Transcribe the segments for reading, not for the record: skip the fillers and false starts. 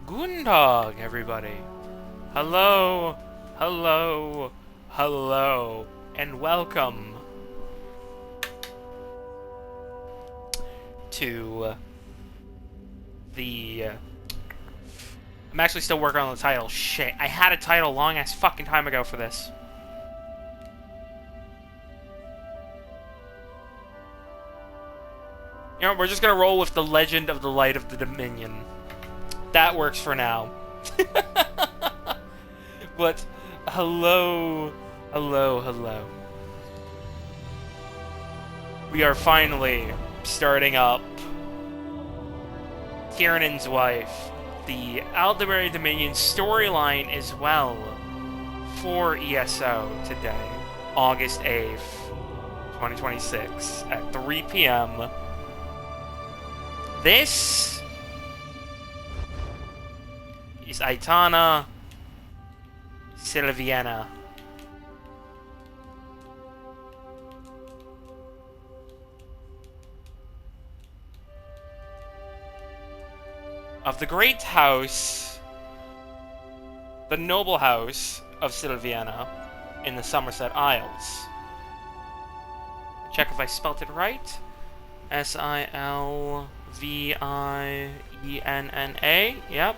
Guten Tag, everybody. Hello, hello, hello, and welcome to the... I'm actually still working on the title. Shit, I had a title long-ass fucking time ago for this. You know, we're just gonna roll with the Legend of the Light of the Dominion. That works for now. But, hello, hello. We are finally starting up Tiernan's Wife, the Aldemary Dominion storyline as well, for ESO today, August 8th, 2026, at 3 p.m. This is Aitana Silviana. Of the great house, the noble house of Silviana in the Somerset Isles. Check if I spelt it right. S-I-L-V-I-E-N-N-A. Yep.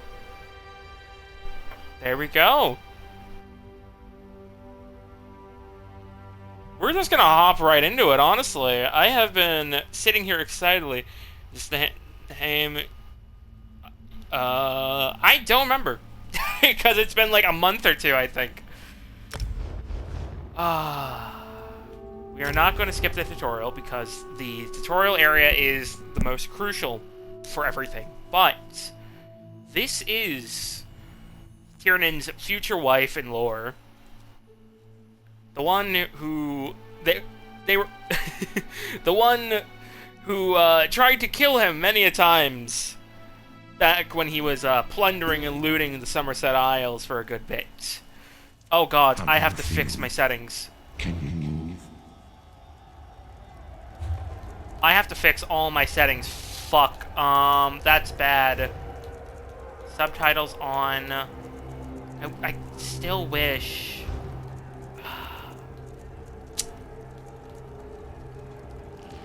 There we go. We're just gonna hop right into it, honestly. I have been sitting here excitedly. Just the name... I don't remember. Because it's been like a month or two, I think. We are not going to skip the tutorial because the tutorial area is the most crucial for everything. But this is Tiernan's future wife in lore. The one who they were the one who tried to kill him many a times back when he was plundering and looting the Somerset Isles for a good bit. Oh god, I have to fix my settings. Can you move? I have to fix all my settings. Fuck. That's bad. Subtitles on. I still wish.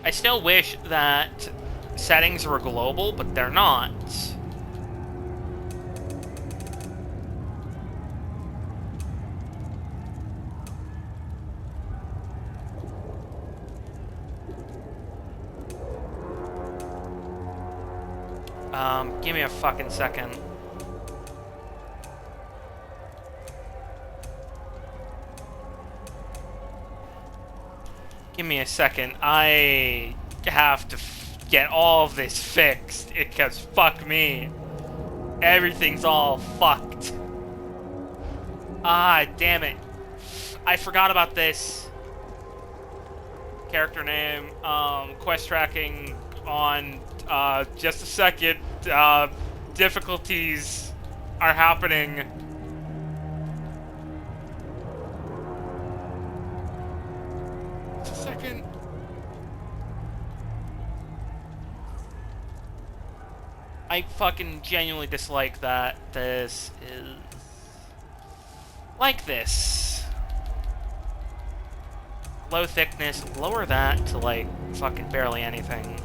I still wish that settings were global, but they're not. Give me a fucking second. Give me a second. I have to get all of this fixed, because fuck me. Everything's all fucked. Ah, damn it. I forgot about this. Character name, quest tracking on, just a second. Difficulties are happening. Just a second. I fucking genuinely dislike that this is like this. Low thickness, lower that to like fucking barely anything.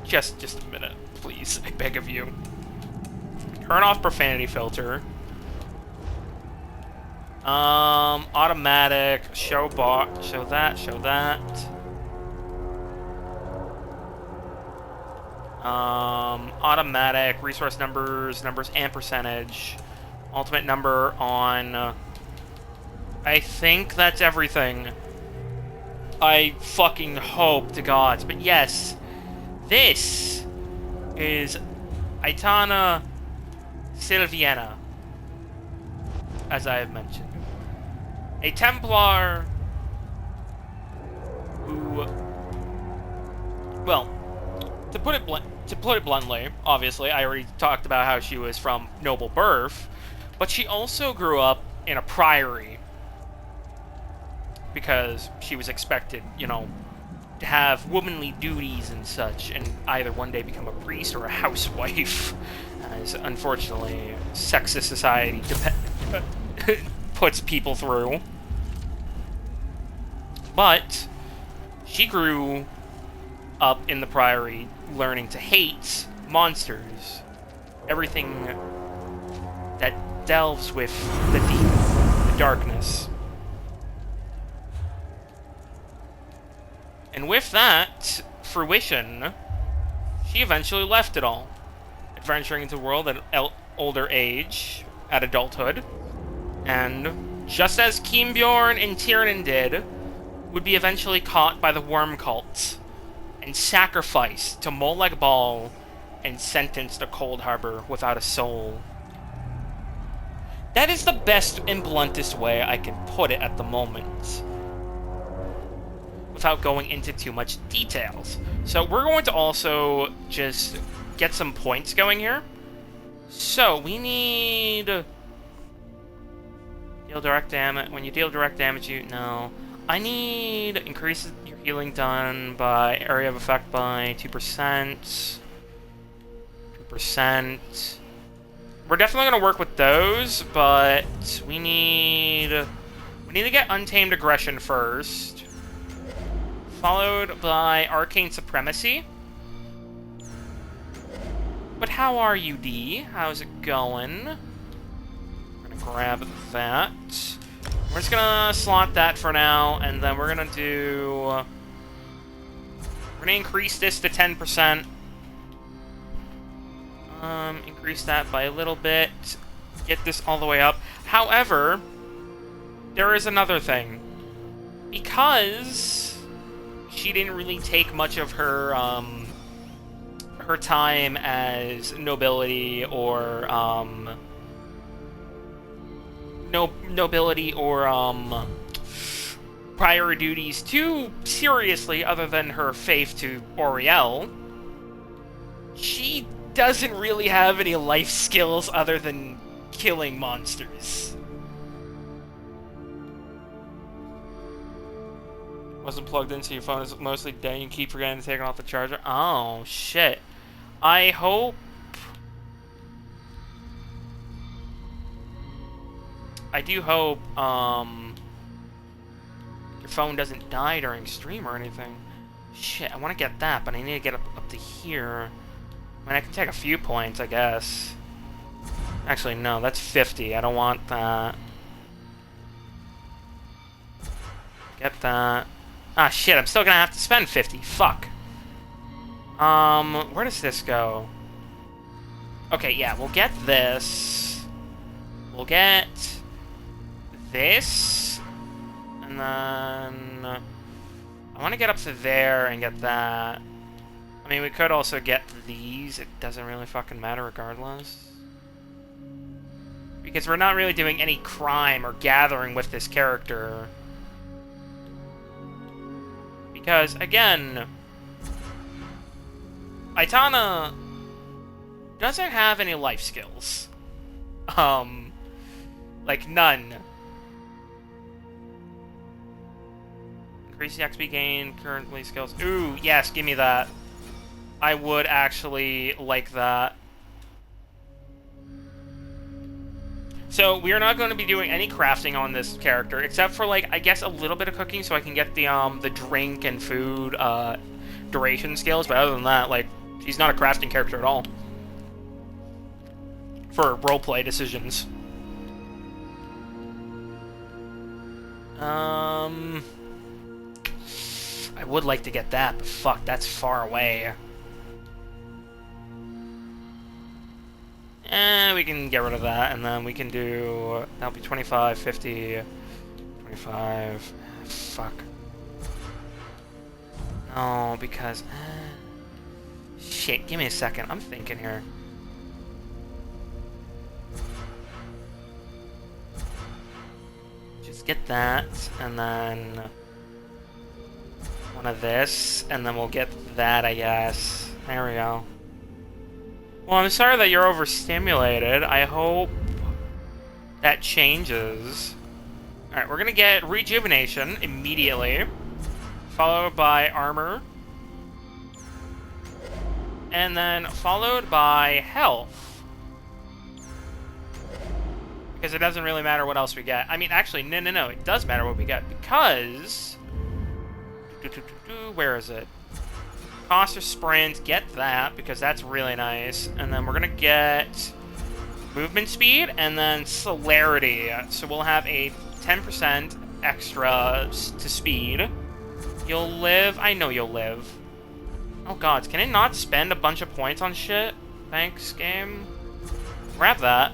Just a minute, please. I beg of you. Turn off profanity filter. Automatic, show that. Automatic, resource numbers and percentage. Ultimate number on... I think that's everything. I fucking hope to God. But yes, this is Aitana Silviana, as I have mentioned. A Templar who... Well, to put it bluntly, obviously, I already talked about how she was from noble birth, but she also grew up in a priory because she was expected, you know, have womanly duties and such, and either one day become a priest or a housewife, as unfortunately sexist society puts people through. But she grew up in the Priory learning to hate monsters, everything that delves with the deep, the darkness. And with that fruition, she eventually left it all, adventuring into the world at an older age, at adulthood, and just as Kimbjorn and Tiernan did, would be eventually caught by the Worm Cult and sacrificed to Molag Bal and sentenced to Cold Harbor without a soul. That is the best and bluntest way I can put it at the moment, without going into too much details. So we're going to also just get some points going here. So we need deal direct damage. When you deal direct damage, I need increase your healing done by area of effect by 2%. 2%. We're definitely going to work with those, but we need to get Untamed Aggression first, followed by Arcane Supremacy. But how are you, D? How's it going? We're gonna grab that. We're just gonna slot that for now, and then we're gonna increase this to 10%. Increase that by a little bit. Get this all the way up. However, there is another thing. Because she didn't really take much of her, her time as nobility or, prior duties too seriously, other than her faith to Oriel, she doesn't really have any life skills other than killing monsters. Wasn't plugged in, so your phone is mostly dead. You keep forgetting to take it off the charger. Oh, shit. I hope... I do hope, your phone doesn't die during stream or anything. Shit, I want to get that, but I need to get up to here. I mean, I can take a few points, I guess. Actually, no, that's 50. I don't want that. Get that. Ah, shit, I'm still gonna have to spend 50. Fuck. Where does this go? Okay, yeah, we'll get this. We'll get this. And then... I want to get up to there and get that. I mean, we could also get these. It doesn't really fucking matter regardless. Because we're not really doing any crime or gathering with this character. Because, again, Aitana doesn't have any life skills. Like, none. Increase the XP gain, currently skills. Ooh, yes, give me that. I would actually like that. So, we are not going to be doing any crafting on this character, except for, like, I guess a little bit of cooking so I can get the drink and food, duration skills, but other than that, like, she's not a crafting character at all. For roleplay decisions. I would like to get that, but fuck, that's far away. We can get rid of that, and then we can do... That'll be 25, 50, 25... Fuck. No, because... Shit, give me a second. I'm thinking here. Just get that, and then... one of this, and then we'll get that, I guess. There we go. Well, I'm sorry that you're overstimulated. I hope that changes. Alright, we're gonna get Rejuvenation immediately. followed by armor, and then followed by health. Because it doesn't really matter what else we get. I mean, actually, no, it does matter what we get, because... Where is it? Cost of sprint, get that, because that's really nice. And then we're gonna get movement speed, and then celerity. So we'll have a 10% extra to speed. You'll live. I know you'll live. Oh god, can it not spend a bunch of points on shit? Thanks, game. Grab that.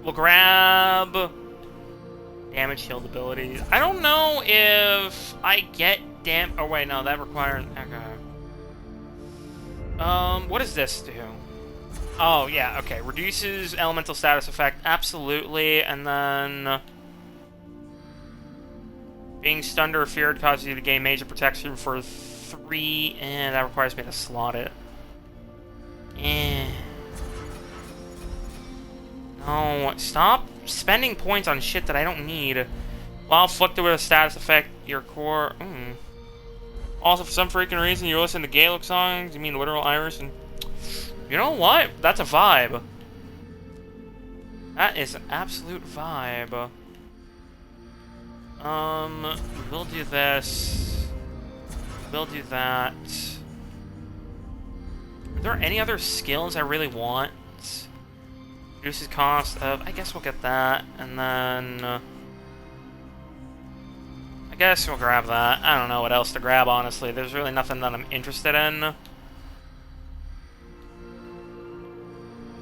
We'll grab damage shield abilities. I don't know if I get oh wait, no, that requires... Okay. What does this do? Oh, yeah, okay. Reduces elemental status effect, absolutely, and then... Being stunned or feared causes you to gain major protection for 3, and that requires me to slot it. No, stop spending points on shit that I don't need. While afflicted with a status effect, your core... Also, for some freaking reason, you listen to Gaelic songs, you mean literal Irish, and... You know what? That's a vibe. That is an absolute vibe. We'll do this. We'll do that. Are there any other skills I really want? Reduces cost of... I guess we'll get that, and then... I guess we'll grab that. I don't know what else to grab, honestly. There's really nothing that I'm interested in.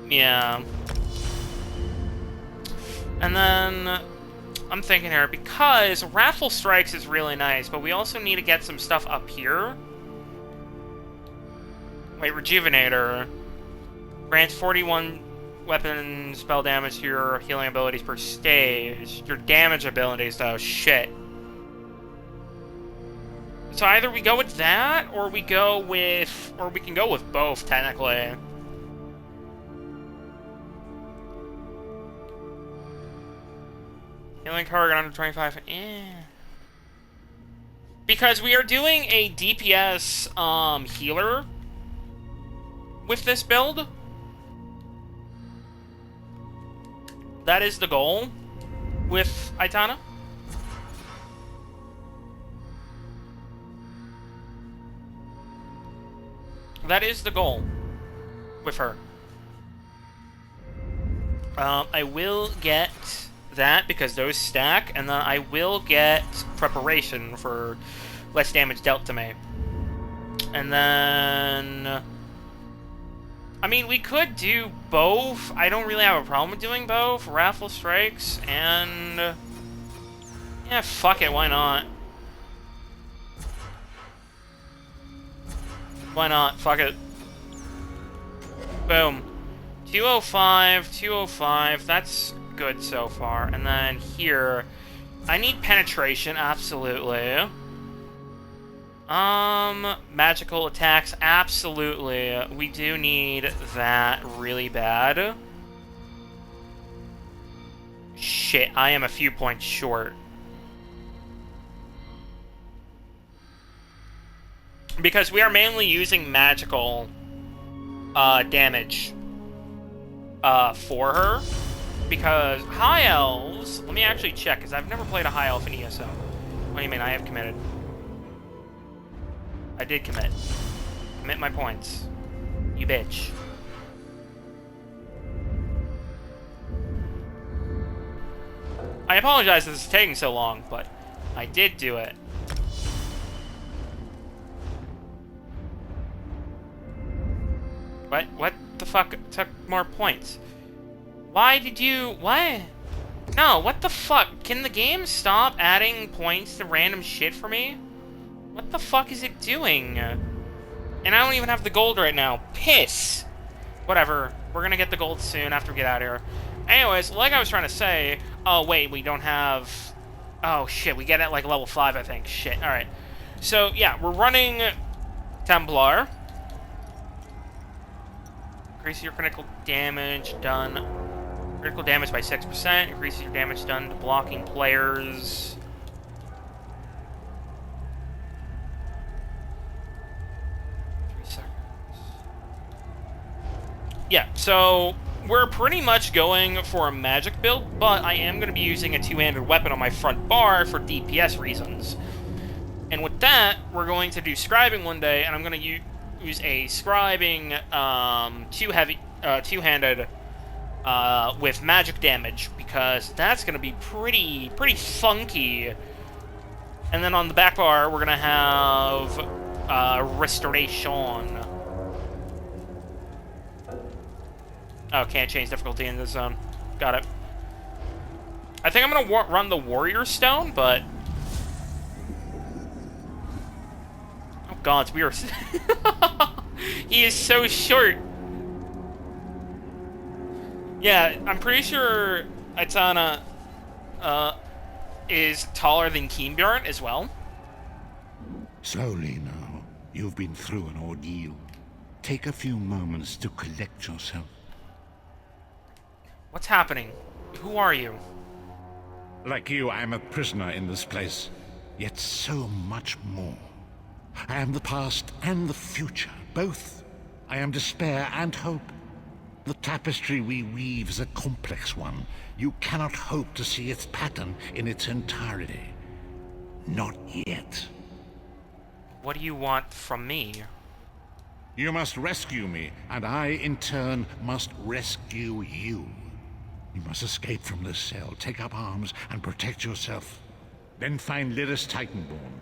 Yeah. And then... I'm thinking here, because Wrathful Strikes is really nice, but we also need to get some stuff up here. Wait, Rejuvenator. Grants 41 weapon spell damage to your healing abilities per stage. Your damage abilities, though, shit. So either we go with that, or we go with... Or we can go with both, technically. Healing target under 25. Because we are doing a DPS healer with this build. That is the goal with Aitana. That is the goal with her. I will get that because those stack, and then I will get preparation for less damage dealt to me. And then... I mean, we could do both. I don't really have a problem with doing both. Wrathful Strikes and... Yeah, fuck it, why not? Why not? Fuck it. Boom. 205, 205. That's good so far. And then here, I need penetration, absolutely. Magical attacks, absolutely. We do need that really bad. Shit, I am a few points short. Because we are mainly using magical damage for her. Because High Elves... Let me actually check, because I've never played a High Elf in ESO. What do you mean? I have committed. I did commit. Commit my points. You bitch. I apologize that this is taking so long, but I did do it. What the fuck took more points? Why did you... What? No, what the fuck? Can the game stop adding points to random shit for me? What the fuck is it doing? And I don't even have the gold right now. Piss! Whatever. We're gonna get the gold soon after we get out of here. Anyways, like I was trying to say... Oh, wait, we don't have... Oh, shit, we get it at, like, level 5, I think. Shit, alright. So, yeah, we're running Templar. Increase your critical damage done. Critical damage by 6%. Increases your damage done to blocking players. Yeah, so we're pretty much going for a magic build, but I am going to be using a two-handed weapon on my front bar for DPS reasons. And with that, we're going to do scribing one day, and I'm going to use a scribing two-handed with magic damage, because that's going to be pretty funky. And then on the back bar, we're going to have restoration. Oh, can't change difficulty in this zone. Got it. I think I'm going to run the Warrior Stone, but... Oh, God, we are... He is so short. Yeah, I'm pretty sure Aitana is taller than Keenbjorn as well. Slowly now. You've been through an ordeal. Take a few moments to collect yourself. What's happening? Who are you? Like you, I am a prisoner in this place. Yet so much more. I am the past and the future, both. I am despair and hope. The tapestry we weave is a complex one. You cannot hope to see its pattern in its entirety. Not yet. What do you want from me? You must rescue me, and I, in turn, must rescue you. You must escape from this cell, take up arms, and protect yourself. Then find Lyris Titanborn.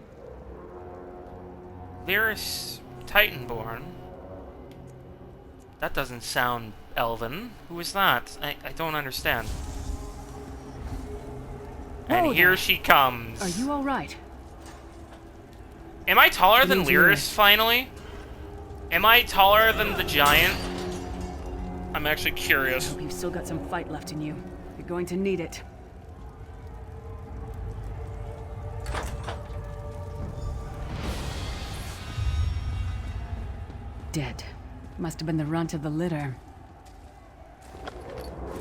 Lyris Titanborn? That doesn't sound elven. Who is that? I don't understand. And Oh, here she comes. Are you all right? Am I taller than Lyris, finally? Am I taller than the giant? I'm actually curious. Hope you've still got some fight left in you. You're going to need it. Dead. Must have been the runt of the litter.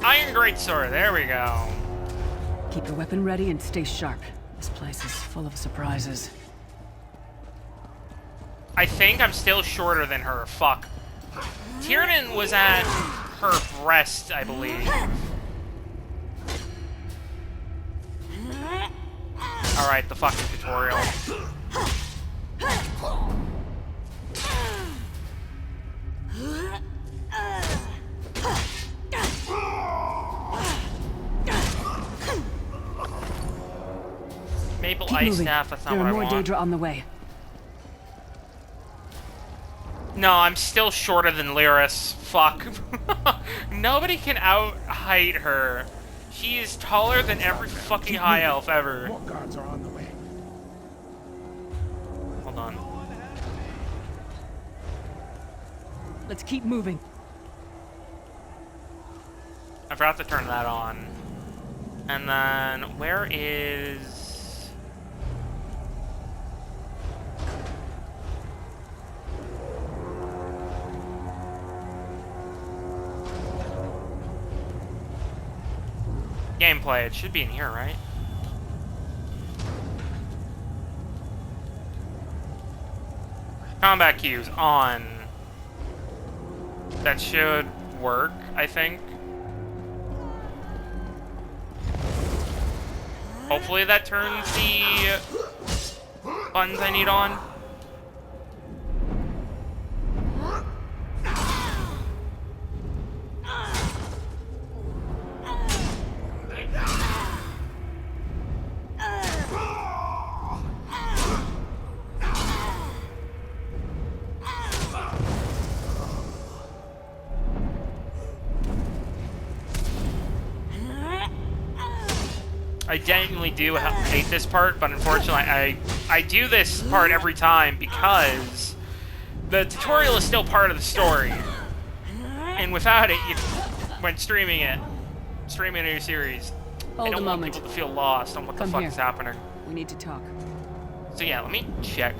Iron Greatsword, there we go. Keep your weapon ready and stay sharp. This place is full of surprises. I think I'm still shorter than her. Fuck. Tiernan was at her breast, I believe. Alright, the fucking tutorial. Maple Keep Ice moving. Staff, that's not There what are I more want. Daedra on the way. No, I'm still shorter than Lyris. Fuck. Nobody can out-height her. She is taller than every fucking high elf ever. More guards are on the way. Hold on. Let's keep moving. I forgot to turn that on. And then, where is... Gameplay, it should be in here, right? Combat cues on. That should work, I think. Hopefully that turns the buttons I need on. I genuinely do hate this part, but unfortunately I do this part every time because the tutorial is still part of the story. And without it, when streaming a new series, I Hold a don't want moment. people to feel lost on what the Come fuck here. is happening. We need to talk. So yeah, let me check.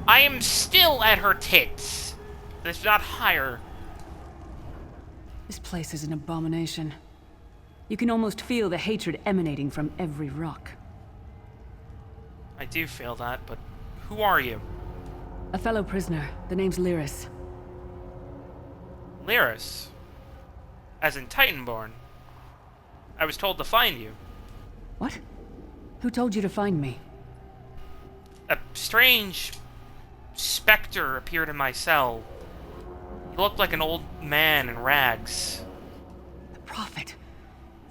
I am still at her tits. If not higher. This place is an abomination. You can almost feel the hatred emanating from every rock. I do feel that, but who are you? A fellow prisoner. The name's Lyris. Lyris. As in Titanborn. I was told to find you. What? Who told you to find me? A strange specter appeared in my cell. He looked like an old man in rags. The Prophet.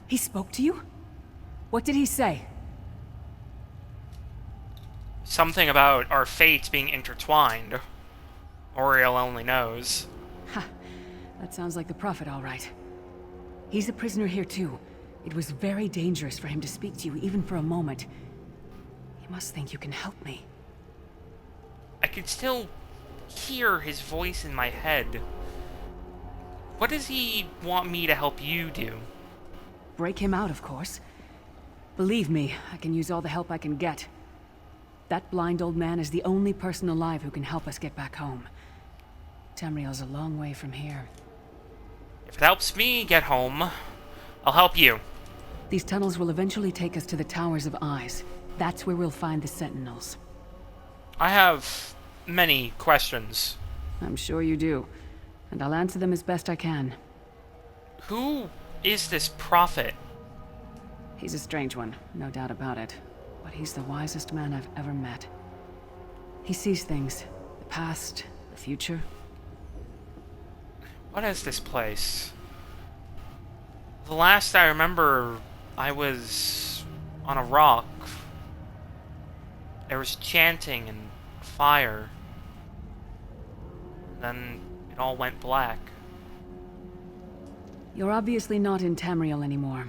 He spoke to you? What did he say? Something about our fates being intertwined. Oriel only knows. Ha! That sounds like the Prophet, all right. He's a prisoner here, too. It was very dangerous for him to speak to you, even for a moment. He must think you can help me. I can still hear his voice in my head. What does he want me to help you do? Break him out, of course. Believe me, I can use all the help I can get. That blind old man is the only person alive who can help us get back home. Tamriel's a long way from here. If it helps me get home, I'll help you. These tunnels will eventually take us to the Towers of Eyes. That's where we'll find the Sentinels. I have many questions. I'm sure you do, and I'll answer them as best I can. Who is this prophet? He's a strange one, no doubt about it. But he's the wisest man I've ever met. He sees things. The past, the future. What is this place? The last I remember, I was on a rock. There was chanting and fire. Then it all went black. You're obviously not in Tamriel anymore.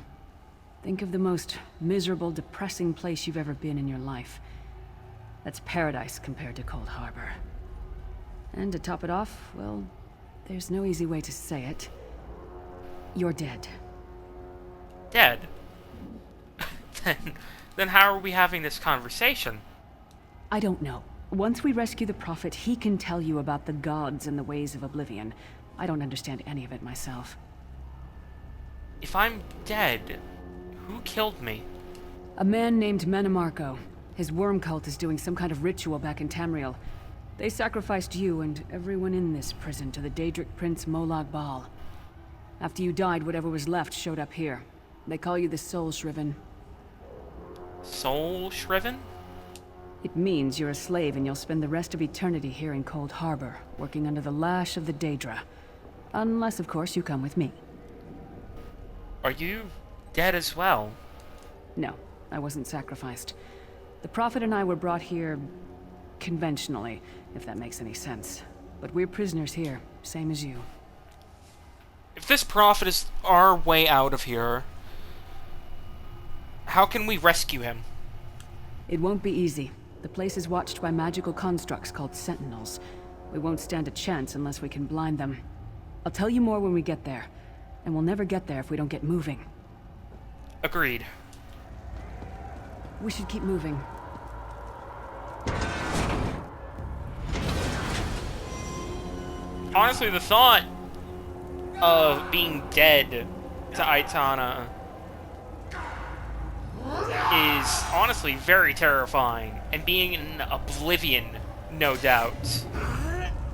Think of the most miserable, depressing place you've ever been in your life. That's paradise compared to Cold Harbor. And to top it off, well, there's no easy way to say it. You're dead. Dead? then how are we having this conversation? I don't know. Once we rescue the Prophet, he can tell you about the gods and the ways of Oblivion. I don't understand any of it myself. If I'm dead, who killed me? A man named Manamarco. His worm cult is doing some kind of ritual back in Tamriel. They sacrificed you and everyone in this prison to the Daedric Prince Molag Bal. After you died, whatever was left showed up here. They call you the Soul Shriven. Soul Shriven? It means you're a slave and you'll spend the rest of eternity here in Cold Harbor, working under the lash of the Daedra. Unless, of course, you come with me. Are you dead as well? No, I wasn't sacrificed. The Prophet and I were brought here conventionally, if that makes any sense. But we're prisoners here, same as you. If this prophet is our way out of here, how can we rescue him? It won't be easy. The place is watched by magical constructs called Sentinels. We won't stand a chance unless we can blind them. I'll tell you more when we get there. And we'll never get there if we don't get moving. Agreed. We should keep moving. Honestly, the thought of being dead to Aitana is honestly very terrifying, and being in Oblivion, no doubt,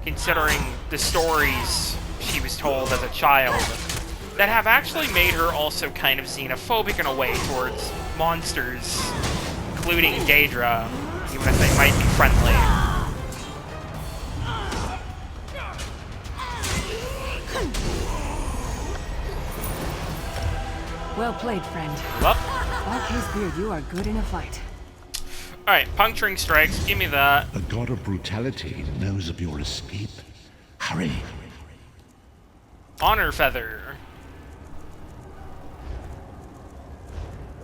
considering the stories she was told as a child, that have actually made her also kind of xenophobic in a way towards monsters, including Daedra, even if they might be friendly. Well played, friend. Well, Arcane's Beard, you are good in a fight. alright, puncturing strikes, give me that. The god of brutality knows of your escape. Hurry. Honor Feather.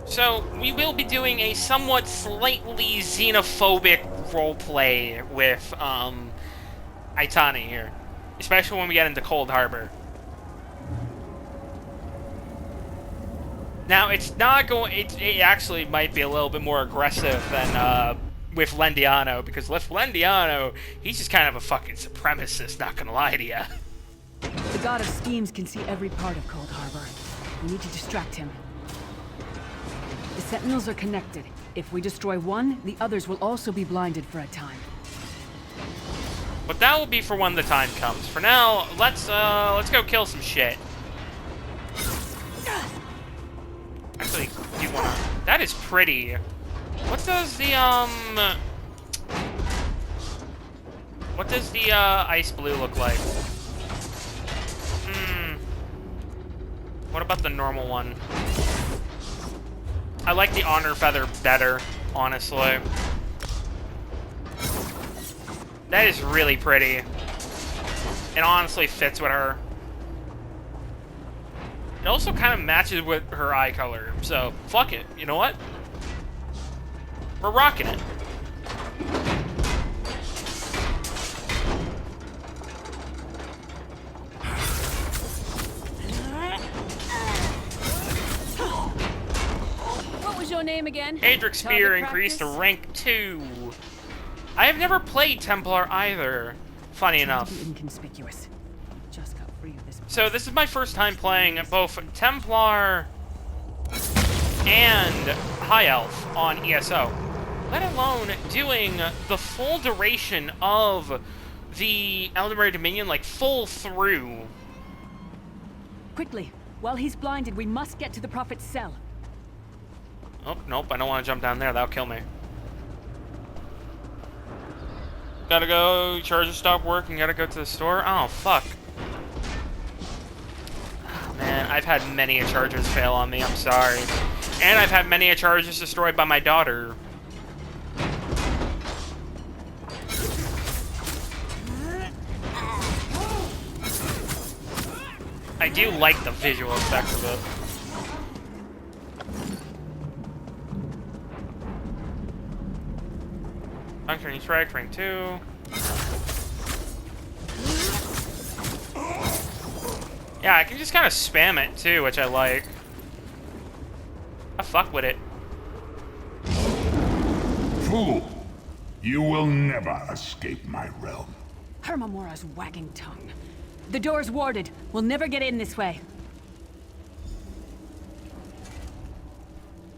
So, we will be doing a somewhat slightly xenophobic roleplay with, Aitana here. Especially when we get into Cold Harbor. Now, it's not going... It actually might be a little bit more aggressive than, with Lendiano, because with Lendiano, he's just kind of a fucking supremacist, not gonna lie to ya. The god of schemes can see every part of Cold Harbor. We need to distract him. The Sentinels are connected. If we destroy one, the others will also be blinded for a time. But that will be for when the time comes. For now, let's go kill some shit. actually do wanna... That is pretty. What does the, What does the, ice blue look like? What about the normal one? I like the honor feather better, honestly. That is really pretty. It honestly fits with her. It also kind of matches with her eye color, so fuck it. You know what? We're rocking it. What was your name again? Adric Spear Target increased to practice? rank 2. I have never played Templar either, funny Try to enough. be inconspicuous. Just got free of this. So this is my first time playing both Templar and High Elf on ESO, let alone doing the full duration of the Eldenring Dominion, like full through. Quickly, while he's blinded, we must get to the Prophet's cell. Oh, nope, I don't want to jump down there, that'll kill me. Gotta go, charger stopped working, gotta go to the store. Oh, fuck. Man, I've had many a chargers fail on me, I'm sorry. And I've had many a chargers destroyed by my daughter. I do like the visual effects of it. Functioning strike, rank 2. Yeah, I can just kind of spam it too, which I like. I fuck with it. Fool! You will never escape my realm. Hermamora's wagging tongue. The door's warded. We'll never get in this way.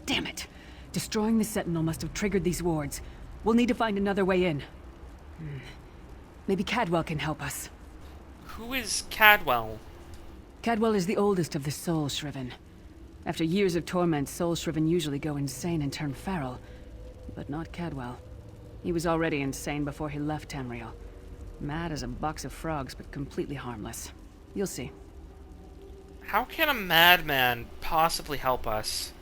Damn it. Destroying the Sentinel must have triggered these wards. We'll need to find another way in. Maybe Cadwell can help us. Who is Cadwell? Cadwell is the oldest of the Soul Shriven. After years of torment, Soul Shriven usually go insane and turn feral. But not Cadwell. He was already insane before he left Tamriel. Mad as a box of frogs, but completely harmless. You'll see. How can a madman possibly help us?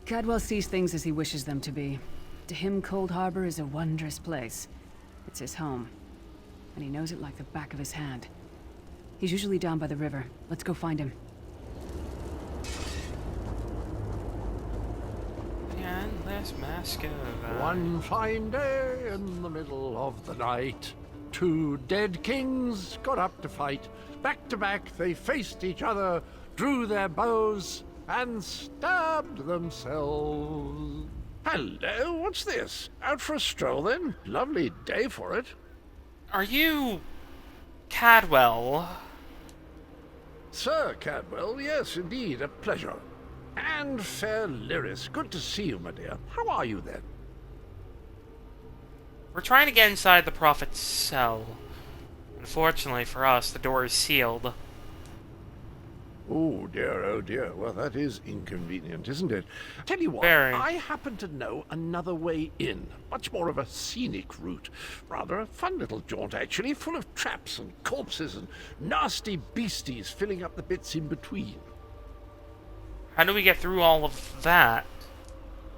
Cadwell sees things as he wishes them to be. To him, Cold Harbor is a wondrous place. It's his home. And he knows it like the back of his hand. He's usually down by the river. Let's go find him. The endless mask of One fine day in the middle of the night, two dead kings got up to fight. Back to back they faced each other, drew their bows, and stabbed themselves. Hello, what's this? Out for a stroll then? Lovely day for it. Are you... Cadwell? Sir Cadwell, yes, indeed, a pleasure. And fair Lyris, good to see you, my dear. How are you then? We're trying to get inside the Prophet's cell. Unfortunately for us, the door is sealed. Oh dear, well that is inconvenient, isn't it? Tell you what, Very. I happen to know another way in. Much more of a scenic route. Rather a fun little jaunt, actually, full of traps and corpses and nasty beasties filling up the bits in between. How do we get through all of that?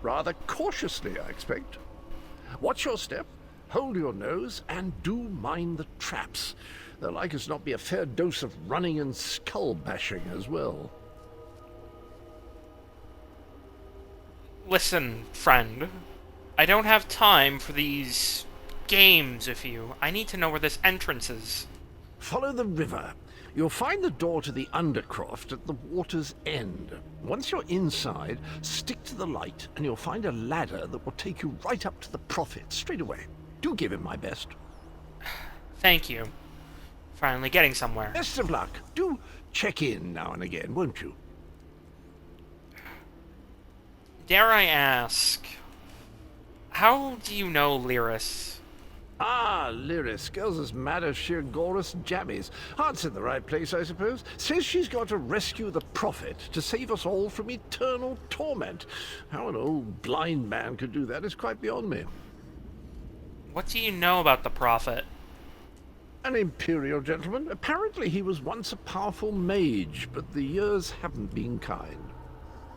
Rather cautiously, I expect. Watch your step, hold your nose, and do mind the traps. There'll like as not be a fair dose of running and skull bashing as well. Listen, friend. I don't have time for these games with you. I need to know where this entrance is. Follow the river. You'll find the door to the Undercroft at the water's end. Once you're inside, stick to the light, and you'll find a ladder that will take you right up to the Prophet straight away. Do give him my best. Thank you. Finally getting somewhere. Best of luck. Do check in now and again, won't you? Dare I ask, how do you know Lyris? Ah, Lyris. Girl's as mad as sheer Gorus jammies. Heart's in the right place, I suppose. Says she's got to rescue the Prophet to save us all from eternal torment. How an old blind man could do that is quite beyond me. What do you know about the Prophet? An imperial gentleman. Apparently he was once a powerful mage, but the years haven't been kind.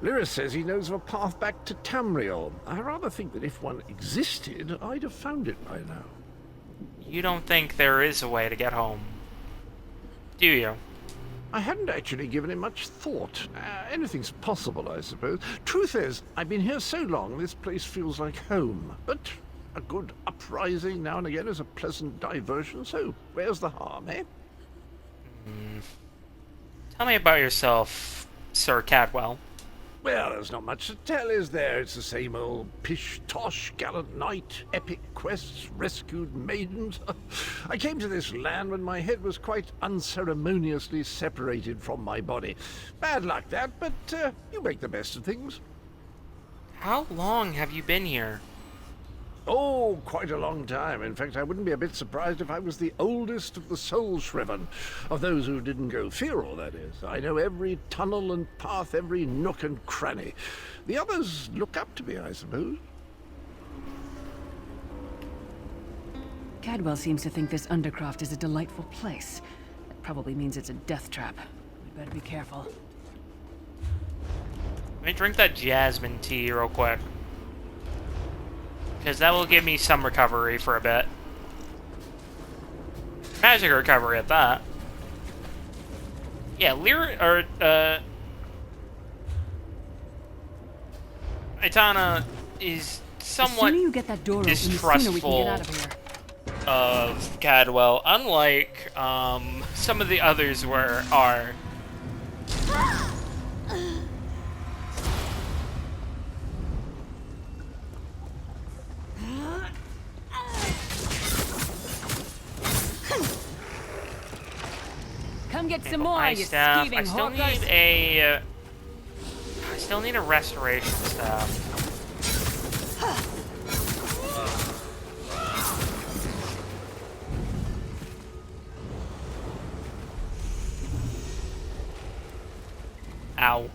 Lyris says he knows of a path back to Tamriel. I rather think that if one existed, I'd have found it by now. You don't think there is a way to get home, do you? I hadn't actually given it much thought. Anything's possible, I suppose. Truth is, I've been here so long, this place feels like home. But a good uprising now and again is a pleasant diversion, so where's the harm, eh? Tell me about yourself, Sir Cadwell. Well, there's not much to tell, is there? It's the same old pish-tosh, gallant knight, epic quests, rescued maidens. I came to this land when my head was quite unceremoniously separated from my body. Bad luck, that, but you make the best of things. How long have you been here? Oh, quite a long time. In fact, I wouldn't be a bit surprised if I was the oldest of the soul-shriven. Of those who didn't go feral, that is. I know every tunnel and path, every nook and cranny. The others look up to me, I suppose. Cadwell seems to think this Undercroft is a delightful place. That probably means it's a death trap. We better be careful. Let me drink that jasmine tea real quick, because that will give me some recovery for a bit. Magic recovery at that. Yeah, Aitana is somewhat The sooner you get that door open, the sooner we can get out of here. of Cadwell, unlike some of the others are. Come get some more, Ice you staff. skeeving I still hawkers. need a. I still need a restoration staff. Ow.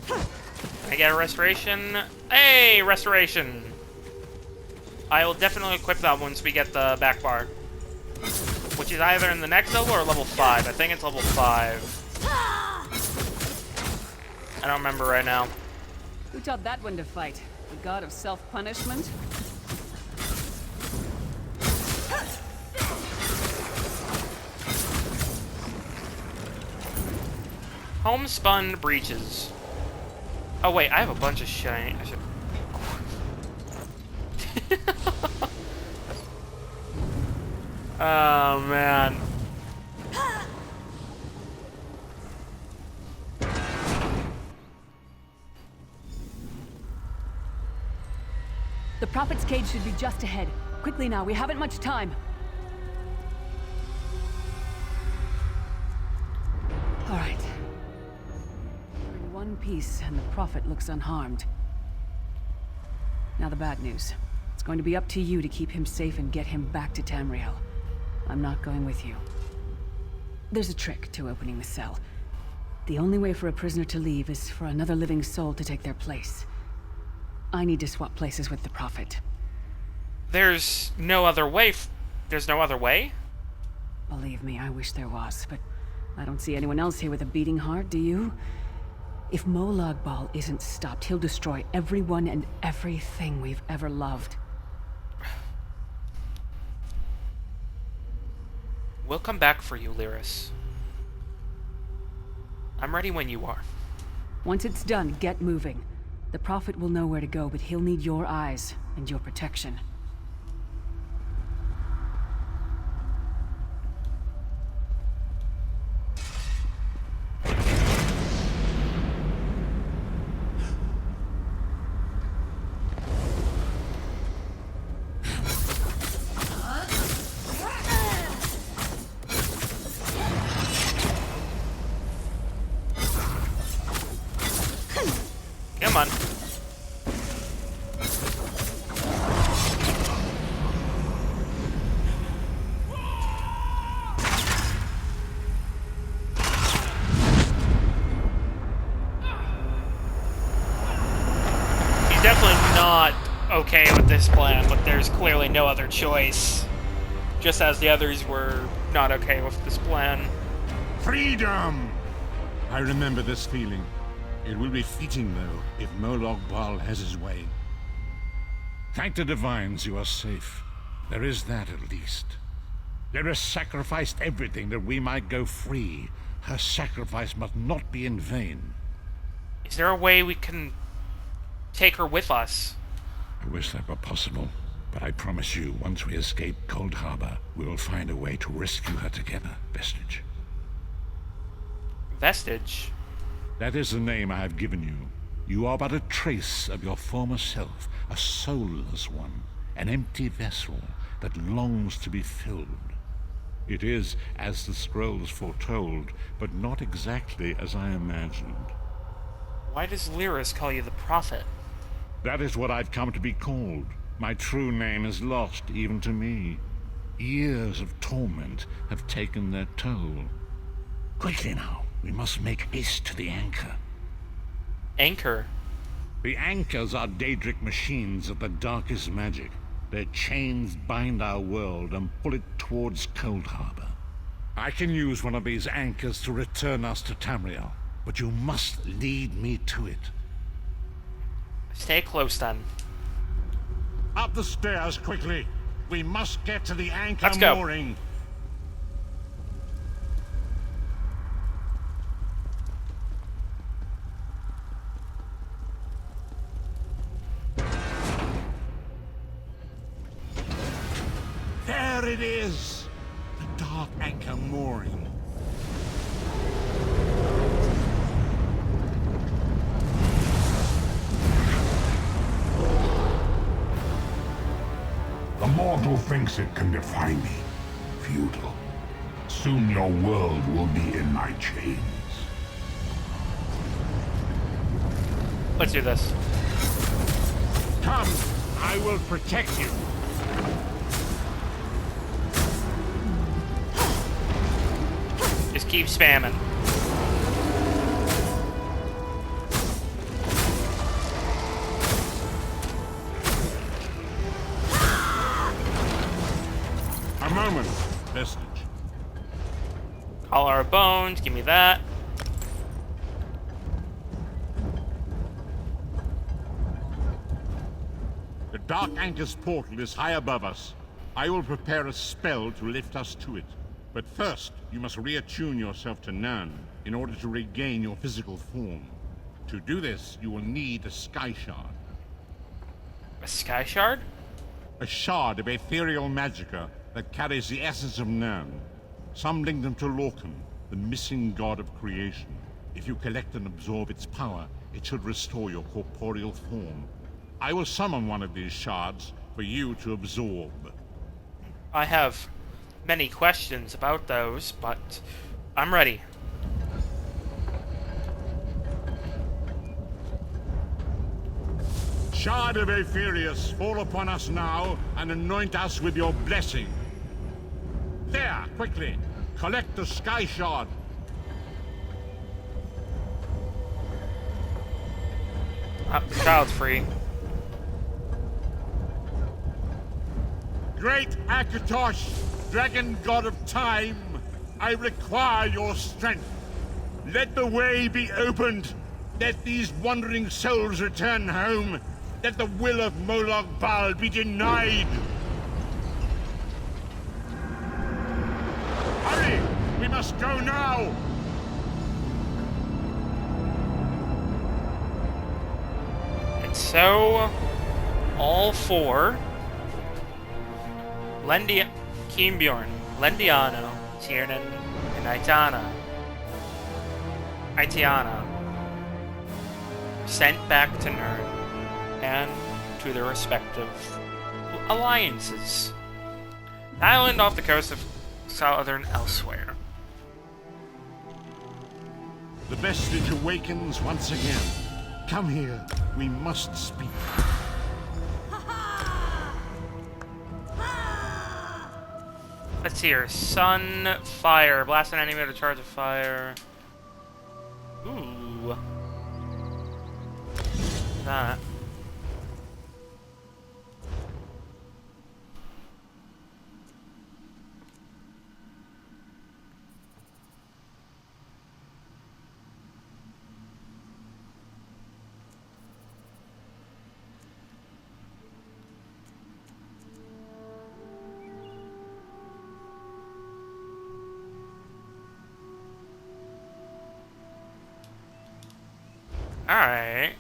Can I get a restoration? Hey, restoration! I will definitely equip that once we get the back bar. Which is either in the next level or level 5. I think it's level 5. I don't remember right now. Who taught that one to fight? The god of self-punishment? Homespun breeches. Oh wait, I have a bunch of shit I should... Oh man. The Prophet's cage should be just ahead. Quickly now, we haven't much time. All right. We're in one piece, and the Prophet looks unharmed. Now the bad news. It's going to be up to you to keep him safe and get him back to Tamriel. I'm not going with you. There's a trick to opening the cell. The only way for a prisoner to leave is for another living soul to take their place. I need to swap places with the Prophet. There's no other way. There's no other way? Believe me, I wish there was, but I don't see anyone else here with a beating heart, do you? If Molag Bal isn't stopped, he'll destroy everyone and everything we've ever loved. We'll come back for you, Lyris. I'm ready when you are. Once it's done, get moving. The Prophet will know where to go, but he'll need your eyes and your protection. Come on. He's definitely not okay with this plan, but there's clearly no other choice. Just as the others were not okay with this plan. Freedom! I remember this feeling. It will be fleeting, though, if Molag Bal has his way. Thank the divines you are safe. There is that, at least. Lyra sacrificed everything that we might go free. Her sacrifice must not be in vain. Is there a way we can take her with us? I wish that were possible, but I promise you, once we escape Cold Harbor, we will find a way to rescue her together, Vestige. Vestige? That is the name I have given you. You are but a trace of your former self, a soulless one, an empty vessel that longs to be filled. It is as the scrolls foretold, but not exactly as I imagined. Why does Lyris call you the Prophet? That is what I've come to be called. My true name is lost even to me. Years of torment have taken their toll. Quickly now, we must make haste to the anchor. Anchor? The anchors are Daedric machines of the darkest magic. Their chains bind our world and pull it towards Cold Harbor. I can use one of these anchors to return us to Tamriel, but you must lead me to it. Stay close, then. Up the stairs, quickly. We must get to the anchor Let's go. mooring. There it is! The dark anchor mooring. The mortal thinks it can defy me. Futile. Soon your world will be in my chains. Let's do this. Come, I will protect you. Just keep spamming. A moment, Vestige. Collar of Bones, give me that. The Dark Anchor's portal is high above us. I will prepare a spell to lift us to it. But first, you must reattune yourself to Nern in order to regain your physical form. To do this, you will need a Sky Shard. A Sky Shard? A shard of ethereal magicka that carries the essence of Nern. Some link them to Lorcan, the missing god of creation. If you collect and absorb its power, it should restore your corporeal form. I will summon one of these shards for you to absorb. I have many questions about those, but I'm ready. Shard of Aetherius, fall upon us now and anoint us with your blessing. There, quickly, collect the Sky Shard. The child's free. Great Akatosh, dragon god of time, I require your strength. Let the way be opened. Let these wandering souls return home. Let the will of Molag Bal be denied. Hurry! We must go now! And so, all four, Kimbjorn, Lendiano, Tiernan, and Aitiana, sent back to Nern and to their respective alliances. An island off the coast of southern Elsewhere. The Vestige awakens once again. Come here. We must speak. Let's see here. Sun, fire. Blast an enemy with a charge of fire. Ooh. That. Alright.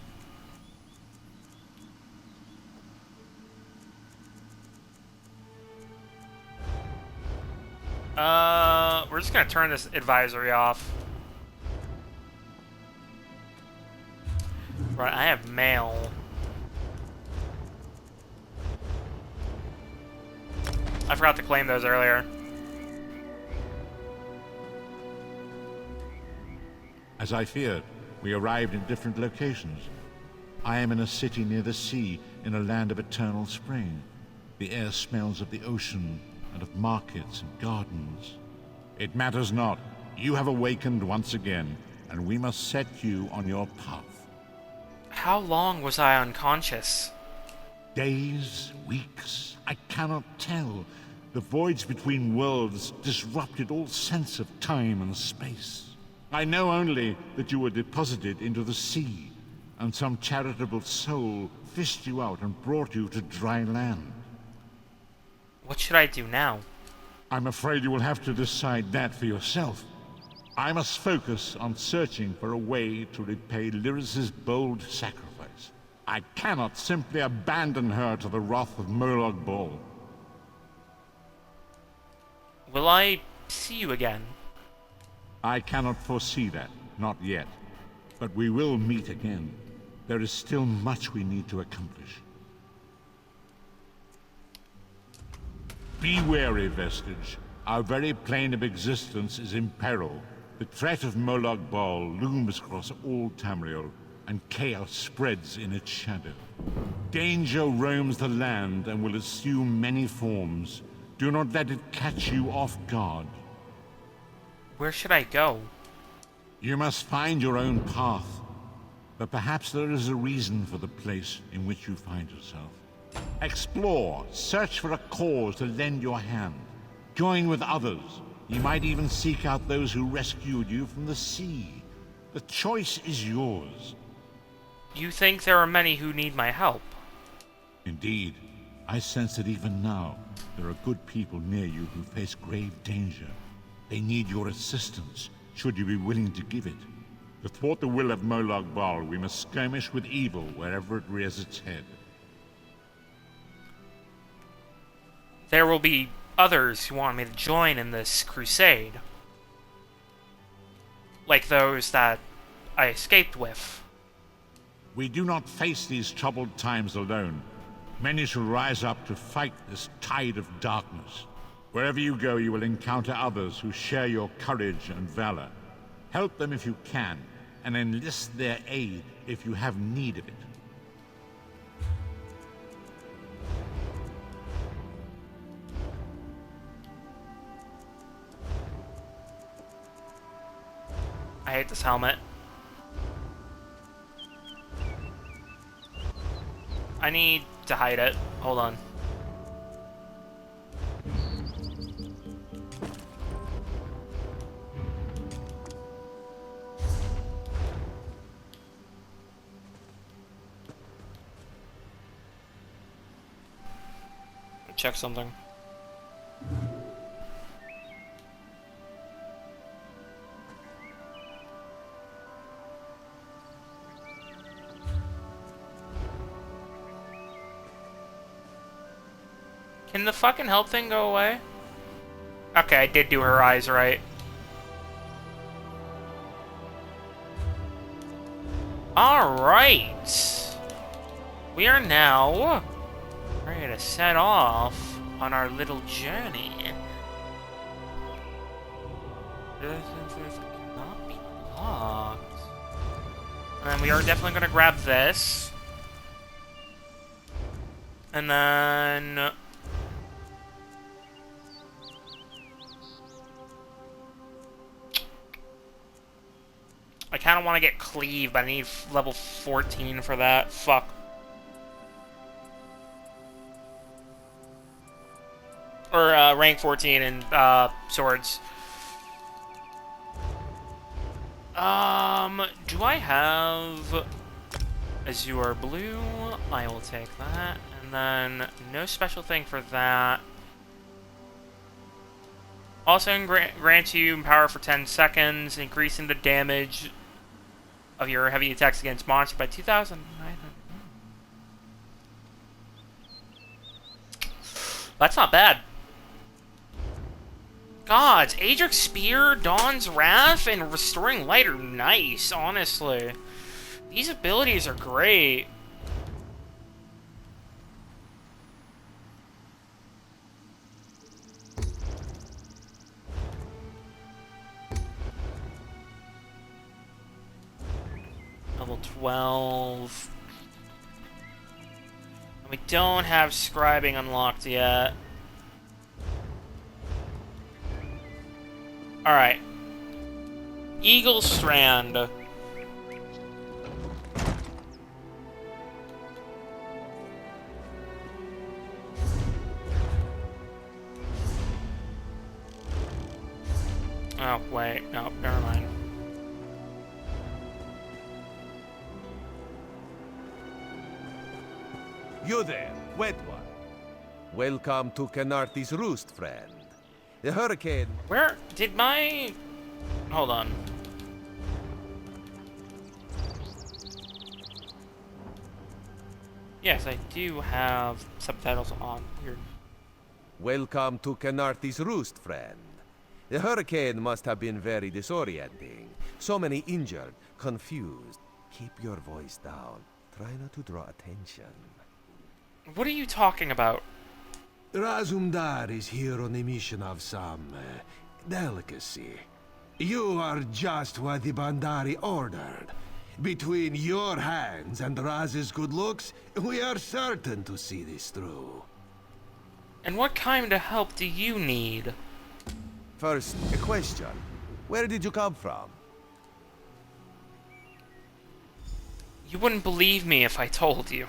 We're just gonna turn this advisory off. Right, I have mail. I forgot to claim those earlier. As I feared, we arrived in different locations. I am in a city near the sea, in a land of eternal spring. The air smells of the ocean and of markets and gardens. It matters not. You have awakened once again, and we must set you on your path. How long was I unconscious? Days, weeks, I cannot tell. The voids between worlds disrupted all sense of time and space. I know only that you were deposited into the sea, and some charitable soul fished you out and brought you to dry land. What should I do now? I'm afraid you will have to decide that for yourself. I must focus on searching for a way to repay Lyris's bold sacrifice. I cannot simply abandon her to the wrath of Molag Bal. Will I see you again? I cannot foresee that, not yet. But we will meet again. There is still much we need to accomplish. Be wary, Vestige. Our very plane of existence is in peril. The threat of Molag Bal looms across all Tamriel, and chaos spreads in its shadow. Danger roams the land and will assume many forms. Do not let it catch you off guard. Where should I go? You must find your own path. But perhaps there is a reason for the place in which you find yourself. Explore, search for a cause to lend your hand. Join with others. You might even seek out those who rescued you from the sea. The choice is yours. You think there are many who need my help? Indeed. I sense that even now, there are good people near you who face grave danger. They need your assistance, should you be willing to give it. To thwart the will of Molag Bal, we must skirmish with evil wherever it rears its head. There will be others who want me to join in this crusade. Like those that I escaped with. We do not face these troubled times alone. Many shall rise up to fight this tide of darkness. Wherever you go, you will encounter others who share your courage and valor. Help them if you can, and enlist their aid if you have need of it. I hate this helmet. I need to hide it. Hold on. Check something. Can the fucking help thing go away? Okay, I did do her eyes right. Alright. We are now ready to set off on our little journey. This cannot be blocked. And then we are definitely going to grab this. And then... I kind of want to get Cleave, but I need level 14 for that. Fuck. Or rank 14 in swords. Do I have Azure Blue? I will take that. And then no special thing for that. Also grants you power for 10 seconds, increasing the damage of your heavy attacks against monsters by 2,900. That's not bad. Gods, Adric's Spear, Dawn's Wrath, and Restoring Light are nice, honestly. These abilities are great. Level 12. And we don't have Scribing unlocked yet. Alright. Eagle Strand. Oh, wait. No, never mind. You there, wet one. Welcome to Canarthi's Roost, friend. The hurricane... Where did my... Hold on. Yes, I do have subtitles on here. Welcome to Canarthi's Roost, friend. The hurricane must have been very disorienting. So many injured, confused. Keep your voice down. Try not to draw attention. What are you talking about? Razumdar is here on a mission of some delicacy. You are just what the Bandari ordered. Between your hands and Raz's good looks, we are certain to see this through. And what kind of help do you need? First, a question. Where did you come from? You wouldn't believe me if I told you.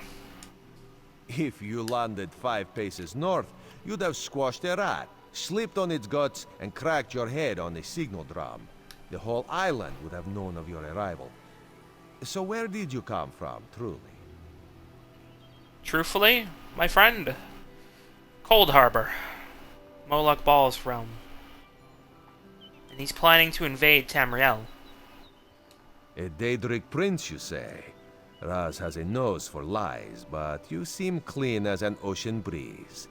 If you landed 5 paces north, you'd have squashed a rat, slipped on its guts, and cracked your head on a signal drum. The whole island would have known of your arrival. So where did you come from, truly? Truthfully, my friend, Cold Harbor, Moloch Ball's realm. And he's planning to invade Tamriel. A Daedric prince, you say? Raz has a nose for lies, but you seem clean as an ocean breeze.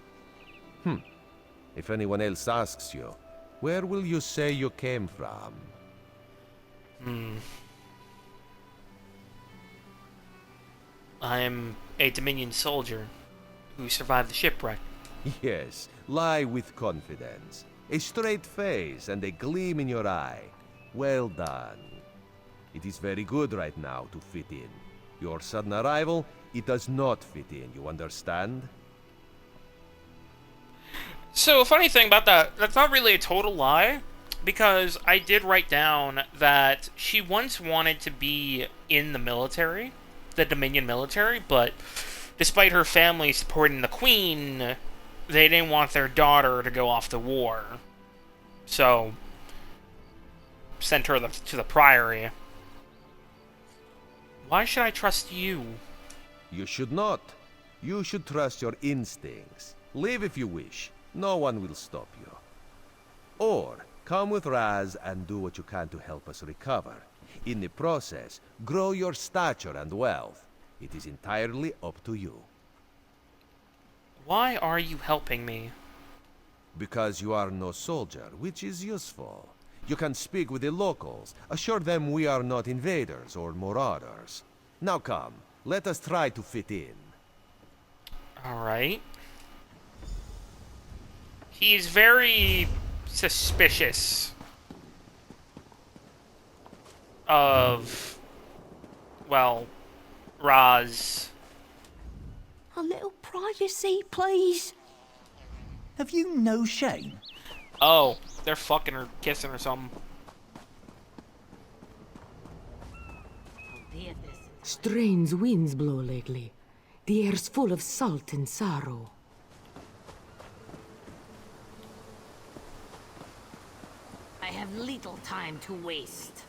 If anyone else asks you, where will you say you came from? I'm a Dominion soldier who survived the shipwreck. Yes, lie with confidence. A straight face and a gleam in your eye. Well done. It is very good right now to fit in. Your sudden arrival, it does not fit in, you understand? So, a funny thing about that's not really a total lie, because I did write down that she once wanted to be in the military, the Dominion military, but despite her family supporting the Queen, they didn't want their daughter to go off to war. So, sent her to the Priory. Why should I trust you? You should not. You should trust your instincts. Live if you wish. No one will stop you. Or, come with Raz and do what you can to help us recover. In the process, grow your stature and wealth. It is entirely up to you. Why are you helping me? Because you are no soldier, which is useful. You can speak with the locals, assure them we are not invaders or marauders. Now come, let us try to fit in. Alright. He's very suspicious of, well, Raz A little privacy, please. Have you no shame? Oh, they're fucking or kissing or something. Strange winds blow lately. The air's full of salt and sorrow. I have little time to waste.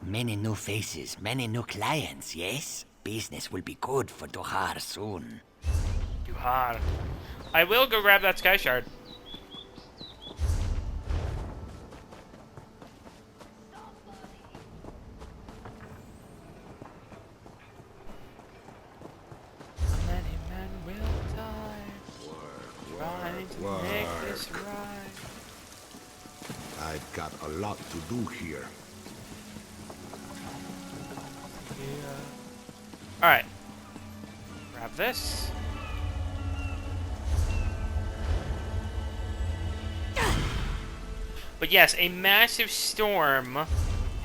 Many new faces, many new clients, yes? Business will be good for Dohar soon. Duhar. I will go grab that sky shard. Many men will die trying to make this right. I've got a lot to do here. Alright. Grab this. But yes, a massive storm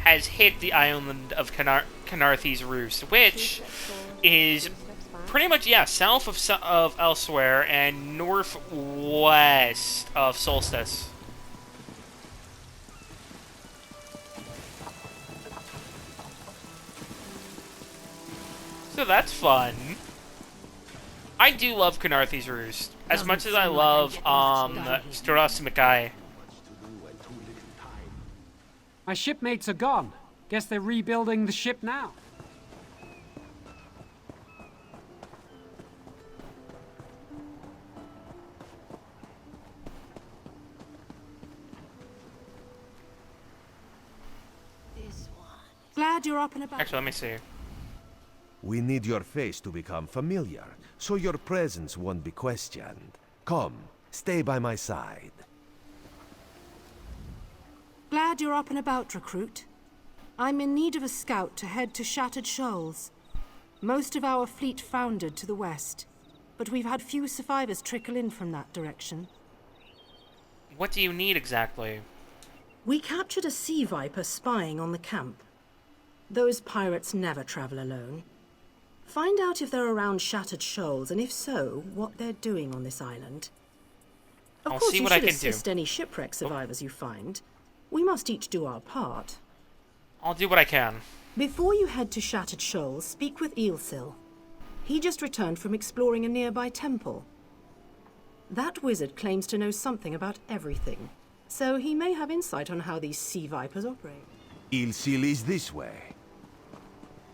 has hit the island of Canarthi's Roost, which is pretty much, yeah, south of Elsewhere and northwest of Solstice. So that's fun. I do love Canarthi's Roost as much as I love Strasmikai. My shipmates are gone. Guess they're rebuilding the ship now. Glad you're up and about. Actually, let me see. We need your face to become familiar, so your presence won't be questioned. Come, stay by my side. Glad you're up and about, recruit. I'm in need of a scout to head to Shattered Shoals. Most of our fleet foundered to the west, but we've had few survivors trickle in from that direction. What do you need exactly? We captured a sea viper spying on the camp. Those pirates never travel alone. Find out if they're around Shattered Shoals, and if so, what they're doing on this island. Of I'll course, see you what I should can assist do. any shipwreck survivors you find. We must each do our part. I'll do what I can. Before you head to Shattered Shoals, speak with Eelsil. He just returned from exploring a nearby temple. That wizard claims to know something about everything, so he may have insight on how these sea vipers operate. Ilsil is this way.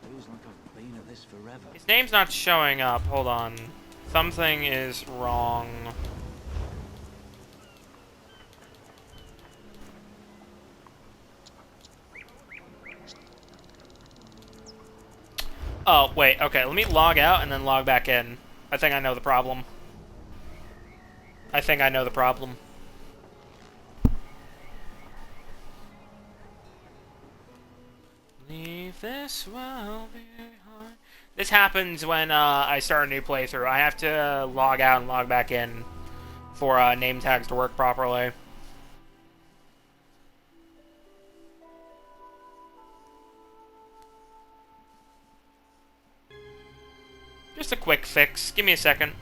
Feels like I've been at this forever. His name's not showing up. Hold on. Something is wrong. Oh, wait. Okay, let me log out and then log back in. I think I know the problem. I think I know the problem. Leave this world behind. This happens when I start a new playthrough. I have to log out and log back in for name tags to work properly. Just a quick fix. Give me a second.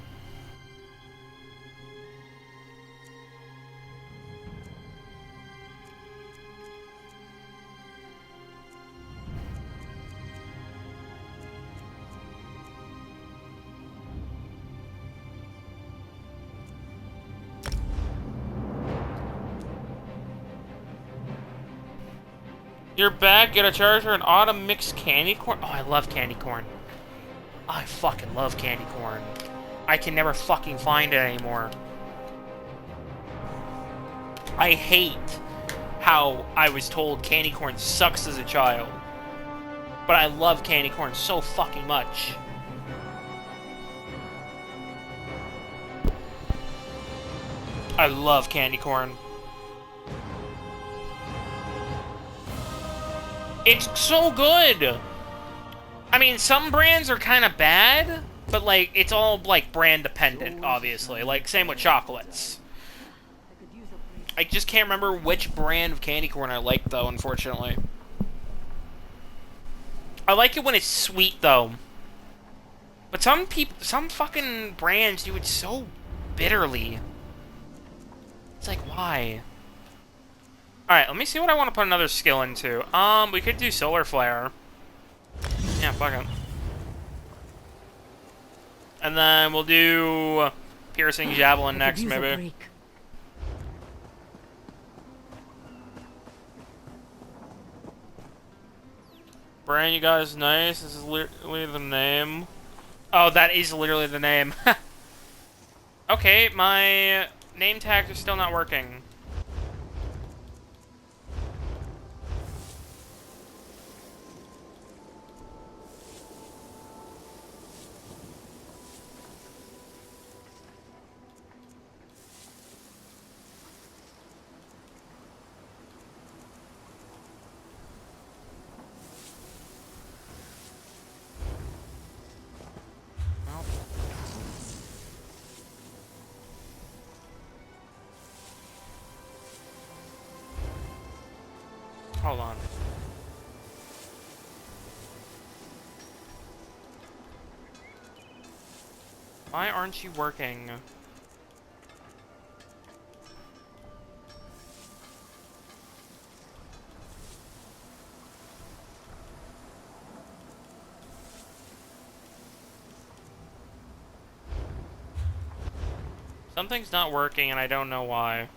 You're back. Get a charger and autumn mixed candy corn. Oh, I love candy corn. I fucking love candy corn. I can never fucking find it anymore. I hate how I was told candy corn sucks as a child. But I love candy corn so fucking much. I love candy corn. It's so good! I mean, some brands are kind of bad, but, like, it's all, like, brand dependent, obviously. Like, same with chocolates. I just can't remember which brand of candy corn I like, though, unfortunately. I like it when it's sweet, though. But some people, some fucking brands do it so bitterly. It's like, why? Alright, let me see what I want to put another skill into. We could do Solar Flare. Yeah, fuck it. And then we'll do Piercing Javelin next, maybe. Brand, you guys nice. This is literally the name. Oh, that is literally the name. Okay, my name tags are still not working. Hold on. Why aren't you working? Something's not working and I don't know why.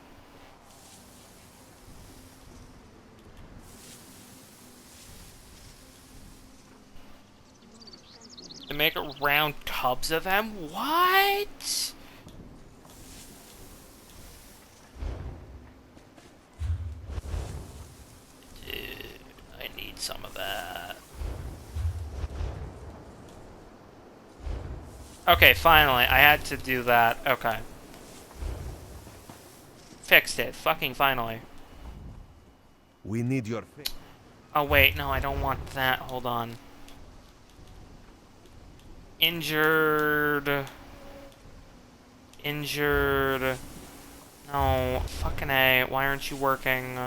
To make round tubs of them? What? Dude, I need some of that. Okay, finally. I had to do that. Okay. Fixed it. Fucking finally. We need your... Oh, wait. No, I don't want that. Hold on. Injured. Injured. No. Fucking A. Why aren't you working?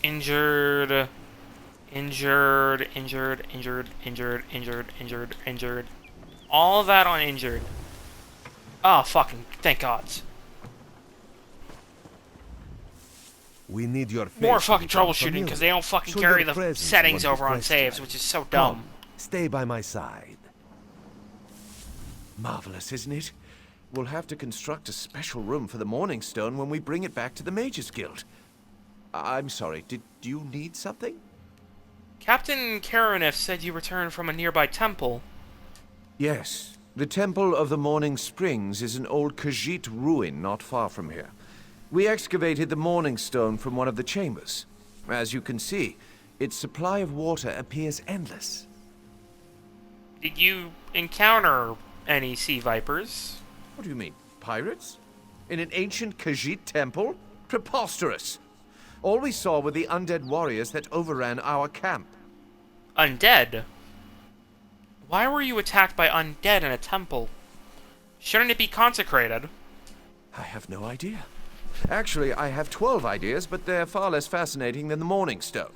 Injured. Injured, injured, injured, injured, injured, injured, injured. All of that on injured. Oh, fucking, thank God. We need your more fucking troubleshooting because they don't fucking carry the settings over on saves, which is so dumb. Stay by my side. Marvelous, isn't it? We'll have to construct a special room for the Morning Stone when we bring it back to the Mages Guild. I'm sorry, did you need something? Captain Karanif said you returned from a nearby temple. Yes. The Temple of the Morning Springs is an old Khajiit ruin not far from here. We excavated the Morning Stone from one of the chambers. As you can see, its supply of water appears endless. Did you encounter any sea vipers? What do you mean, pirates? In an ancient Khajiit temple? Preposterous! All we saw were the undead warriors that overran our camp. Undead? Why were you attacked by undead in a temple? Shouldn't it be consecrated? I have no idea. Actually, I have 12 ideas, but they're far less fascinating than the Morning Stone.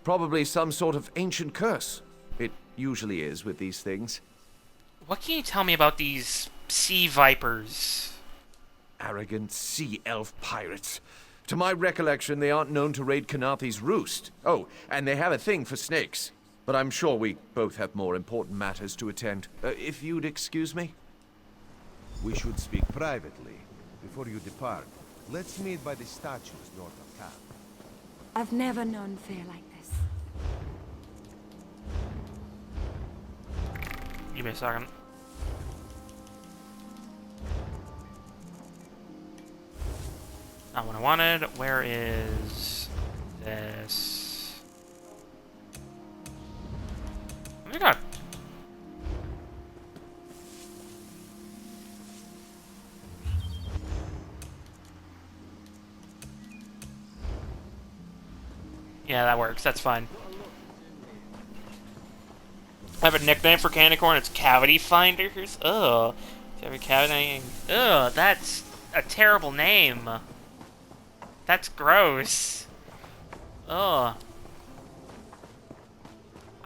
Probably some sort of ancient curse. It usually is with these things. What can you tell me about these sea vipers? Arrogant sea elf pirates. To my recollection, they aren't known to raid Kanathi's roost. Oh, and they have a thing for snakes. But I'm sure we both have more important matters to attend. If you'd excuse me? We should speak privately. Before you depart, let's meet by the statues north of camp. I've never known fair like this. Give me a second. Not what I wanted. Where is this? Oh my god. Yeah, that works. That's fine. I have a nickname for candy corn. It's Cavity Finders. Ugh. Every cavity. Ugh, that's a terrible name. That's gross. Ugh.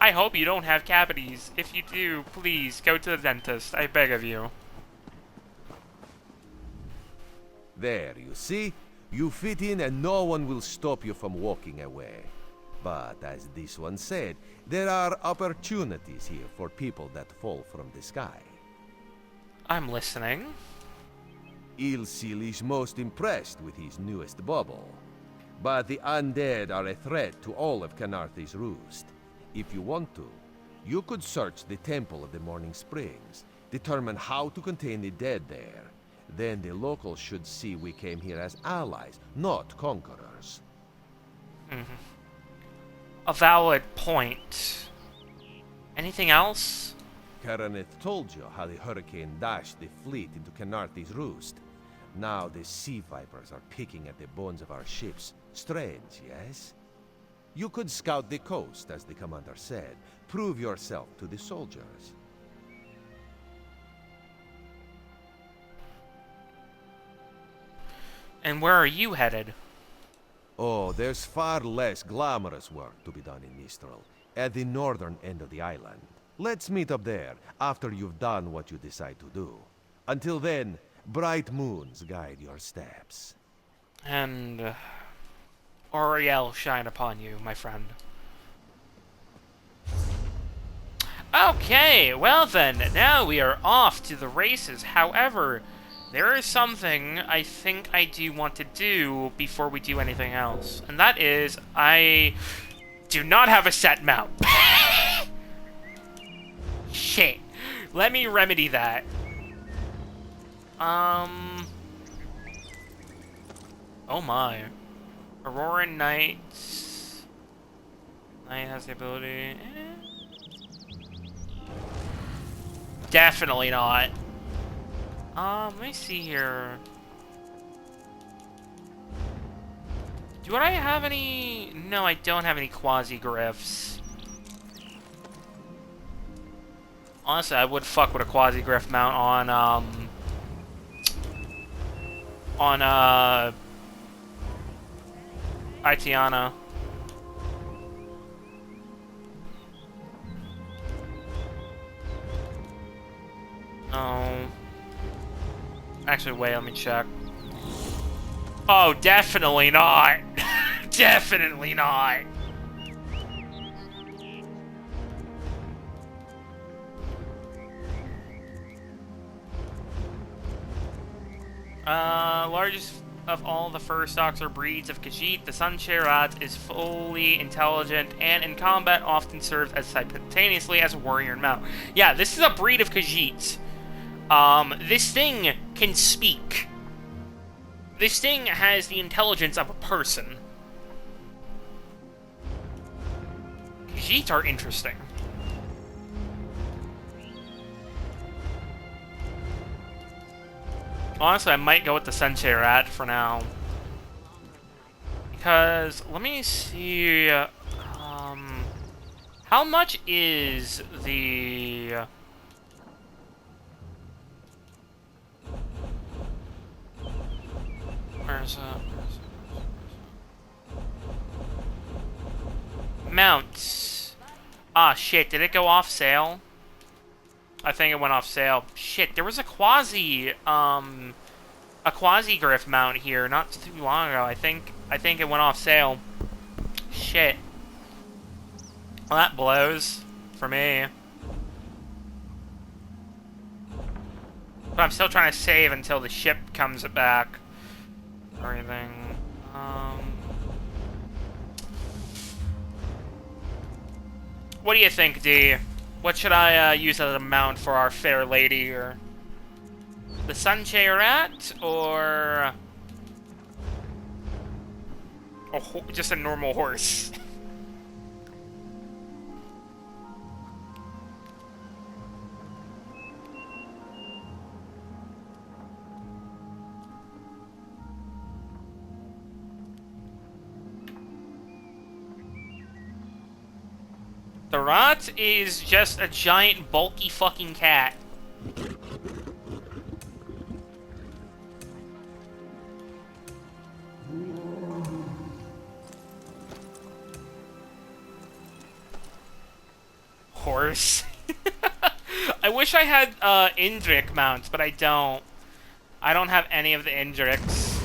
I hope you don't have cavities. If you do, please go to the dentist. I beg of you. There, you see? You fit in and no one will stop you from walking away. But as this one said, there are opportunities here for people that fall from the sky. I'm listening. Ilsil is most impressed with his newest bubble. But the undead are a threat to all of Canarthi's roost. If you want to, you could search the Temple of the Morning Springs, determine how to contain the dead there. Then the locals should see we came here as allies, not conquerors. A valid point. Anything else? Karaneth told you how the hurricane dashed the fleet into Canarthi's roost. Now the sea vipers are picking at the bones of our ships. Strange, yes? You could scout the coast, as the commander said. Prove yourself to the soldiers. And where are you headed? Oh, there's far less glamorous work to be done in Mistral, at the northern end of the island. Let's meet up there, after you've done what you decide to do. Until then, bright moons guide your steps. And Auriel shine upon you, my friend. Okay, well then, now we are off to the races. However, there is something I think I do want to do before we do anything else. And that is, I do not have a set mount. Shit. Let me remedy that. Oh my. Aurora Knight. Knight has the ability. Definitely not. Let me see here. Do I have any? No, I don't have any quasi-griffs. Honestly, I would fuck with a quasi-griff mount on Itiana. No. Actually, wait, let me check. Oh, definitely not. Definitely not. Largest of all the fur stocks or breeds of Khajiit, the Suncherat is fully intelligent and in combat often serves as simultaneously as a warrior and mount. Yeah, this is a breed of Khajiit. This thing can speak. This thing has the intelligence of a person. Khajiit are interesting. Honestly, I might go with the Suncherat for now. Because, let me see, how much is the... Where's Mounts. Ah, shit, did it go off sale? I think it went off sale. Shit, there was a quasi-griff mount here not too long ago. I think it went off sale. Shit. Well, that blows for me. But I'm still trying to save until the ship comes back. Or anything. What do you think, D? What should I use as a mount for our fair lady here? The Suncherat or just a normal horse? The rat is just a giant, bulky fucking cat. Horse. I wish I had Indrik mounts, but I don't. I don't have any of the Indriks.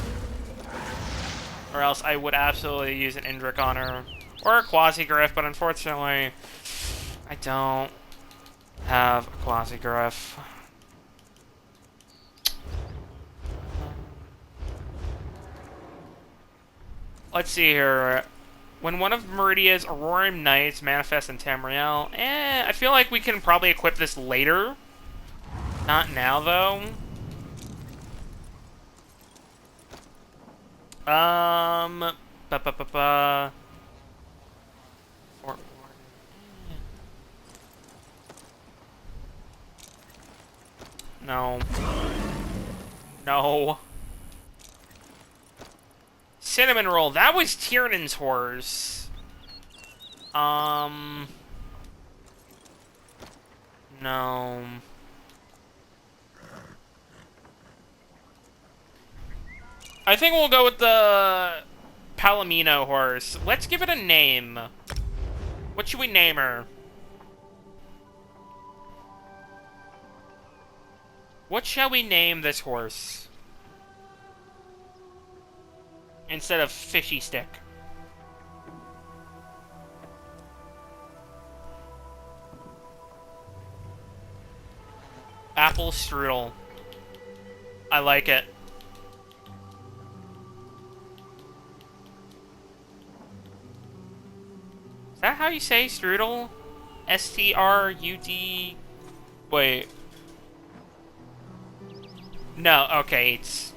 Or else I would absolutely use an Indrik on her. Or a Quasi-Griff, but unfortunately, I don't have a Quasi-Griff. Let's see here. When one of Meridia's Aurorium Knights manifests in Tamriel, I feel like we can probably equip this later. Not now, though. No. No. Cinnamon Roll. That was Tiernan's horse. No. I think we'll go with the Palomino horse. Let's give it a name. What should we name her? What shall we name this horse? Instead of Fishy Stick. Apple Strudel. I like it. Is that how you say Strudel? S-T-R-U-D... Wait. No, okay, it's...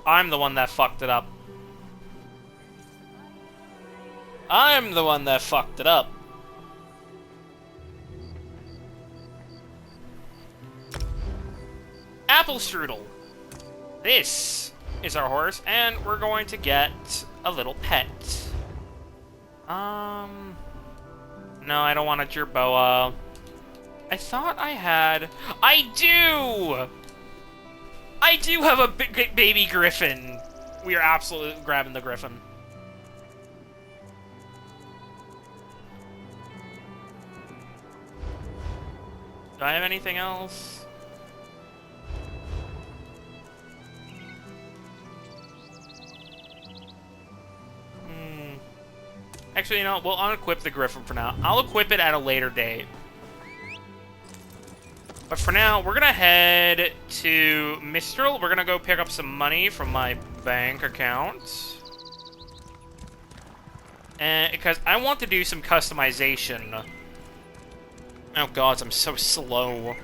I'm the one that fucked it up. I'm the one that fucked it up. Apple Strudel. This is our horse, and we're going to get a little pet. No, I don't want a Jerboa. I thought I had... I do! I do have a baby griffin. We are absolutely grabbing the griffin. Do I have anything else? Actually, you know, we'll unequip the griffin for now. I'll equip it at a later date. But for now, we're gonna head to Mistral. We're gonna go pick up some money from my bank account. And because I want to do some customization. Oh god, I'm so slow.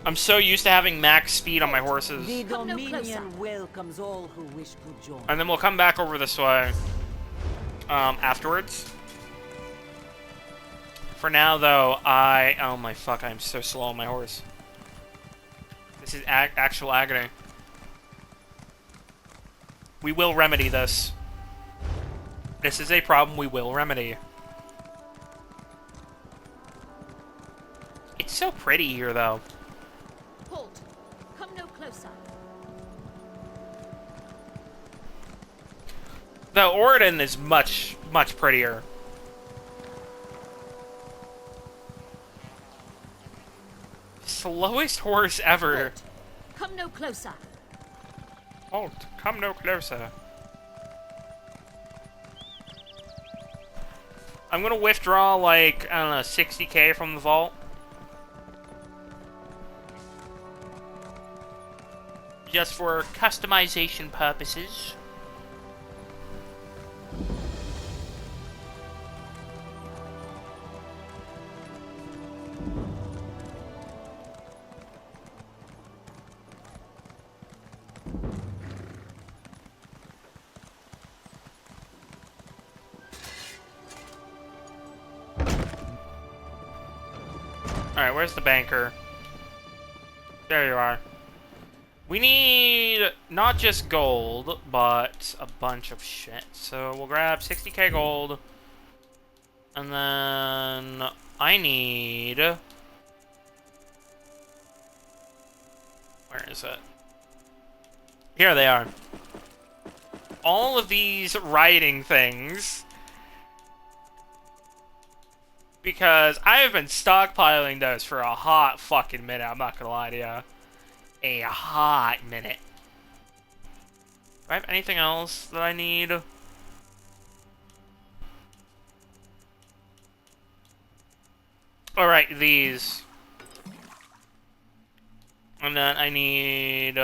I'm so used to having max speed on my horses. The Dominion welcomes all who wish to join. And then we'll come back over this way afterwards. For now, though, oh my fuck, I'm so slow on my horse. This is actual agony. We will remedy this. This is a problem we will remedy. It's so pretty here, though. Halt! Come no closer. The Oridan is much, much prettier. Slowest horse ever. Halt. Come no closer. Halt! Come no closer. I'm gonna withdraw, like, I don't know, 60k from the vault. Just for customization purposes. Alright, where's the banker? There you are. We need not just gold, but us a bunch of shit. So we'll grab 60k gold. And then I need... Where is it? Here they are. All of these writing things. Because I have been stockpiling those for a hot fucking minute. I'm not gonna lie to you. A hot minute. Do I have anything else that I need? Alright, these. And then I need...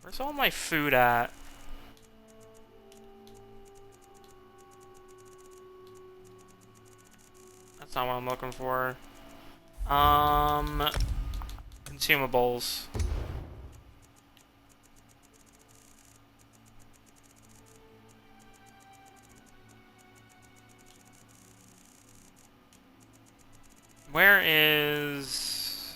where's all my food at? That's not what I'm looking for. Consumables. Where is...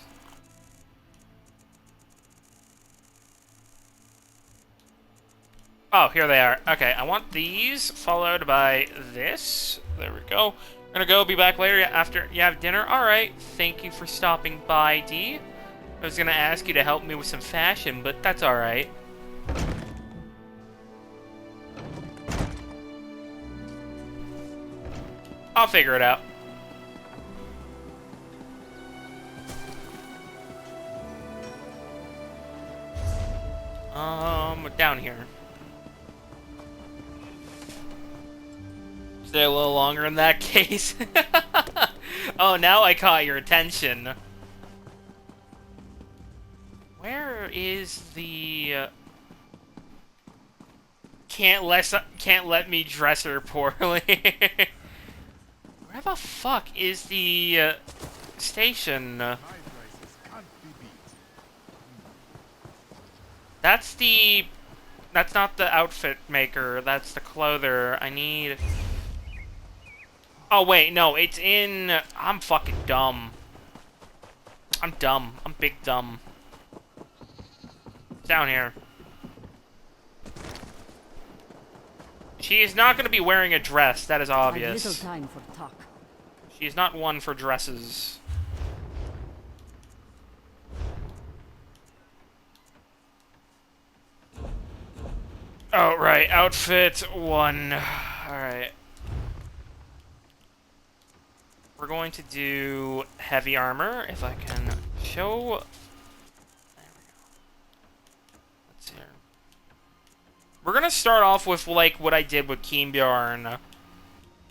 oh, here they are. Okay, I want these, followed by this. There we go. I'm gonna go, be back later after you have dinner. Alright, thank you for stopping by, D. I was gonna ask you to help me with some fashion, but that's alright. I'll figure it out. Down here. Stay a little longer in that case. Oh, now I caught your attention. Where is the... Can't let me dress her poorly. Where the fuck is the station? That's not the outfit maker. That's the clother. I need... oh, wait. No, it's in... I'm fucking dumb. I'm dumb. I'm big dumb. It's down here. She is not going to be wearing a dress. That is obvious. Little time for talk. She is not one for dresses. Oh, right. Outfit 1. Alright. We're going to do heavy armor, if I can show... there we go. Let's see here. We're going to start off with, like, what I did with Keenbjorn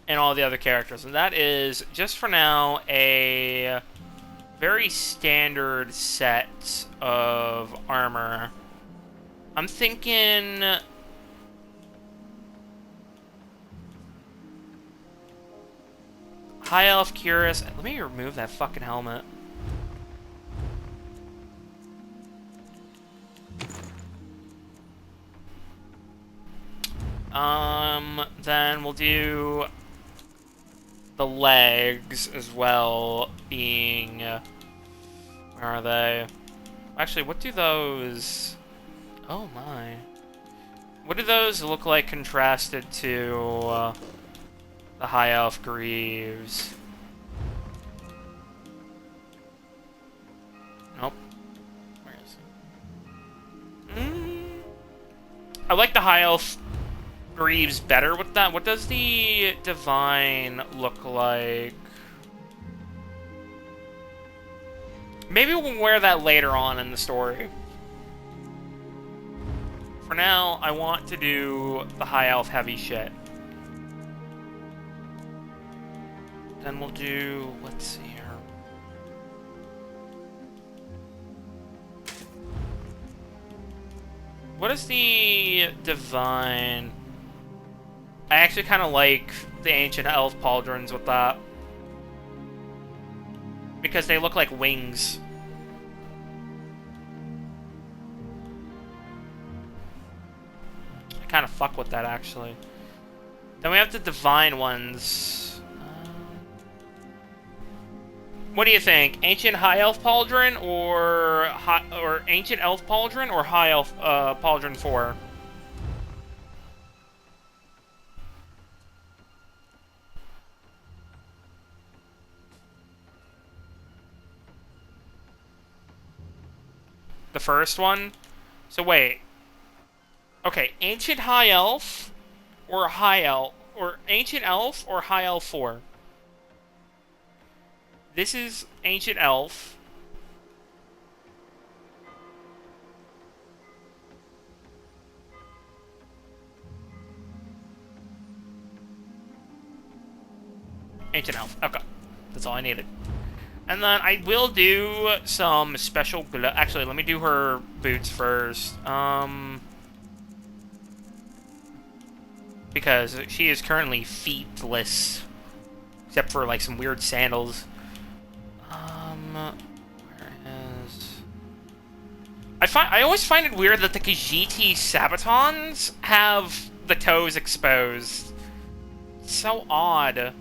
and all the other characters. And that is, just for now, a very standard set of armor. I'm thinking... High Elf Curious. Let me remove that fucking helmet. Then we'll do the legs as well, being... where are they? Actually, what do those... oh my. What do those look like contrasted to... the High Elf Greaves? Nope. Where is he? I like the High Elf Greaves better with that. What does the Divine look like? Maybe we'll wear that later on in the story. For now, I want to do the High Elf heavy shit. Then we'll do... let's see here. What is the Divine? I actually kind of like the Ancient Elf Pauldrons with that. Because they look like wings. I kind of fuck with that, actually. Then we have the Divine ones. What do you think? Ancient High Elf Pauldron or Ancient Elf Pauldron or High Elf Pauldron 4? The first one? So wait. Okay, Ancient High Elf or High Elf or Ancient Elf or High Elf 4? This is Ancient Elf. Ancient Elf. Okay. That's all I needed. And then I will do some special... Actually, let me do her boots first. Because she is currently feetless. Except for, like, some weird sandals. Where is... I always find it weird that the Khajiit Sabatons have the toes exposed. It's so odd.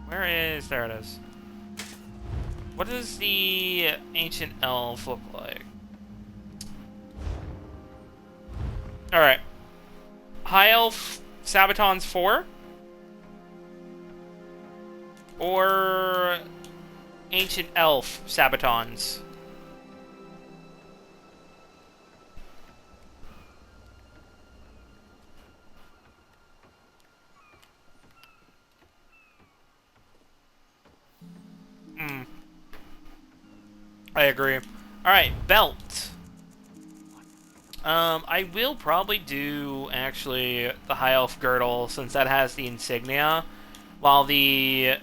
Where is... There it is. What does the Ancient Elf look like? Alright. High Elf Sabatons 4? Or Ancient Elf Sabatons? I agree. Alright, belt. I will probably do, actually, the High Elf Girdle, since that has the insignia, while the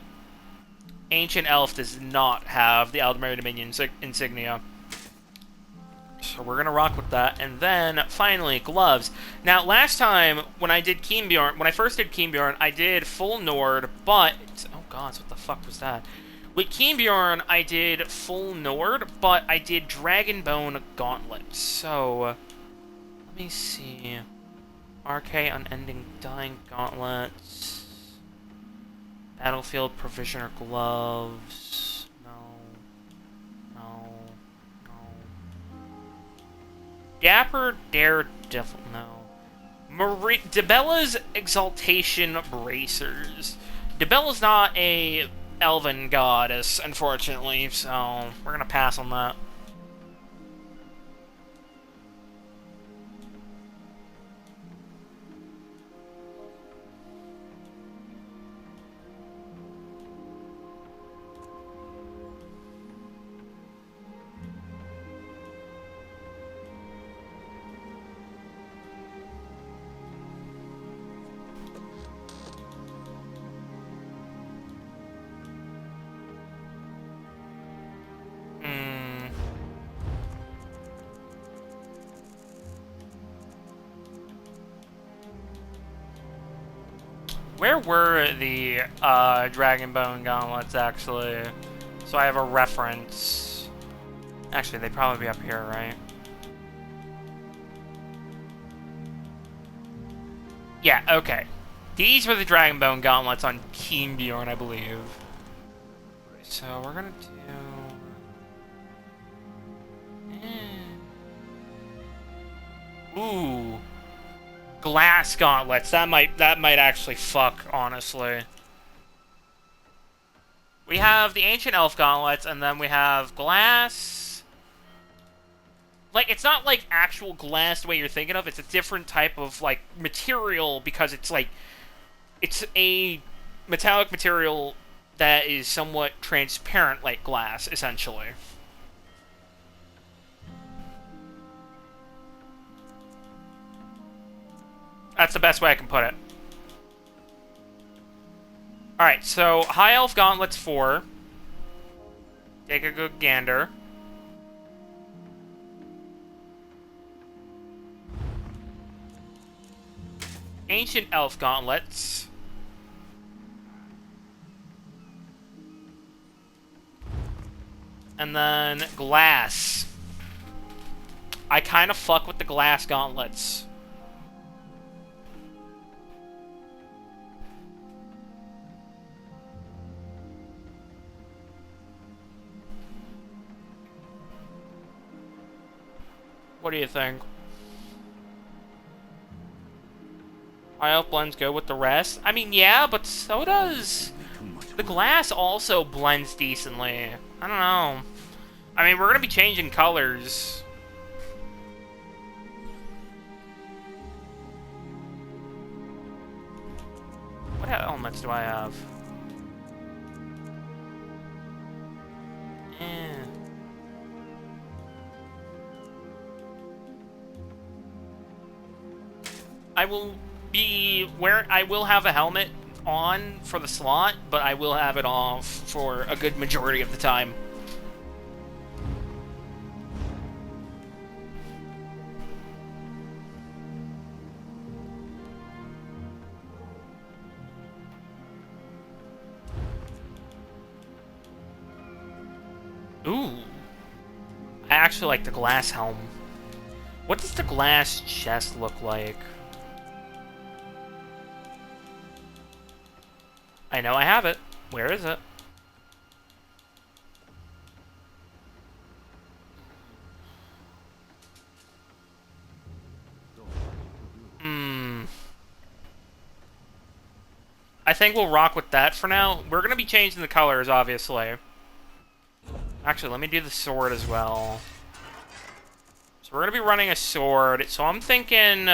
Ancient Elf does not have the Aldmeri Dominion insignia. So we're gonna rock with that. And then, finally, gloves. Now, last time, when I did Keenbjorn, when I first did Keenbjorn, I did full Nord, but... Oh god, what the fuck was that? With Keenbjorn, I did full Nord, but I did Dragonbone Gauntlet. So, let me see. RK Unending Dying Gauntlets. Battlefield Provisioner Gloves. No. Dapper Daredevil. No. Debella's Exaltation Bracers. Debella's not a elven goddess, unfortunately, so we're gonna pass on that. Where were the Dragonbone Gauntlets, actually? So I have a reference. Actually, they'd probably be up here, right? Yeah, okay. These were the Dragonbone Gauntlets on Keenbjorn, I believe. So we're gonna do... Ooh. Glass gauntlets. That might actually fuck, honestly. We have the Ancient Elf gauntlets, and then we have glass. Like, it's not like actual glass the way you're thinking of. It's a different type of, like, material, because it's like... It's a metallic material that is somewhat transparent like glass, essentially. That's the best way I can put it. Alright, so High Elf Gauntlets 4. Take a good gander. Ancient Elf Gauntlets. And then glass. I kind of fuck with the glass gauntlets. What do you think? High elf blends go with the rest? I mean, yeah, but so does... The glass also blends decently. I don't know. I mean, we're gonna be changing colors. What elements do I have? Eh. I will have a helmet on for the slot, but I will have it off for a good majority of the time. Ooh. I actually like the glass helm. What does the glass chest look like? I know I have it. Where is it? I think we'll rock with that for now. We're going to be changing the colors, obviously. Actually, let me do the sword as well. So we're going to be running a sword. So I'm thinking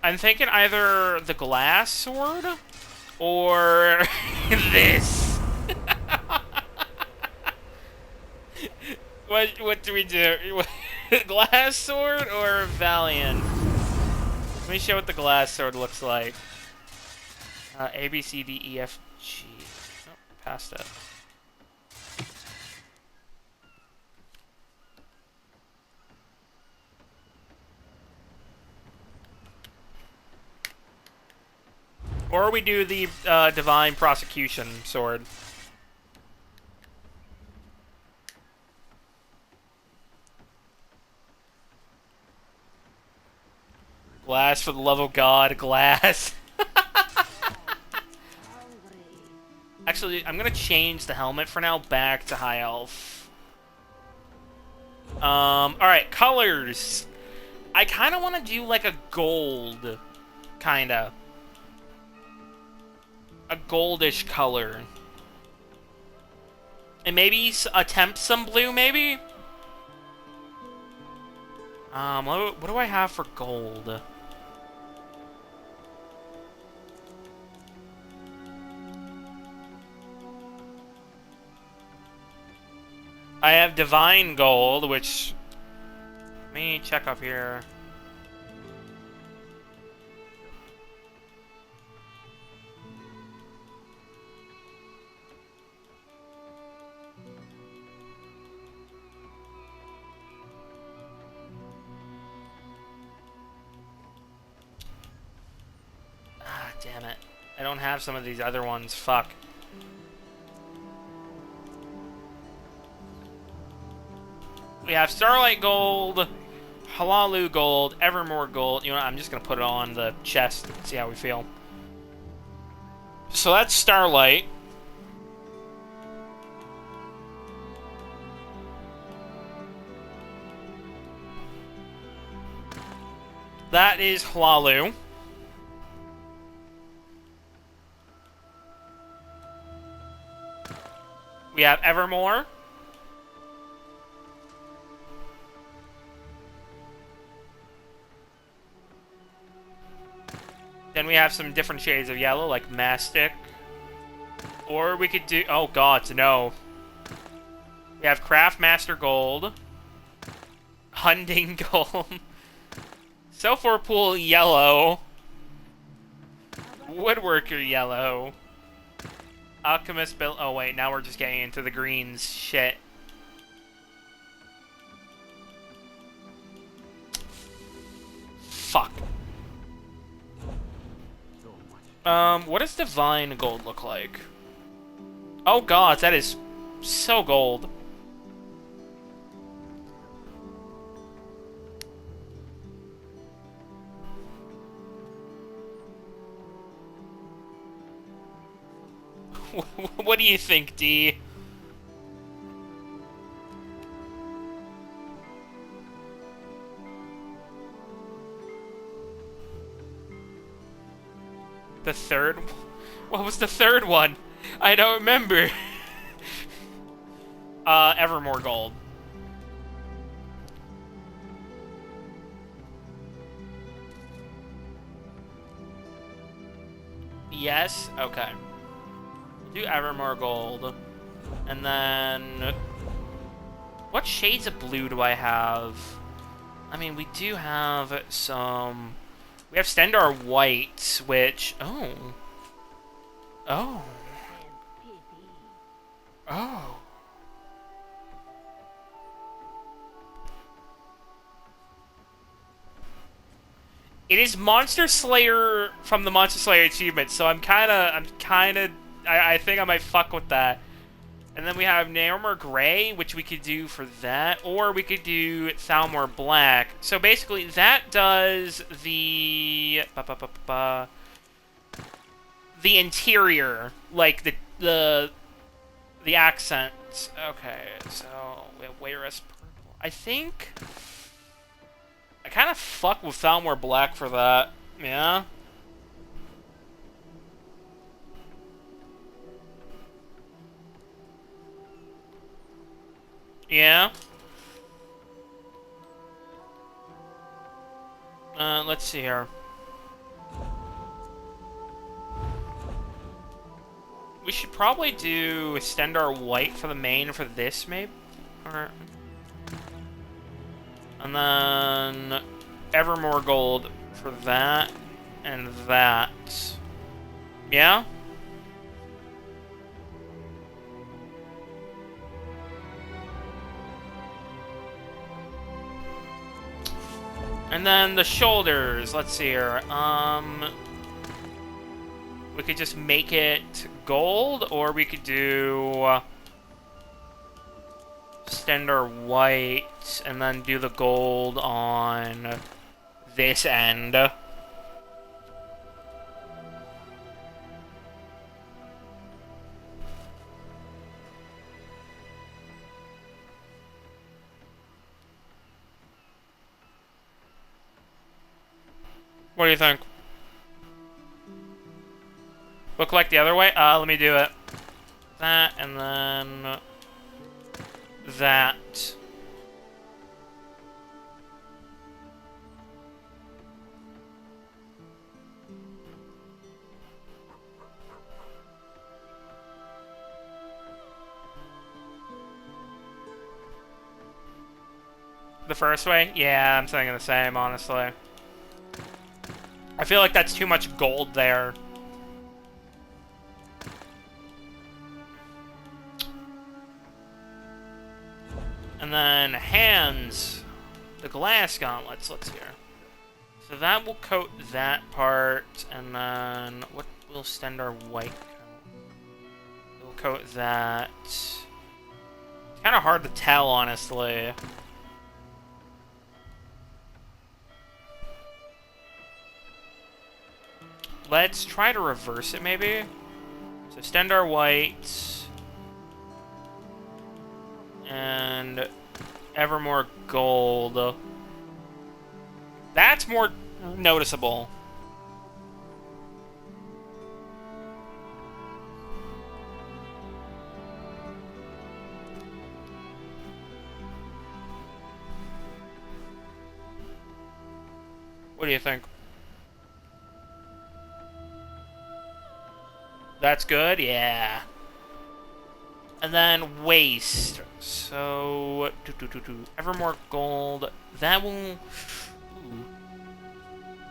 either the glass sword or this. What do we do? Glass sword or Valiant? Let me show what the glass sword looks like. A, B, C, D, E, F, G. Oh, passed it. Or we do the Divine Prosecution sword. Glass, for the love of God, glass. Actually, I'm gonna change the helmet for now back to High Elf. Alright, colors. I kinda wanna do like a gold. Kinda. A goldish color. And maybe attempt some blue, maybe? What do I have for gold? I have Divine Gold, which... Let me check up here. Ah, damn it. I don't have some of these other ones. Fuck. We have Starlight Gold, Halalu Gold, Evermore Gold. You know what? I'm just going to put it on the chest and see how we feel. So that's Starlight. That is Halalu. We have Evermore. Then we have some different shades of yellow, like Mastic. Or we could do... Oh, God, no. We have Craft Master Gold. Hunting Gold. Sulfur Pool Yellow. Woodworker Yellow. Alchemist Bill... Oh, wait, now we're just getting into the greens. Shit. Fuck. What does Divine Gold look like? Oh god, that is so gold. What do you think, D? The third? What was the third one? I don't remember. Evermore Gold. Yes? Okay. Do Evermore Gold. And then... What shades of blue do I have? I mean, we do have some... We have Stendar White, which... Oh. Oh. Oh. It is Monster Slayer from the Monster Slayer achievement, so I think I might fuck with that. And then we have Naomer Gray, which we could do for that, or we could do Thalmor Black. So basically, that does the interior, like the accent. Okay, so we have Wayrus Purple. I think I kind of fuck with Thalmor Black for that. Yeah. Yeah. Let's see here. We should probably do Stendar White for the main for this, maybe? Or... And then Evermore Gold for that and that. Yeah? And then the shoulders, let's see here. We could just make it gold, or we could do Stendar White, and then do the gold on this end. What do you think? Look like the other way? Let me do it. That, and then... that. The first way? Yeah, I'm thinking the same, honestly. I feel like that's too much gold there. And then hands, the glass gauntlets, let's hear. So that will coat that part, and then what will Stendar White coat? It will coat that. It's kind of hard to tell, honestly. Let's try to reverse it, maybe. So Stendar White and Evermore Gold. That's more noticeable. What do you think? That's good? Yeah. And then waist. So, Evermore Gold. That will... Ooh.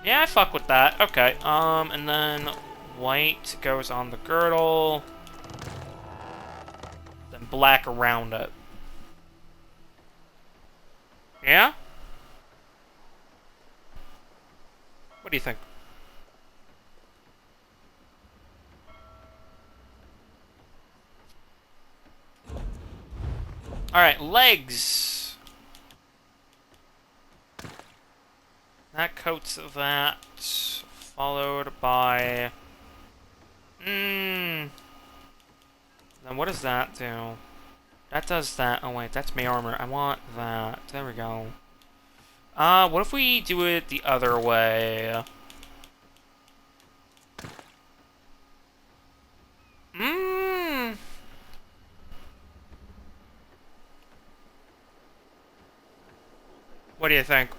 Yeah, I fuck with that. Okay. And then white goes on the girdle. Then black around it. Yeah? What do you think? Alright, legs. That coats that. Followed by... Then what does that do? That does that. Oh wait, that's my armor. I want that. There we go. What if we do it the other way? What do you think?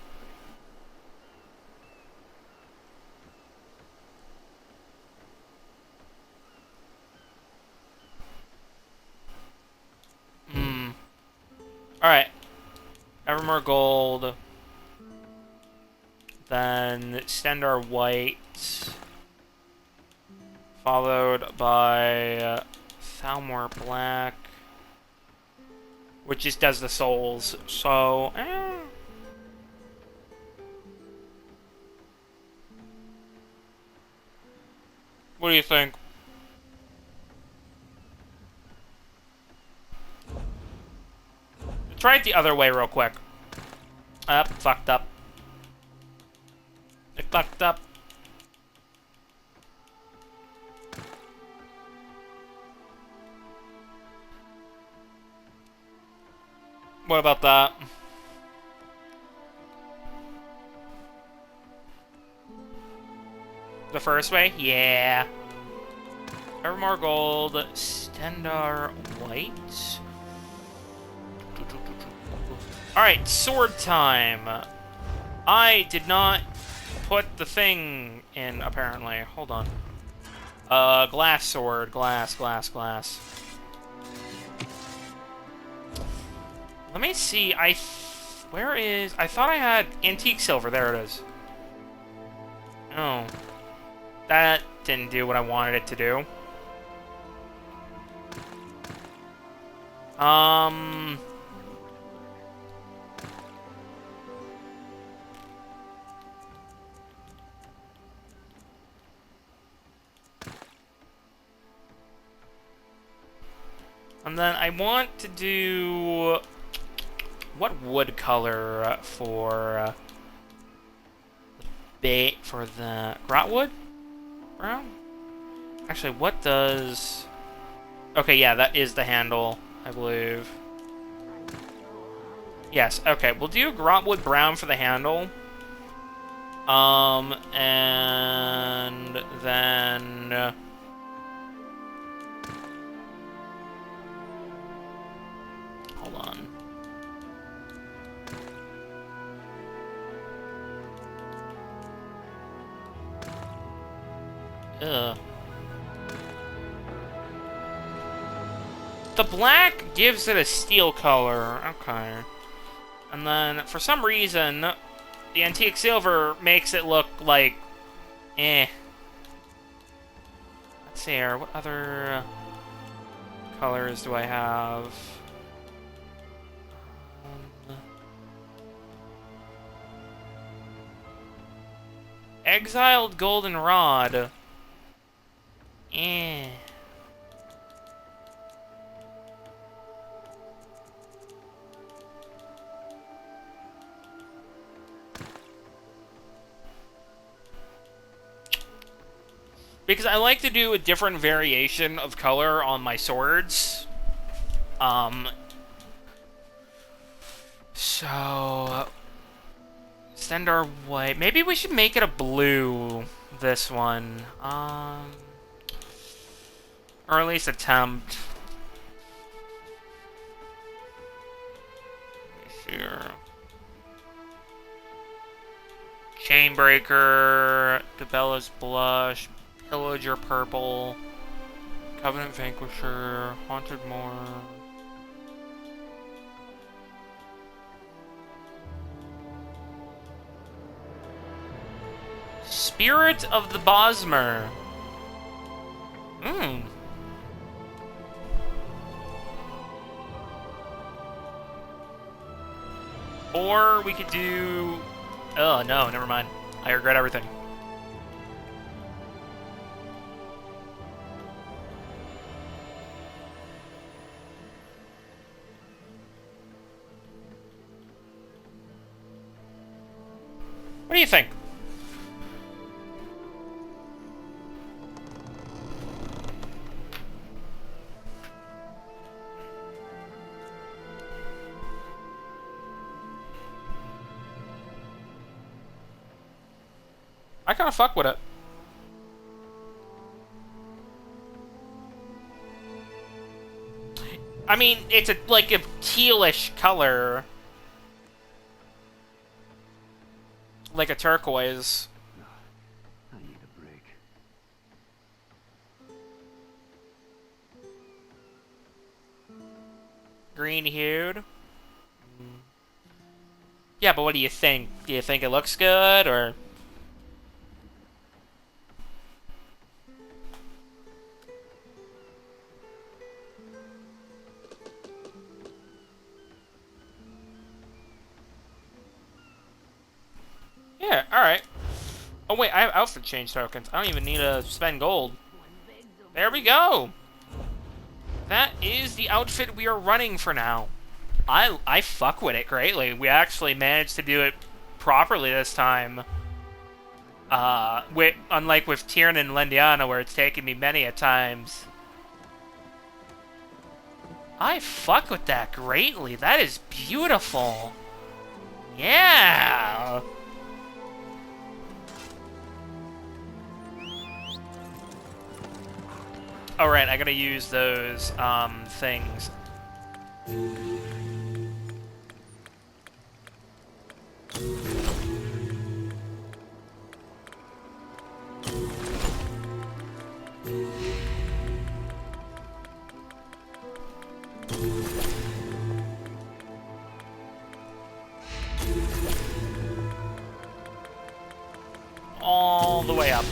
Alright. Evermore gold. Then Stendar white. Followed by Thalmor black. Which just does the souls. So, what do you think? Try it the other way real quick. Fucked up. It fucked up. What about that? The first way? Yeah. Evermore gold, Stendar white. Alright, sword time. I did not put the thing in, apparently. Hold on. Glass sword. Glass. Let me see. Where is... I thought I had antique silver. There it is. Oh. That didn't do what I wanted it to do. And then I want to do... What wood color for... for the... Grotwood? Brown? Actually, what does... Okay, yeah, that is the handle, I believe. Yes, okay, we'll do Grotwood brown for the handle. And then... Hold on. Ugh. The black gives it a steel color. Okay. And then, for some reason, the antique silver makes it look like... eh. Let's see here. What other colors do I have? Exiled goldenrod. Eh. Because I like to do a different variation of color on my swords. So... Stendar white. Maybe we should make it a blue, this one. Or at least attempt. Sure. Chainbreaker, Debella's Blush, Pillager Purple, Covenant Vanquisher, Haunted Moor. Spirit of the Bosmer. Or we could do... Oh, no, never mind. I regret everything. What do you think? I kind of fuck with it. I mean, it's like a tealish color. Like a turquoise. I need a break. Green hued. Yeah, but what do you think? Do you think it looks good, or? Yeah, alright. Oh wait, I have outfit change tokens. I don't even need to spend gold. There we go! That is the outfit we are running for now. I fuck with it greatly. We actually managed to do it properly this time. Unlike with Tyrion and Lendiana, where it's taken me many a times. I fuck with that greatly. That is beautiful. Yeah! Alright, I gotta use those, things. All the way up.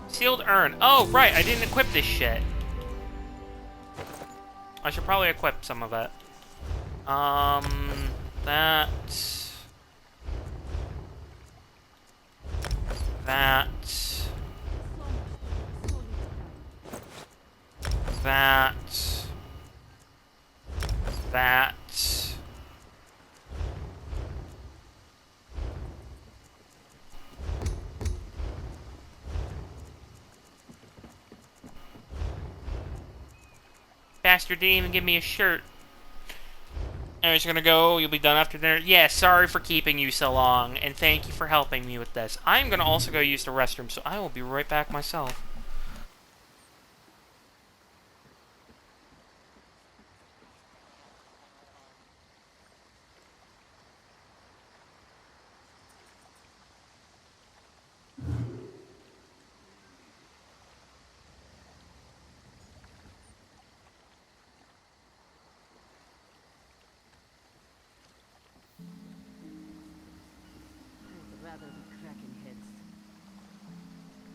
Sealed urn. Oh, right, I didn't equip this shit. I should probably equip some of it. That. That. That. That. Bastard didn't even give me a shirt. Anyways, you're gonna go, you'll be done after dinner. Yeah, sorry for keeping you so long, and thank you for helping me with this. I'm gonna also go use the restroom, so I will be right back myself.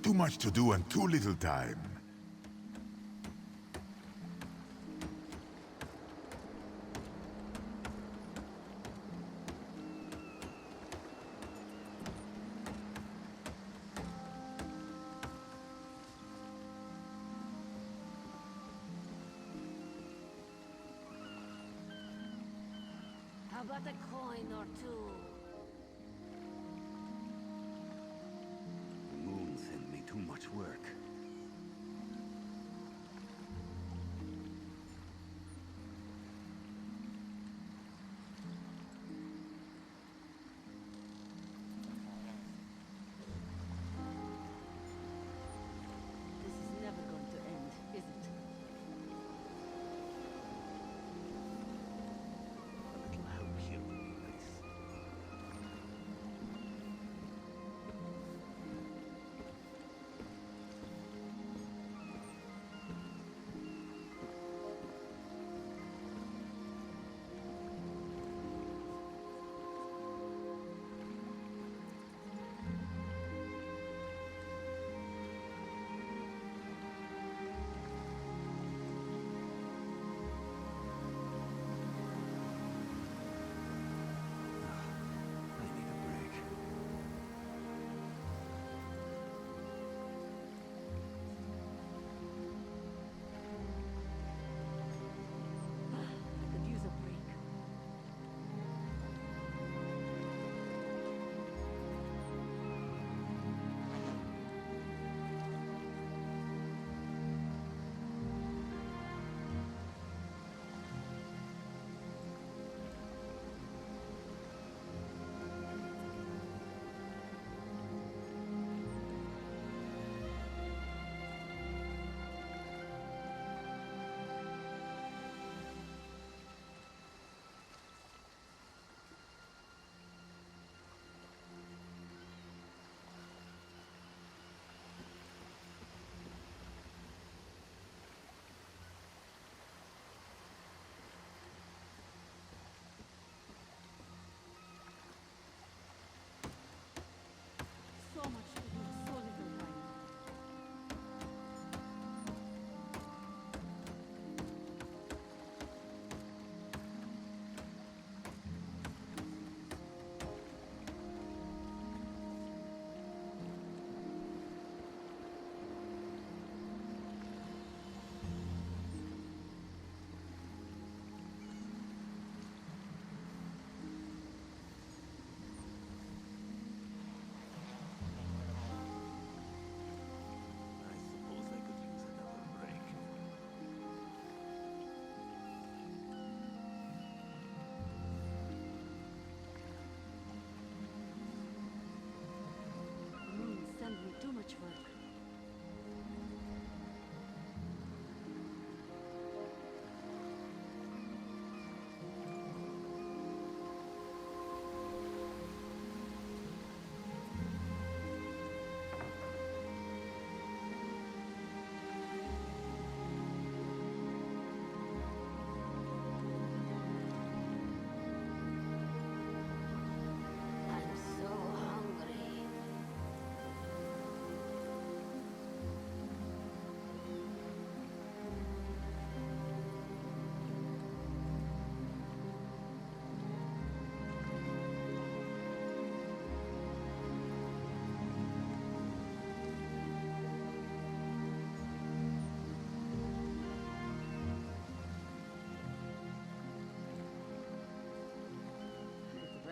Too much to do and too little time. How about a coin or two? The moon sent me too much work. This is never going to end, is it? A little help here would be nice.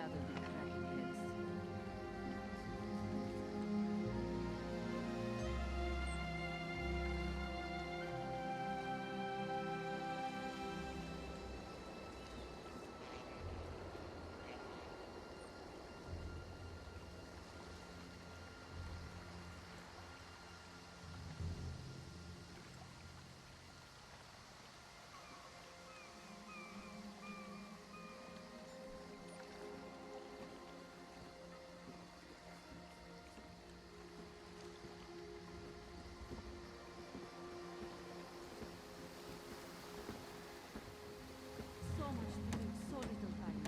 rather be cracking heads. So much to do, so little time.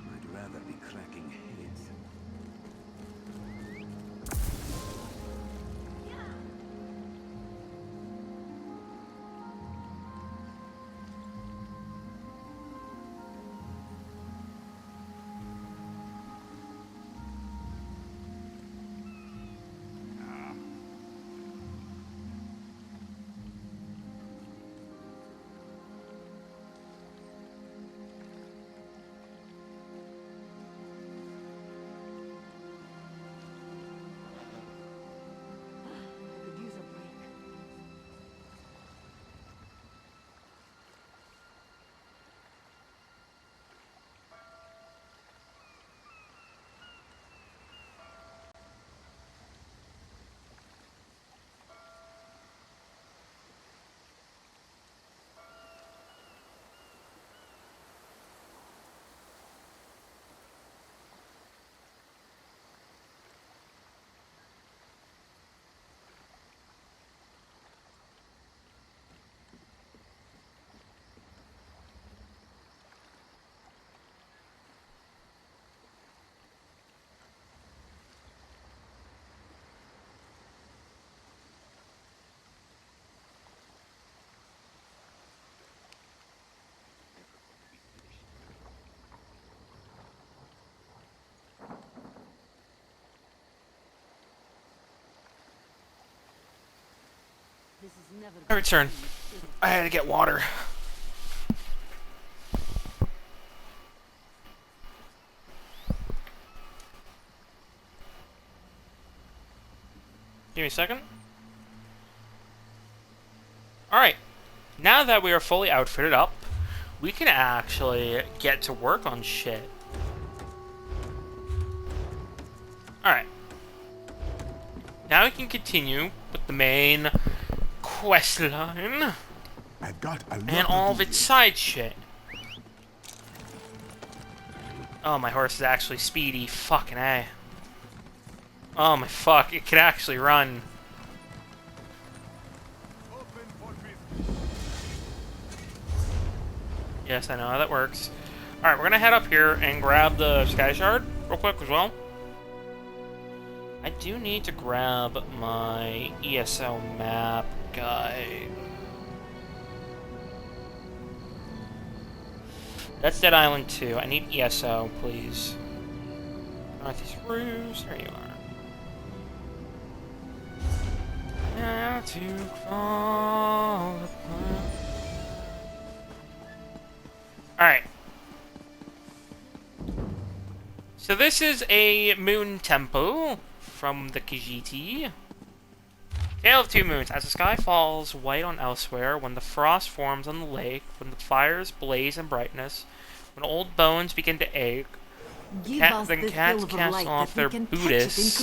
I'd rather be cracking heads. I could use a break. This is never I return. I had to get water. Give me a second. Alright. Now that we are fully outfitted up, we can actually get to work on shit. Alright. Now we can continue with the main quest line I've got a lot and all of its side shit. Oh, my horse is actually speedy. Fucking A. Oh my fuck, it can actually run. Yes, I know how that works. Alright, we're gonna head up here and grab the Sky Shard real quick as well. I do need to grab my ESO map guide. That's Dead Island 2. I need ESO, please. Northeast Ruse, there you are. Now to fall apart. Alright. So this is a moon temple from the Khajiit. Tale of Two Moons. As the sky falls white on elsewhere, when the frost forms on the lake, when the fires blaze in brightness, when old bones begin to ache, then cats cast off their bootis,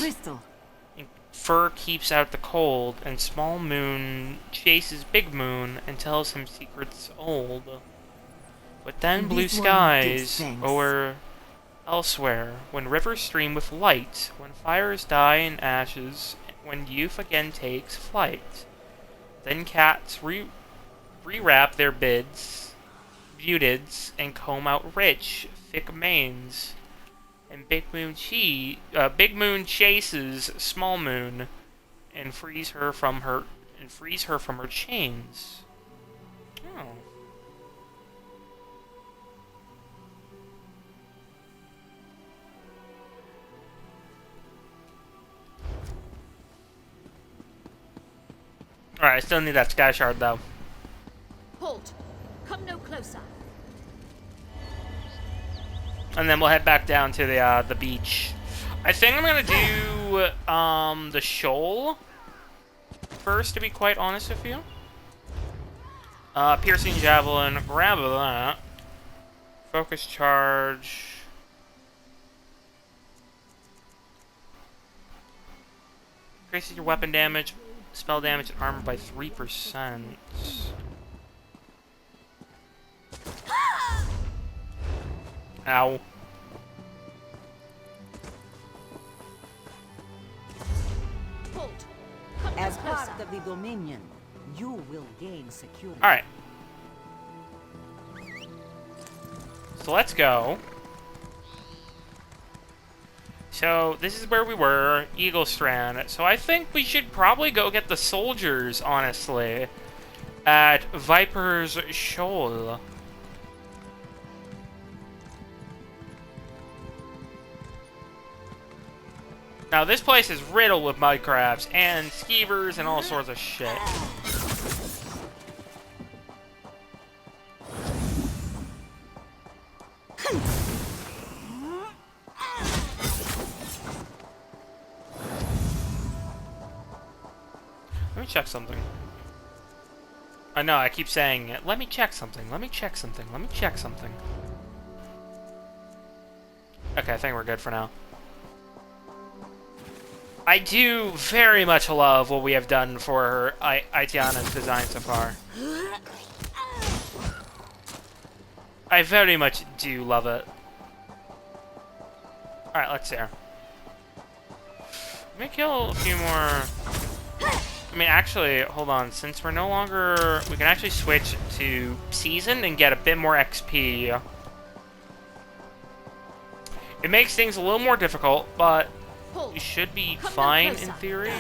and fur keeps out the cold, and small moon chases big moon and tells him secrets old. But then blue skies over elsewhere, when rivers stream with light, when fires die in ashes, when youth again takes flight. Then cats rewrap their beautids, and comb out rich, thick manes. And big moon chases small moon, and frees her from her chains. Oh. Alright, I still need that sky shard though. Halt! Come no closer. And then we'll head back down to the beach. I think I'm gonna do the shoal first, to be quite honest with you. Piercing javelin, grab that. Focus charge. Increases your weapon damage, spell damage, and armor by 3%. Ow. Halt! Come As no part closer. of the Dominion, you will gain security. Alright. So let's go. So, this is where we were, Eagle Strand. So I think we should probably go get the soldiers, honestly, at Viper's Shoal. Now, this place is riddled with mud crabs and skeevers and all sorts of shit. Let me check something. I know, I keep saying it. Let me check something. Let me check something. Let me check something. Okay, I think we're good for now. I do very much love what we have done for Aitiana's design so far. I very much do love it. Alright, let's see her. Let me kill a few more... I mean, actually, hold on. Since we're no longer... We can actually switch to Season and get a bit more XP. It makes things a little more difficult, but we should be fine in theory.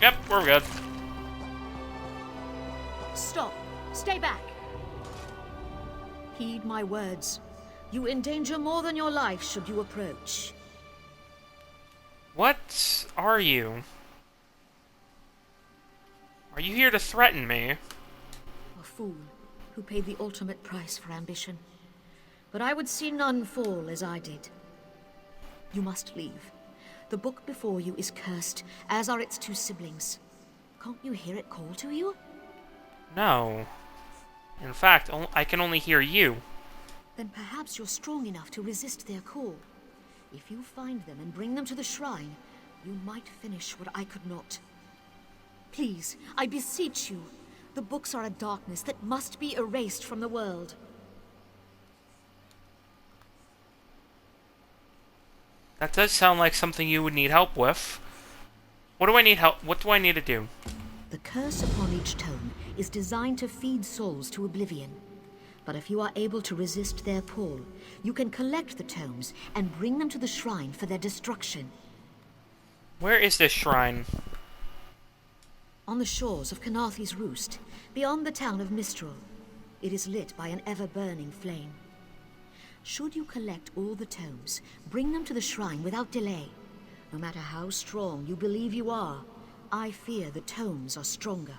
Yep, we're good. Stop. Stay back. Heed my words. You endanger more than your life should you approach. What are you? Are you here to threaten me? A fool who paid the ultimate price for ambition. But I would see none fall as I did. You must leave. The book before you is cursed, as are its two siblings. Can't you hear it call to you? No. In fact, I can only hear you. Then perhaps you're strong enough to resist their call. If you find them and bring them to the shrine, you might finish what I could not. Please, I beseech you. The books are a darkness that must be erased from the world. That does sound like something you would need help with. What do I need help? What do I need to do? The curse upon each tome is designed to feed souls to oblivion. But if you are able to resist their pull, you can collect the tomes and bring them to the shrine for their destruction. Where is this shrine? On the shores of Canarthi's Roost, beyond the town of Mistral. It is lit by an ever-burning flame. Should you collect all the tomes, bring them to the shrine without delay. No matter how strong you believe you are, I fear the tomes are stronger.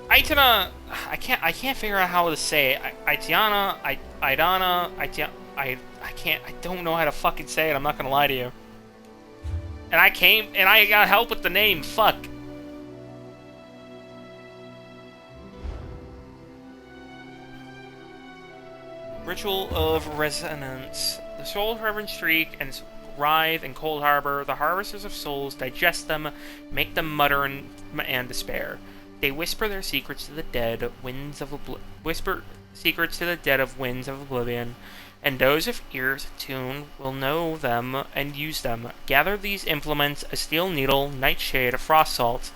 Aitana, I can't figure out how to say it. Aitiana, Aidana, I don't know how to fucking say it, I'm not gonna lie to you. And I got help with the name, fuck. Ritual of Resonance. The souls reverend Streak and writhe in Cold Harbor. The harvesters of souls digest them, make them mutter and despair. They whisper their secrets to the dead winds of winds of oblivion, and those of ears attuned will know them and use them. Gather these implements: a steel needle, nightshade, a frost salt,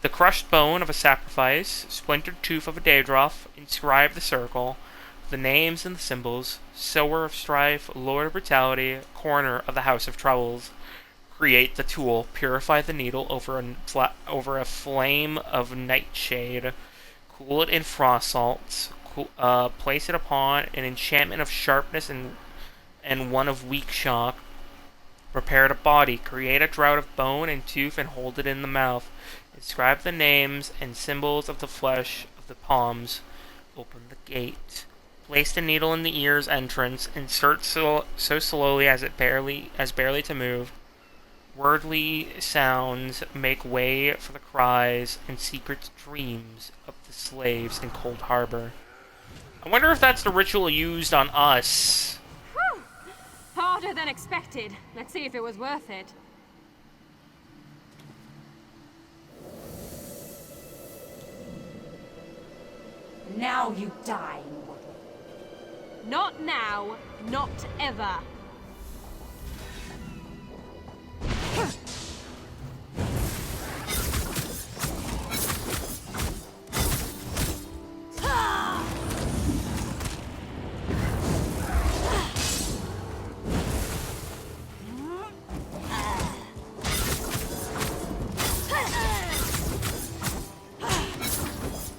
The crushed bone of a sacrifice, splintered tooth of a Daedroth, inscribe the circle, the names and the symbols, sower of strife, lord of brutality, coroner of the house of troubles. Create the tool, purify the needle over a flame of nightshade, cool it in frost salts, place it upon an enchantment of sharpness and one of weak shock. Prepare the body, create a draught of bone and tooth and hold it in the mouth. Inscribe the names and symbols of the flesh of the palms. Open the gate. Place the needle in the ear's entrance. Insert so slowly as barely to move. Wordly sounds make way for the cries and secret dreams of the slaves in Cold Harbor. I wonder if that's the ritual used on us. Whew. Harder than expected. Let's see if it was worth it. Now you die. Not now, not ever.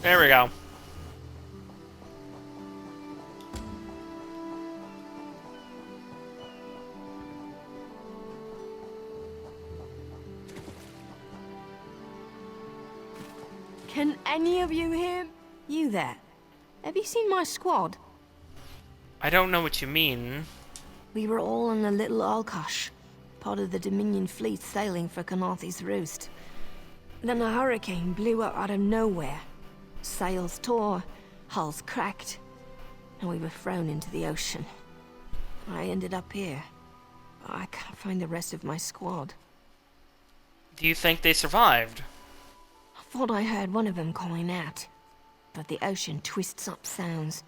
There we go. Can any of you hear? You there? Have you seen my squad? I don't know what you mean. We were all on a little Alkosh, part of the Dominion fleet sailing for Canarthy's Roost. Then a hurricane blew up out of nowhere. Sails tore, hulls cracked, and we were thrown into the ocean. I ended up here. I can't find the rest of my squad. Do you think they survived? I thought I heard one of them calling out, but the ocean twists up sounds.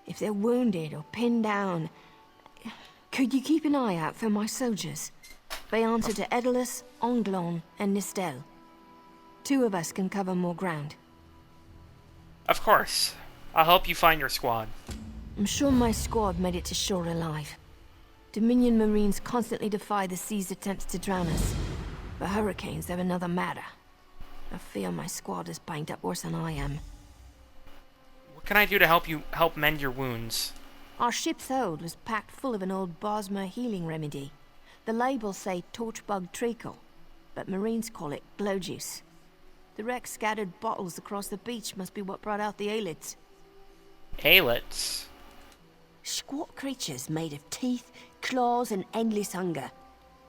If they're wounded or pinned down, could you keep an eye out for my soldiers? They answer to Edalus, Onglon, and Nistel. 2 of us can cover more ground. Of course. I'll help you find your squad. I'm sure my squad made it to shore alive. Dominion Marines constantly defy the sea's attempts to drown us, but hurricanes are another matter. I fear my squad is banged up worse than I am. What can I do to help mend your wounds? Our ship's hold was packed full of an old Bosmer healing remedy. The labels say torchbug treacle, but Marines call it glow juice. The wreck scattered bottles across the beach must be what brought out the aelids. Aelids? Squat creatures made of teeth, claws, and endless hunger.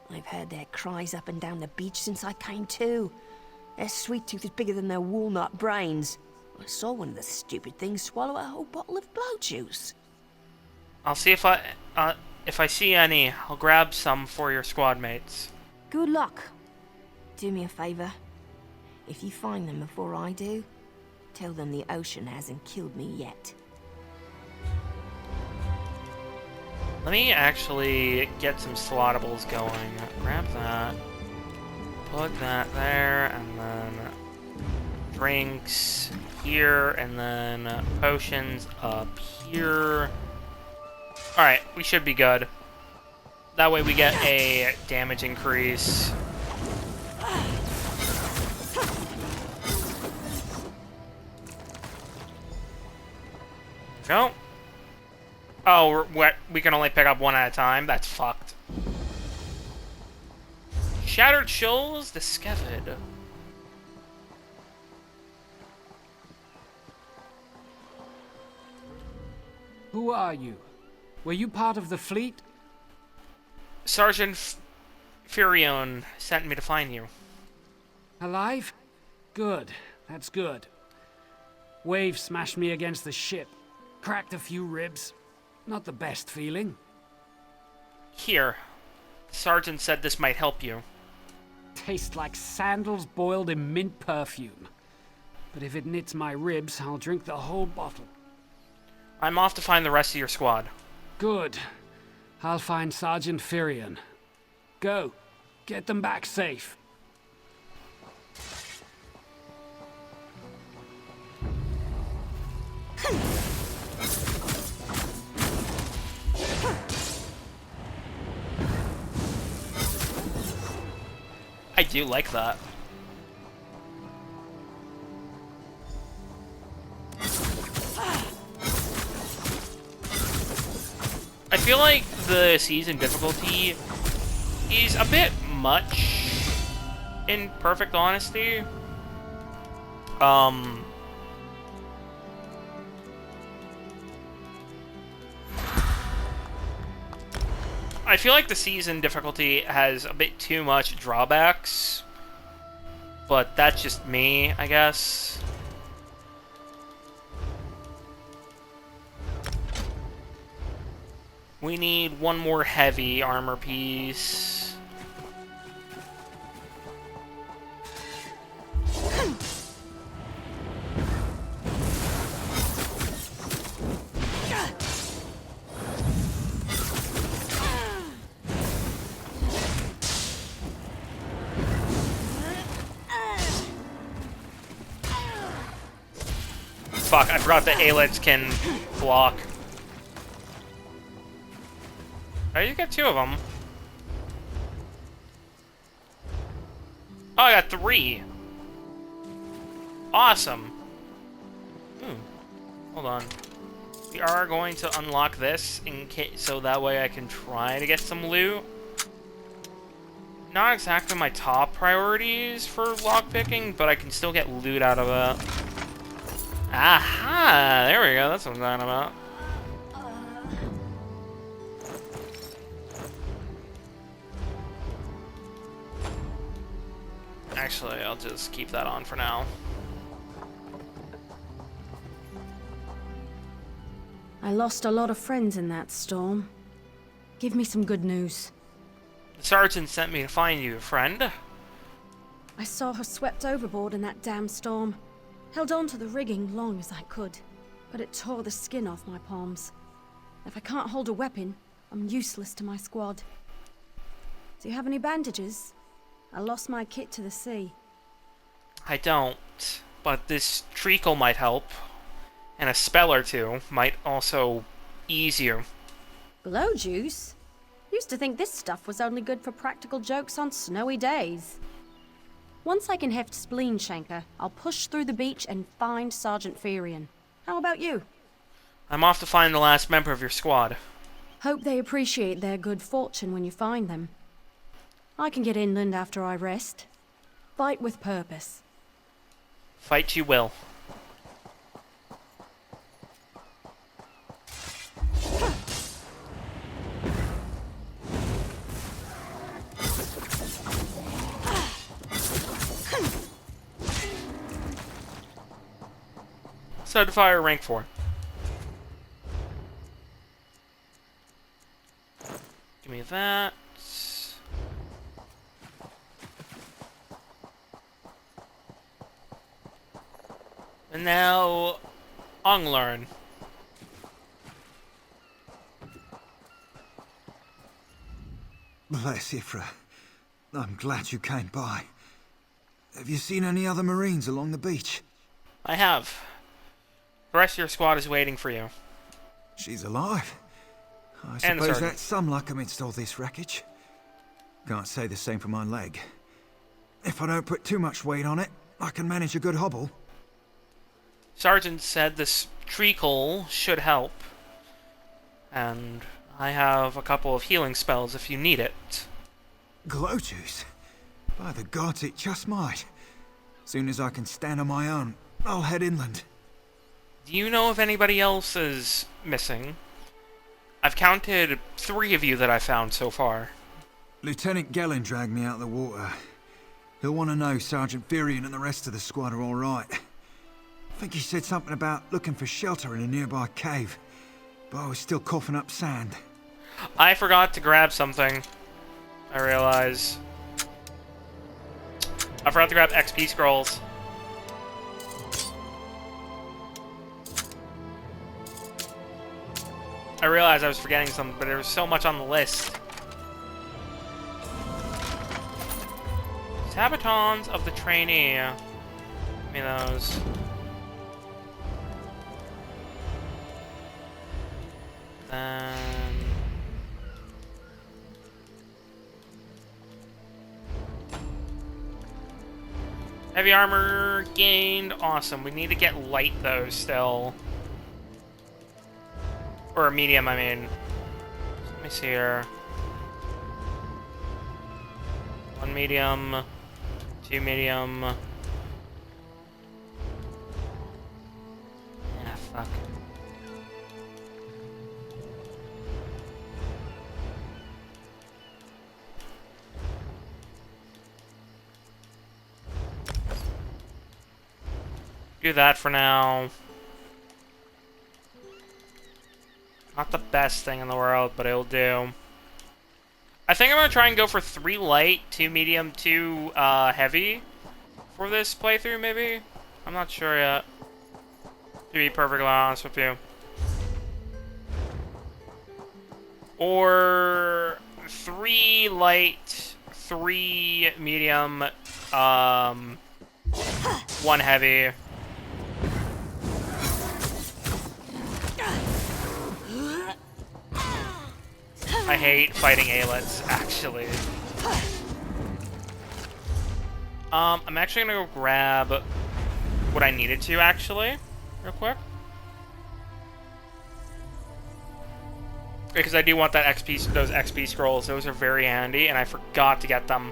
I've heard their cries up and down the beach since I came to. Their sweet tooth is bigger than their walnut brains. I saw one of the stupid things swallow a whole bottle of glow juice. I'll see if I see any. I'll grab some for your squad mates. Good luck. Do me a favor. If you find them before I do, tell them the ocean hasn't killed me yet. Let me actually get some slottables going. Grab that. Put that there, and then drinks here, and then potions up here. Alright, we should be good. That way we get a damage increase. Go. Oh, we can only pick up one at a time? That's fucked. Shattered Shoals, the Skevid. Who are you? Were you part of the fleet? Sergeant Furion sent me to find you. Alive? Good. That's good. Wave smashed me against the ship. Cracked a few ribs. Not the best feeling. Here. The sergeant said this might help you. Tastes like sandals boiled in mint perfume. But if it knits my ribs, I'll drink the whole bottle. I'm off to find the rest of your squad. Good. I'll find Sergeant Firion. Go. Get them back safe. I do like that. I feel like the season difficulty is a bit much, in perfect honesty. I feel like the season difficulty has a bit too much drawbacks, but that's just me, I guess. We need one more heavy armor piece. Fuck, I forgot that Aelits can block. Oh, you got 2 of them. Oh, I got 3. Awesome. Hold on. We are going to unlock this in case, so that way I can try to get some loot. Not exactly my top priorities for lockpicking, but I can still get loot out of it. Aha! There we go. That's what I'm talking about. Actually, I'll just keep that on for now. I lost a lot of friends in that storm. Give me some good news. The sergeant sent me to find you, friend. I saw her swept overboard in that damn storm. Held on to the rigging long as I could, but it tore the skin off my palms. If I can't hold a weapon, I'm useless to my squad. Do you have any bandages? I lost my kit to the sea. I don't, but this treacle might help. And a spell or 2 might also ease you. Glow juice? Used to think this stuff was only good for practical jokes on snowy days. Once I can heft Spleen Shanker, I'll push through the beach and find Sergeant Furion. How about you? I'm off to find the last member of your squad. Hope they appreciate their good fortune when you find them. I can get inland after I rest. Fight with purpose. Fight you will. Start to fire rank 4. Give me that. And now, Onglearn. Bless Ifra. I'm glad you came by. Have you seen any other Marines along the beach? I have. The rest of your squad is waiting for you. She's alive. I And the suppose sergeant. that's some luck amidst all this wreckage. Can't say the same for my leg. If I don't put too much weight on it, I can manage a good hobble. Sergeant said this treacle should help. And I have a couple of healing spells if you need it. Glow juice? By the gods, it just might. Soon as I can stand on my own, I'll head inland. Do you know if anybody else is missing? I've counted 3 of you that I found so far. Lieutenant Gellin dragged me out of the water. He'll want to know Sergeant Furion and the rest of the squad are all right. I think he said something about looking for shelter in a nearby cave, but I was still coughing up sand. I forgot to grab something. I realize. I forgot to grab XP scrolls. I realized I was forgetting something, but there was so much on the list. Sabatons of the trainee. Give me those. Then... Heavy armor gained. Awesome. We need to get light, though, still. Or medium, I mean. Let me see here. 1 medium. 2 medium. Yeah, fuck. Do that for now. Not the best thing in the world, but it'll do. I think I'm gonna try and go for 3 light, 2 medium, 2 heavy for this playthrough, maybe? I'm not sure yet. To be perfectly honest with you. Or 3 light, 3 medium, 1 heavy. I hate fighting Aelets, actually. I'm actually gonna go grab what I needed to, actually, real quick. Because I do want that XP, those XP scrolls. Those are very handy, and I forgot to get them.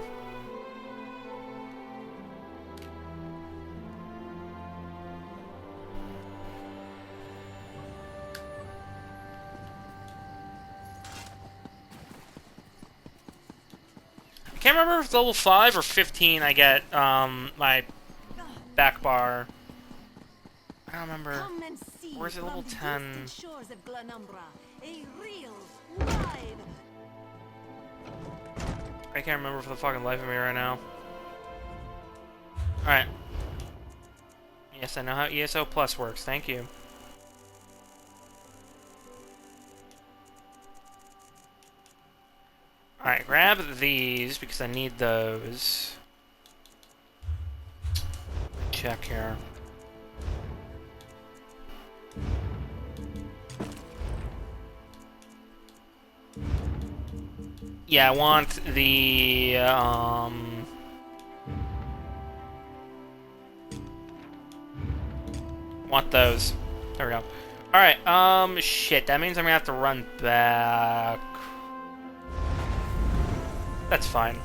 I can't remember if it's level 5 or 15 I get my back bar. I don't remember. Where's it level 10? I can't remember for the fucking life of me right now. Alright. Yes, I know how ESO Plus works. Thank you. Alright, grab these because I need those. Check here. Yeah, I want the, want those. There we go. Alright, shit, that means I'm gonna have to run back. That's fine.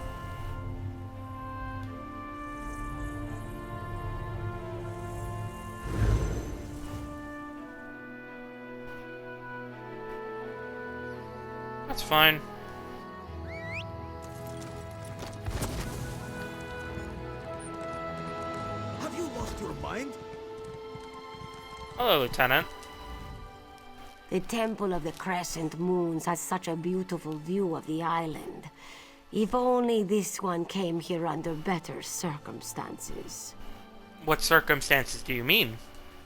That's fine. Have you lost your mind? Hello, Lieutenant. The Temple of the Crescent Moons has such a beautiful view of the island. If only this one came here under better circumstances. What circumstances do you mean?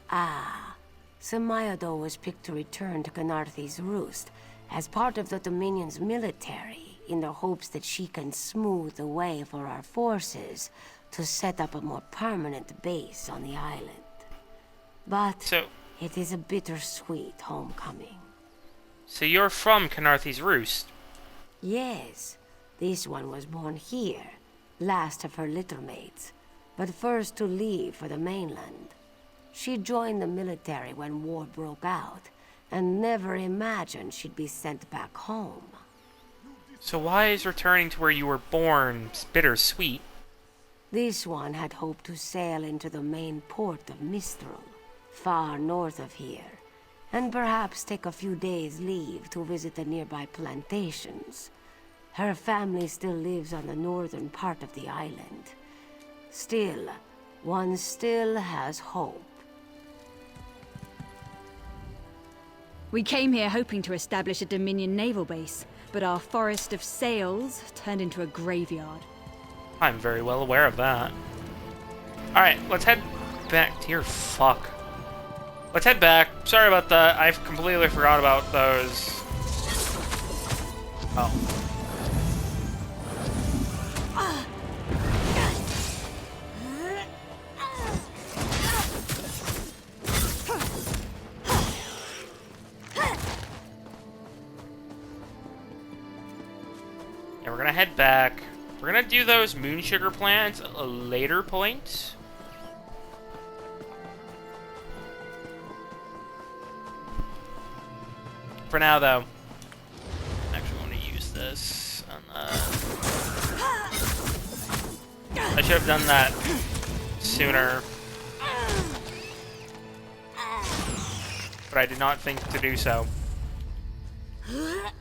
Ah, Samayado was picked to return to Canarthi's Roost as part of the Dominion's military in the hopes that she can smooth the way for our forces to set up a more permanent base on the island. But it is a bittersweet homecoming. So you're from Canarthi's Roost? Yes. This one was born here, last of her littermates, but first to leave for the mainland. She joined the military when war broke out, and never imagined she'd be sent back home. So why is returning to where you were born bittersweet? This one had hoped to sail into the main port of Mistral, far north of here, and perhaps take a few days' leave to visit the nearby plantations. Her family still lives on the northern part of the island. Still, one still has hope. We came here hoping to establish a Dominion naval base, but our forest of sails turned into a graveyard. I'm very well aware of that. Alright, let's head back. Dear fuck. Let's head back. Sorry about that. I've completely forgot about those. Oh. Yeah, we're gonna head back. We're gonna do those moon sugar plants at a later point. For now, though, I'm actually going to use this. I should have done that sooner. But I did not think to do so. Here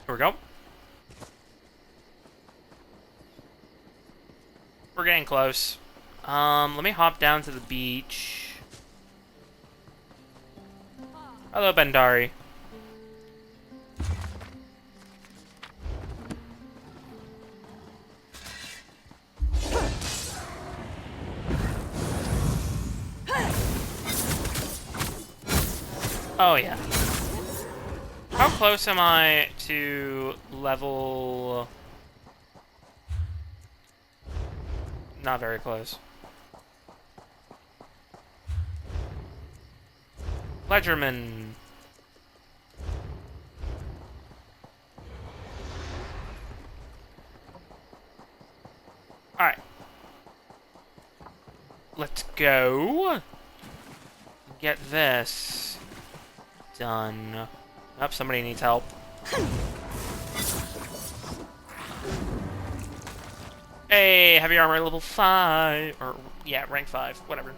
we go. We're getting close. Let me hop down to the beach. Hello, Bendari. Oh, yeah. How close am I to level... Not very close. Ledgerman. Alright. Let's go. Get this done. Oh, somebody needs help. Hey, heavy armor level 5. Or, yeah, rank 5. Whatever.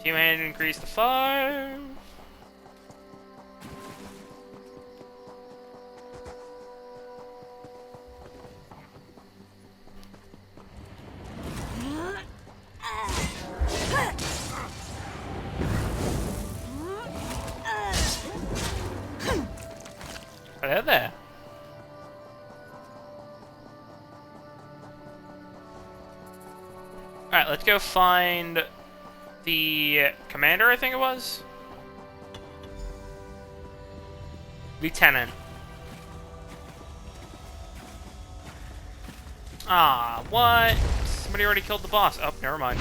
Two-handed increase to 5. Hello there. Alright, let's go find the commander, I think it was? Lieutenant. Ah, what? Somebody already killed the boss. Oh, never mind.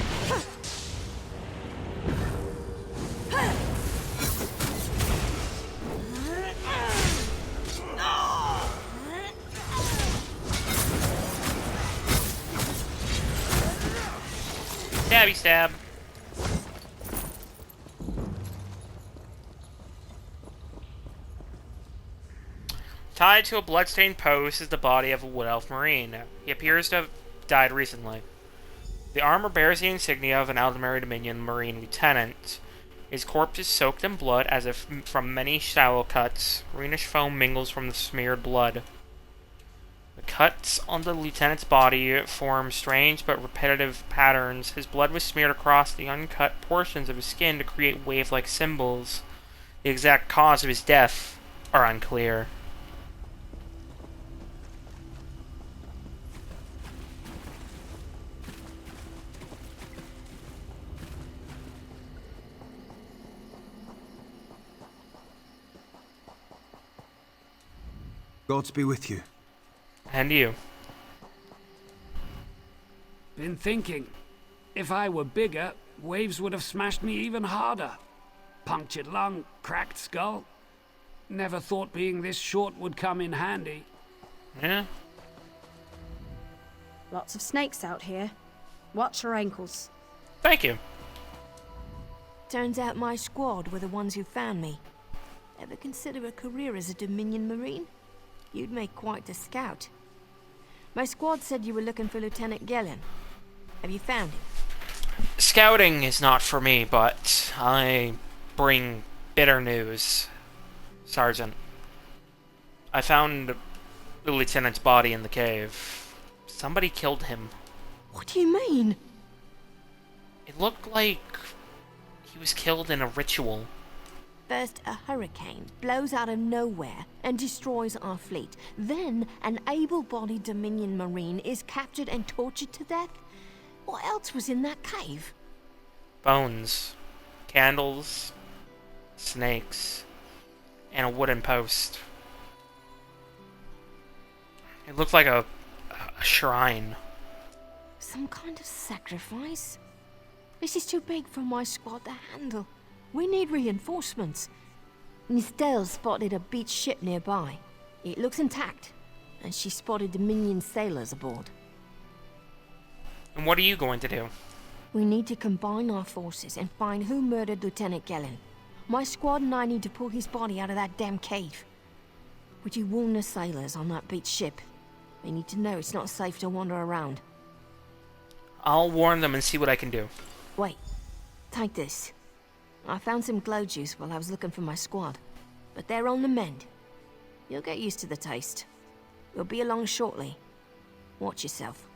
Stabby stab. Tied to a bloodstained post is the body of a Wood Elf Marine. He appears to have died recently. The armor bears the insignia of an Aldemary Dominion Marine Lieutenant. His corpse is soaked in blood as if from many shallow cuts. Greenish foam mingles from the smeared blood. The cuts on the lieutenant's body form strange but repetitive patterns. His blood was smeared across the uncut portions of his skin to create wave-like symbols. The exact cause of his death are unclear. Gods be with you. And you. Been thinking. If I were bigger, waves would have smashed me even harder. Punctured lung, cracked skull. Never thought being this short would come in handy. Yeah. Lots of snakes out here. Watch your ankles. Thank you. Turns out my squad were the ones who found me. Ever consider a career as a Dominion Marine? You'd make quite a scout. My squad said you were looking for Lieutenant Gellin. Have you found him? Scouting is not for me, but I bring bitter news, Sergeant. I found the lieutenant's body in the cave. Somebody killed him. What do you mean? It looked like he was killed in a ritual. First, a hurricane blows out of nowhere and destroys our fleet. Then, an able-bodied Dominion Marine is captured and tortured to death? What else was in that cave? Bones, candles, snakes, and a wooden post. It looked like a shrine. Some kind of sacrifice? This is too big for my squad to handle. We need reinforcements. Nistel spotted a beached ship nearby. It looks intact, and she spotted Dominion sailors aboard. And what are you going to do? We need to combine our forces and find who murdered Lieutenant Gellin. My squad and I need to pull his body out of that damn cave. Would you warn the sailors on that beach ship? They need to know it's not safe to wander around. I'll warn them and see what I can do. Wait. Take this. I found some glow juice while I was looking for my squad. But they're on the mend. You'll get used to the taste. We'll be along shortly. Watch yourself.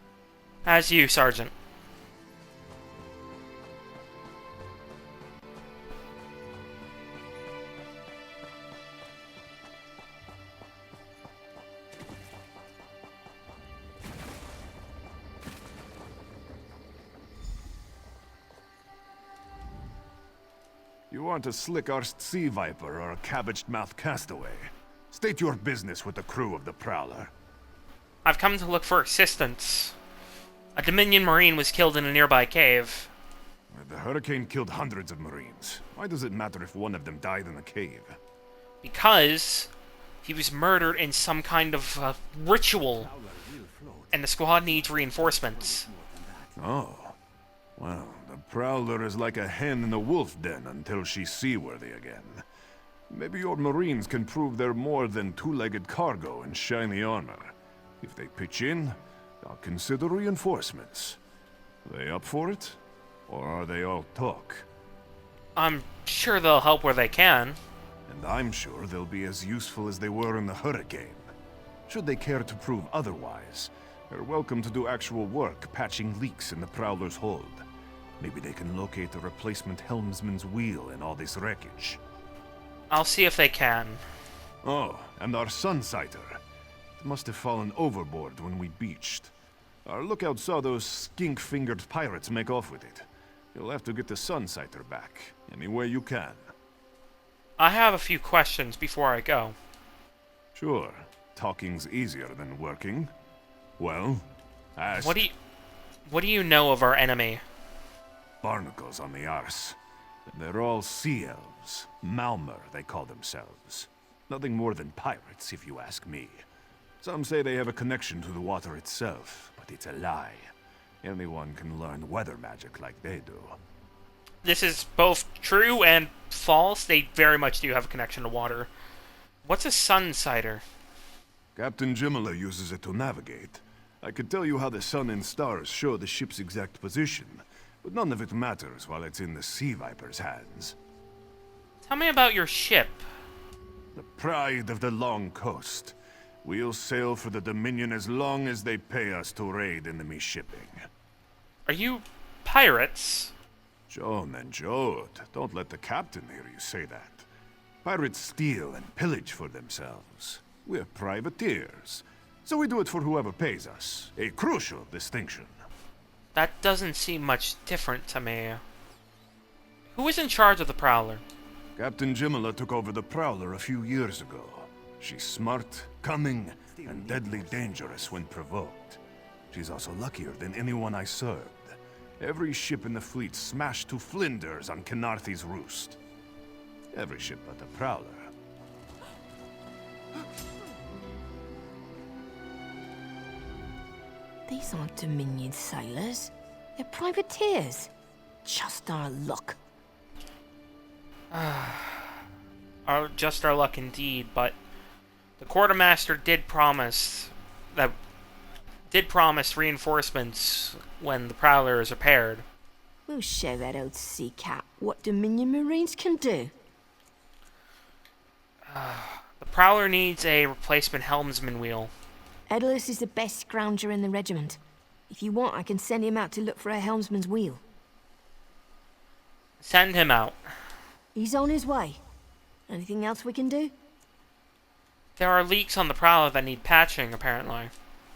As you, Sergeant. You aren't a slick-arsed sea viper or a cabbage-mouthed castaway. State your business with the crew of the Prowler. I've come to look for assistance. A Dominion Marine was killed in a nearby cave. The hurricane killed hundreds of Marines. Why does it matter if one of them died in the cave? Because he was murdered in some kind of ritual, and the squad needs reinforcements. Oh. Well, the Prowler is like a hen in a wolf den until she's seaworthy again. Maybe your Marines can prove they're more than two-legged cargo in shiny armor. If they pitch in, I'll consider reinforcements. Are they up for it? Or are they all talk? I'm sure they'll help where they can. And I'm sure they'll be as useful as they were in the hurricane. Should they care to prove otherwise, they're welcome to do actual work patching leaks in the Prowler's hold. Maybe they can locate a replacement helmsman's wheel in all this wreckage. I'll see if they can. Oh, and our Sunsighter. It must have fallen overboard when we beached. Our lookout saw those skink-fingered pirates make off with it. You'll have to get the Sunsighter back, any way you can. I have a few questions before I go. Sure. Talking's easier than working. Well, ask. What do you know of our enemy? Barnacles on the arse. They're all sea elves. Malmer, they call themselves. Nothing more than pirates, if you ask me. Some say they have a connection to the water itself, but it's a lie. Anyone can learn weather magic like they do. This is both true and false. They very much do have a connection to water. What's a Sunsighter? Captain Jimala uses it to navigate. I could tell you how the sun and stars show the ship's exact position, but none of it matters while it's in the Sea Viper's hands. Tell me about your ship. The pride of the long coast. We'll sail for the Dominion as long as they pay us to raid enemy shipping. Are you pirates? Joan and Jode, don't let the captain hear you say that. Pirates steal and pillage for themselves. We're privateers, so we do it for whoever pays us. A crucial distinction. That doesn't seem much different to me. Who is in charge of the Prowler? Captain Jimala took over the Prowler a few years ago. She's smart, cunning, and deadly dangerous when provoked. She's also luckier than anyone I served. Every ship in the fleet smashed to flinders on Kynarthi's roost. Every ship but the Prowler. These aren't Dominion sailors. They're privateers. Just our luck. Just our luck indeed, but the quartermaster did promise reinforcements when the Prowler is repaired. We'll show that old sea cat what Dominion Marines can do. The Prowler needs a replacement helmsman wheel. Edalus is the best scrounger in the regiment. If you want, I can send him out to look for a helmsman's wheel. Send him out. He's on his way. Anything else we can do? There are leaks on the Prowler that need patching, apparently.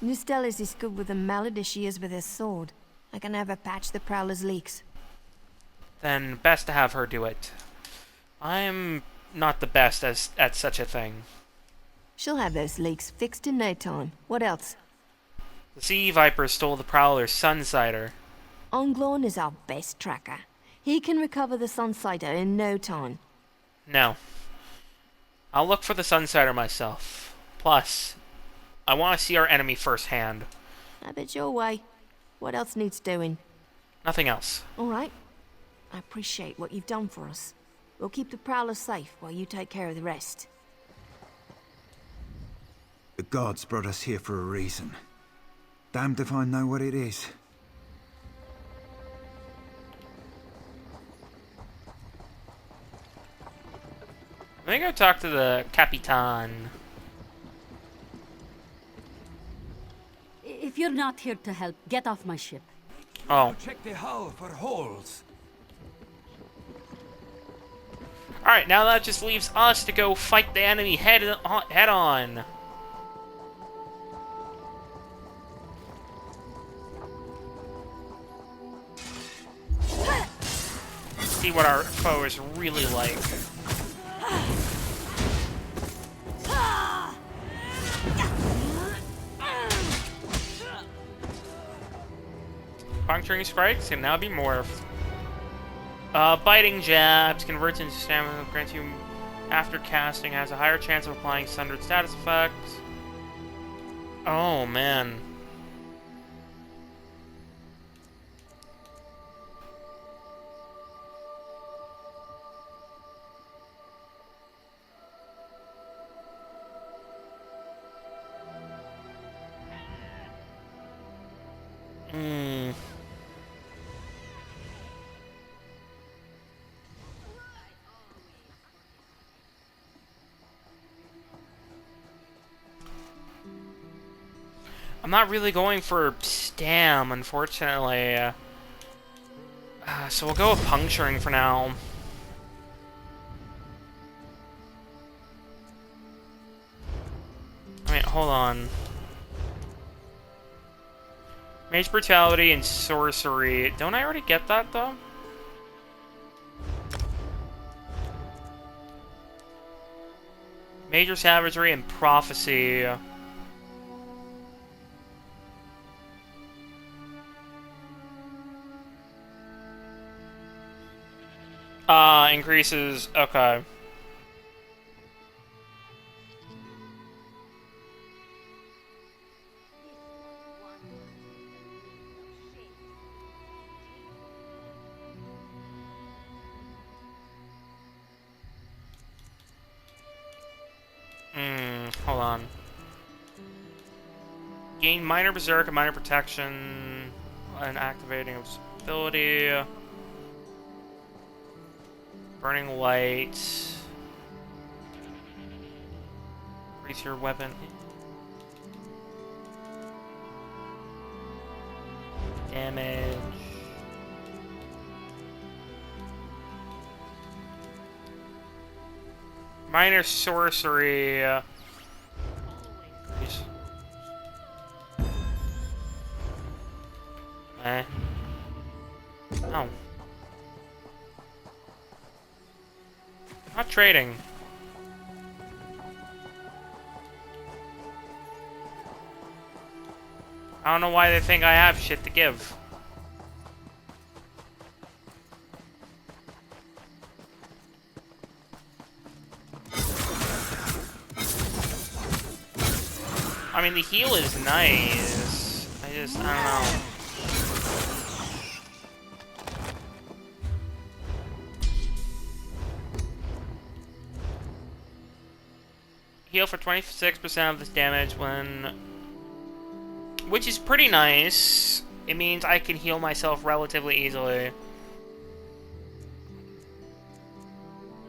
Nustellis is good with a mallet as she is with his sword. I can have her patch the Prowler's leaks. Then best to have her do it. I'm not the best at such a thing. She'll have those leaks fixed in no time. What else? The Sea Viper stole the Prowler's Sunsighter. Onglorn is our best tracker. He can recover the Sunsighter in no time. No. I'll look for the Sunsighter myself. Plus, I want to see our enemy firsthand. Have it your way. What else needs doing? Nothing else. All right. I appreciate what you've done for us. We'll keep the Prowler safe while you take care of the rest. The gods brought us here for a reason. Damned if I know what it is. Let me go talk to the Capitan. If you're not here to help, get off my ship. Oh. Check the hull for holes. Alright, now that just leaves us to go fight the enemy head on. See what our foe is really like. Puncturing strikes can now be morphed. Biting jabs converts into stamina, grants you after casting, has a higher chance of applying sundered status effects. Oh man. I'm not really going for stam, unfortunately. So we'll go with puncturing for now. Wait, hold on. Mage brutality and sorcery. Don't I already get that, though? Major savagery and prophecy. Increases. Okay. Hold on. Gain minor berserk and minor protection and activating of ability. Burning light. Increase your weapon. Damage. Minor sorcery. Increase. Oh. Not trading. I don't know why they think I have shit to give. I mean, the heal is nice. I don't know. Heal for 26% of this damage when... Which is pretty nice. It means I can heal myself relatively easily.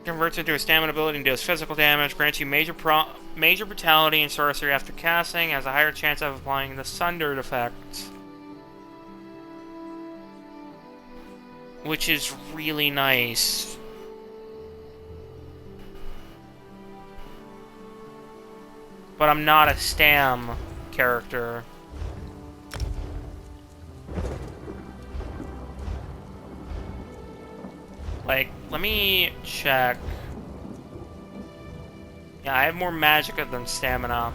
Converts into a stamina ability and deals physical damage. Grants you major brutality and sorcery after casting. Has a higher chance of applying the sundered effect. Which is really nice. But I'm not a stam character. Like, let me check. Yeah, I have more magicka than stamina.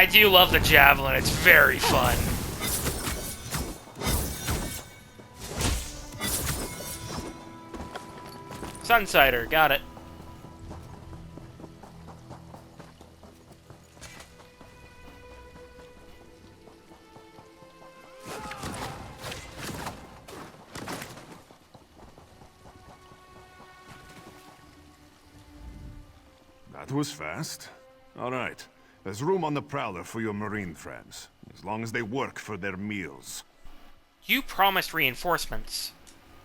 I do love the javelin. It's very fun. Sunsider, got it. That was fast. All right. There's room on the Prowler for your Marine friends, as long as they work for their meals. You promised reinforcements.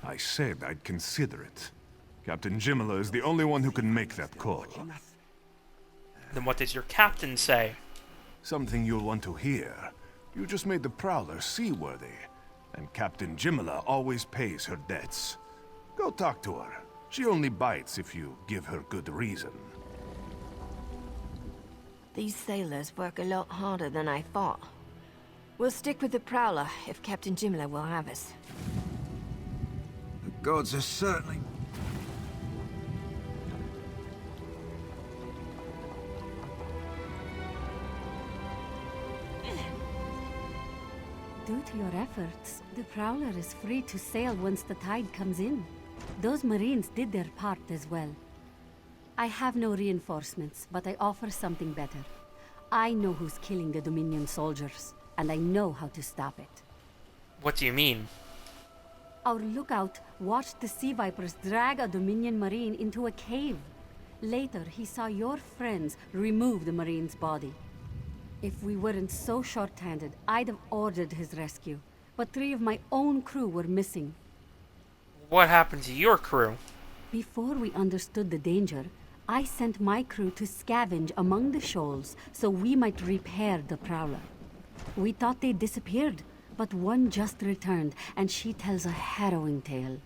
I said I'd consider it. Captain Jimala is the only one who can make that call. Then what does your captain say? Something you'll want to hear. You just made the Prowler seaworthy, and Captain Jimala always pays her debts. Go talk to her. She only bites if you give her good reason. These sailors work a lot harder than I thought. We'll stick with the Prowler if Captain Jimla will have us. The gods are certainly... Due to your efforts, the Prowler is free to sail once the tide comes in. Those Marines did their part as well. I have no reinforcements, but I offer something better. I know who's killing the Dominion soldiers, and I know how to stop it. What do you mean? Our lookout watched the Sea Vipers drag a Dominion Marine into a cave. Later, he saw your friends remove the Marine's body. If we weren't so short-handed, I'd have ordered his rescue. But 3 of my own crew were missing. What happened to your crew? Before we understood the danger, I sent my crew to scavenge among the shoals so we might repair the Prowler. We thought they disappeared, but one just returned, and she tells a harrowing tale.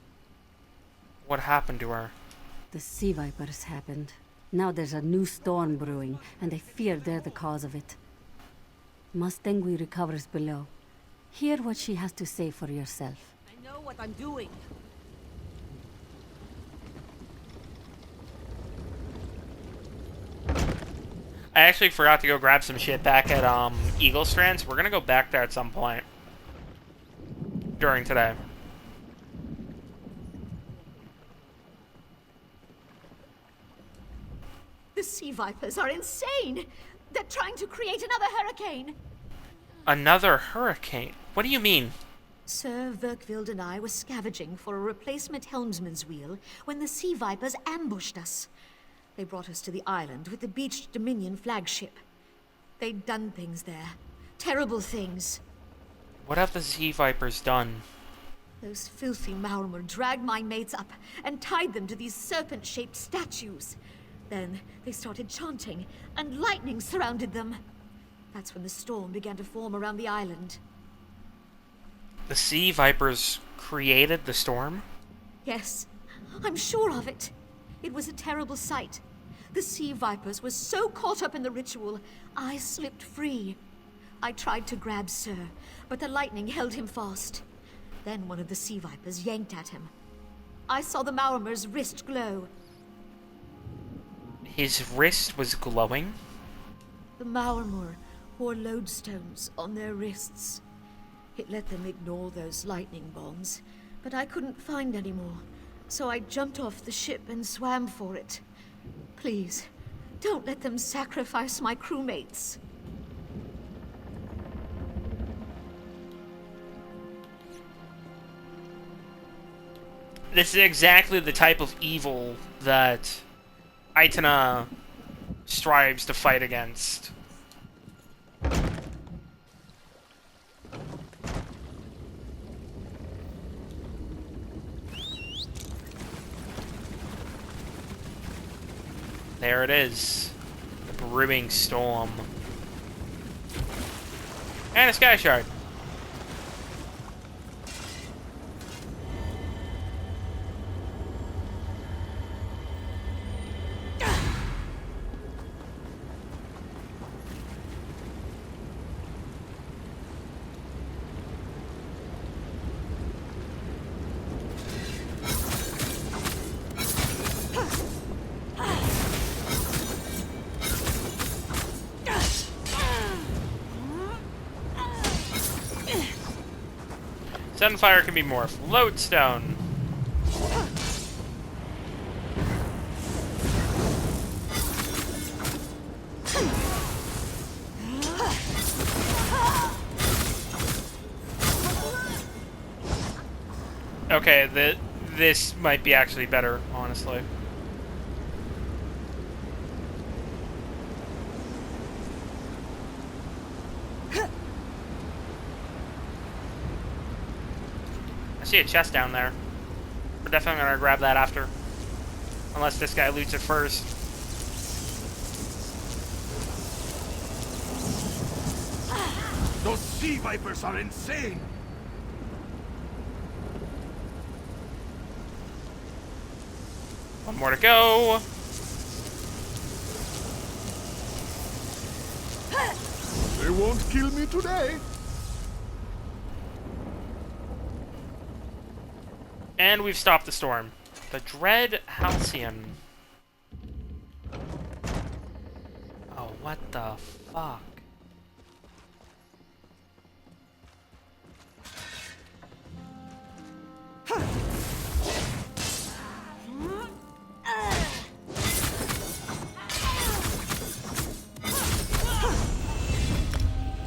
What happened to her? The Sea Vipers happened. Now there's a new storm brewing, and I fear they're the cause of it. Mustangui recovers below. Hear what she has to say for yourself. I know what I'm doing. I actually forgot to go grab some shit back at Eagle Strands. We're gonna go back there at some point during today. The Sea Vipers are insane! They're trying to create another hurricane! Another hurricane? What do you mean? Sir Verkvild and I were scavenging for a replacement helmsman's wheel when the Sea Vipers ambushed us. They brought us to the island with the beached Dominion flagship. They'd done things there. Terrible things. What have the Sea Vipers done? Those filthy Maormer dragged my mates up and tied them to these serpent-shaped statues. Then they started chanting, and lightning surrounded them. That's when the storm began to form around the island. The Sea Vipers created the storm? Yes, I'm sure of it. It was a terrible sight. The Sea Vipers were so caught up in the ritual, I slipped free. I tried to grab Sir, but the lightning held him fast. Then one of the Sea Vipers yanked at him. I saw the Maormer's wrist glow. His wrist was glowing? The Maormer wore lodestones on their wrists. It let them ignore those lightning bombs, but I couldn't find any more. So I jumped off the ship and swam for it. Please, don't let them sacrifice my crewmates. This is exactly the type of evil that Aitana strives to fight against. There it is. The brewing storm. And a sky shard. Sunfire can be morphed. Lodestone. Okay, this might be actually better, honestly. I see a chest down there. We're definitely gonna grab that after. Unless this guy loots it first. Those sea vipers are insane! One more to go. They won't kill me today. And we've stopped the storm. The Dread Halcyon. Oh, what the fuck?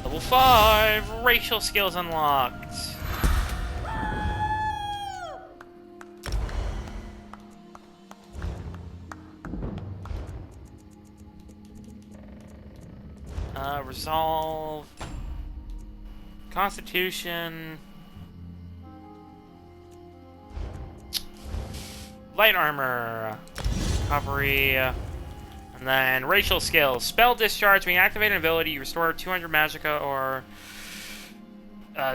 Level 5! Racial skills unlocked. Resolve. Constitution. Light armor. Recovery. And then racial skills. Spell discharge. When you activate an ability, you restore 200 magicka or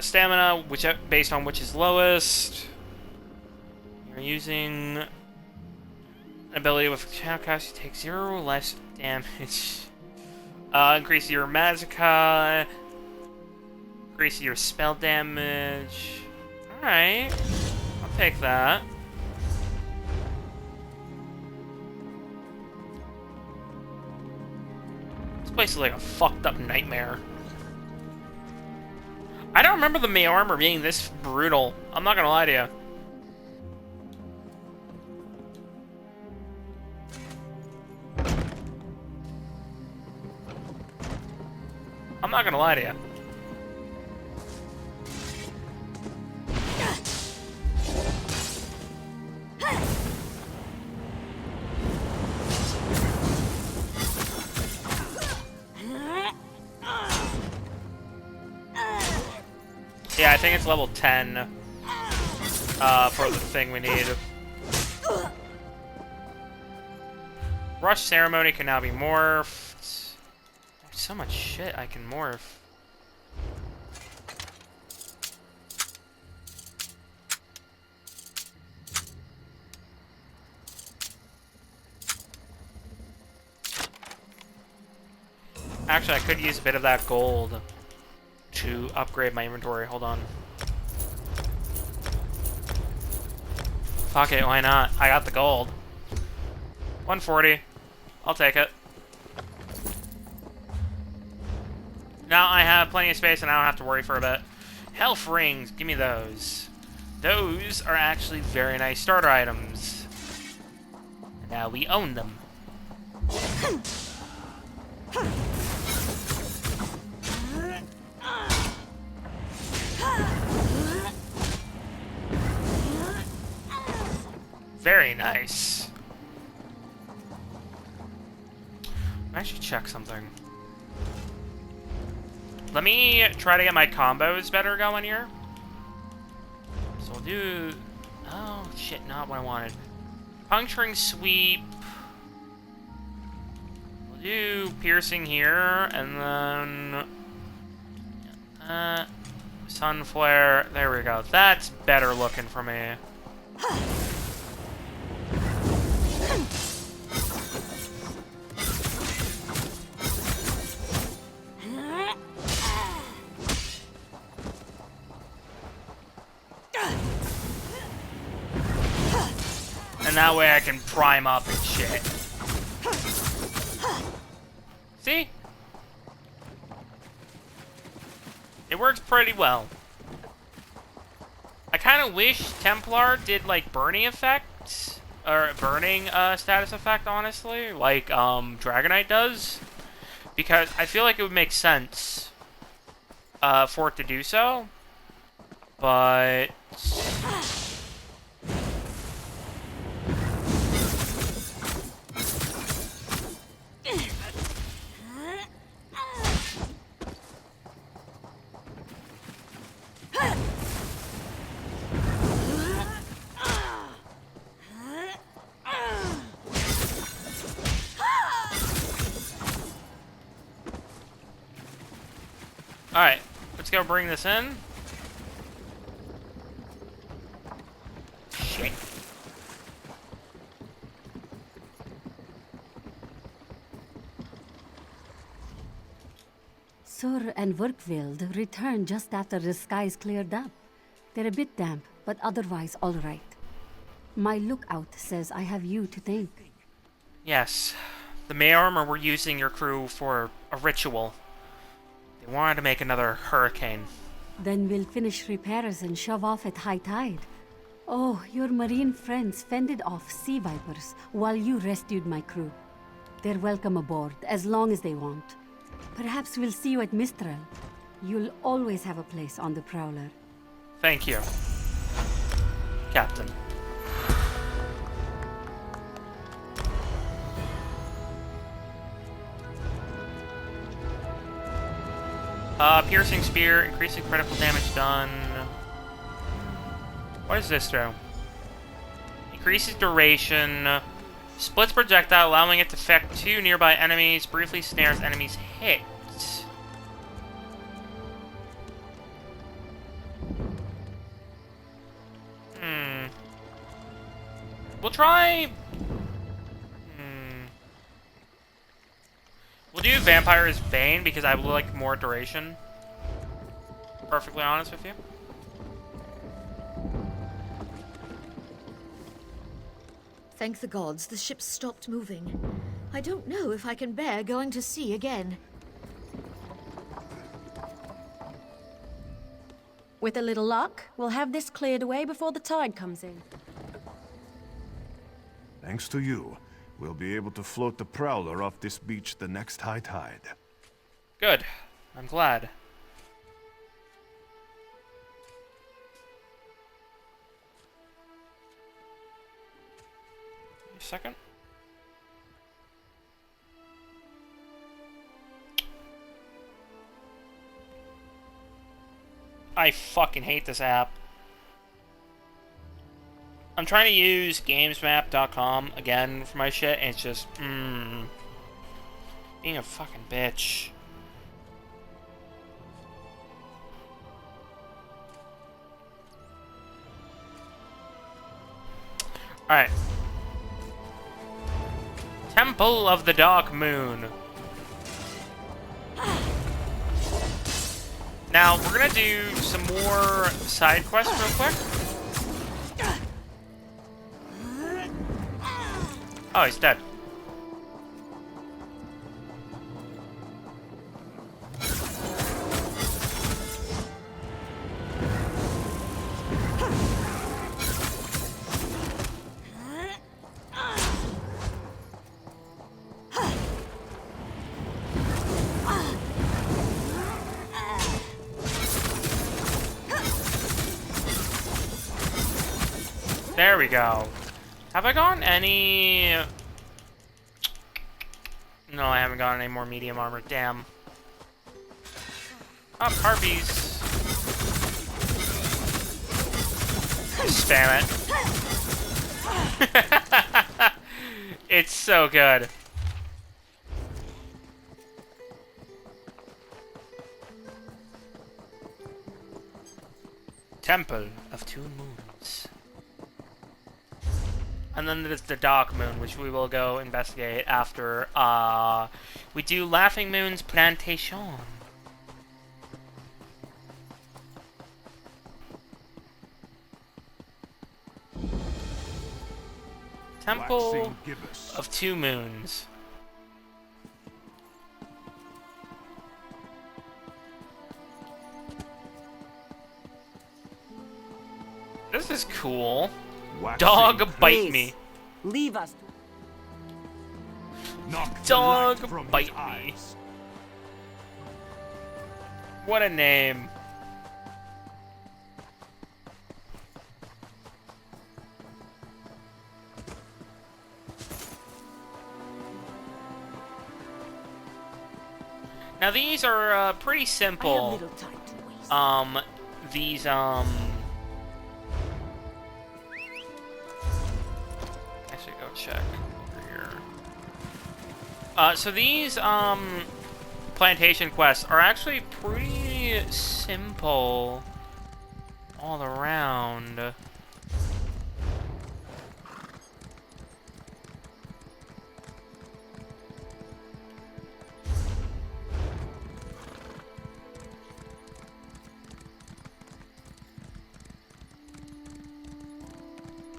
stamina, based on which is lowest. You're using an ability with channel cast, you take 0 less damage. Increase your magicka. Increase your spell damage. Alright. I'll take that. This place is like a fucked up nightmare. I don't remember the May armor being this brutal. I'm not gonna lie to you. I'm not gonna lie to you. Yeah, I think it's level 10 for the thing we need. Rush Ceremony can now be morphed. There's so much shit I can morph. Actually, I could use a bit of that gold to upgrade my inventory. Hold on. Fuck it, why not? I got the gold. 140. I'll take it. Now I have plenty of space and I don't have to worry for a bit. Health rings, give me those. Those are actually very nice starter items. And now we own them. Very nice. Let me actually check something. Let me try to get my combos better going here. So we'll do... Oh, shit, not what I wanted. Puncturing Sweep. We'll do Piercing here, and then... Sun Flare. There we go. That's better looking for me. And that way I can prime up and shit. See? It works pretty well. kind of wish Templar did, like, burning effects, or burning status effect, honestly, like Dragonite does, because I feel like it would make sense for it to do so, but... Alright, let's go bring this in. Shit. Sur and Werkwild returned just after the skies cleared up. They're a bit damp, but otherwise all right. My lookout says I have you to thank. Yes. The Mayormer were using your crew for a ritual. They wanted to make another hurricane. Then we'll finish repairs and shove off at high tide. Oh, your marine friends fended off sea vipers while you rescued my crew. They're welcome aboard, as long as they want. Perhaps we'll see you at Mistral. You'll always have a place on the Prowler. Thank you, Captain. Piercing Spear, increasing critical damage done. What does this do? Increases duration, splits projectile, allowing it to affect 2 nearby enemies, briefly snares enemies hit. We'll try... We'll do Vampire's Bane because I would like more duration. Perfectly honest with you. Thank the gods, the ship stopped moving. I don't know if I can bear going to sea again. With a little luck, we'll have this cleared away before the tide comes in. Thanks to you, we'll be able to float the Prowler off this beach the next high tide. Good. I'm glad. A second. I fucking hate this app. I'm trying to use gamesmap.com again for my shit, and it's just, being a fucking bitch. Alright. Temple of the Dark Moon. Now, we're gonna do some more side quests real quick. Oh, he's dead. There we go. Have I gotten any... No, I haven't gotten any more medium armor. Damn. Oh, Harpies. Spam it. It's so good. Temple of Two Moons. And then there's the Dark Moon, which we will go investigate after we do Laughing Moon's Plantation. Temple of Two Moons. This is cool. Waxing Dog bite Please, me. Leave us. Knock the Dog light from his bite me. eyes. What a name. Now these are pretty simple. These actually go check over here. So these plantation quests are actually pretty simple all around.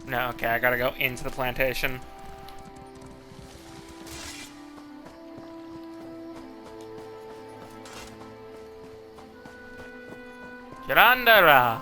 No, okay, I gotta go into the plantation. Girandara!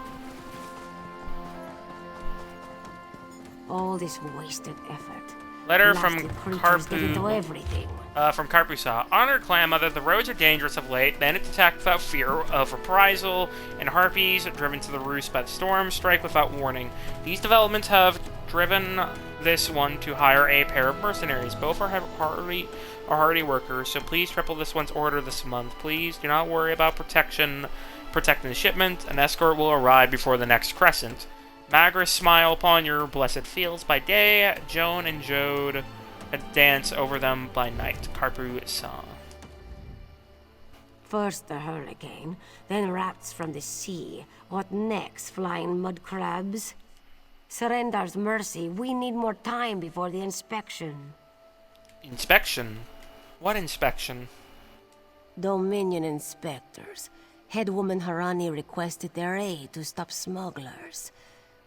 All this wasted effort. Letter Nasty from creatures get into everything. From Carpusa. Honored clan mother, the roads are dangerous of late. Bandits attack without fear of reprisal, and harpies, driven to the roost by the storm, strike without warning. These developments have driven this one to hire a pair of mercenaries. Both are hardy workers, so please triple this one's order this month. Please do not worry about protecting the shipment. An escort will arrive before the next crescent. Magris smile upon your blessed fields by day. Joan and Jode dance over them by night. Carpusa. First the hurricane, then rats from the sea. What next? Flying mud crabs? Surrender's mercy. We need more time before the inspection. Inspection? What inspection? Dominion inspectors. Headwoman Harani requested their aid to stop smugglers.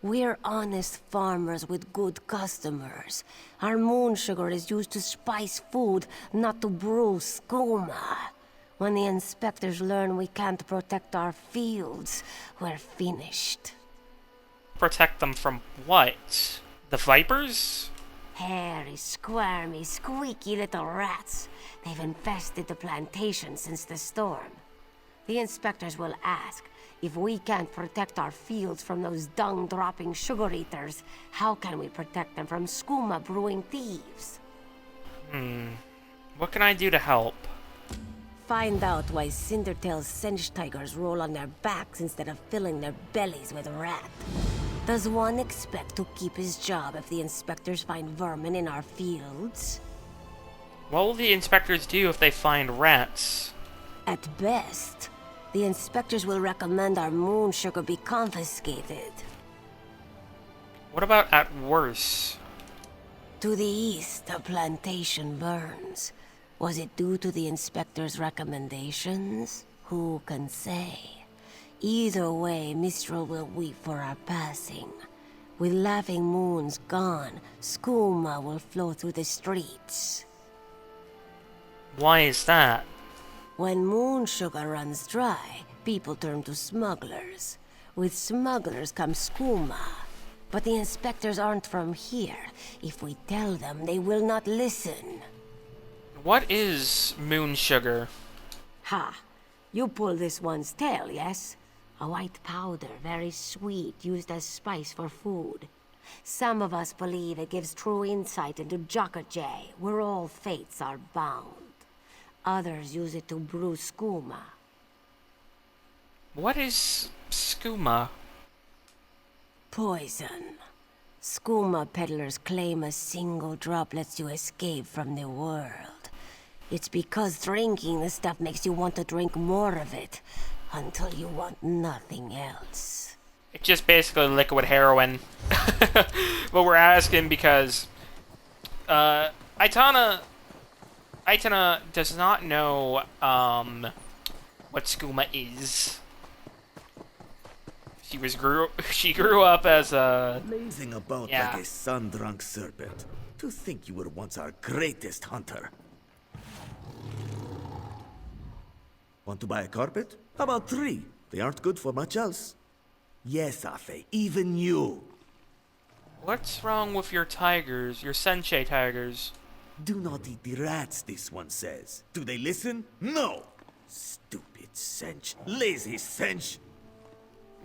We're honest farmers with good customers. Our moon sugar is used to spice food, not to brew skooma. When the inspectors learn we can't protect our fields, we're finished. Protect them from what? The vipers? Hairy, squirmy, squeaky little rats. They've infested the plantation since the storm. The inspectors will ask, if we can't protect our fields from those dung-dropping sugar-eaters, how can we protect them from skooma-brewing thieves? What can I do to help? Find out why Cindertail's Singe tigers roll on their backs instead of filling their bellies with rat. Does one expect to keep his job if the inspectors find vermin in our fields? What will the inspectors do if they find rats? At best, the inspectors will recommend our moon sugar be confiscated. What about at worst? To the east, the plantation burns. Was it due to the inspector's recommendations? Who can say? Either way, Mistral will weep for our passing. With laughing moons gone, skooma will flow through the streets. Why is that? When moon sugar runs dry, people turn to smugglers. With smugglers comes skooma. But the inspectors aren't from here. If we tell them, they will not listen. What is moon sugar? Ha! You pull this one's tail, yes? A white powder, very sweet, used as spice for food. Some of us believe it gives true insight into Jokajay, where all fates are bound. Others use it to brew skooma. What is skooma? Poison. Skooma peddlers claim a single drop lets you escape from the world. It's because drinking the stuff makes you want to drink more of it, until you want nothing else. It's just basically liquid heroin. But we're asking because Aitana does not know what skooma is. She grew up as a Blazing about like a sun-drunk serpent. To think you were once our greatest hunter. Want to buy a carpet? How about 3? They aren't good for much else. Yes, Afe, even you. What's wrong with your tigers, your Senshei tigers? Do not eat the rats, this one says. Do they listen? No! Stupid Sench. Lazy Sench.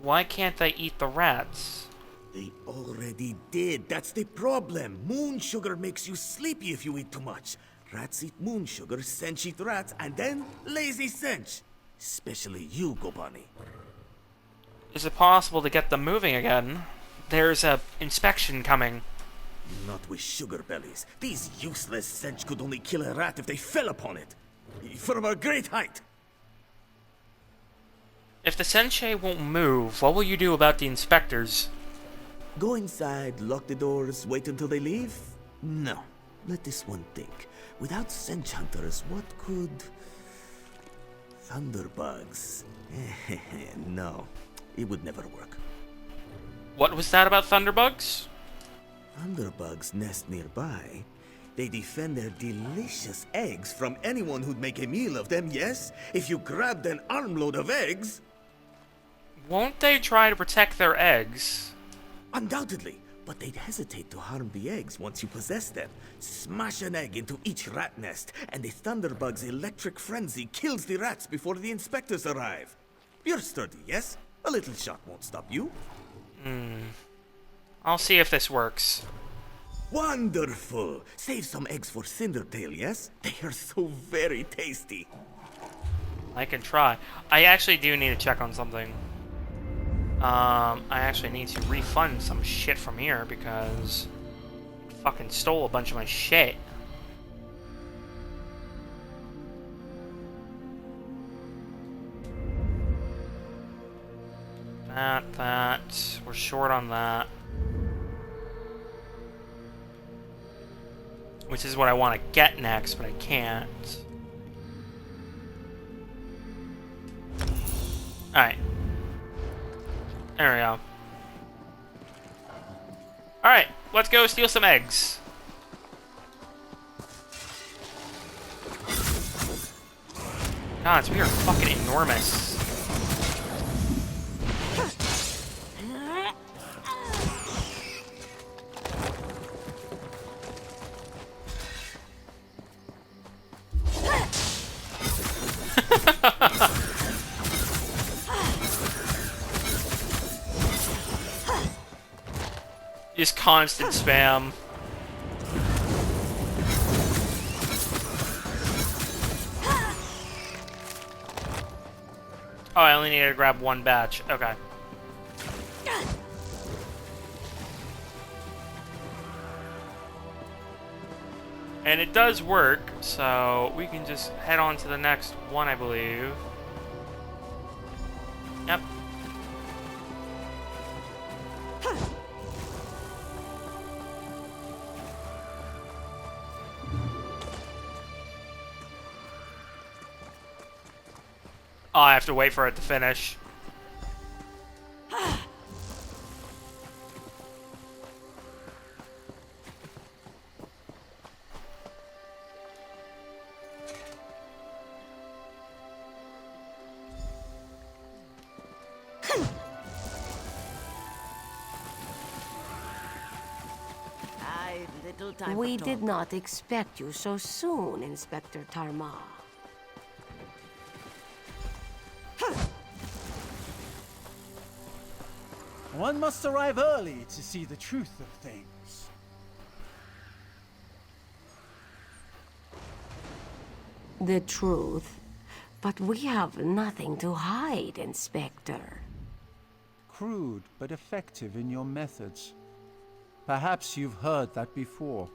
Why can't they eat the rats? They already did. That's the problem. Moon sugar makes you sleepy if you eat too much. Rats eat moon sugar, Sench eat rats, and then lazy Sench. Especially you, Gobani. Is it possible to get them moving again? There's a inspection coming. Not with sugar bellies. These useless Sench could only kill a rat if they fell upon it. From a great height. If the Senshei won't move, what will you do about the inspectors? Go inside, lock the doors, wait until they leave? No. Let this one think. Without Sench hunters, what could... Thunderbugs? No. It would never work. What was that about thunderbugs? Thunderbugs nest nearby. They defend their delicious eggs from anyone who'd make a meal of them, yes? If you grabbed an armload of eggs... Won't they try to protect their eggs? Undoubtedly, but they'd hesitate to harm the eggs once you possess them. Smash an egg into each rat nest, and the Thunderbug's electric frenzy kills the rats before the inspectors arrive. You're sturdy, yes? A little shot won't stop you. I'll see if this works. Wonderful! Save some eggs for Cindertail, yes? They are so very tasty. I can try. I actually do need to check on something. I actually need to refund some shit from here because I fucking stole a bunch of my shit. That. We're short on that. Which is what I want to get next, but I can't. Alright. There we go. Alright, let's go steal some eggs. God, we are fucking enormous. Just constant spam. Oh, I only needed to grab one batch. Okay. And it does work, so we can just head on to the next one, I believe. Yep. Oh, I have to wait for it to finish. We did not expect you so soon, Inspector Tarma. One must arrive early to see the truth of things. The truth? But we have nothing to hide, Inspector. Crude, but effective in your methods. Perhaps you've heard that before.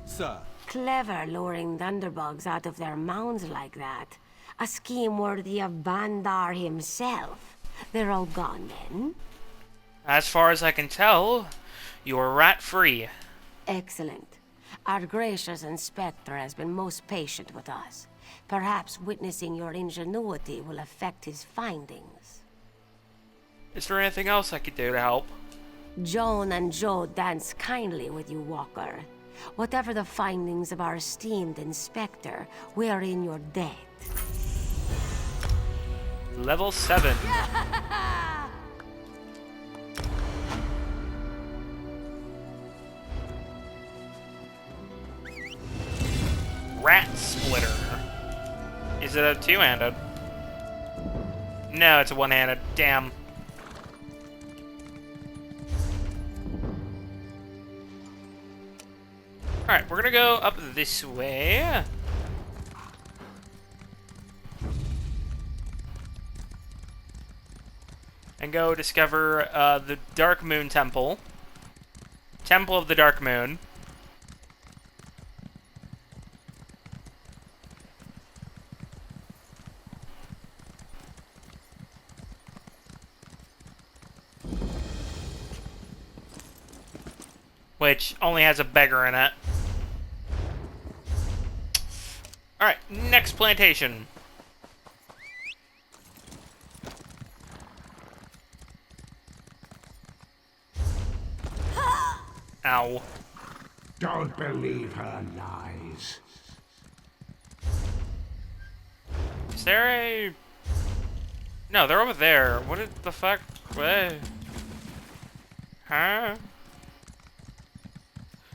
Sir. Clever luring thunderbugs out of their mounds like that. A scheme worthy of Bandar himself. They're all gone then? As far as I can tell, you're rat-free. Excellent. Our gracious Inspector has been most patient with us. Perhaps witnessing your ingenuity will affect his findings. Is there anything else I could do to help? Joan and Joe dance kindly with you, Walker. Whatever the findings of our esteemed Inspector, we are in your debt. Level 7. Rat Splitter. Is it a two-handed? No, it's a one-handed. Damn. Alright, we're gonna go up this way. And go discover the Dark Moon Temple. Temple of the Dark Moon. Which only has a beggar in it. Alright, next plantation. Ow. Don't believe her lies. Is there a... No, they're over there. What the fuck? What? Huh?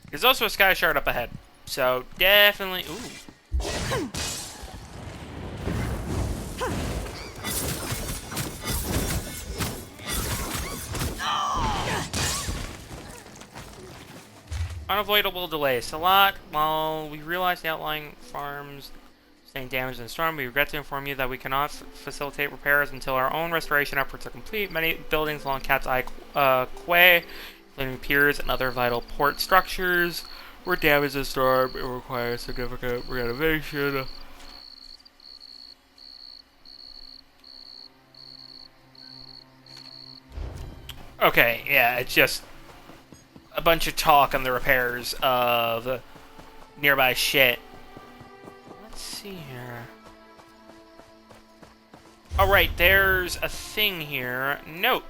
There's also a sky shard up ahead. So, definitely... Ooh. Unavoidable delays. A lot. While we realize the outlying farms sustained damage in the storm, we regret to inform you that we cannot facilitate repairs until our own restoration efforts are complete. Many buildings along Cat's Eye Quay, including piers and other vital port structures, were damaged in the storm. It requires significant renovation. Okay, yeah, it's just a bunch of talk on the repairs of nearby shit. Let's see here. Alright, there's a thing here. Note.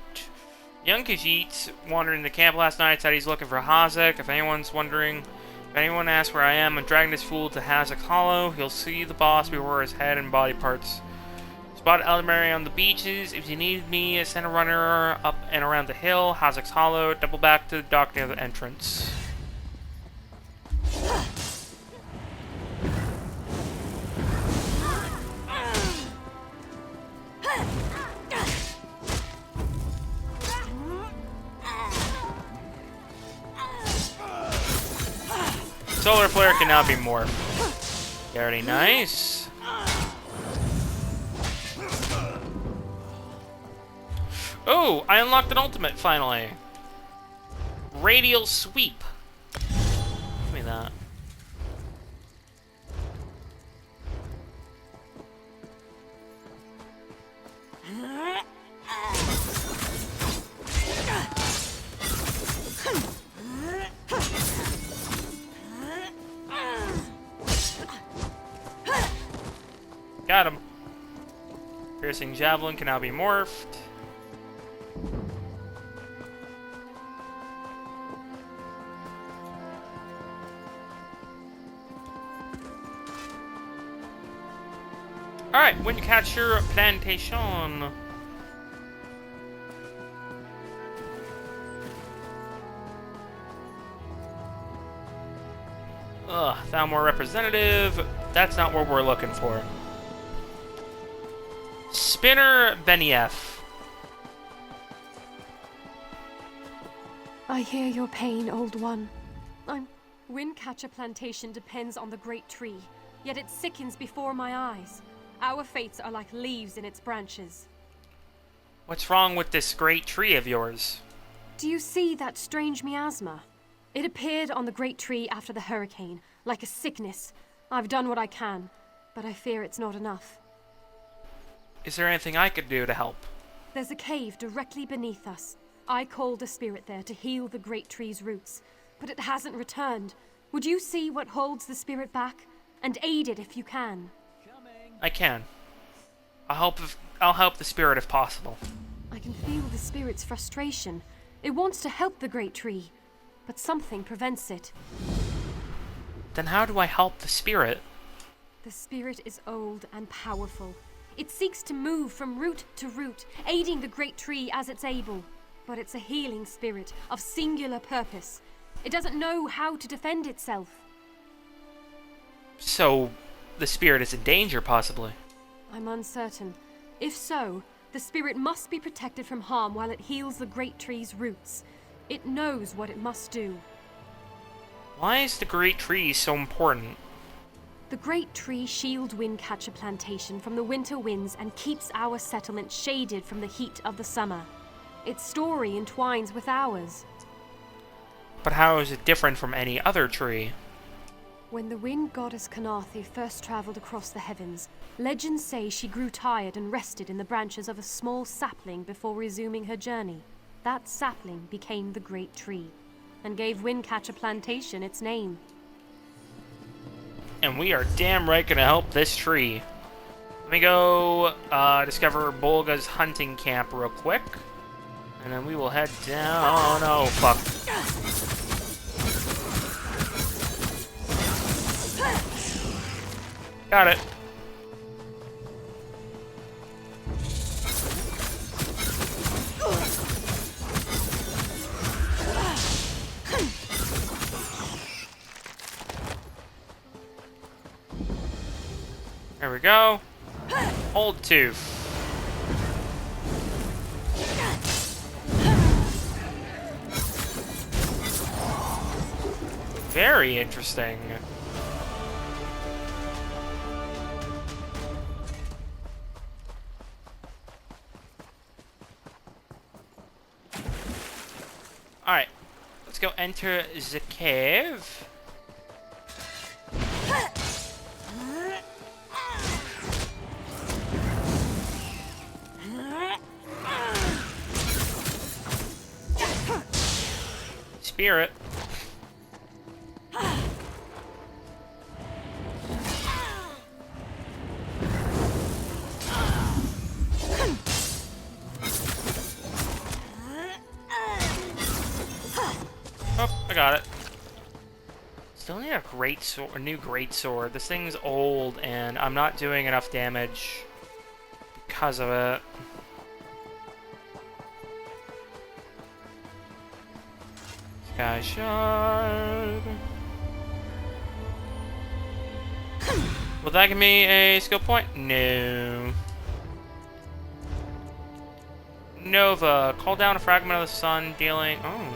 Young Khajiit wandered into camp last night, said he's looking for Hazak. If anyone's wondering, if anyone asks where I am, I'm dragging this fool to Hazak Hollow. He'll see the boss before his head and body parts. Spot Eldamari on the beaches. If you need me, send a runner up and around the hill. Hazak's Hollow. Double back to the dock near the entrance. Solar flare can now be morphed. Very nice. Oh, I unlocked an ultimate finally. Radial sweep. Give me that. Got him. Piercing javelin can now be morphed. Alright, when you catch your plantation. Ugh, found more representative. That's not what we're looking for. Spinner Benieff. I hear your pain, old one. Windcatcher Plantation depends on the great tree, yet it sickens before my eyes. Our fates are like leaves in its branches. What's wrong with this great tree of yours? Do you see that strange miasma? It appeared on the great tree after the hurricane, like a sickness. I've done what I can, but I fear it's not enough. Is there anything I could do to help? There's a cave directly beneath us. I called a spirit there to heal the great tree's roots, but it hasn't returned. Would you see what holds the spirit back, and aid it if you can? I can. I'll help the spirit if possible. I can feel the spirit's frustration. It wants to help the great tree, but something prevents it. Then how do I help the spirit? The spirit is old and powerful. It seeks to move from root to root, aiding the great tree as it's able. But it's a healing spirit of singular purpose. It doesn't know how to defend itself. So, the spirit is in danger, possibly. I'm uncertain. If so, the spirit must be protected from harm while it heals the great tree's roots. It knows what it must do. Why is the great tree so important? The great tree shields Windcatcher Plantation from the winter winds and keeps our settlement shaded from the heat of the summer. Its story entwines with ours. But how is it different from any other tree? When the wind goddess Kanathi first traveled across the heavens, legends say she grew tired and rested in the branches of a small sapling before resuming her journey. That sapling became the great tree, and gave Windcatcher Plantation its name. And we are damn right gonna help this tree. Let me go discover Bolga's hunting camp real quick. And then we will head down. Oh, fuck. Got it. There we go. Hold two. Very interesting. Alright, let's go enter the cave. Spirit. Oh, I got it. Still need a great sword, a new great sword. This thing's old, and I'm not doing enough damage because of it. Sky Shard. Will that give me a skill point? No. Nova. Call down a fragment of the sun, dealing... Oh.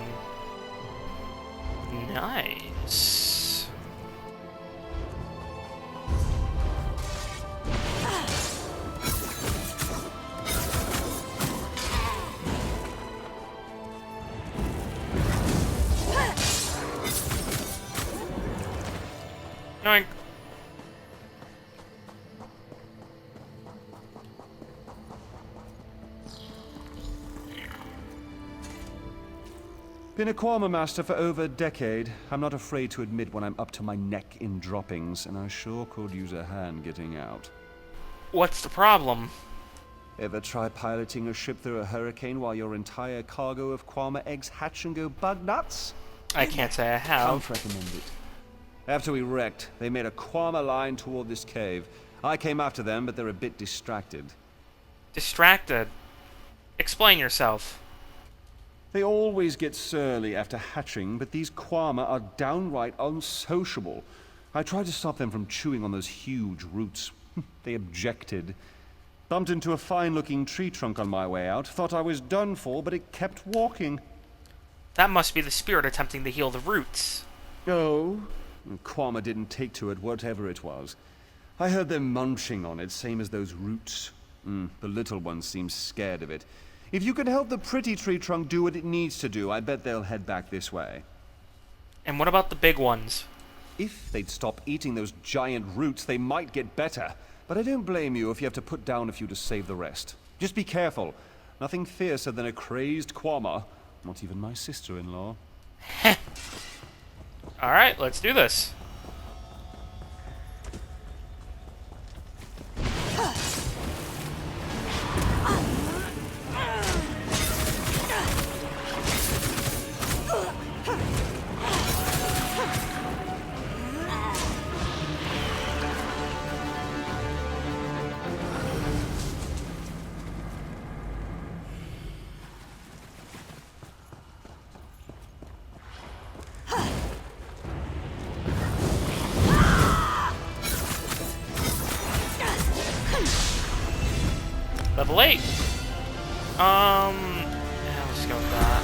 Nice. Yoink. Been a Quama master for over a decade. I'm not afraid to admit when I'm up to my neck in droppings, and I sure could use a hand getting out. What's the problem? Ever try piloting a ship through a hurricane while your entire cargo of Quama eggs hatch and go bug nuts? I can't say I have. Can't recommend it. After we wrecked, they made a Quama line toward this cave. I came after them, but they're a bit distracted. Distracted? Explain yourself. They always get surly after hatching, but these Quama are downright unsociable. I tried to stop them from chewing on those huge roots. They objected. Bumped into a fine-looking tree trunk on my way out. Thought I was done for, but it kept walking. That must be the spirit attempting to heal the roots. Oh? Quama didn't take to it, whatever it was. I heard them munching on it, same as those roots. The little one seems scared of it. If you can help the pretty tree trunk do what it needs to do, I bet they'll head back this way. And what about the big ones? If they'd stop eating those giant roots, they might get better. But I don't blame you if you have to put down a few to save the rest. Just be careful. Nothing fiercer than a crazed Quama. Not even my sister-in-law. Alright, let's do this. lake. Yeah, let's go with that.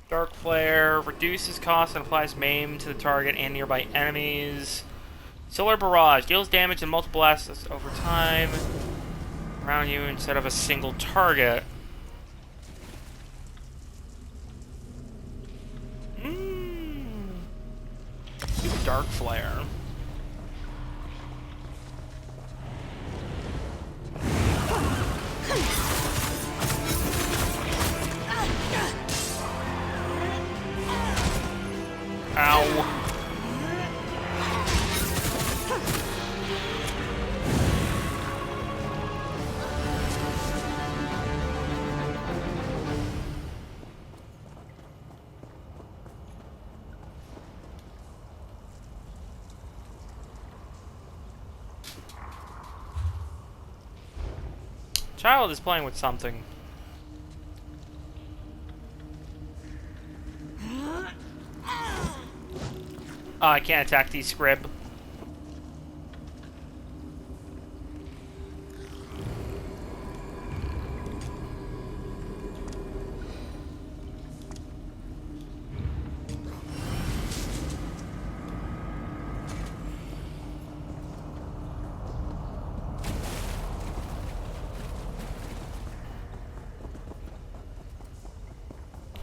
Dark Flare reduces cost and applies maim to the target and nearby enemies. Solar Barrage deals damage in multiple assets over time around you instead of a single target. Dark Flare. Ow. Child is playing with something. Oh, I can't attack these scrib.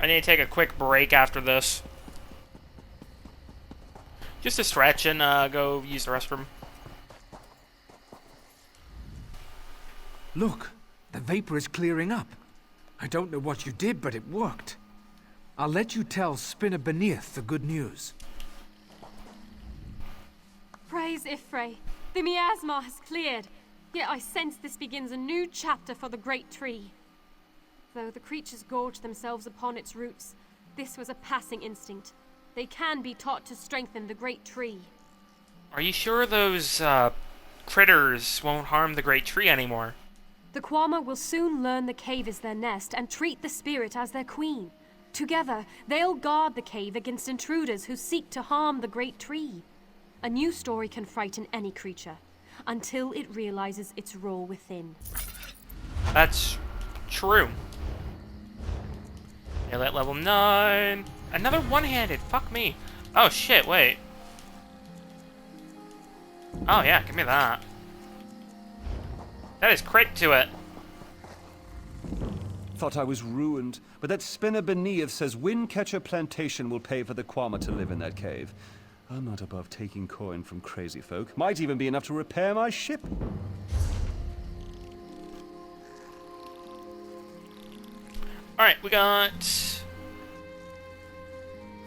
I need to take a quick break after this. Just to stretch and go use the restroom. Look, the vapor is clearing up. I don't know what you did, but it worked. I'll let you tell Spinner Beneath the good news. Praise Ifrei. The miasma has cleared, yet I sense this begins a new chapter for the Great Tree. Though the creatures gorge themselves upon its roots, this was a passing instinct. They can be taught to strengthen the Great Tree. Are you sure those critters won't harm the Great Tree anymore? The Kwama will soon learn the cave is their nest and treat the spirit as their queen. Together, they'll guard the cave against intruders who seek to harm the Great Tree. A new story can frighten any creature, until it realizes its role within. That's true. Yeah, at level 9. Another one-handed. Fuck me. Oh shit, wait. Oh yeah, give me that. That is crit to it. Thought I was ruined, but that Spinner Beneath says Windcatcher Plantation will pay for the Kwama to live in that cave. I'm not above taking coin from crazy folk. Might even be enough to repair my ship. Alright, we got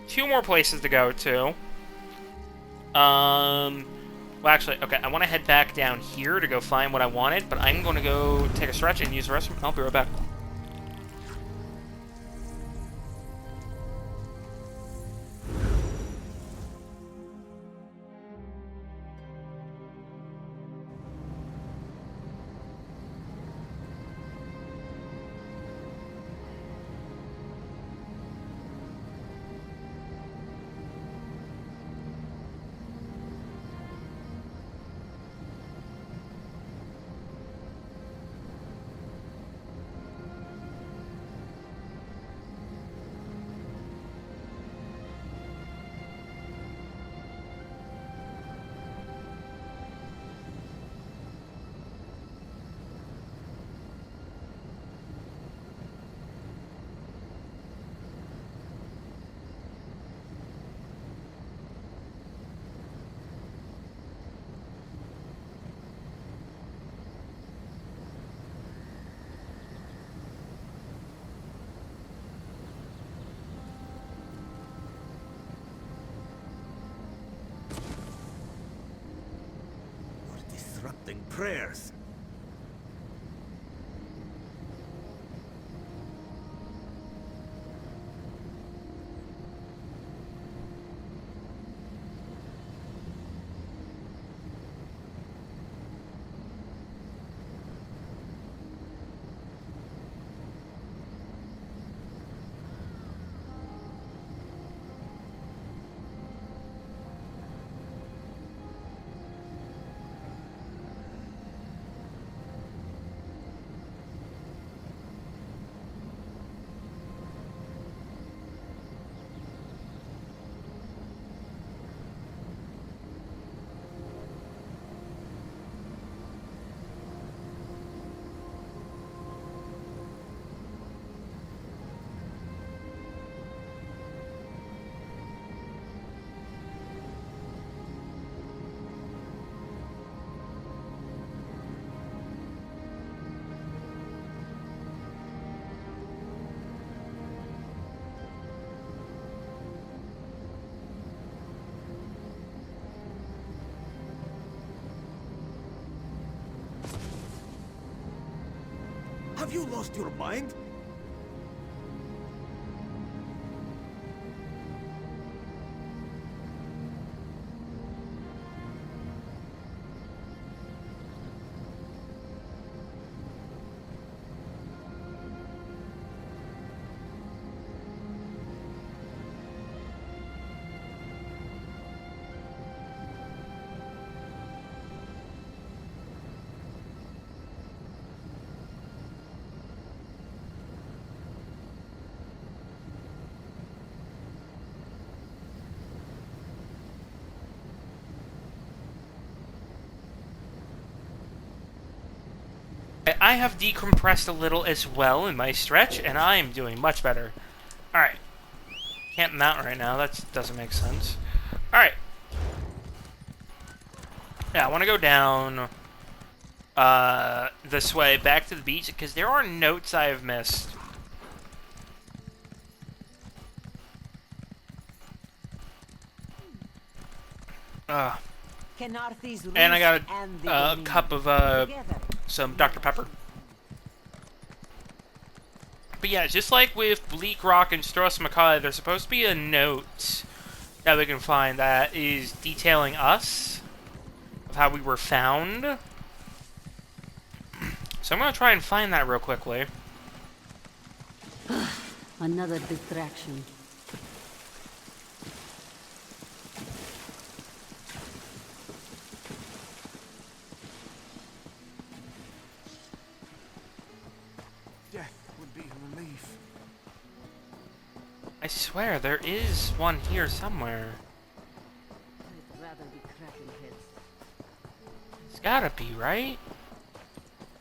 2 more places to go to. Well, actually, okay, I want to head back down here to go find what I wanted, but I'm going to go take a stretch and use the restroom. I'll be right back. Disrupting prayers. Have you lost your mind? I have decompressed a little as well in my stretch, and I am doing much better. Alright. Can't mount right now, that doesn't make sense. Alright. Yeah, I want to go down this way back to the beach, because there are notes I have missed. And I got a cup of some Dr. Pepper. But yeah, just like with Bleak Rock and Stros Macaulay, there's supposed to be a note that we can find that is detailing us, of how we were found. So I'm going to try and find that real quickly. Another distraction. I swear, there is one here somewhere. I'd rather be cracking heads. It's gotta be, right?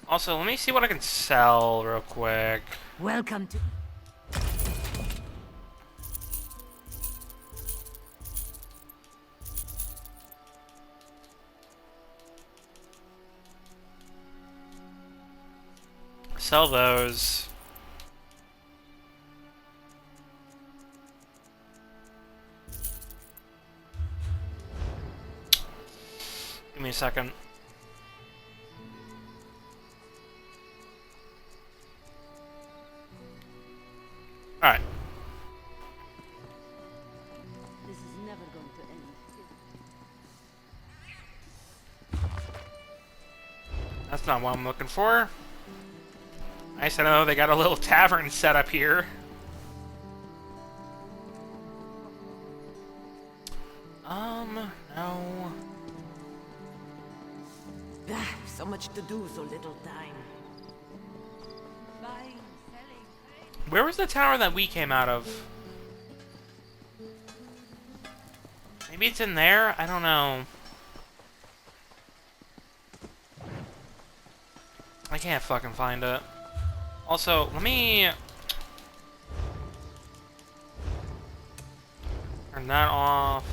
Also, let me see what I can sell real quick. Welcome to... Sell those. Give me a second. Alright. This is never going to end. That's not what I'm looking for. Nice to know they got a little tavern set up here. No. So much to do, so little time. Buying, selling. Where was the tower that we came out of? Maybe it's in there? I don't know. I can't fucking find it. Also, let me... turn that off.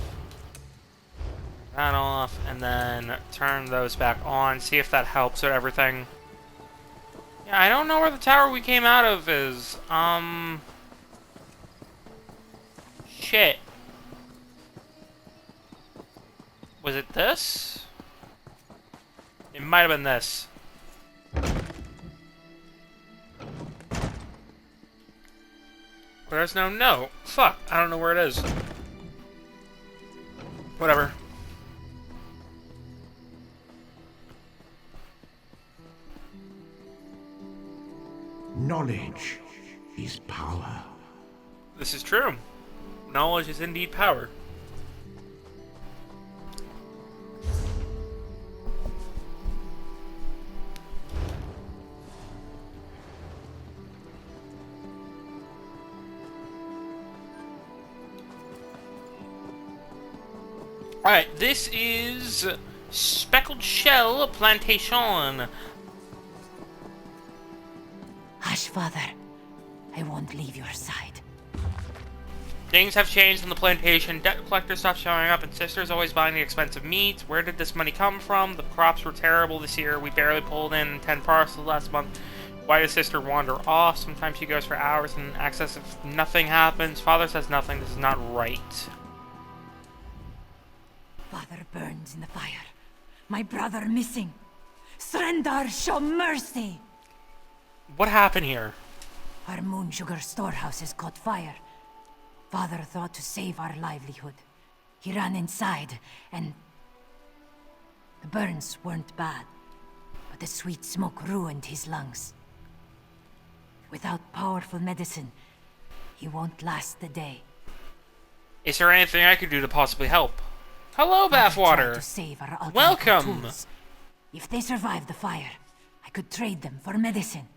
That off, and then turn those back on. See if that helps with everything. Yeah, I don't know where the tower we came out of is. Shit. Was it this? It might have been this. There's no note. Fuck, I don't know where it is. Whatever. Knowledge is power. This is true. Knowledge is indeed power. Alright, this is Speckled Shell Plantation. Hush, Father. I won't leave your side. Things have changed on the plantation. Debt collectors stopped showing up, and Sister's always buying the expensive meat. Where did this money come from? The crops were terrible this year. We barely pulled in 10 parcels last month. Why does Sister wander off? Sometimes she goes for hours and acts as if nothing happens. Father says nothing. This is not right. Father burns in the fire. My brother missing. Surrender, show mercy. What happened here? Our moon sugar storehouse has caught fire. Father thought to save our livelihood. He ran inside, and... the burns weren't bad, but the sweet smoke ruined his lungs. Without powerful medicine, he won't last the day. Is there anything I could do to possibly help? Hello, Father tried Bathwater! to save our alchemical Welcome! tools. If they survive the fire, I could trade them for medicine.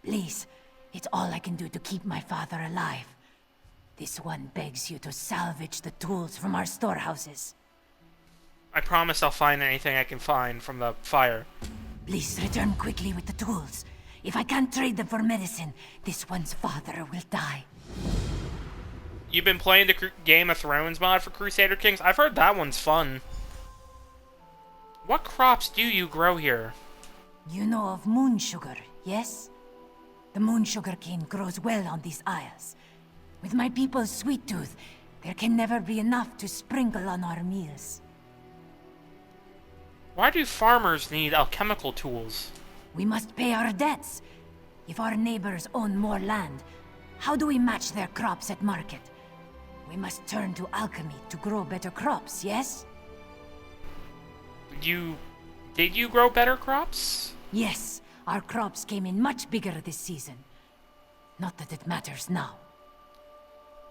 Please, it's all I can do to keep my father alive. This one begs you to salvage the tools from our storehouses. I promise I'll find anything I can find from the fire. Please return quickly with the tools. If I can't trade them for medicine, this one's father will die. You've been playing the Game of Thrones mod for Crusader Kings? I've heard that one's fun. What crops do you grow here? You know of moon sugar, yes? The moon sugar cane grows well on these isles. With my people's sweet tooth, there can never be enough to sprinkle on our meals. Why do farmers need alchemical tools? We must pay our debts. If our neighbors own more land, how do we match their crops at market? We must turn to alchemy to grow better crops, yes? Did you grow better crops? Yes, our crops came in much bigger this season. Not that it matters now.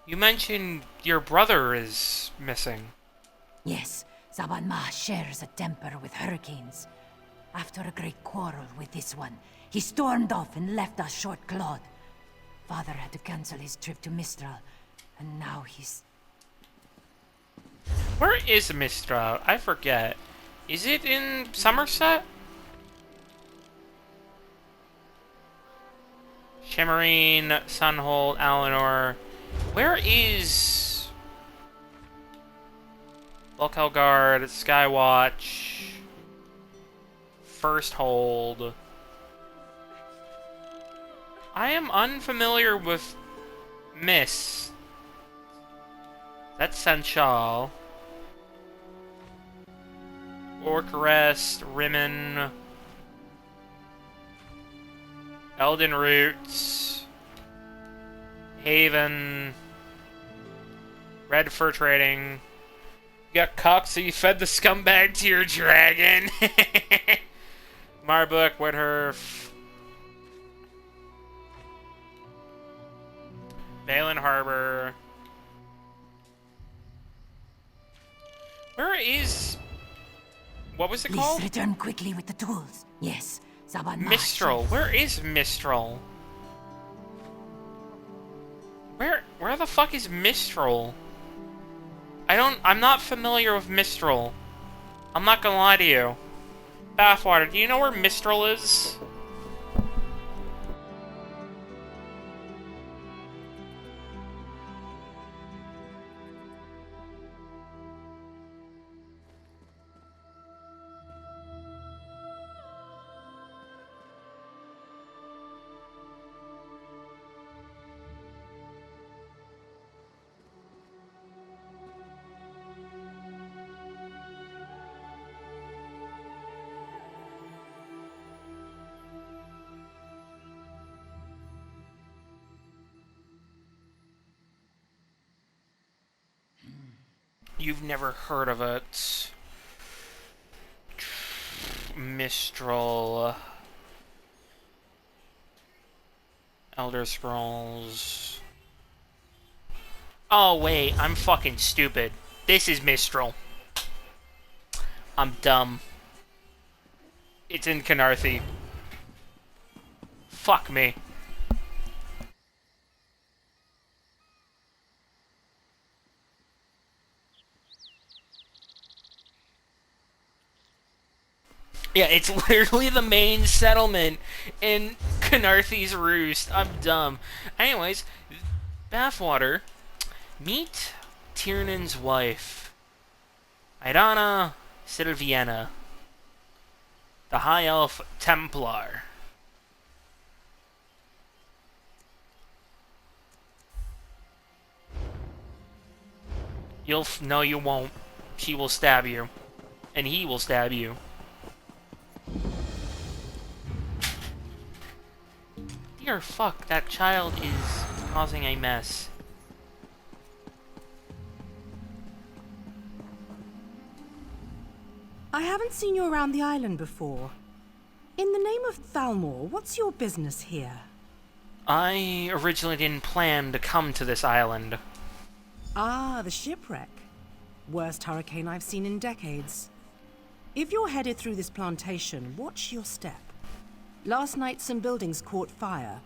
You mentioned your brother is missing. Yes, Zaban Ma shares a temper with hurricanes. After a great quarrel with this one, he stormed off and left us short-clawed. Father had to cancel his trip to Mistral, and now he's... Where is Mistral? I forget. Is it in Somerset? Shimmerine, Sunhold, Alinor. Where is... Bulkhelgard, Skywatch, First Hold. I am unfamiliar with Miss. That's Senchal. Orcarest, Rimmen, Elden Roots, Haven, Red Fur Trading. You got cocked, so you fed the scumbag to your dragon. Marbuk, Whitehurf, Balin Harbor. Where is... What was it called? Please return quickly with the tools. Yes, Zaban Ma. Mistral. Where is Mistral? Where the fuck is Mistral? I'm not familiar with Mistral. I'm not gonna lie to you. Bathwater, do you know where Mistral is? You've never heard of it. Mistral. Elder Scrolls. Oh, wait. I'm fucking stupid. This is Mistral. I'm dumb. It's in Canarthi. Fuck me. Yeah, it's literally the main settlement in Canarthi's Roost. I'm dumb. Anyways, Bathwater. Meet Tiernan's wife, Irana Silviana, the High Elf Templar. No, you won't. She will stab you. And he will stab you. Dear fuck, that child is causing a mess. I haven't seen you around the island before. In the name of Thalmor, what's your business here? I originally didn't plan to come to this island. Ah, the shipwreck. Worst hurricane I've seen in decades. If you're headed through this plantation, watch your step. Last night some buildings caught fire.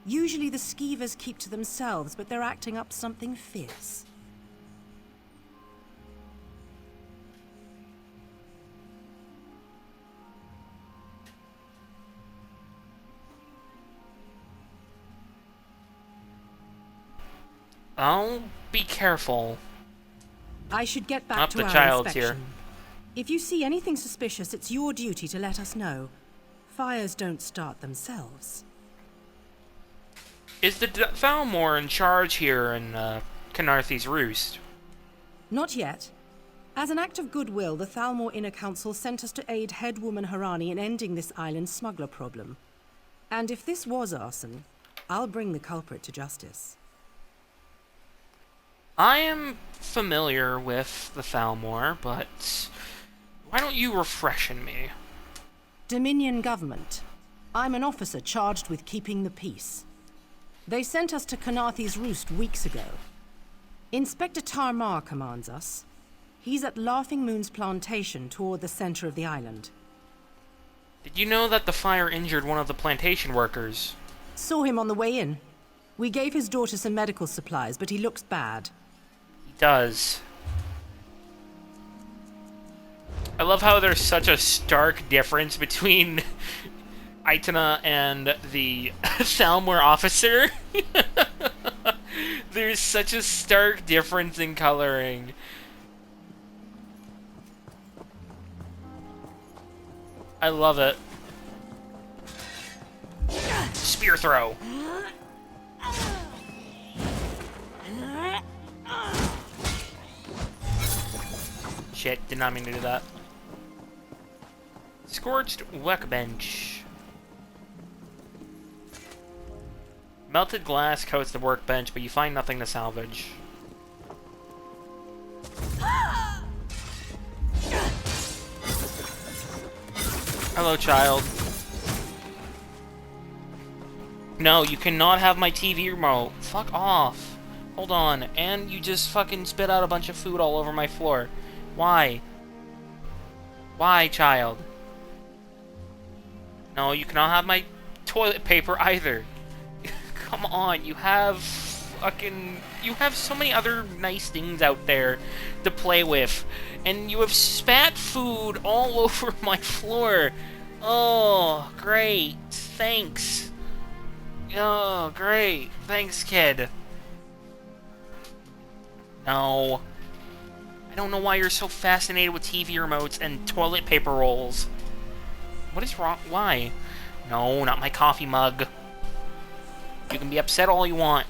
Usually the skeevers keep to themselves, but they're acting up something fierce. I'll be careful. I should get back to the our child's inspection. here. If you see anything suspicious, it's your duty to let us know. Fires don't start themselves. Is the Thalmor in charge here in Canarthy's Roost? Not yet. As an act of goodwill, the Thalmor Inner Council sent us to aid Headwoman Harani in ending this island's smuggler problem. And if this was arson, I'll bring the culprit to justice. I am familiar with the Thalmor, but why don't you refreshen me? Dominion government. I'm an officer charged with keeping the peace. They sent us to Canarthy's Roost weeks ago. Inspector Tarmar commands us. He's at Laughing Moon's plantation toward the center of the island. Did you know that the fire injured one of the plantation workers? Saw him on the way in. We gave his daughter some medical supplies, but he looks bad. He does. I love how there's such a stark difference between Aitana and the Thalmor officer. There's such a stark difference in coloring. I love it. Spear throw. Shit, did not mean to do that. Scorched workbench. Melted glass coats the workbench, but you find nothing to salvage. Hello, child. No, you cannot have my TV remote. Fuck off. Hold on. And you just fucking spit out a bunch of food all over my floor. Why? Why, child? No, you cannot have my toilet paper either. Come on, you have so many other nice things out there to play with. And you have spat food all over my floor. Oh, great. Thanks. Oh, great. Thanks, kid. No. I don't know why you're so fascinated with TV remotes and toilet paper rolls. What is wrong? Why? No, not my coffee mug. You can be upset all you want.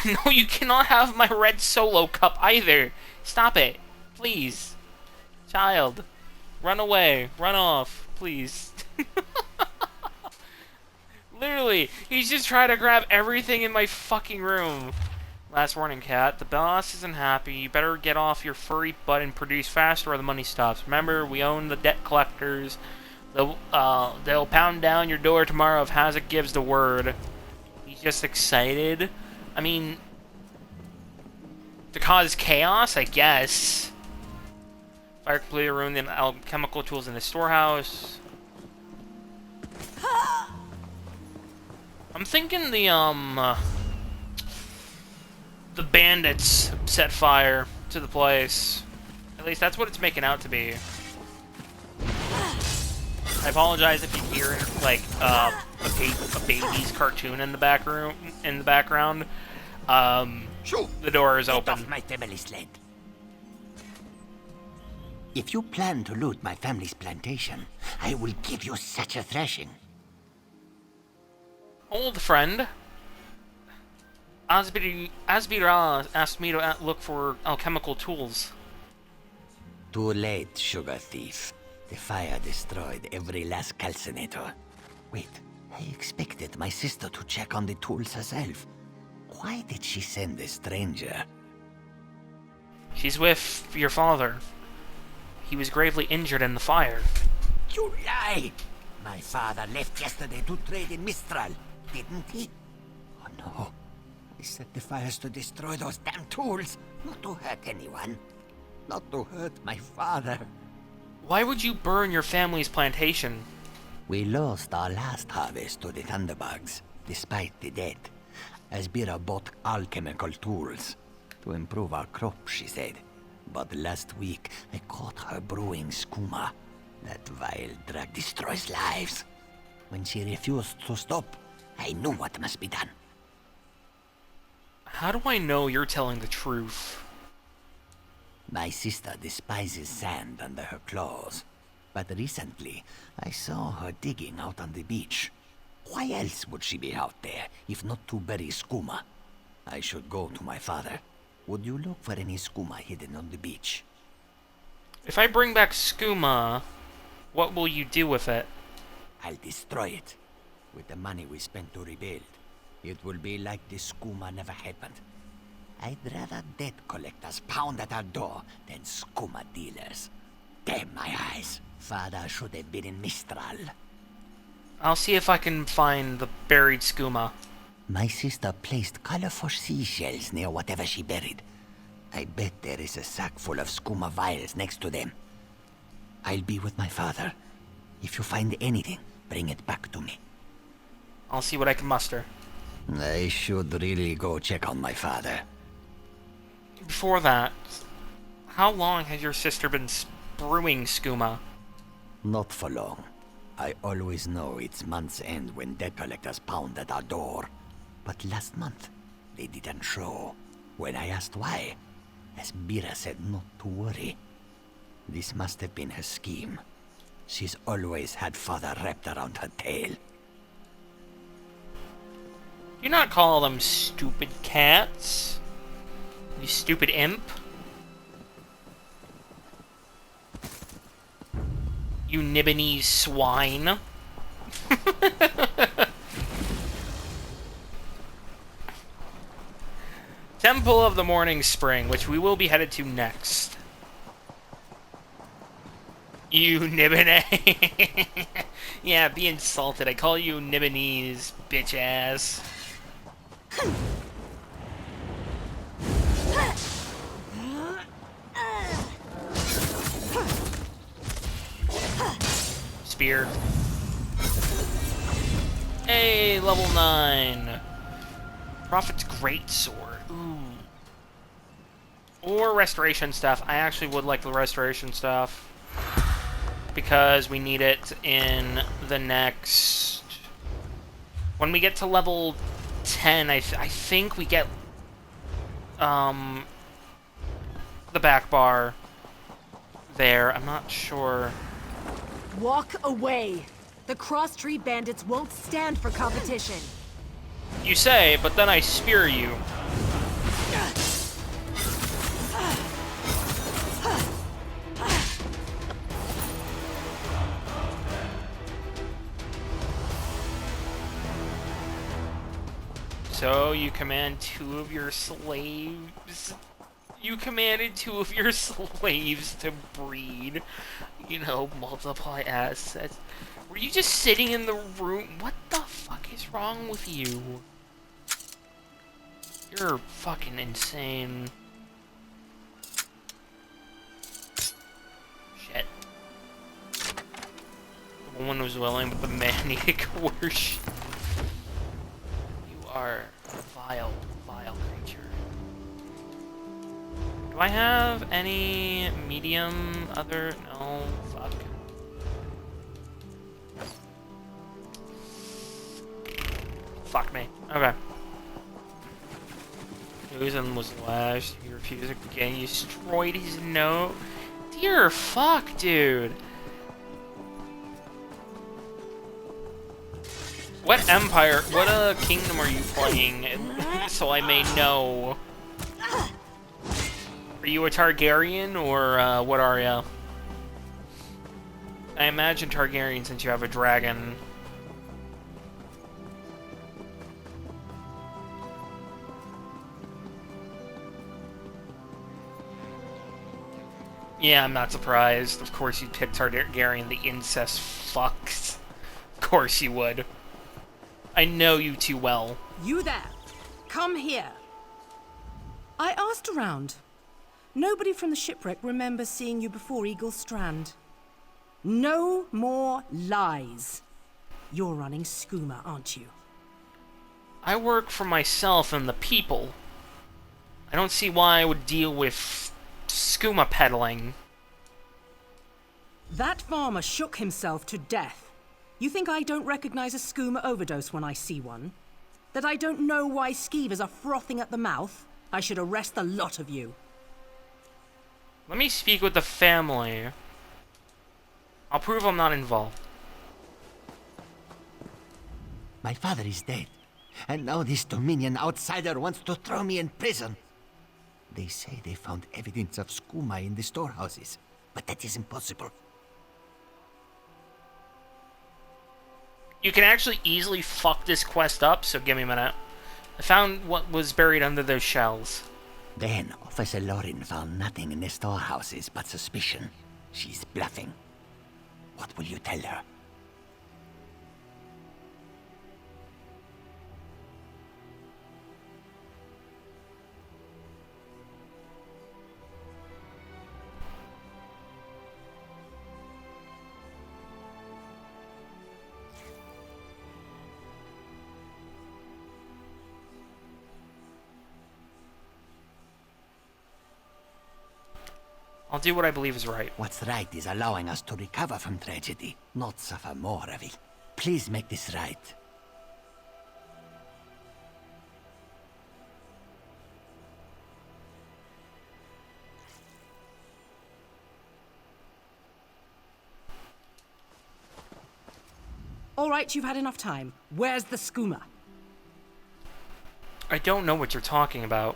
No, you cannot have my red Solo cup either. Stop it. Please. Child. Run away. Run off. Please. Literally, he's just trying to grab everything in my fucking room. Last warning, cat. The boss isn't happy. You better get off your furry butt and produce faster or the money stops. Remember, we own the debt collectors. They'll pound down your door tomorrow if Hazak gives the word. He's just excited. I mean, to cause chaos, I guess. Fire completely ruined the alchemical tools in the storehouse. I'm thinking the bandits set fire to the place. At least that's what it's making out to be. I apologize if you hear like a baby's cartoon in the background. The door is open. Get off my family's land. If you plan to loot my family's plantation, I will give you such a thrashing. Old friend. Asbira asked me to look for alchemical tools. Too late, sugar thief. The fire destroyed every last calcinator. Wait, I expected my sister to check on the tools herself. Why did she send a stranger? She's with your father. He was gravely injured in the fire. You lie! My father left yesterday to trade in Mistral, didn't he? Oh no. He set the fires to destroy those damn tools. Not to hurt anyone. Not to hurt my father. Why would you burn your family's plantation? We lost our last harvest to the thunderbugs, despite the debt. Asbira bought alchemical tools to improve our crop, she said. But last week, I caught her brewing skooma. That vile drug destroys lives. When she refused to stop, I knew what must be done. How do I know you're telling the truth? My sister despises sand under her claws. But recently, I saw her digging out on the beach. Why else would she be out there, if not to bury skooma? I should go to my father. Would you look for any skooma hidden on the beach? If I bring back skooma, what will you do with it? I'll destroy it. With the money we spent to rebuild, it will be like the skooma never happened. I'd rather debt collectors pound at our door than skooma dealers. Damn my eyes. Father should have been in Mistral. I'll see if I can find the buried skooma. My sister placed colorful seashells near whatever she buried. I bet there is a sack full of skooma vials next to them. I'll be with my father. If you find anything, bring it back to me. I'll see what I can muster. I should really go check on my father. Before that, how long has your sister been brewing skooma? Not for long. I always know it's month's end when debt collectors pound at our door. But last month, they didn't show. When I asked why, Asbira said not to worry. This must have been her scheme. She's always had father wrapped around her tail. Do not call them stupid cats. You stupid imp. You Nibonese swine. Temple of the Morning Spring, which we will be headed to next. You Nibonese. Yeah, be insulted. I call you Nibonese, bitch ass. Spear. Hey, level 9. Prophet's Greatsword. Ooh. Or restoration stuff. I actually would like the restoration stuff, because we need it in the next... When we get to level 10, I think we get the back bar there. I'm not sure. Walk away. The cross-tree bandits won't stand for competition. You say, but then I spear you. So, you command 2 of your slaves... You commanded 2 of your slaves to breed. You know, multiply assets. Were you just sitting in the room? What the fuck is wrong with you? You're fucking insane. Shit. The woman was willing, but the man needed coercion. You are a vile, vile creature. Do I have any medium other? No, fuck. Fuck me. Okay. Susan was lashed. He refused again. You destroyed his note. Dear fuck, dude. What empire, what kingdom are you playing? So I may know. Are you a Targaryen, or what are you? I imagine Targaryen since you have a dragon. Yeah, I'm not surprised. Of course you picked Targaryen, the incest fucks. Of course you would. I know you too well. You there! Come here! I asked around. Nobody from the shipwreck remembers seeing you before Eagle Strand. No more lies. You're running Skooma, aren't you? I work for myself and the people. I don't see why I would deal with skooma peddling. That farmer shook himself to death. You think I don't recognize a skooma overdose when I see one? That I don't know why skeevers are frothing at the mouth? I should arrest the lot of you. Let me speak with the family. I'll prove I'm not involved. My father is dead, and now this Dominion outsider wants to throw me in prison. They say they found evidence of skooma in the storehouses, but that is impossible. You can actually easily fuck this quest up, so give me a minute. I found what was buried under those shells. Then Officer Lauren found nothing in the storehouses but suspicion. She's bluffing. What will you tell her? I'll do what I believe is right. What's right is allowing us to recover from tragedy, not suffer more of it. Please make this right. All right, you've had enough time. Where's the skooma? I don't know what you're talking about.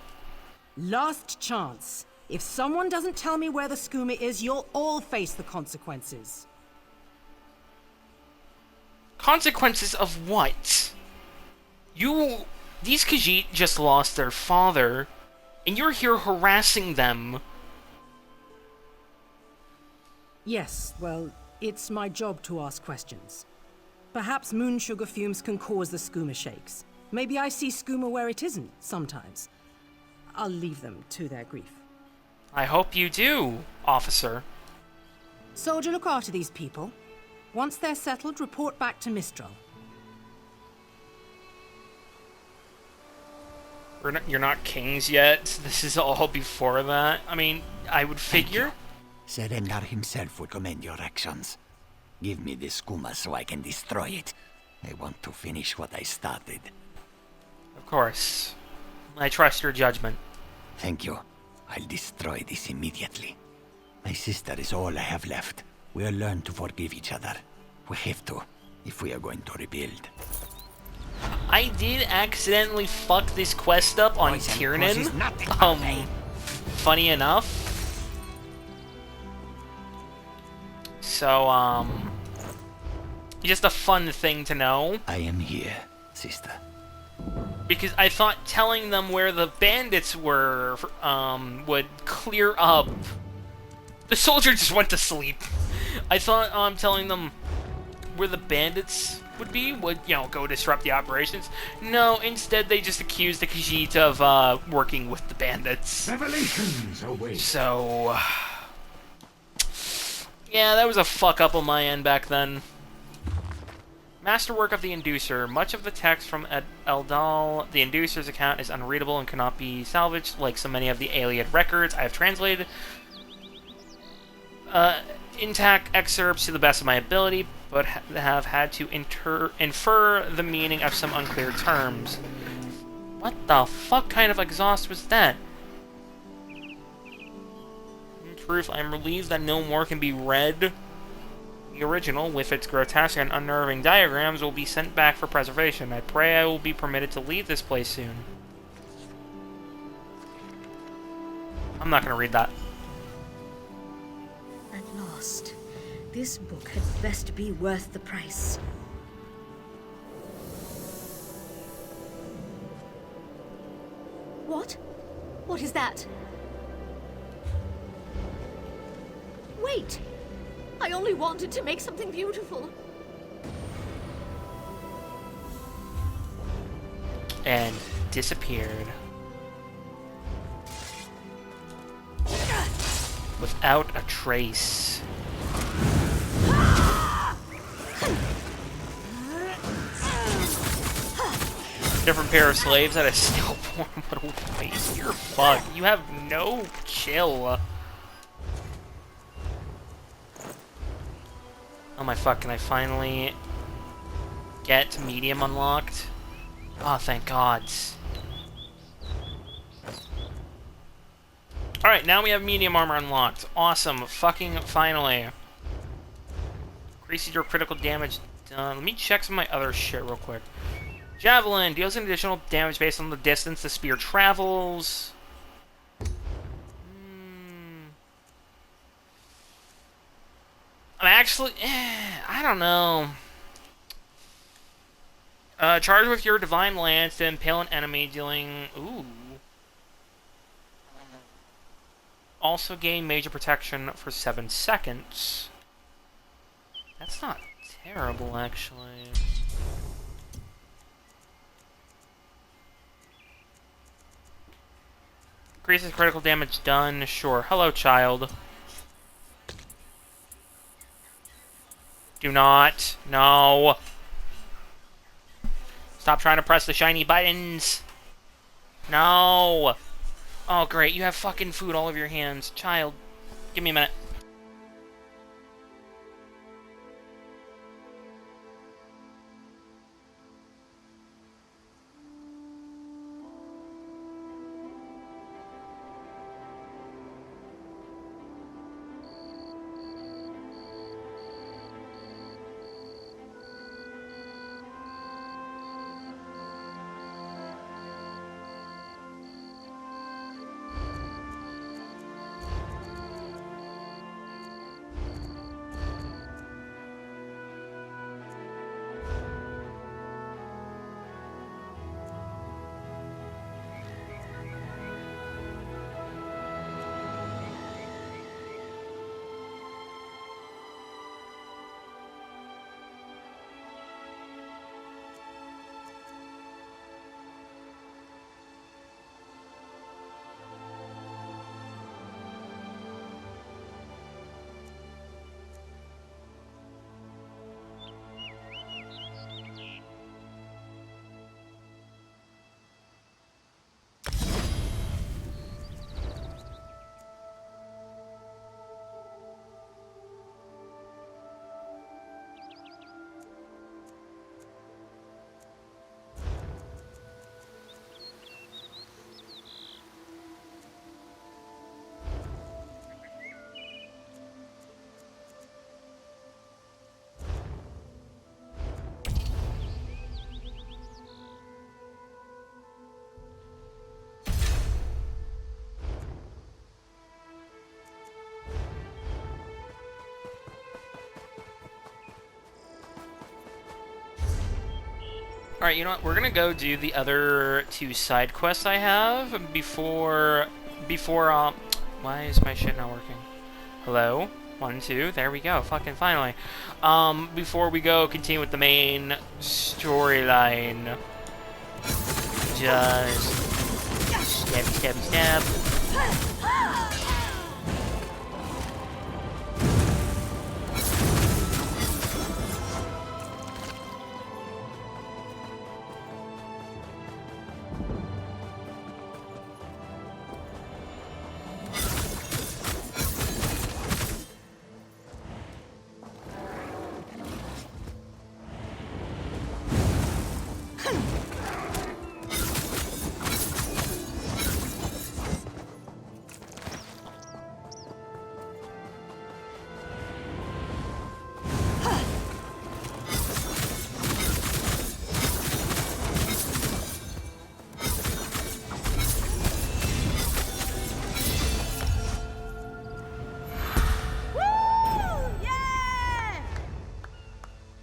Last chance. If someone doesn't tell me where the skooma is, you'll all face the consequences. Consequences of what? These Khajiit just lost their father, and you're here harassing them. Yes, well, it's my job to ask questions. Perhaps moon sugar fumes can cause the skooma shakes. Maybe I see skooma where it isn't, sometimes. I'll leave them to their grief. I hope you do, officer. Soldier, look after these people. Once they're settled, report back to Mistral. You're not kings yet. This is all before that. I mean, I would figure. Serendar himself will commend your actions. Give me the skooma so I can destroy it. I want to finish what I started. Of course. I trust your judgment. Thank you. I'll destroy this immediately. My sister is all I have left. We'll learn to forgive each other. We have to, if we are going to rebuild. I did accidentally fuck this quest up on Tiernan. Funny enough. So, just a fun thing to know. I am here, sister. Because I thought telling them where the bandits were would clear up. The soldier just went to sleep. I thought telling them where the bandits would be would, you know, go disrupt the operations. No, instead they just accused the Khajiit of working with the bandits. Revelations await. So, yeah, that was a fuck up on my end back then. Masterwork of the Inducer. Much of the text from Eldal, the Inducer's account, is unreadable and cannot be salvaged, like so many of the Iliad records. I have translated intact excerpts to the best of my ability, but have had to infer the meaning of some unclear terms. What the fuck kind of exhaust was that? In truth, I am relieved that no more can be read. The original, with its grotesque and unnerving diagrams, will be sent back for preservation. I pray I will be permitted to leave this place soon. I'm not going to read that. At last, this book had best be worth the price. What? What is that? Wait! I only wanted to make something beautiful. And disappeared. Without a trace. Different pair of slaves at a stillborn. What a waste. You're fucked. You have no chill. Oh my fuck, can I finally get medium unlocked? Oh, thank God. Alright, now we have medium armor unlocked. Awesome. Fucking finally. Increases your critical damage done. Let me check some of my other shit real quick. Javelin deals an additional damage based on the distance the spear travels. I'm actually... I don't know. Charge with your divine lance to impale an enemy, dealing... Ooh. Also gain major protection for 7 seconds. That's not terrible, actually. Increases critical damage done. Sure. Hello, child. Do not. No. Stop trying to press the shiny buttons. No. Oh, great. You have fucking food all over your hands. Child. Give me a minute. Alright, you know what? We're gonna go do the other 2 side quests I have before, why is my shit not working? Hello? 1, 2, there we go. Fucking finally. Before we go continue with the main storyline. Just stab, stab, stab.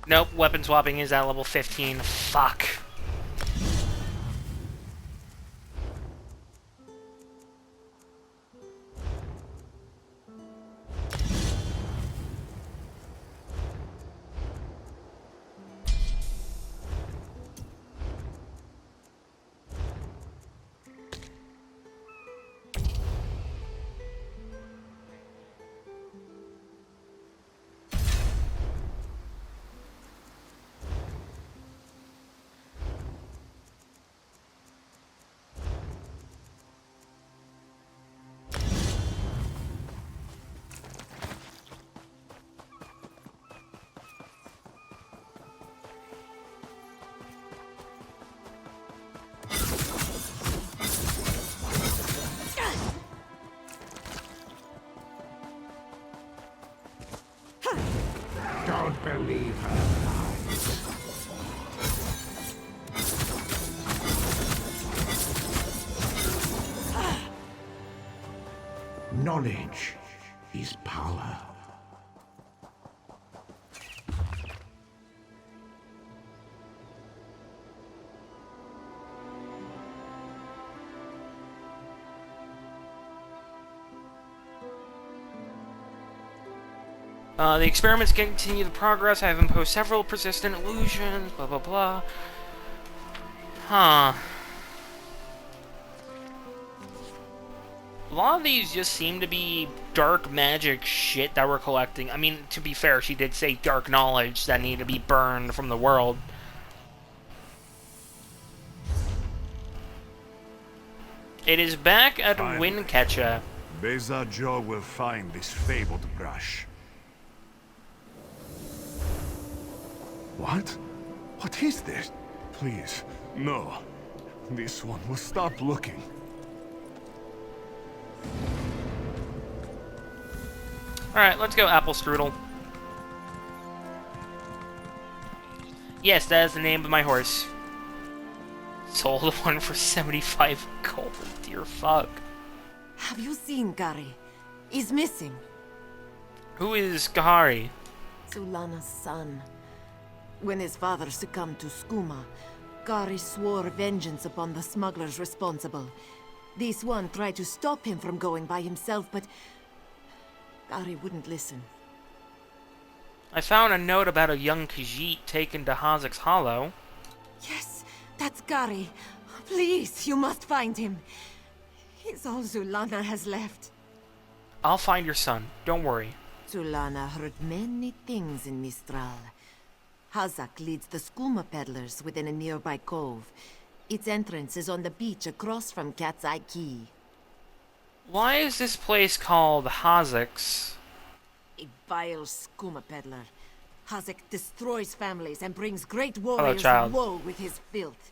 Nope, weapon swapping is at level 15. Fuck. knowledge is power. The experiments continue the progress. I have imposed several persistent illusions, blah blah blah. Huh. A lot of these just seem to be dark magic shit that we're collecting. I mean, to be fair, she did say dark knowledge that needed to be burned from the world. It is back at Windcatcher. Beza Joe will find this fabled brush. What? What is this? Please, no. This one will stop looking. Alright, let's go Apple Strudel. Yes, that is the name of my horse. Sold one for 75 gold, dear fuck. Have you seen Gary? He's missing. Who is Gahari? Sulana's son. When his father succumbed to skooma, Gary swore vengeance upon the smugglers responsible. This one tried to stop him from going by himself, but Gary wouldn't listen. I found a note about a young Khajiit taken to Hazek's Hollow. Yes, that's Gary. Please, you must find him. He's all Zulana has left. I'll find your son, don't worry. Zulana heard many things in Mistral. Hazak leads the skooma peddlers within a nearby cove. Its entrance is on the beach across from Cat's Eye Key. Why is this place called Hazek's? A vile skooma peddler. Hazek destroys families and brings great warriors woe with his filth.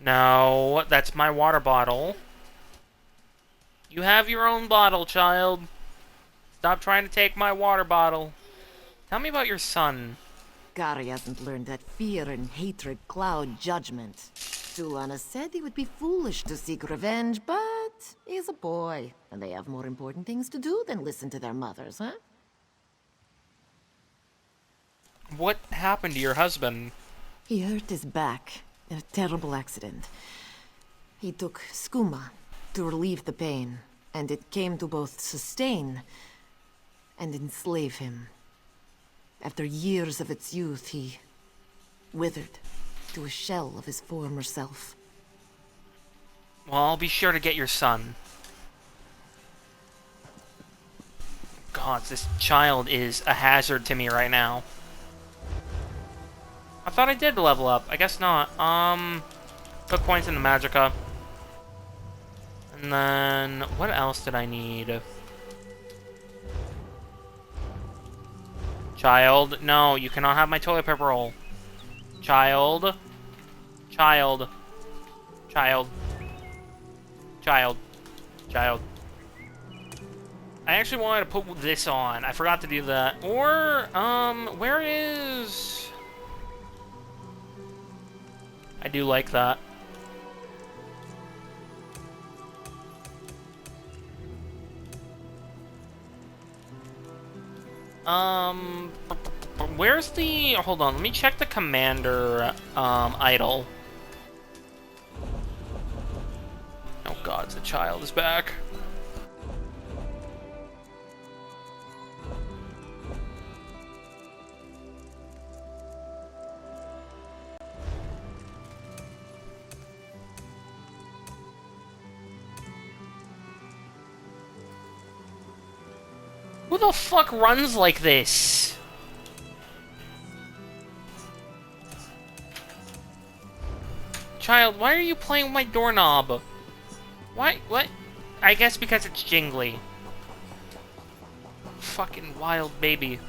No, that's my water bottle. You have your own bottle, child. Stop trying to take my water bottle. Tell me about your son. Gary hasn't learned that fear and hatred cloud judgment. Sulana said he would be foolish to seek revenge, but he's a boy, and they have more important things to do than listen to their mothers, huh? What happened to your husband? He hurt his back in a terrible accident. He took skooma to relieve the pain, and it came to both sustain and enslave him. After years of its youth, he withered to a shell of his former self. Well, I'll be sure to get your son. God, this child is a hazard to me right now. I thought I did level up. I guess not. Put points into Magicka. And then, what else did I need? Child, no, you cannot have my toilet paper roll. Child. Child. Child. Child. Child. I actually wanted to put this on. I forgot to do that. Or, where is... I do like that. Where's the... Hold on, let me check the commander, idol. Oh god, the child is back. Who the fuck runs like this? Child, why are you playing with my doorknob? Why? What? I guess because it's jingly. Fucking wild baby.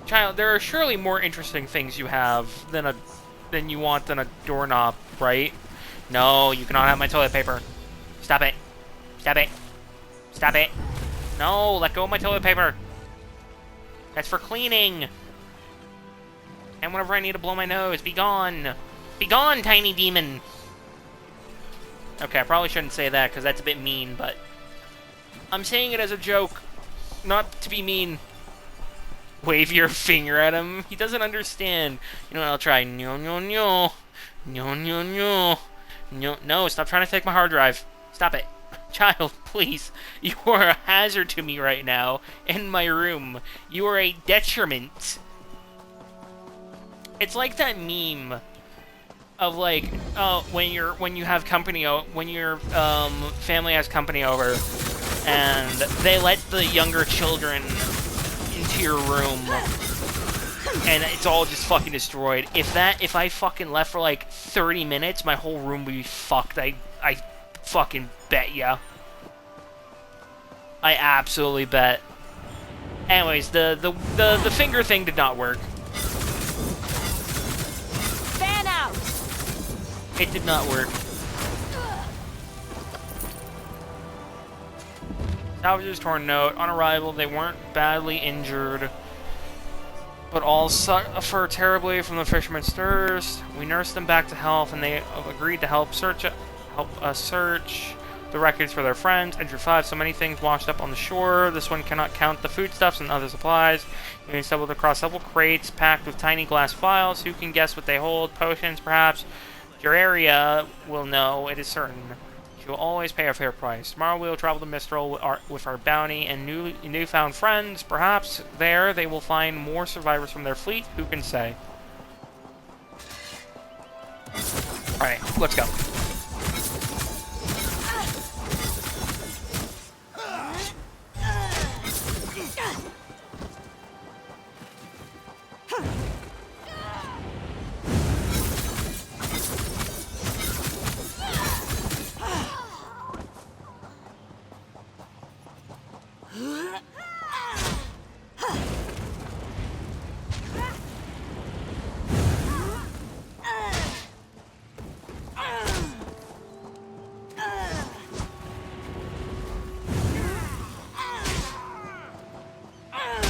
Child, there are surely more interesting things you have than you want than a doorknob, right? No, you cannot have my toilet paper. Stop it. Stop it. Stop it. No, let go of my toilet paper. That's for cleaning. And whenever I need to blow my nose, be gone. Be gone, tiny demon. Okay, I probably shouldn't say that because that's a bit mean, but I'm saying it as a joke, not to be mean. Wave your finger at him. He doesn't understand. You know what? I'll try. No, no, no. No, no, no. No, no, stop trying to take my hard drive. Stop it. Child, please. You are a hazard to me right now in my room. You are a detriment. It's like that meme of like, when you have company, when your family has company over, and they let the younger children into your room, and it's all just fucking destroyed. If I fucking left for like 30 minutes, my whole room would be fucked. I fucking bet ya. I absolutely bet. Anyways, the finger thing did not work. Fan out. It did not work. Salvagers torn note. On arrival, they weren't badly injured, but all suffer terribly from the fisherman's thirst. We nursed them back to health, and they agreed to help us search the records for their friends. Entry 5. So many things washed up on the shore. This one cannot count the foodstuffs and other supplies. We stumbled across several crates packed with tiny glass vials. Who can guess what they hold? Potions, perhaps? Your area will know. It is certain. She will always pay a fair price. Tomorrow we will travel to Mistral with our bounty and newfound friends. Perhaps there they will find more survivors from their fleet. Who can say? Alright, let's go.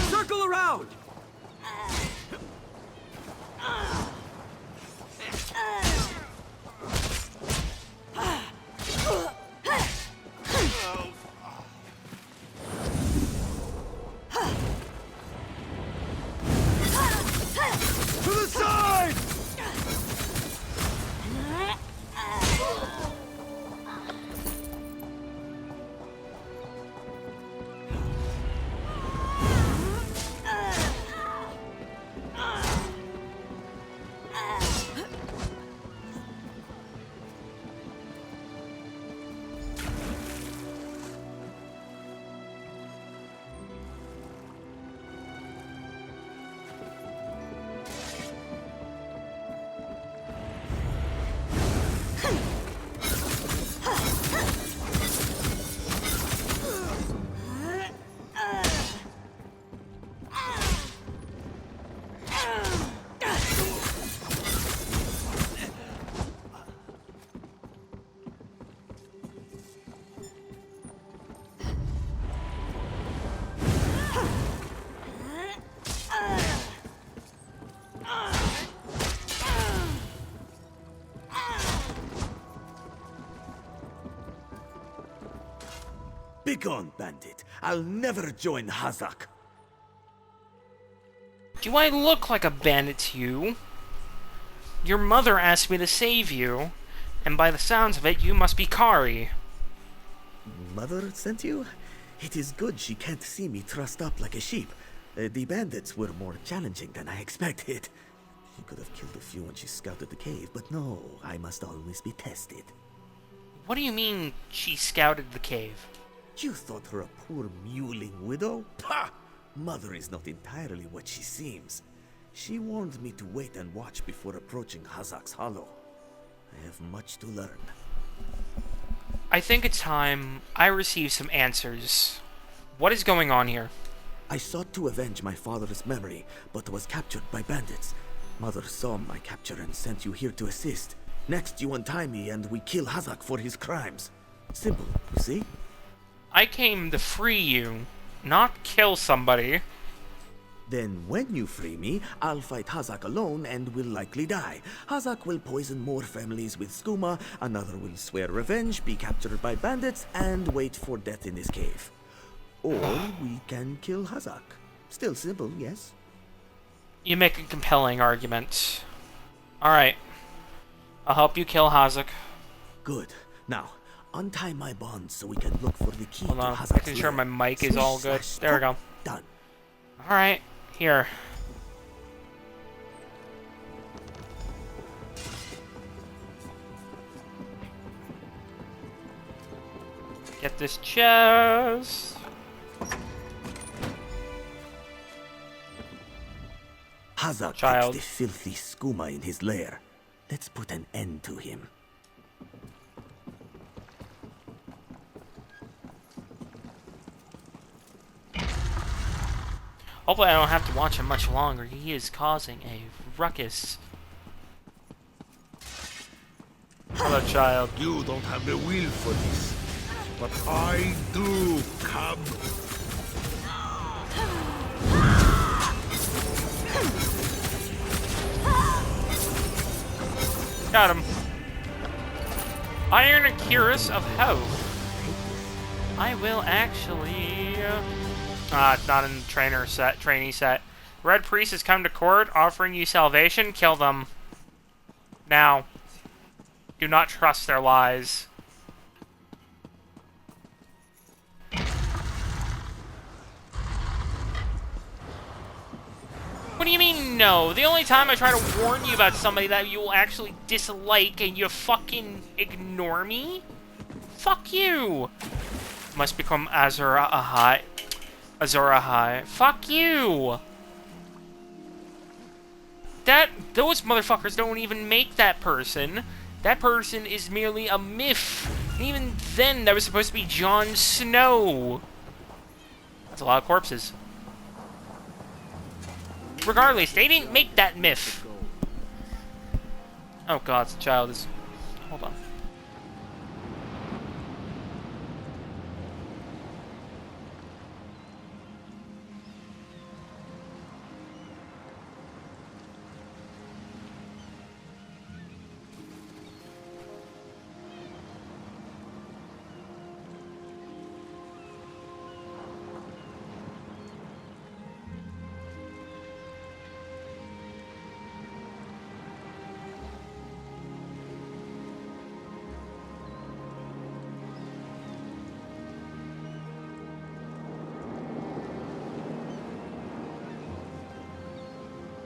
Circle around! To the side! Begone, bandit. I'll never join Hazak. Do I look like a bandit to you? Your mother asked me to save you, and by the sounds of it, you must be Kari. Mother sent you? It is good she can't see me trussed up like a sheep. The bandits were more challenging than I expected. She could have killed a few when she scouted the cave, but no, I must always be tested. What do you mean, she scouted the cave? You thought her a poor mewling widow? Pah! Mother is not entirely what she seems. She warned me to wait and watch before approaching Hazak's Hollow. I have much to learn. I think it's time I receive some answers. What is going on here? I sought to avenge my father's memory, but was captured by bandits. Mother saw my capture and sent you here to assist. Next, you untie me and we kill Hazak for his crimes. Simple, you see? I came to free you, not kill somebody. Then when you free me, I'll fight Hazak alone and will likely die. Hazak will poison more families with skooma, another will swear revenge, be captured by bandits, and wait for death in this cave. Or we can kill Hazak. Still simple, yes? You make a compelling argument. Alright. I'll help you kill Hazak. Good. Now, untie my bonds so we can look for the key Hold to on, Hazak's making sure lair. my mic is all good. There we go. Done. Alright, here. Get this chest. Hazak Child. keeps the filthy skooma in his lair. Let's put an end to him. Hopefully I don't have to watch him much longer. He is causing a ruckus. Hello, child. You don't have the will for this, but I do, cub. Got him. Iron Cuirass of Hope. I will actually... it's not in the trainee set. Red Priest has come to court, offering you salvation. Kill them. Now. Do not trust their lies. What do you mean, no? The only time I try to warn you about somebody that you will actually dislike and you fucking ignore me? Fuck you! Must become Azor Ahai. Fuck you! Those motherfuckers don't even make that person. That person is merely a myth. And even then, that was supposed to be Jon Snow. That's a lot of corpses. Regardless, they didn't make that myth. Oh god, the child is... Hold on.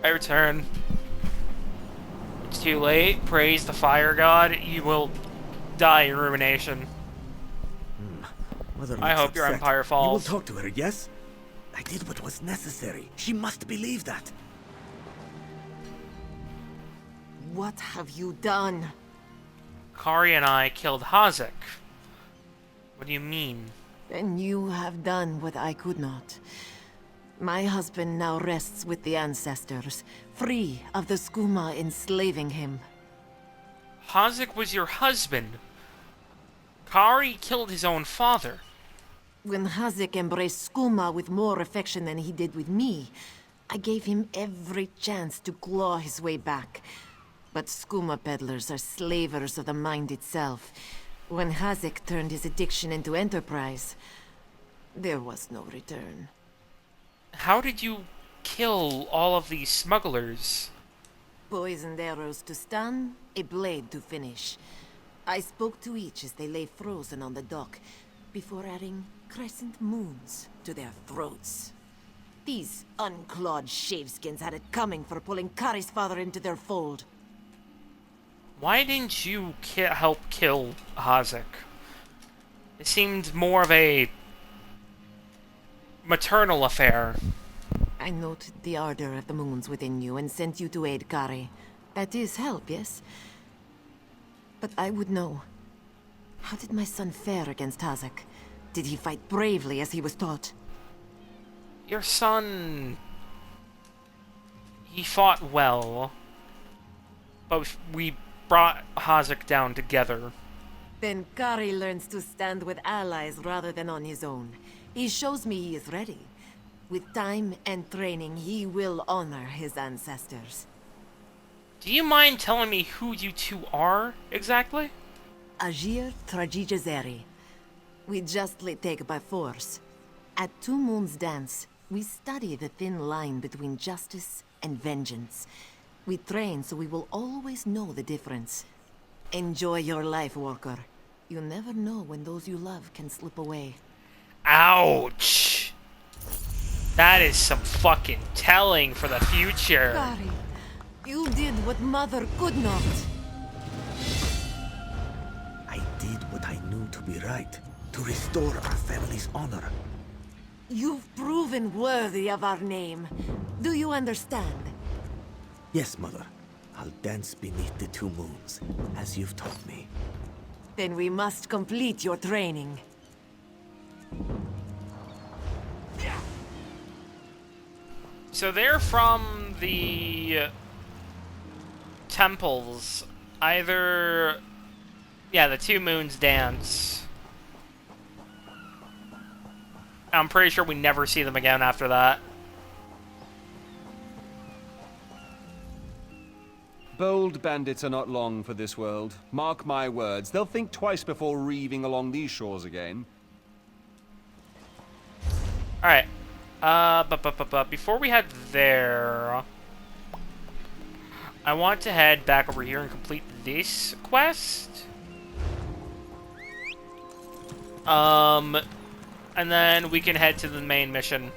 I return. It's too late. Praise the fire god. You will die in rumination. Mother I hope looks your upset. empire falls. You will talk to her, yes? I did what was necessary. She must believe that. What have you done? Kari and I killed Hazak. What do you mean? Then you have done what I could not. My husband now rests with the ancestors, free of the skooma enslaving him. Hazak was your husband. Kari killed his own father. When Hazak embraced skooma with more affection than he did with me, I gave him every chance to claw his way back. But skooma peddlers are slavers of the mind itself. When Hazak turned his addiction into enterprise, there was no return. How did you kill all of these smugglers? Poisoned arrows to stun, a blade to finish. I spoke to each as they lay frozen on the dock, before adding crescent moons to their throats. These unclawed shaveskins had it coming for pulling Kari's father into their fold. Why didn't you help kill Hazak? It seemed more of a maternal affair. I noted the ardor of the moons within you and sent you to aid Kari. That is help, yes? But I would know. How did my son fare against Hazak? Did he fight bravely as he was taught? Your son... He fought well. But we brought Hazak down together. Then Kari learns to stand with allies rather than on his own. He shows me he is ready. With time and training, he will honor his ancestors. Do you mind telling me who you two are, exactly? Agir Trajijazeri. We justly take by force. At Two Moons Dance, we study the thin line between justice and vengeance. We train so we will always know the difference. Enjoy your life, Walker. You never know when those you love can slip away. Ouch! That is some fucking telling for the future. Gary, you did what Mother could not. I did what I knew to be right, to restore our family's honor. You've proven worthy of our name. Do you understand? Yes, Mother. I'll dance beneath the two moons, as you've taught me. Then we must complete your training. So they're from the temples. Either... Yeah, the Two Moons Dance. I'm pretty sure we never see them again after that. Bold bandits are not long for this world. Mark my words. They'll think twice before reaving along these shores again. Alright. But before we head there... I want to head back over here and complete this quest. And then we can head to the main mission.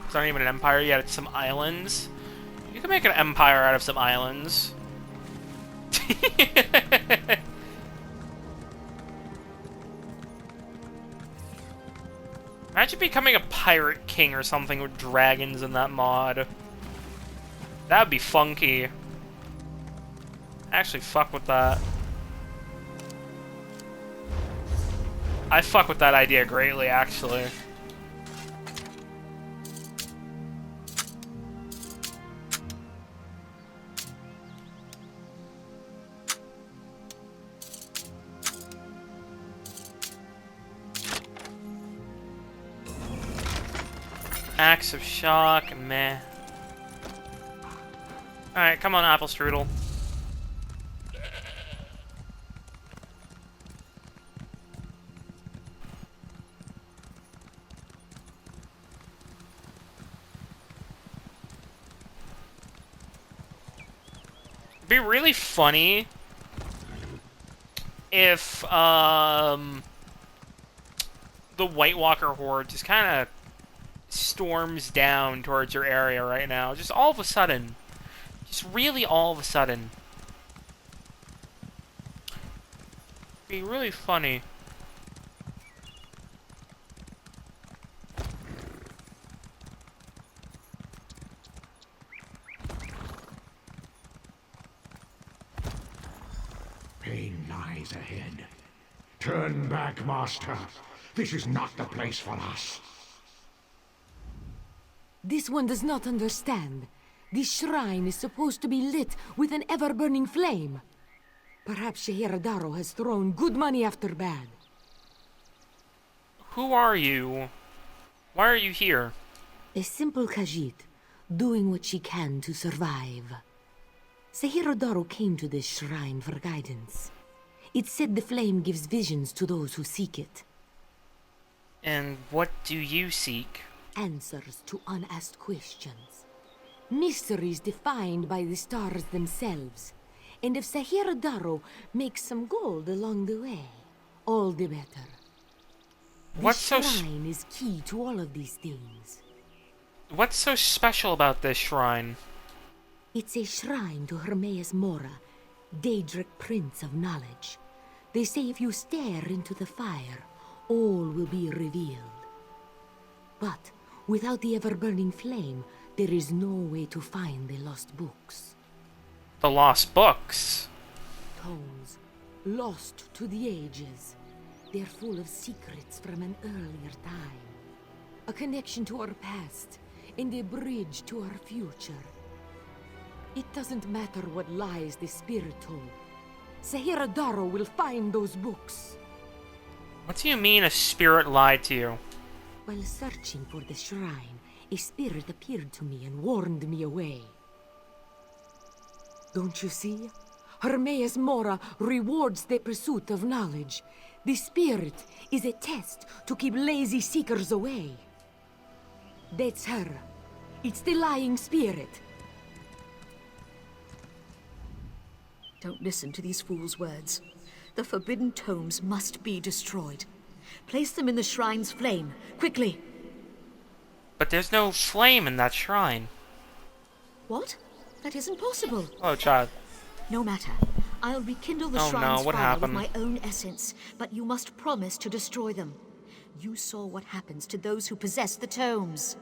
It's not even an empire yet, it's some islands. You can make an empire out of some islands. Imagine becoming a pirate king or something with dragons in that mod. That'd be funky. Actually, fuck with that. I fuck with that idea greatly, actually. Axe of shock, meh. Alright, come on, Apple Strudel. It'd be really funny if, the White Walker horde just kind of storms down towards your area right now. Just all of a sudden. Just really all of a sudden. Be really funny. Pain lies ahead. Turn back, Master. This is not the place for us. This one does not understand. This shrine is supposed to be lit with an ever-burning flame. Perhaps Shehiradaro has thrown good money after bad. Who are you? Why are you here? A simple Khajiit, doing what she can to survive. Shehiradaro came to this shrine for guidance. It said the flame gives visions to those who seek it. And what do you seek? Answers to unasked questions. Mysteries defined by the stars themselves. And if Shehiradaro makes some gold along the way, all the better. What's This shrine is key to all of these things. What's so special about this shrine? It's a shrine to Hermaeus Mora, Daedric Prince of Knowledge. They say if you stare into the fire, all will be revealed. But without the ever-burning flame, there is no way to find the lost books. The lost books? Tomes, lost to the ages. They're full of secrets from an earlier time. A connection to our past, and a bridge to our future. It doesn't matter what lies the spirit told. Shehiradaro will find those books. What do you mean a spirit lied to you? While searching for the shrine, a spirit appeared to me and warned me away. Don't you see? Hermaeus Mora rewards the pursuit of knowledge. The spirit is a test to keep lazy seekers away. That's her. It's the lying spirit. Don't listen to these fools' words. The forbidden tomes must be destroyed. Place them in the shrine's flame, quickly! But there's no flame in that shrine. What? That isn't possible. Oh, child. No matter. I'll rekindle the Oh, shrine's no, what fire with happened? my own essence, but you must promise to destroy them. You saw what happens to those who possess the tomes.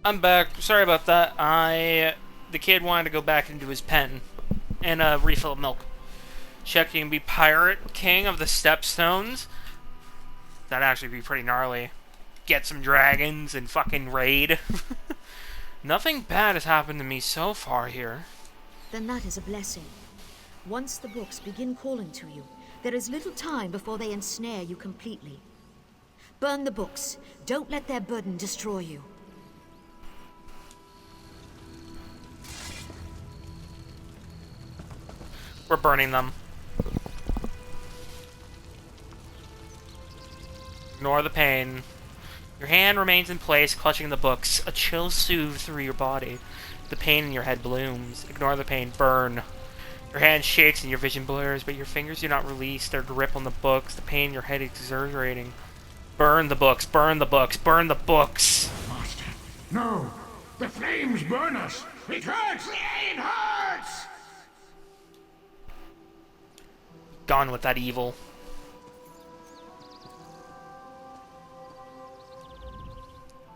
I'm back. Sorry about that. The kid wanted to go back into his pen and refill of milk. Checking be Pirate King of the Stepstones. That'd actually be pretty gnarly. Get some dragons and fucking raid. Nothing bad has happened to me so far here. Then that is a blessing. Once the books begin calling to you, there is little time before they ensnare you completely. Burn the books. Don't let their burden destroy you. We're burning them. Ignore the pain. Your hand remains in place, clutching the books. A chill soothes through your body. The pain in your head blooms. Ignore the pain. Burn. Your hand shakes and your vision blurs, but your fingers do not release their grip on the books. The pain in your head is exaggerating. Burn the books. Burn the books. Burn the books. Master, no! The flames burn us! It hurts! It hurts! Gone with that evil.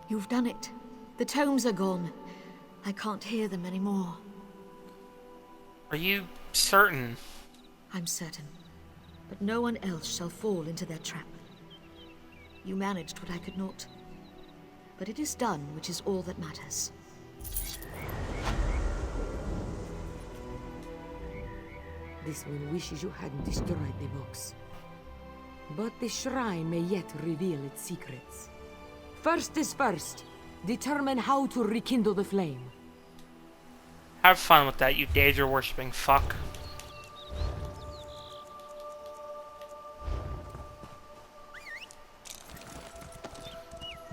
You've done it. The tomes are gone. I can't hear them anymore. Are you certain? I'm certain. But no one else shall fall into their trap. You managed what I could not. But it is done, which is all that matters. This one wishes you hadn't destroyed the box. But the shrine may yet reveal its secrets. First is first. Determine how to rekindle the flame. Have fun with that, you Daedra-worshipping fuck.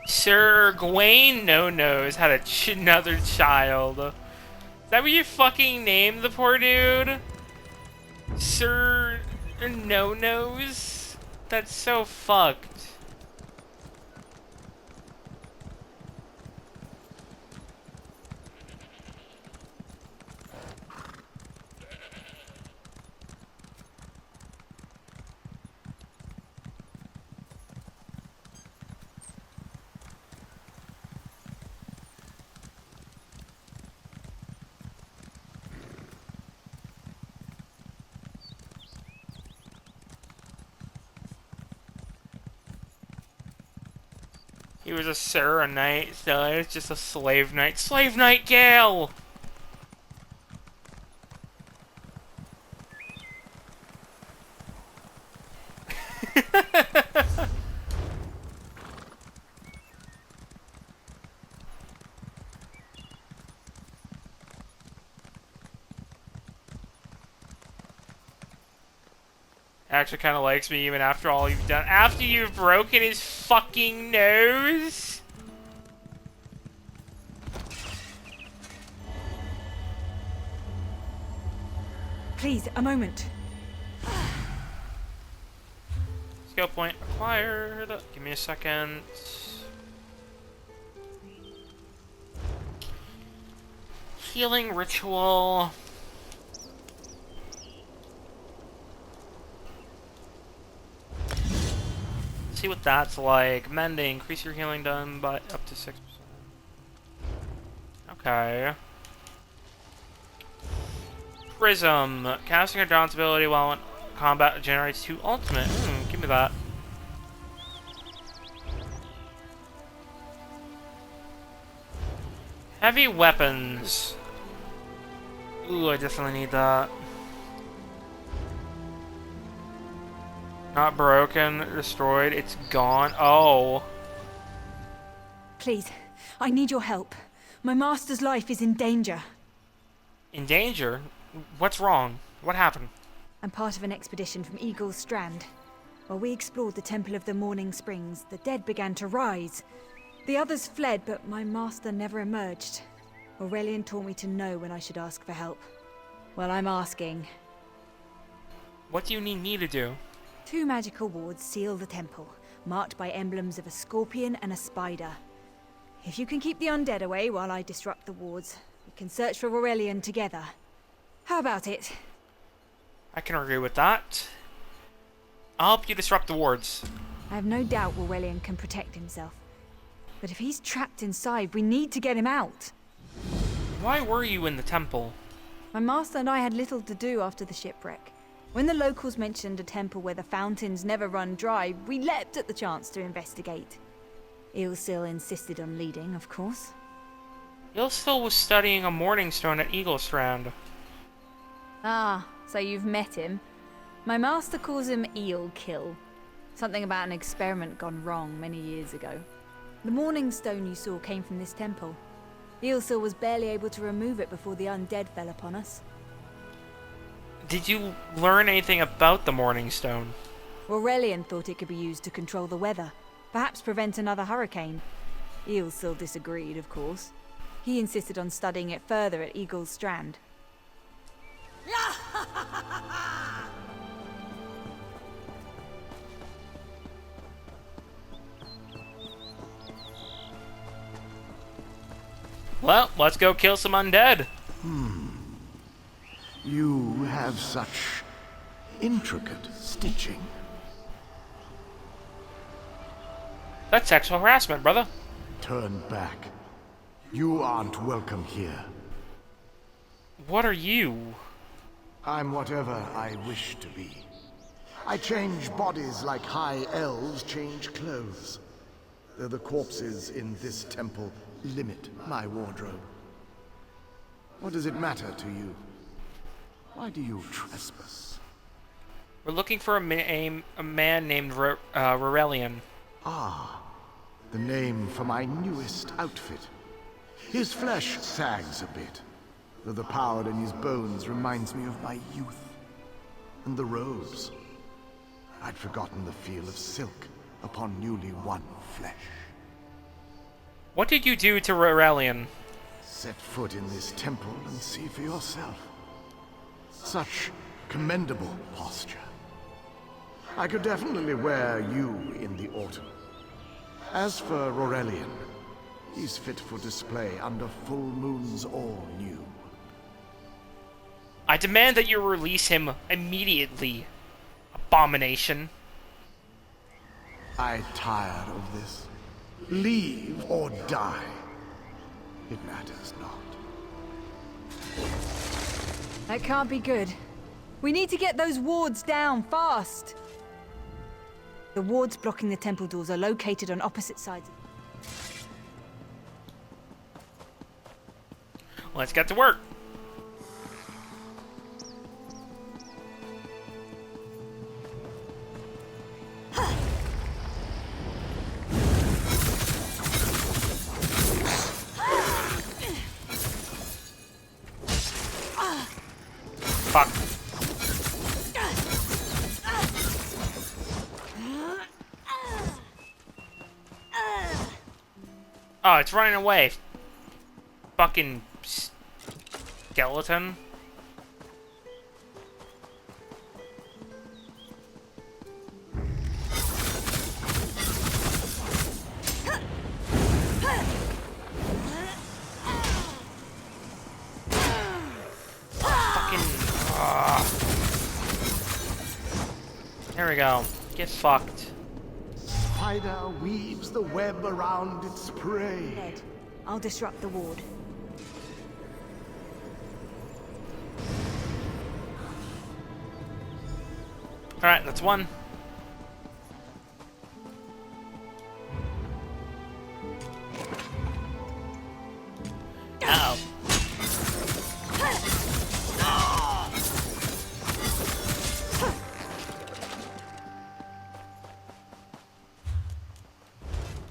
Sir Gawain No-Nose had another child. Is that what you fucking named the poor dude? Sir No-Nose? That's so fucked. He was a sir, a knight, so it's just a slave knight. Slave knight Gale! Actually kind of likes me even after all you've done. After you've broken his fucking nose? Please, a moment. Skill point acquired. Give me a second. Healing ritual. See what that's like. Mending. Increase your healing done by up to 6%. Okay. Prism. Casting a John's ability while in combat generates 2 ultimate. Give me that. Heavy weapons. Ooh, I definitely need that. Not broken, destroyed, it's gone. Oh. Please, I need your help. My master's life is in danger. In danger? What's wrong? What happened? I'm part of an expedition from Eagle's Strand. While we explored the Temple of the Morning Springs, the dead began to rise. The others fled, but my master never emerged. Aurelian taught me to know when I should ask for help. Well, I'm asking. What do you need me to do? 2 magical wards seal the temple, marked by emblems of a scorpion and a spider. If you can keep the undead away while I disrupt the wards, we can search for Aurelian together. How about it? I can agree with that. I'll help you disrupt the wards. I have no doubt Aurelian can protect himself. But if he's trapped inside, we need to get him out. Why were you in the temple? My master and I had little to do after the shipwreck. When the locals mentioned a temple where the fountains never run dry, we leapt at the chance to investigate. Ilsil insisted on leading, of course. Ilsil was studying a morning stone at Eagle Strand. Ah, so you've met him. My master calls him Eel Kill. Something about an experiment gone wrong many years ago. The morning stone you saw came from this temple. Ilsil was barely able to remove it before the undead fell upon us. Did you learn anything about the morning stone? Aurelian thought it could be used to control the weather, perhaps prevent another hurricane. Ilsil disagreed, of course. He insisted on studying it further at Eagle's Strand. Well, let's go kill some undead. You have such intricate stitching. That's sexual harassment, brother. Turn back. You aren't welcome here. What are you? I'm whatever I wish to be. I change bodies like high elves change clothes. Though the corpses in this temple limit my wardrobe. What does it matter to you? Why do you trespass? We're looking for a man named Rorelian. Ah, the name for my newest outfit. His flesh sags a bit, though the power in his bones reminds me of my youth. And the robes. I'd forgotten the feel of silk upon newly won flesh. What did you do to Rorelian? Set foot in this temple and see for yourself. Such commendable posture. I could definitely wear you in the autumn. As for Rorelian, he's fit for display under full moons all new. I demand that you release him immediately, abomination. I'm tired of this. Leave or die. It matters not. That can't be good. We need to get those wards down, fast! The wards blocking the temple doors are located on opposite sides. Let's get to work. Fuck. Oh, it's running away. Fucking skeleton. There we go. Get fucked. Spider weaves the web around its prey. Ned, I'll disrupt the ward. Alright, that's one. Uh-oh.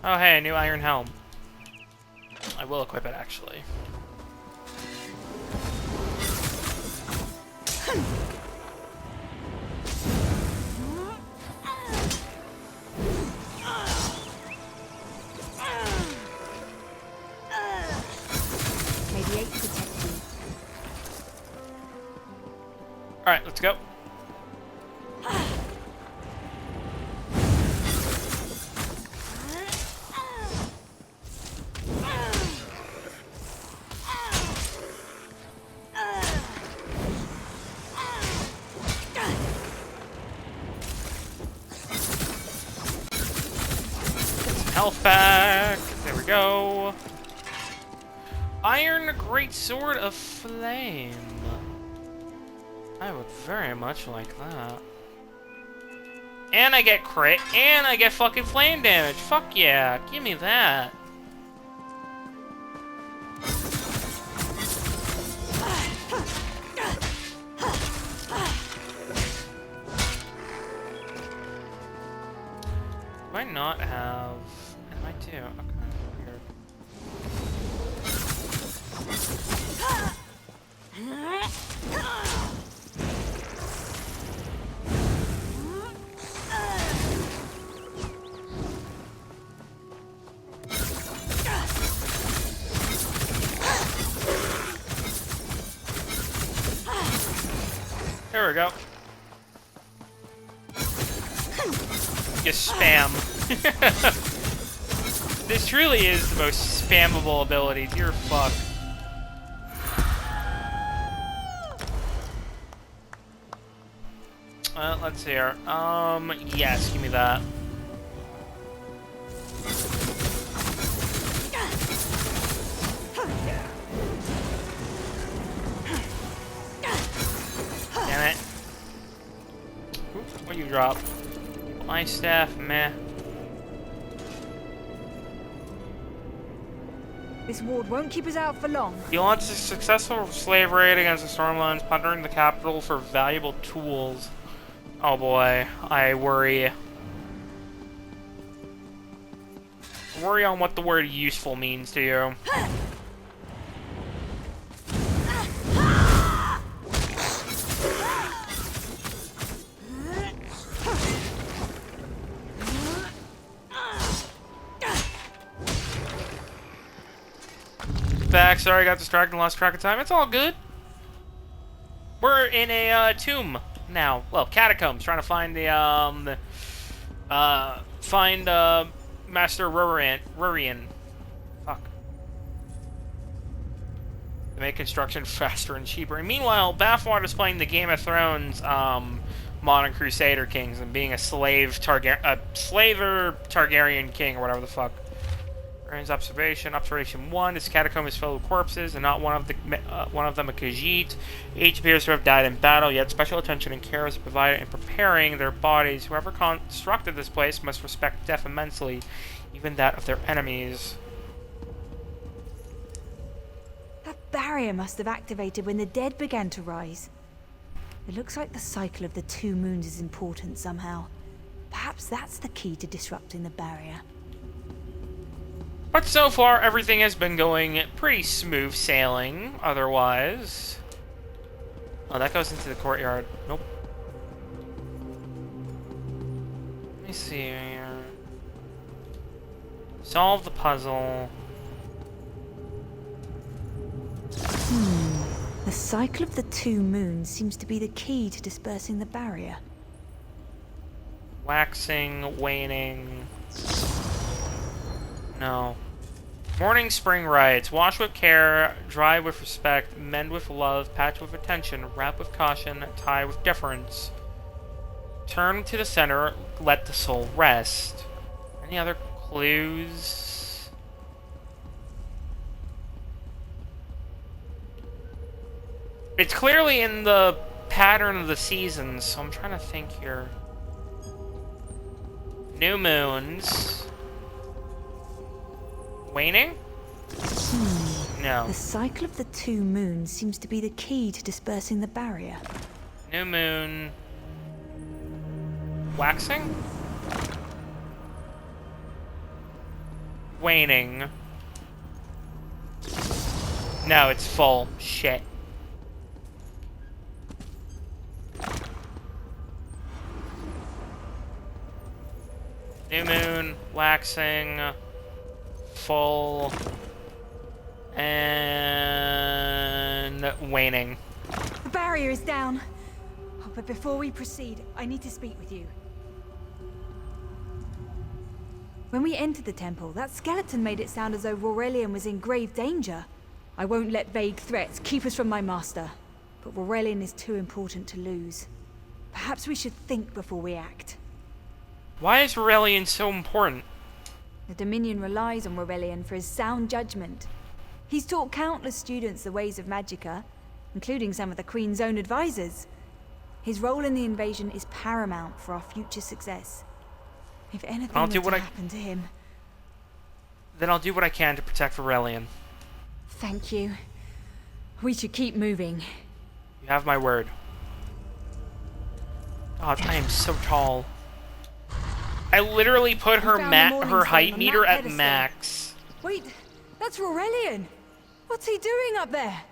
Oh hey, a new iron helm. I will equip it, actually. Alright, let's go. Health back. There we go. Iron Greatsword of Flame. I would very much like that. And I get crit, and I get fucking flame damage. Fuck yeah, give me that. Do I not have... I might do. Okay, weird. There we go. You spam. This truly is the most spammable ability. Dear fuck. Let's see here. Yes, give me that. Damn it. What you drop? My staff, meh. This ward won't keep us out for long. He launched a successful slave raid against the Stormlands, plundering the capital for valuable tools. Oh boy, I worry. Worry on what the word useful means to you. Back, sorry, I got distracted and lost track of time. It's all good. We're in a tomb now. Well, catacombs, trying to find the Master Rurian. Fuck. To make construction faster and cheaper. And meanwhile, Bathwater's playing the Game of Thrones Modern Crusader Kings and being a slaver Targaryen king or whatever the fuck. Ryan's observation 1. This catacomb is filled with corpses, and not one of them a Khajiit. Each appears to have died in battle, yet special attention and care is provided in preparing their bodies. Whoever constructed this place must respect death immensely, even that of their enemies. That barrier must have activated when the dead began to rise. It looks like the cycle of the 2 moons is important somehow. Perhaps that's the key to disrupting the barrier. But so far, everything has been going pretty smooth sailing, otherwise. Oh, that goes into the courtyard. Nope. Let me see here. Solve the puzzle. The cycle of the 2 moons seems to be the key to dispersing the barrier. Waxing, waning... No. Morning spring rites. Wash with care, dry with respect, mend with love, patch with attention, wrap with caution, tie with deference. Turn to the center, let the soul rest. Any other clues? It's clearly in the pattern of the seasons, so I'm trying to think here. New moons. Waning? No. The cycle of the 2 moons seems to be the key to dispersing the barrier. New moon. Waxing? Waning. No, it's full. Shit. New moon, waxing, full, and waning. The barrier is down. Oh, but before we proceed, I need to speak with you. When we entered the temple, that skeleton made it sound as though Aurelian was in grave danger. I won't let vague threats keep us from my master, but Aurelian is too important to lose. Perhaps we should think before we act. Why is Aurelian so important? The Dominion relies on Aurelian for his sound judgment. He's taught countless students the ways of Magicka, including some of the Queen's own advisors. His role in the invasion is paramount for our future success. If anything were to happen to him... Then I'll do what I can to protect Aurelian. Thank you. We should keep moving. You have my word. God, I am so tall. I literally put her height meter at max. Wait, that's Aurelian. What's he doing up there?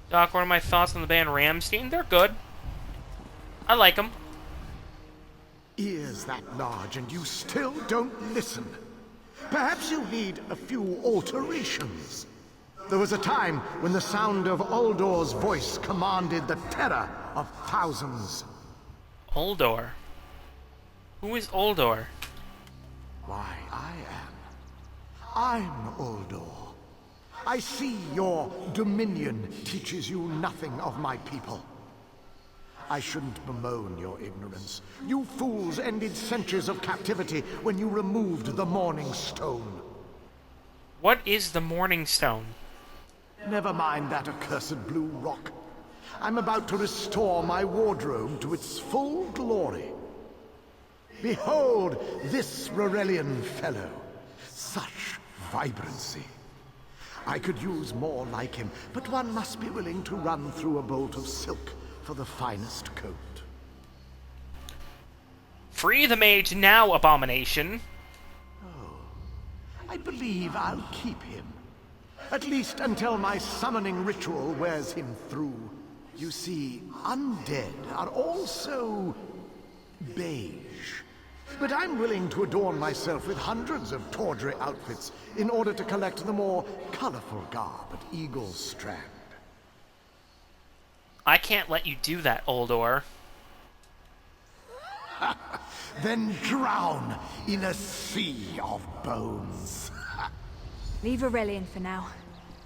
Doc, what are my thoughts on the band Rammstein? They're good. I like them. Ears that large and you still don't listen. Perhaps you need a few alterations. There was a time when the sound of Uldor's voice commanded the terror of thousands. Uldor? Who is Uldor? Why, I'm Uldor. I see your dominion teaches you nothing of my people. I shouldn't bemoan your ignorance. You fools ended centuries of captivity when you removed the Morning Stone. What is the Morning Stone? Never mind that accursed blue rock. I'm about to restore my wardrobe to its full glory. Behold this Rurelian fellow. Such vibrancy. I could use more like him, but one must be willing to run through a bolt of silk for the finest coat. Free the mage now, abomination. I believe I'll keep him. At least until my summoning ritual wears him through. You see, undead are also beige. But I'm willing to adorn myself with hundreds of tawdry outfits in order to collect the more colorful garb at Eagle's Strand. I can't let you do that, Oldor. Then drown in a sea of bones. Leave Aurelian for now.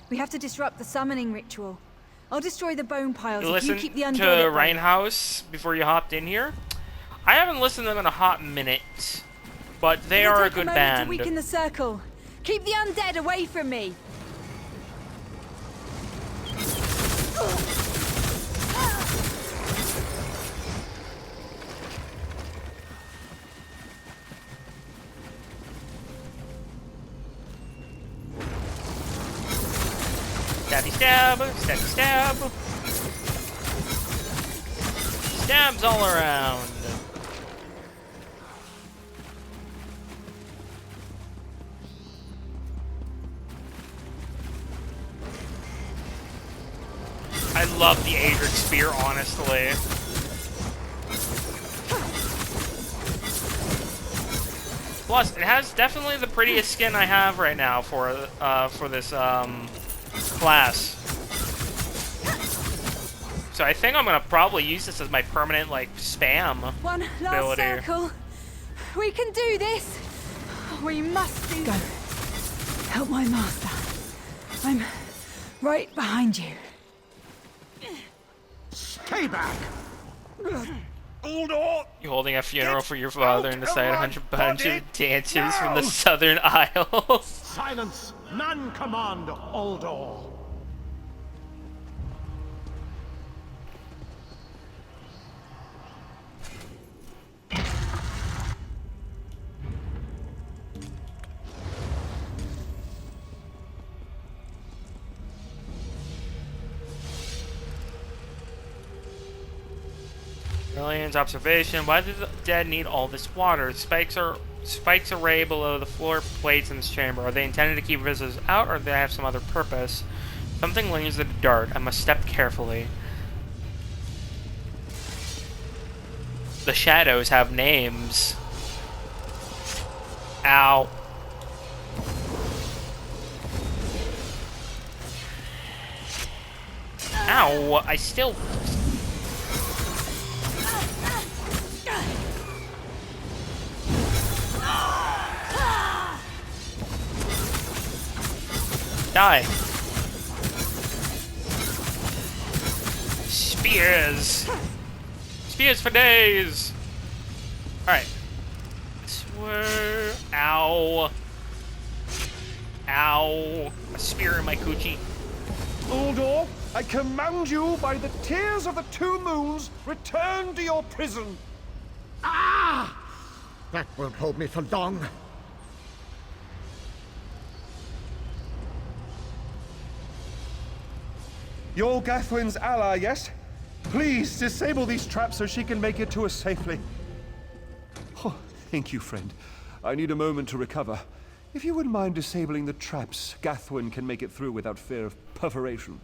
We have to disrupt the summoning ritual. I'll destroy the bone piles You if you listened keep the undead to at bay. Rhinehouse before you hopped in here? I haven't listened to them in a hot minute, but they It'll are a take good moment band. to weaken the circle. Keep the undead away from me. Stabby stab, stabby stab. Stabs all around. I love the Adric spear, honestly. Plus, it has definitely the prettiest skin I have right now for this class. So I think I'm gonna probably use this as my permanent like spam One last ability. circle. We can do this. We must do. Go. Help my master. I'm right behind you. Stay back! Uldor! You holding a funeral for your father and decide 100 bunch of dances from the Southern Isles. Silence! None command Uldor! Alien's observation. Why do the dead need all this water? Spikes array below the floor plates in this chamber. Are they intended to keep visitors out, or do they have some other purpose? Something lingers in the dark. I must step carefully. The shadows have names. Ow. Ow, I still... Die. Spears. Spears for days. Alright. Swear. Ow. Ow. A spear in my coochie. Uldor, I command you by the tears of the two moons, return to your prison. Ah! That won't hold me for long. You're Gathwin's ally, yes? Please disable these traps so she can make it to us safely. Oh, thank you, friend. I need a moment to recover. If you wouldn't mind disabling the traps, Gathwin can make it through without fear of perforation.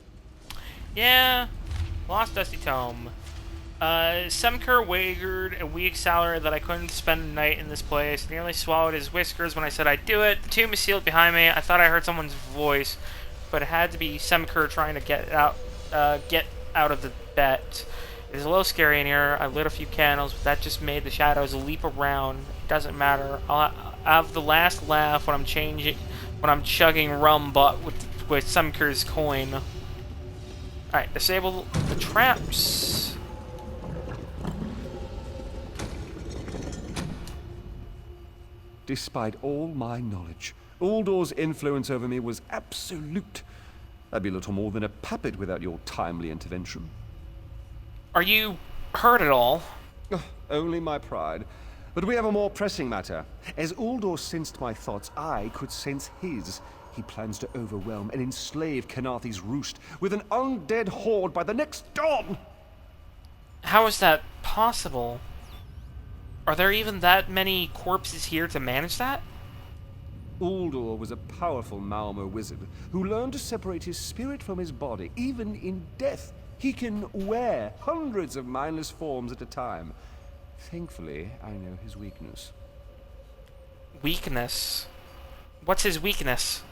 Yeah. Lost Dusty Tome. Semker wagered a weak salary that I couldn't spend the night in this place. Nearly swallowed his whiskers when I said I'd do it. The tomb is sealed behind me. I thought I heard someone's voice, but it had to be Semker trying to get out of the bet. It was a little scary in here. I lit a few candles, but that just made the shadows leap around. It doesn't matter. I'll have the last laugh when I'm chugging rum butt with Semker's coin. Alright, disable the traps. Despite all my knowledge, Uldor's influence over me was absolute. I'd be little more than a puppet without your timely intervention. Are you hurt at all? Only my pride. But we have a more pressing matter. As Uldor sensed my thoughts, I could sense his. He plans to overwhelm and enslave Kenathi's roost with an undead horde by the next dawn! How is that possible? Are there even that many corpses here to manage that? Uldor was a powerful Malmo wizard who learned to separate his spirit from his body, even in death. He can wear hundreds of mindless forms at a time. Thankfully, I know his weakness. Weakness? What's his weakness?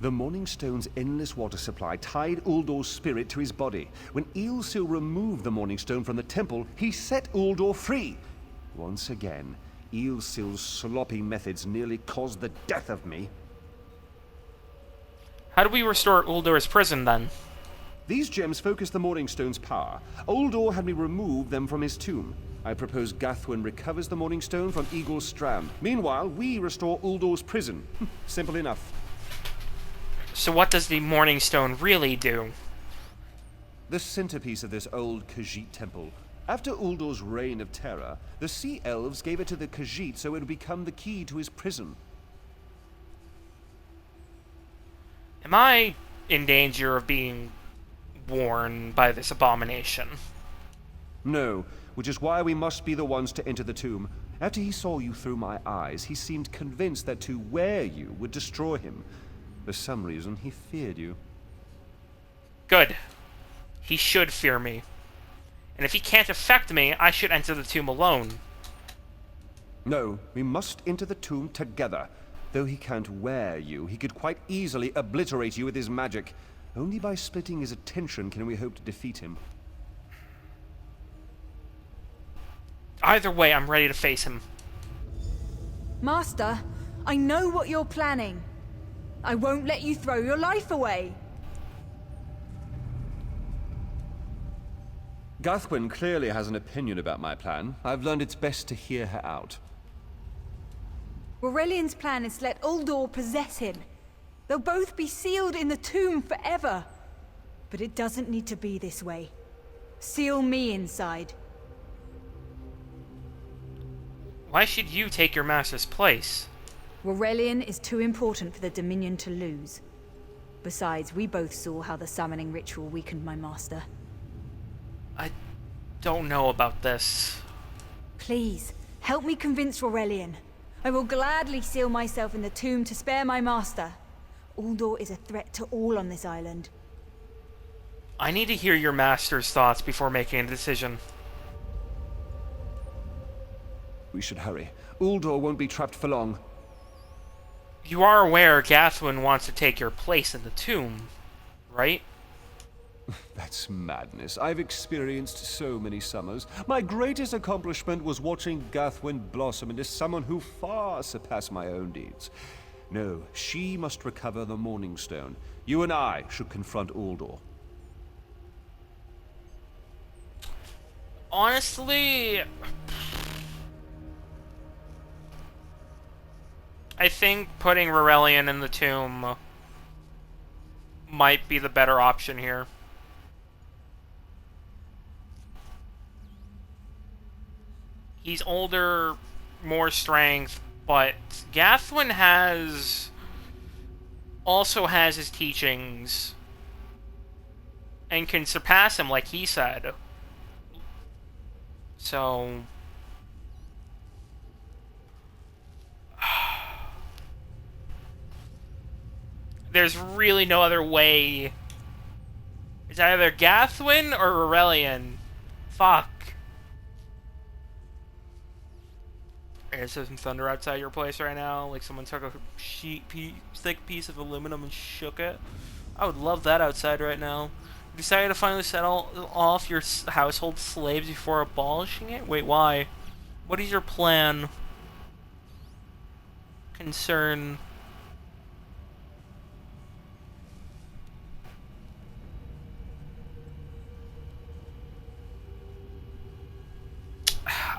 The Morning Stone's endless water supply tied Uldor's spirit to his body. When Eilsil removed the Morning Stone from the temple, he set Uldor free. Once again, Eilsil's sloppy methods nearly caused the death of me. How do we restore Uldor's prison, then? These gems focus the Morning Stone's power. Uldor had me remove them from his tomb. I propose Gathwin recovers the Morning Stone from Eagle's Strand. Meanwhile, we restore Uldor's prison. Simple enough. So what does the Morning Stone really do? The centerpiece of this old Khajiit temple. After Uldor's reign of terror, the Sea Elves gave it to the Khajiit so it would become the key to his prison. Am I in danger of being worn by this abomination? No, which is why we must be the ones to enter the tomb. After he saw you through my eyes, he seemed convinced that to wear you would destroy him. For some reason, he feared you. Good. He should fear me. And if he can't affect me, I should enter the tomb alone. No, we must enter the tomb together. Though he can't wear you, he could quite easily obliterate you with his magic. Only by splitting his attention can we hope to defeat him. Either way, I'm ready to face him. Master, I know what you're planning. I won't let you throw your life away. Gathwin clearly has an opinion about my plan. I've learned it's best to hear her out. Aurelian's plan is to let Uldor possess him. They'll both be sealed in the tomb forever. But it doesn't need to be this way. Seal me inside. Why should you take your master's place? Aurelian is too important for the Dominion to lose. Besides, we both saw how the summoning ritual weakened my master. I don't know about this. Please, help me convince Aurelian. I will gladly seal myself in the tomb to spare my master. Uldor is a threat to all on this island. I need to hear your master's thoughts before making a decision. We should hurry. Uldor won't be trapped for long. You are aware Gathwin wants to take your place in the tomb, right? That's madness. I've experienced so many summers. My greatest accomplishment was watching Gathwin blossom into someone who far surpassed my own deeds. No, she must recover the Morning Stone. You and I should confront Uldor. Honestly, I think putting Aurelian in the tomb might be the better option here. He's older, more strength, but Gathwin also has his teachings and can surpass him, like he said. So there's really no other way. It's either Gathwin or Aurelian. Fuck. There's some thunder outside your place right now. Like someone took a thick piece of aluminum and shook it. I would love that outside right now. You decided to finally settle off your household slaves before abolishing it? Wait, why? What is your plan? Concern?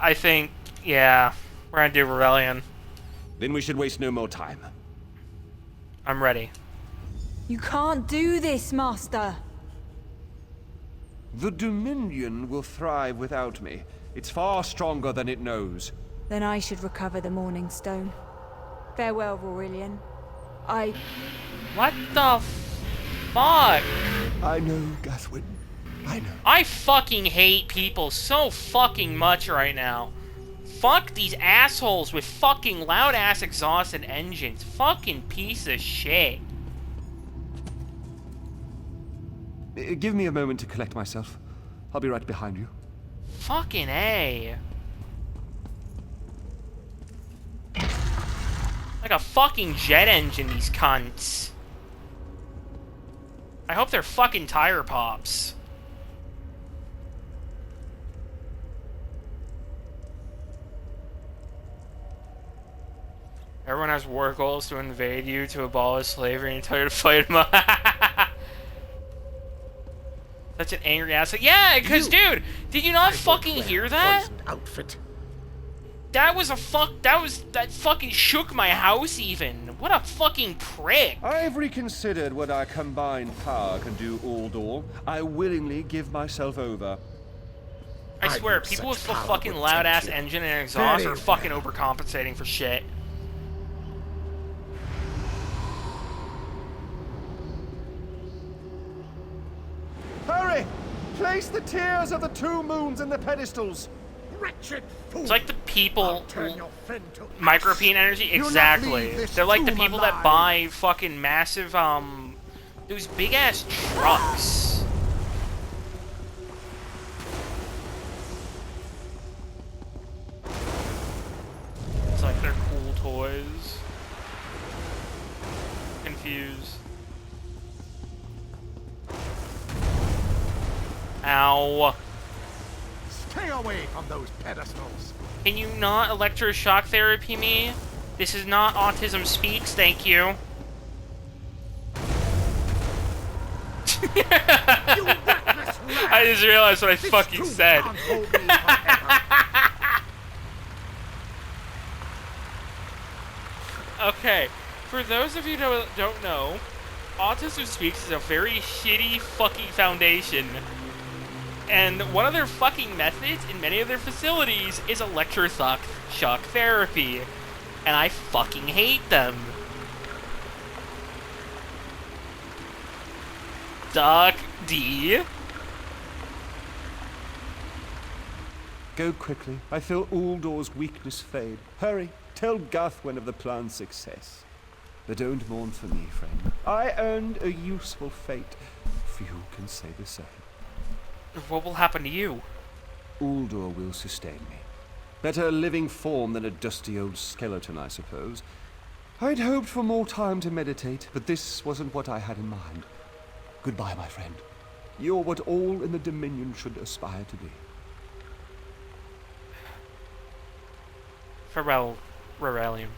I think, yeah, we're gonna do Rebellion. Then we should waste no more time. I'm ready. You can't do this, Master. The Dominion will thrive without me. It's far stronger than it knows. Then I should recover the Morning Stone. Farewell, Aurelian. What the fuck? I know, Gathwin. I know. I fucking hate people so fucking much right now. Fuck these assholes with fucking loud-ass exhaust and engines. Fucking piece of shit. Give me a moment to collect myself. I'll be right behind you. Fucking A. Like a fucking jet engine, these cunts. I hope they're fucking tire pops. Everyone has war goals to invade you, to abolish slavery, and tell you to fight them. Such an angry ass. Yeah, because, dude, did you not fucking hear that? Outfit. That fucking shook my house even. What a fucking prick. I've reconsidered what our combined power can do, Uldor. I willingly give myself over. I swear, people with a fucking loud-ass engine and exhaust are fucking overcompensating for shit. Hurry! Place the tears of the two moons in the pedestals. Wretched fool! It's like the people... Turn your friend to Micropene energy? Exactly. They're like the people that buy fucking massive, those big-ass trucks. It's like they're cool toys. Confused. Ow. Stay away from those pedestals. Can you not electroshock therapy me? This is not Autism Speaks, thank you. I just realized what I fucking said. Okay, for those of you who don't know, Autism Speaks is a very shitty fucking foundation. And one of their fucking methods in many of their facilities is electroshock therapy. And I fucking hate them. Doc D. Go quickly. I feel Uldor's weakness fade. Hurry, tell Gathwen of the plan's success. But don't mourn for me, friend. I earned a useful fate. Few can say the same. What will happen to you? Uldor will sustain me. Better a living form than a dusty old skeleton, I suppose. I'd hoped for more time to meditate, but this wasn't what I had in mind. Goodbye, my friend. You're what all in the Dominion should aspire to be. Farewell, Rorelium.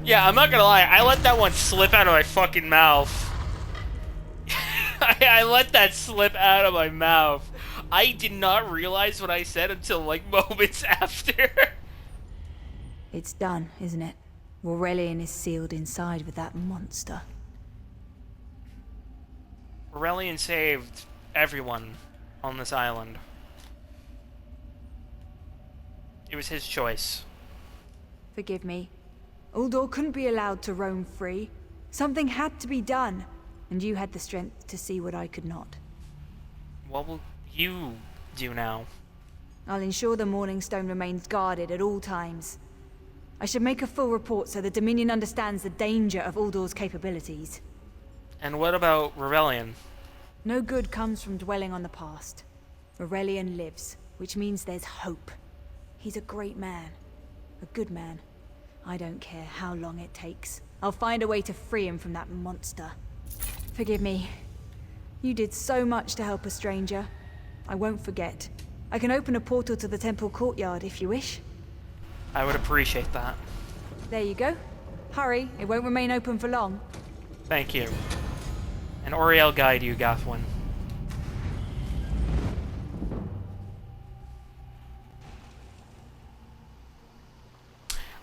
Yeah, I'm not gonna lie, I let that one slip out of my fucking mouth. I let that slip out of my mouth. I did not realize what I said until, like, moments after. It's done, isn't it? Aurelian is sealed inside with that monster. Aurelian saved everyone on this island. It was his choice. Forgive me. Uldor couldn't be allowed to roam free. Something had to be done, and you had the strength to see what I could not. What will you do now? I'll ensure the Morning Stone remains guarded at all times. I should make a full report so the Dominion understands the danger of Uldor's capabilities. And what about Aurelian? No good comes from dwelling on the past. Aurelian lives, which means there's hope. He's a great man. A good man. I don't care how long it takes. I'll find a way to free him from that monster. Forgive me. You did so much to help a stranger. I won't forget. I can open a portal to the temple courtyard if you wish. I would appreciate that. There you go. Hurry, it won't remain open for long. Thank you. And Auriel guide you, Gathwin.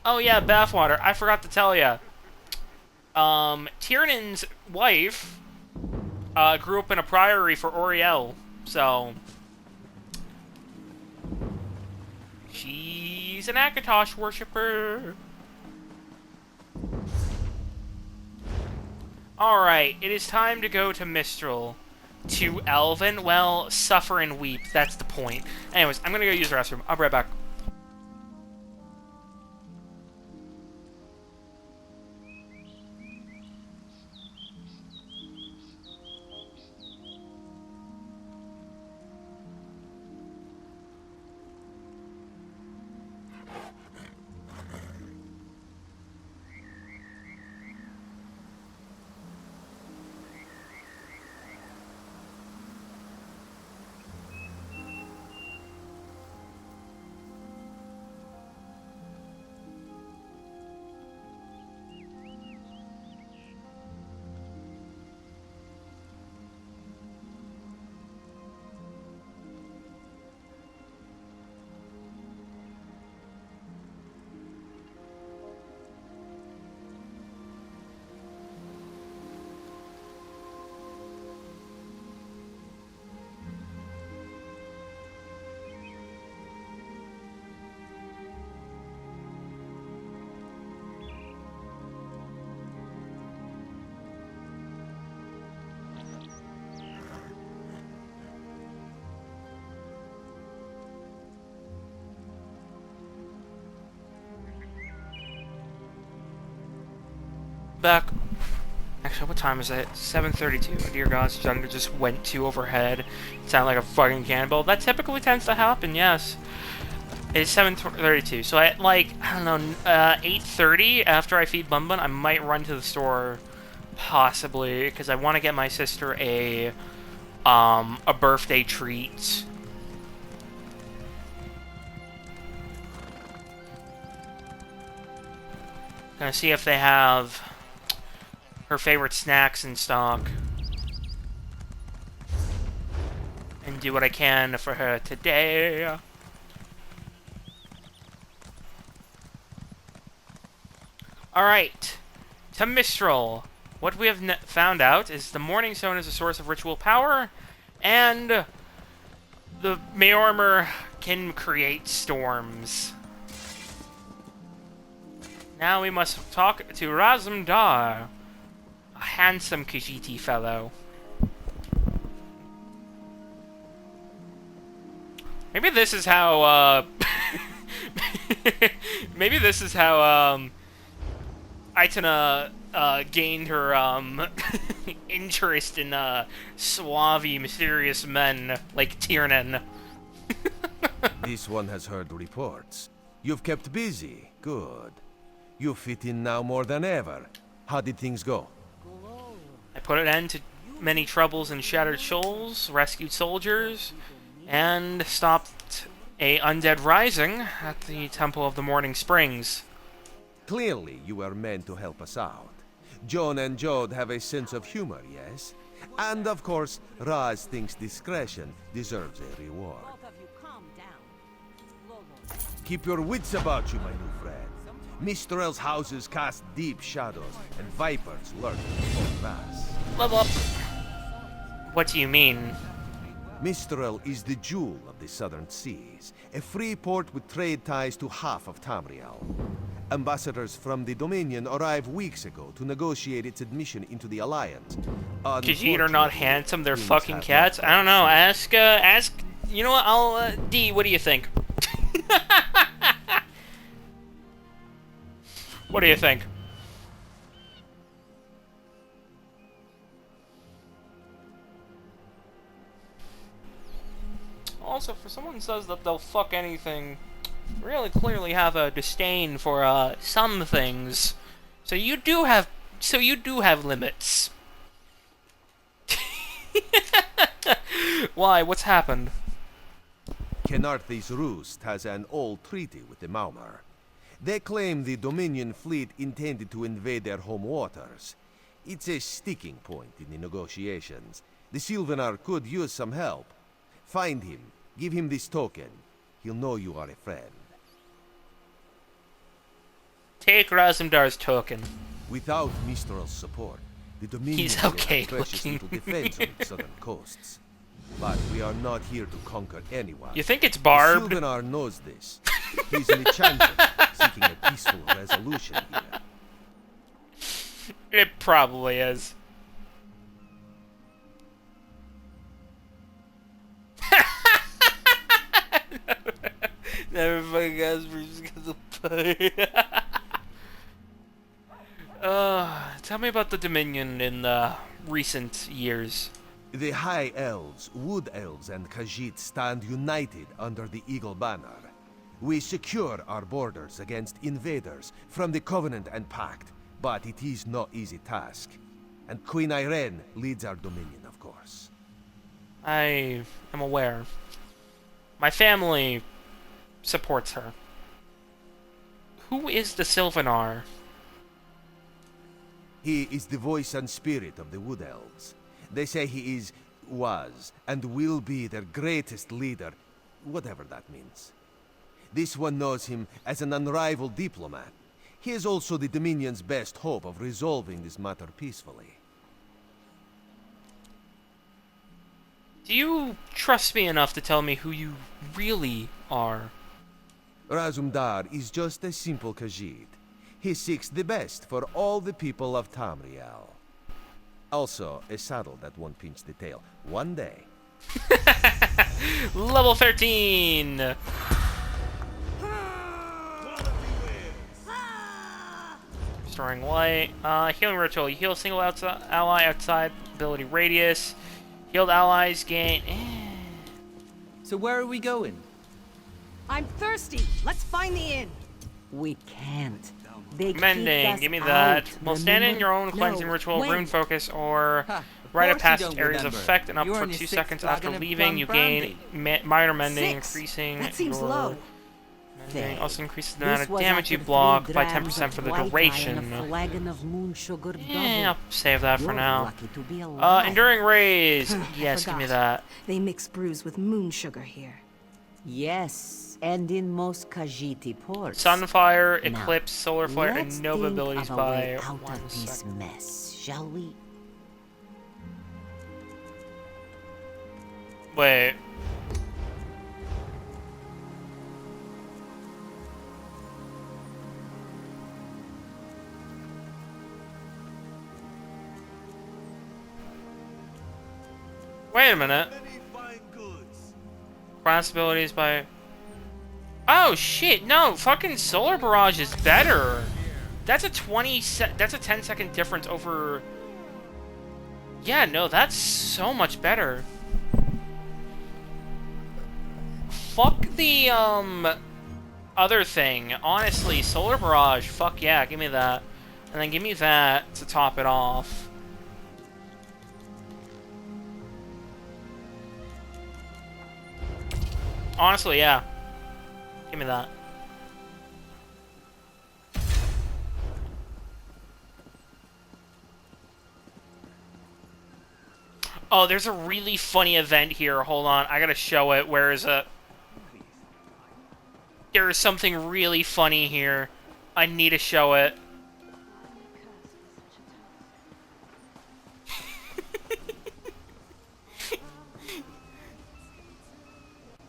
Oh yeah, bathwater. I forgot to tell ya. Tiernan's wife grew up in a priory for Oriel, so she's an Akatosh worshipper. Alright, it is time to go to Mistral. To Elven? Well, suffer and weep. That's the point. Anyways, I'm gonna go use the restroom. I'll be right back. Back. Actually, what time is it? 7:32. Dear God, thunder just went to overhead. It sounded like a fucking cannonball. That typically tends to happen, yes. It's 7:32. So at, like, I don't know, 8:30, after I feed Bun Bun, I might run to the store, possibly, because I want to get my sister a birthday treat. Gonna see if they have her favorite snacks in stock. And do what I can for her today. Alright. To Mistral. What we have found out is the Morning Stone is a source of ritual power, and the Mayormer can create storms. Now we must talk to Razumdar, a handsome Khajiiti fellow. Maybe this is how, maybe this is how, Aitana, gained her, interest in, suave, mysterious men like Tiernan. This one has heard reports. You've kept busy. Good. You fit in now more than ever. How did things go? I put an end to many troubles in Shattered Shoals, rescued soldiers, and stopped a undead rising at the Temple of the Morning Springs. Clearly, you were meant to help us out. Joan and Jode have a sense of humor, yes? And of course, Raz thinks discretion deserves a reward. Keep your wits about you, my new friend. Mistral's houses cast deep shadows, and vipers lurk in the tall grass. Level up. What do you mean? Mistral is the jewel of the southern seas, a free port with trade ties to half of Tamriel. Ambassadors from the Dominion arrived weeks ago to negotiate its admission into the Alliance. Khajiit are not handsome, they're fucking cats? I don't know, ask, you know what, I'll, D, what do you think? What do you think? Also, for someone who says that they'll fuck anything, really clearly have a disdain for some things. So you do have limits. Why? What's happened? Kenarthi's Roost has an old treaty with the Maumar. They claim the Dominion fleet intended to invade their home waters. It's a sticking point in the negotiations. The Sylvanar could use some help. Find him. Give him this token. He'll know you are a friend. Take Razumdar's token. Without Mistral's support, The Dominion He's may have okay precious looking. little defense on its southern coasts. But we are not here to conquer anyone. You think it's Barb? Sylvanar knows this. He's an enchanter, seeking a peaceful resolution here. It probably is. Never fucking asked for just because of tell me about the Dominion in the recent years. The High Elves, Wood Elves, and Khajiit stand united under the Eagle Banner. We secure our borders against invaders from the Covenant and Pact, but it is no easy task. And Queen Irene leads our dominion, of course. I am aware. My family supports her. Who is the Sylvanar? He is the voice and spirit of the Wood Elves. They say he was, and will be their greatest leader, whatever that means. This one knows him as an unrivaled diplomat. He is also the Dominion's best hope of resolving this matter peacefully. Do you trust me enough to tell me who you really are? Razumdar is just a simple Khajiit. He seeks the best for all the people of Tamriel. Also, a saddle that won't pinch the tail. One day. Level 13! Restoring light. Healing ritual. You heal a single ally outside ability radius. Healed allies gain. So where are we going? I'm thirsty. Let's find the inn. We can't. They Mending. Give me that. Well, stand in your own cleansing ritual, rune focus, or rite of passage areas effect, and up for 2 seconds after leaving, you gain minor mending, increasing. That seems low. Mending also increases the amount of damage you block by 10% for the duration. I'll save that for now. Enduring rays. Yes, give me that. They mix brews with moon sugar here. Yes, and in most Khajiit ports. Sunfire, Now, Eclipse, Solar Flare, let's and Nova think abilities of a way by out 1 of this second. mess, shall we? Wait. Wait a minute. Class abilities by... Oh shit, no, fucking Solar Barrage is better. That's a 10-second difference over... Yeah, no, that's so much better. Fuck the, other thing. Honestly, Solar Barrage, fuck yeah, give me that. And then give me that to top it off. Honestly, yeah. Give me that. Oh, there's a really funny event here. Hold on, I gotta show it. Where is it? There is something really funny here. I need to show it.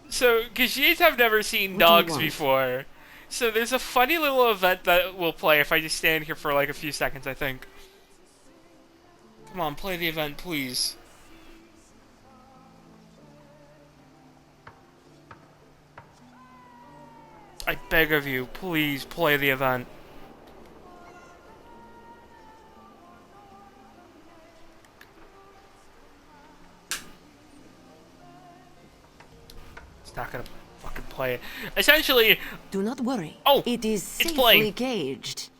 So, Khajiits have never seen dogs before. So there's a funny little event that will play if I just stand here for like a few seconds, I think. Come on, play the event, please. I beg of you, please play the event. It's not gonna fucking play it. Essentially... Do not worry. Oh, it is it's safely playing. caged.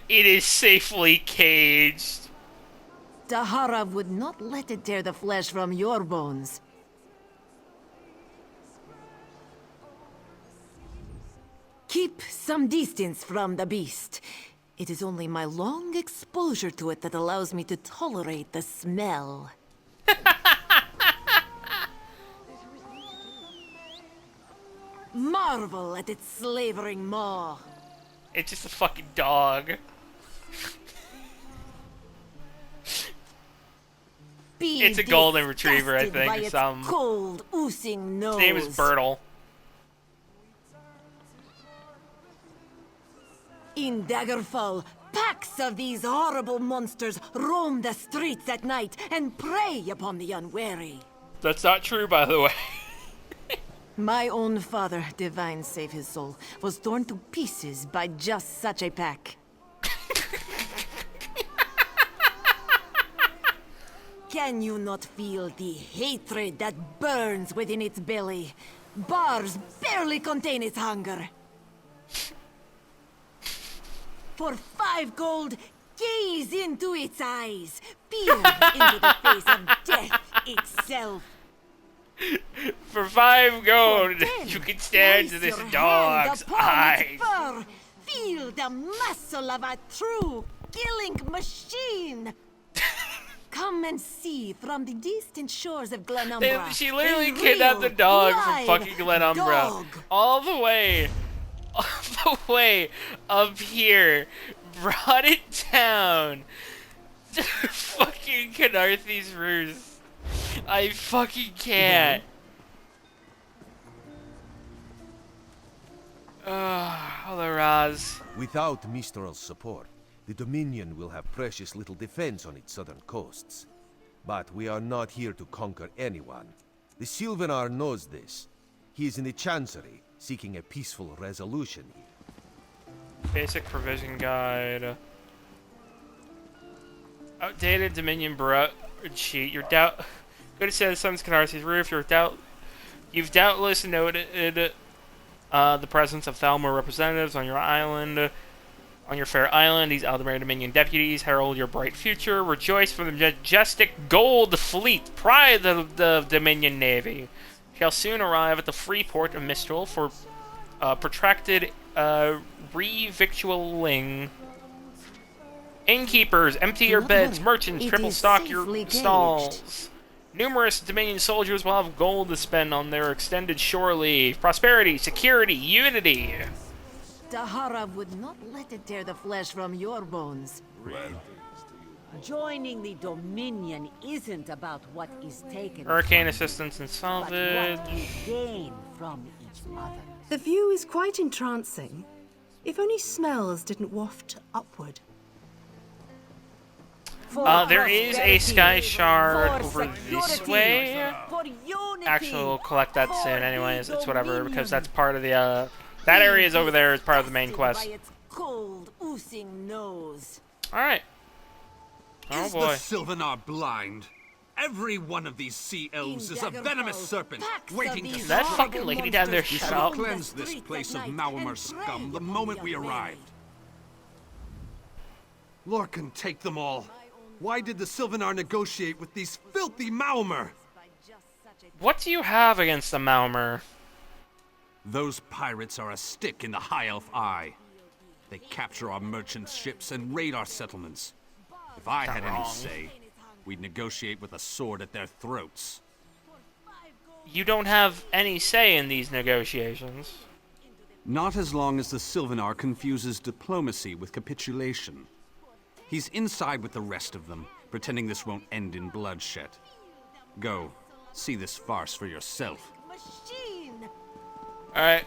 It is safely caged. Tahara would not let it tear the flesh from your bones. Keep some distance from the beast. It is only my long exposure to it that allows me to tolerate the smell. Marvel at its slavering maw. It's just a fucking dog. It's a golden retriever, I think. By its cold, oozing nose. His name is Bertle. In Daggerfall, packs of these horrible monsters roam the streets at night and prey upon the unwary. That's not true, by the way. My own father, divine save his soul, was torn to pieces by just such a pack. Can you not feel the hatred that burns within its belly? Bars barely contain its hunger. For 5 gold, gaze into its eyes. Peer into the face of death itself. For 5 gold, you can stare into this dog's eyes. Fur. Feel the muscle of a true killing machine. Come and see from the distant shores of Glenumbra. She literally kidnapped the dog from fucking Glenumbra. Dog. All the way up here. Brought it down to fucking Canarthy's Roost. I fucking can't. Oh, the Raz. Without Mistral's support, the Dominion will have precious little defense on its southern coasts. But we are not here to conquer anyone. The Sylvanar knows this. He is in the Chancery, seeking a peaceful resolution here. Basic provision guide. Outdated Dominion sheet. Good to say the sun's Canarthy's roof. You've doubtless noted the presence of Thalmor representatives on your island. On your fair island, these Aldemir Dominion deputies herald your bright future. Rejoice for the majestic gold fleet, pride of the Dominion Navy. Shall soon arrive at the free port of Mistral for protracted revictualling. Innkeepers, empty your beds. Merchants, triple stock your stalls. Numerous Dominion soldiers will have gold to spend on their extended shore leave. Prosperity, security, unity. Dahara would not let it tear the flesh from your bones. Joining the Dominion isn't about what is taken Hurricane from assistance and but salvage. what you gain from each other. The view is quite entrancing, if only smells didn't waft upward. There is a sky shard over this way. Actually, we'll collect that soon anyways. It's whatever, because that's part of the, that area is over there as part of the main quest. Cold, oozing nose. Alright. Oh Is boy. the Sylvanar blind? Every one of these sea elves is a venomous serpent, waiting to Is that fucking lady down there? We Shut should up. cleanse this place of Maumar scum the moment we arrived. Lorcan, take them all. Why did the Sylvanar negotiate with these filthy Maumar? What do you have against the Maumar? Those pirates are a stick in the High Elf eye. They capture our merchants' ships and raid our settlements. If I had any say, we'd negotiate with a sword at their throats. You don't have any say in these negotiations. Not as long as the Sylvanar confuses diplomacy with capitulation. He's inside with the rest of them, pretending this won't end in bloodshed. Go, see this farce for yourself. Alright.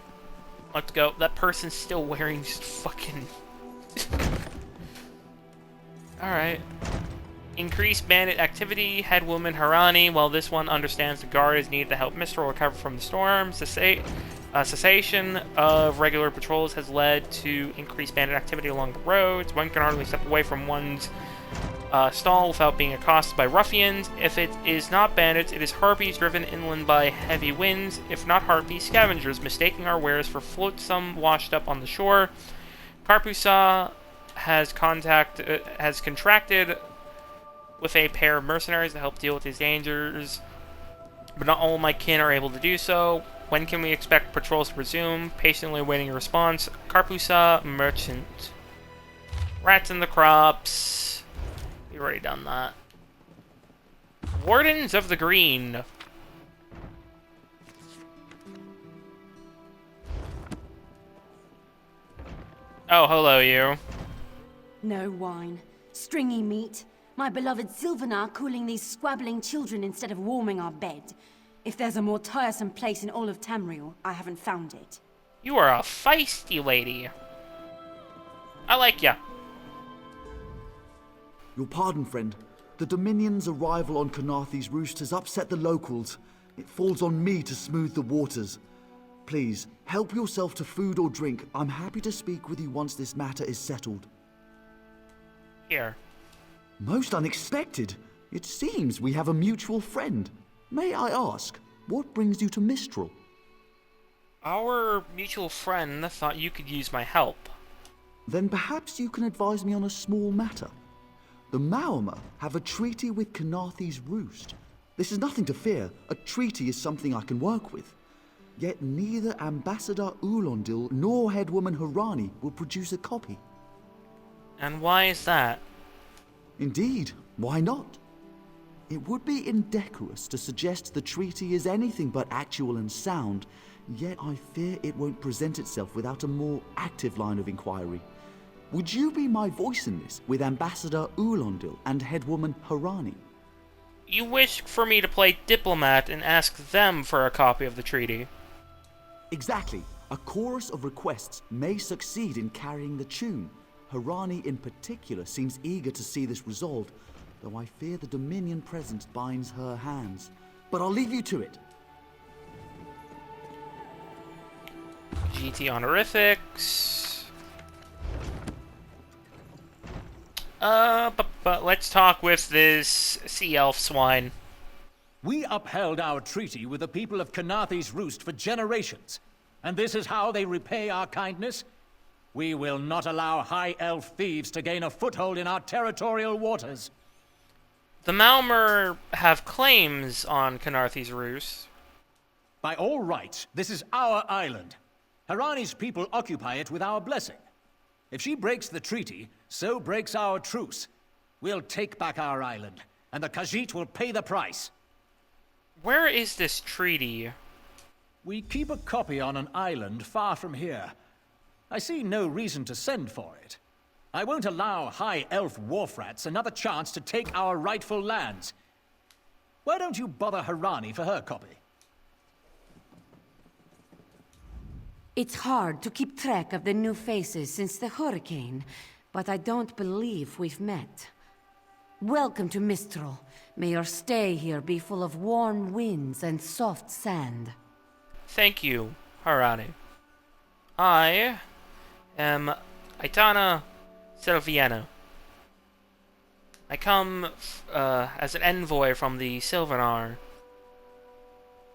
Let's go. That person's still wearing just fucking... Alright. Increase bandit activity. Headwoman Harani. While this one understands the guard is needed to help Mistral recover from the storm, cessation of regular patrols has led to increased bandit activity along the roads. One can hardly step away from one's stall without being accosted by ruffians. If it is not bandits, it is harpies driven inland by heavy winds. If not harpies, scavengers mistaking our wares for flotsam washed up on the shore. Karpusa has contracted with a pair of mercenaries to help deal with these dangers, but not all my kin are able to do so. When can we expect patrols to resume? Patiently awaiting a response. Karpusa, merchant. Rats in the crops. We've already done that. Wardens of the Green. Oh, hello, you. No wine. Stringy meat. My beloved Sylvanar cooling these squabbling children instead of warming our bed. If there's a more tiresome place in all of Tamriel, I haven't found it. You are a feisty lady. I like ya. Your pardon, friend. The Dominion's arrival on Canarthy's roost has upset the locals. It falls on me to smooth the waters. Please, help yourself to food or drink. I'm happy to speak with you once this matter is settled. Here. Most unexpected. It seems we have a mutual friend. May I ask, what brings you to Mistral? Our mutual friend thought you could use my help. Then perhaps you can advise me on a small matter. The Maormer have a treaty with Canarthy's roost. This is nothing to fear. A treaty is something I can work with. Yet neither Ambassador Ulondil nor Headwoman Harani will produce a copy. And why is that? Indeed, why not? It would be indecorous to suggest the treaty is anything but actual and sound, yet I fear it won't present itself without a more active line of inquiry. Would you be my voice in this, with Ambassador Ulondil and Headwoman Harani? You wish for me to play diplomat and ask them for a copy of the treaty. Exactly. A chorus of requests may succeed in carrying the tune. Harani in particular seems eager to see this resolved, though I fear the Dominion presence binds her hands. But I'll leave you to it. GT honorifics. But let's talk with this sea elf swine. We upheld our treaty with the people of Canarthy's Roost for generations, and this is how they repay our kindness? We will not allow high elf thieves to gain a foothold in our territorial waters. The Maormer have claims on Canarthy's Roost. By all rights, this is our island. Harani's people occupy it with our blessing. If she breaks the treaty, so breaks our truce. We'll take back our island, and the Khajiit will pay the price. Where is this treaty? We keep a copy on an island far from here. I see no reason to send for it. I won't allow high elf wharf rats another chance to take our rightful lands. Why don't you bother Harani for her copy? It's hard to keep track of the new faces since the hurricane, but I don't believe we've met. Welcome to Mistral. May your stay here be full of warm winds and soft sand. Thank you, Harani. I am Aitana Silviana. I come as an envoy from the Sylvanar.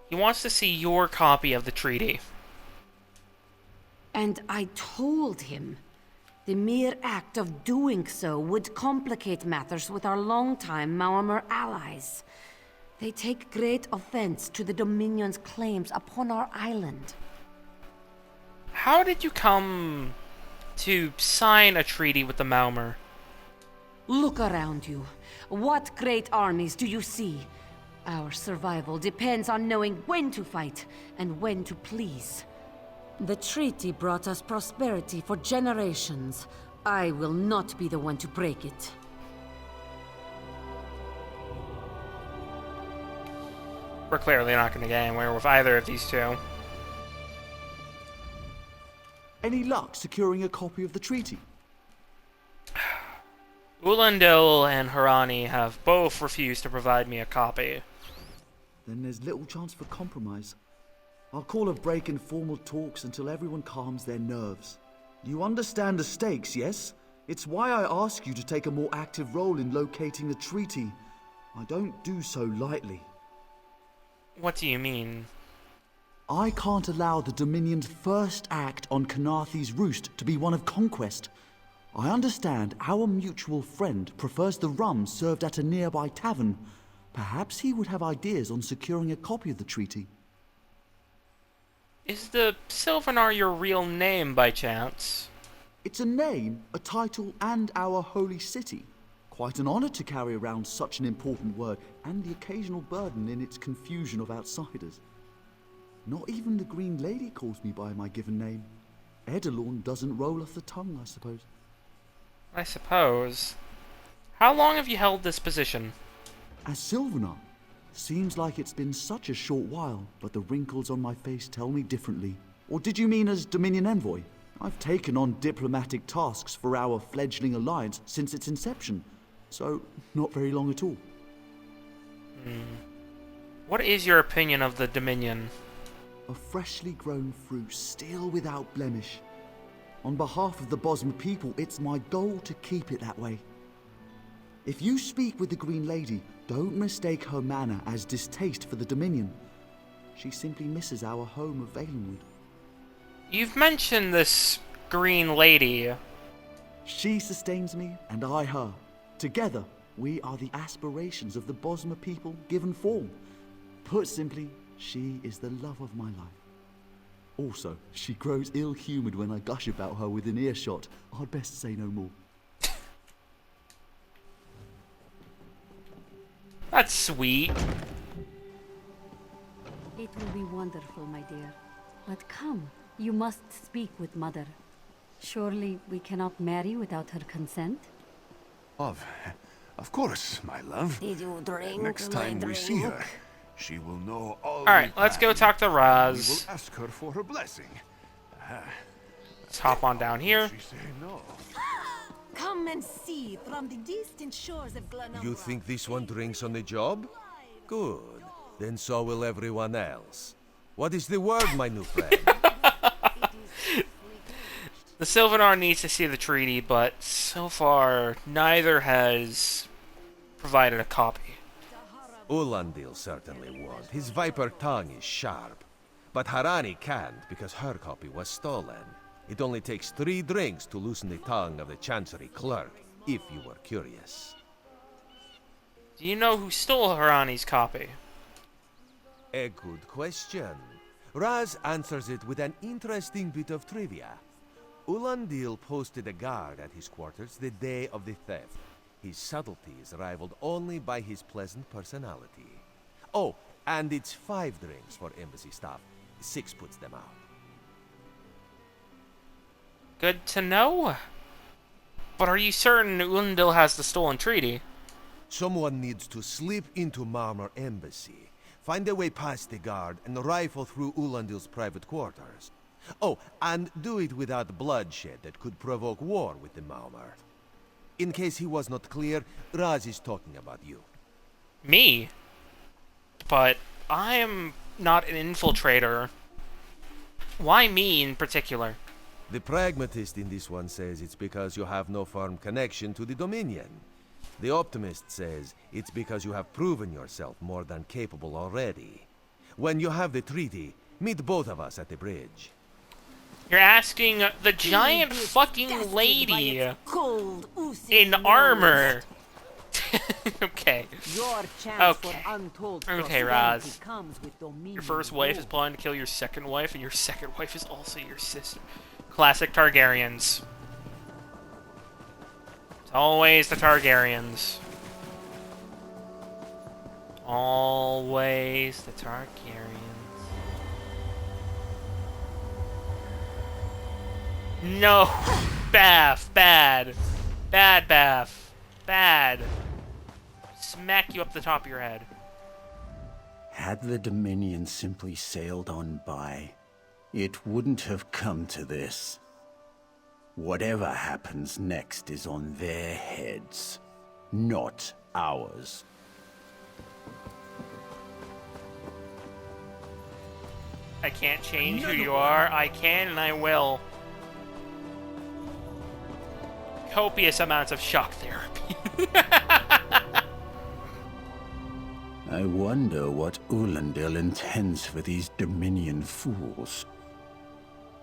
He wants to see your copy of the treaty. And I told him. The mere act of doing so would complicate matters with our longtime Maormer allies. They take great offense to the Dominion's claims upon our island. How did you come to sign a treaty with the Maormer? Look around you. What great armies do you see? Our survival depends on knowing when to fight and when to please. The treaty brought us prosperity for generations. I will not be the one to break it. We're clearly not going to get anywhere with either of these two. Any luck securing a copy of the treaty? Ulondil and Harani have both refused to provide me a copy. Then there's little chance for compromise. I'll call a break in formal talks until everyone calms their nerves. You understand the stakes, yes? It's why I ask you to take a more active role in locating the treaty. I don't do so lightly. What do you mean? I can't allow the Dominion's first act on Canarthy's Roost to be one of conquest. I understand our mutual friend prefers the rum served at a nearby tavern. Perhaps he would have ideas on securing a copy of the treaty. Is the Sylvanar your real name, by chance? It's a name, a title, and our holy city. Quite an honor to carry around such an important word, and the occasional burden in its confusion of outsiders. Not even the Green Lady calls me by my given name. Edelorn doesn't roll off the tongue, I suppose. I suppose. How long have you held this position? As Sylvanar. Seems like it's been such a short while, but the wrinkles on my face tell me differently. Or did you mean as Dominion Envoy? I've taken on diplomatic tasks for our fledgling alliance since its inception, so not very long at all. What is your opinion of the Dominion? A freshly grown fruit, still without blemish. On behalf of the Bosma people, it's my goal to keep it that way. If you speak with the Green Lady, don't mistake her manner as distaste for the Dominion. She simply misses our home of Valenwood. You've mentioned this Green Lady. She sustains me, and I her. Together, we are the aspirations of the Bosma people given form. Put simply, she is the love of my life. Also, she grows ill-humoured when I gush about her within earshot. I'd best say no more. That's sweet. It will be wonderful, my dear. But come, you must speak with Mother. Surely we cannot marry without her consent? Of course, my love. Did you drink Next my time we drink? see her, she will know all. Alright, let's go talk to We Raz. will ask her for her blessing. Let's hop on down here. She say no. Come and see from the distant shores of Glenumbra. You think this one drinks on the job? Good. Then so will everyone else. What is the word, my new friend? The Sylvanar needs to see the treaty, but so far, neither has provided a copy. Ulandil certainly won't. His viper tongue is sharp. But Harani can't because her copy was stolen. It only takes 3 drinks to loosen the tongue of the Chancery clerk, if you were curious. Do you know who stole Harani's copy? A good question. Raz answers it with an interesting bit of trivia. Ulandil posted a guard at his quarters the day of the theft. His subtlety is rivaled only by his pleasant personality. Oh, and it's 5 drinks for embassy staff. 6 puts them out. Good to know. But are you certain Ulandil has the stolen treaty? Someone needs to slip into Marmor Embassy, find a way past the guard, and rifle through Ulandil's private quarters. Oh, and do it without bloodshed that could provoke war with the Marmor. In case he was not clear, Raz is talking about you. Me? But I am not an infiltrator. Why me in particular? The pragmatist in this one says it's because you have no firm connection to the Dominion. The optimist says it's because you have proven yourself more than capable already. When you have the treaty, meet both of us at the bridge. You're asking the giant fucking lady in armor. Okay. Okay, Raz. Your first wife is planning to kill your second wife, and your second wife is also your sister. Classic Targaryens. It's always the Targaryens. Always the Targaryens. No! Bath! Bad! Bad Bath! Bad! Smack you up the top of your head. Had the Dominion simply sailed on by, it wouldn't have come to this. Whatever happens next is on their heads, not ours. I can't change who you are. I can and I will. Copious amounts of shock therapy. I wonder what Ulandil intends for these Dominion fools.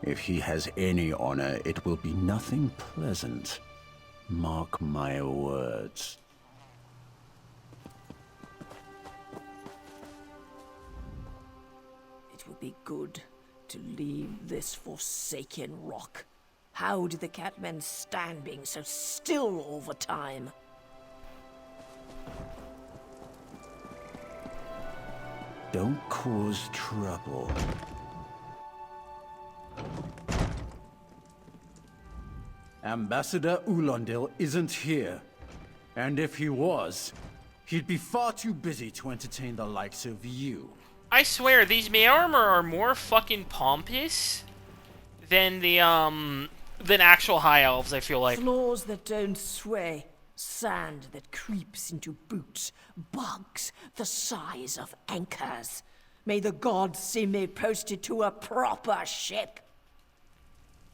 If he has any honor, it will be nothing pleasant. Mark my words. It would be good to leave this forsaken rock. How do the Catmen stand being so still all the time? Don't cause trouble. Ambassador Ulandil isn't here. And if he was, he'd be far too busy to entertain the likes of you. I swear, these Maormer are more fucking pompous than the, than actual High Elves, I feel like. Floors that don't sway, sand that creeps into boots, bugs the size of anchors. May the gods see me posted to a proper ship.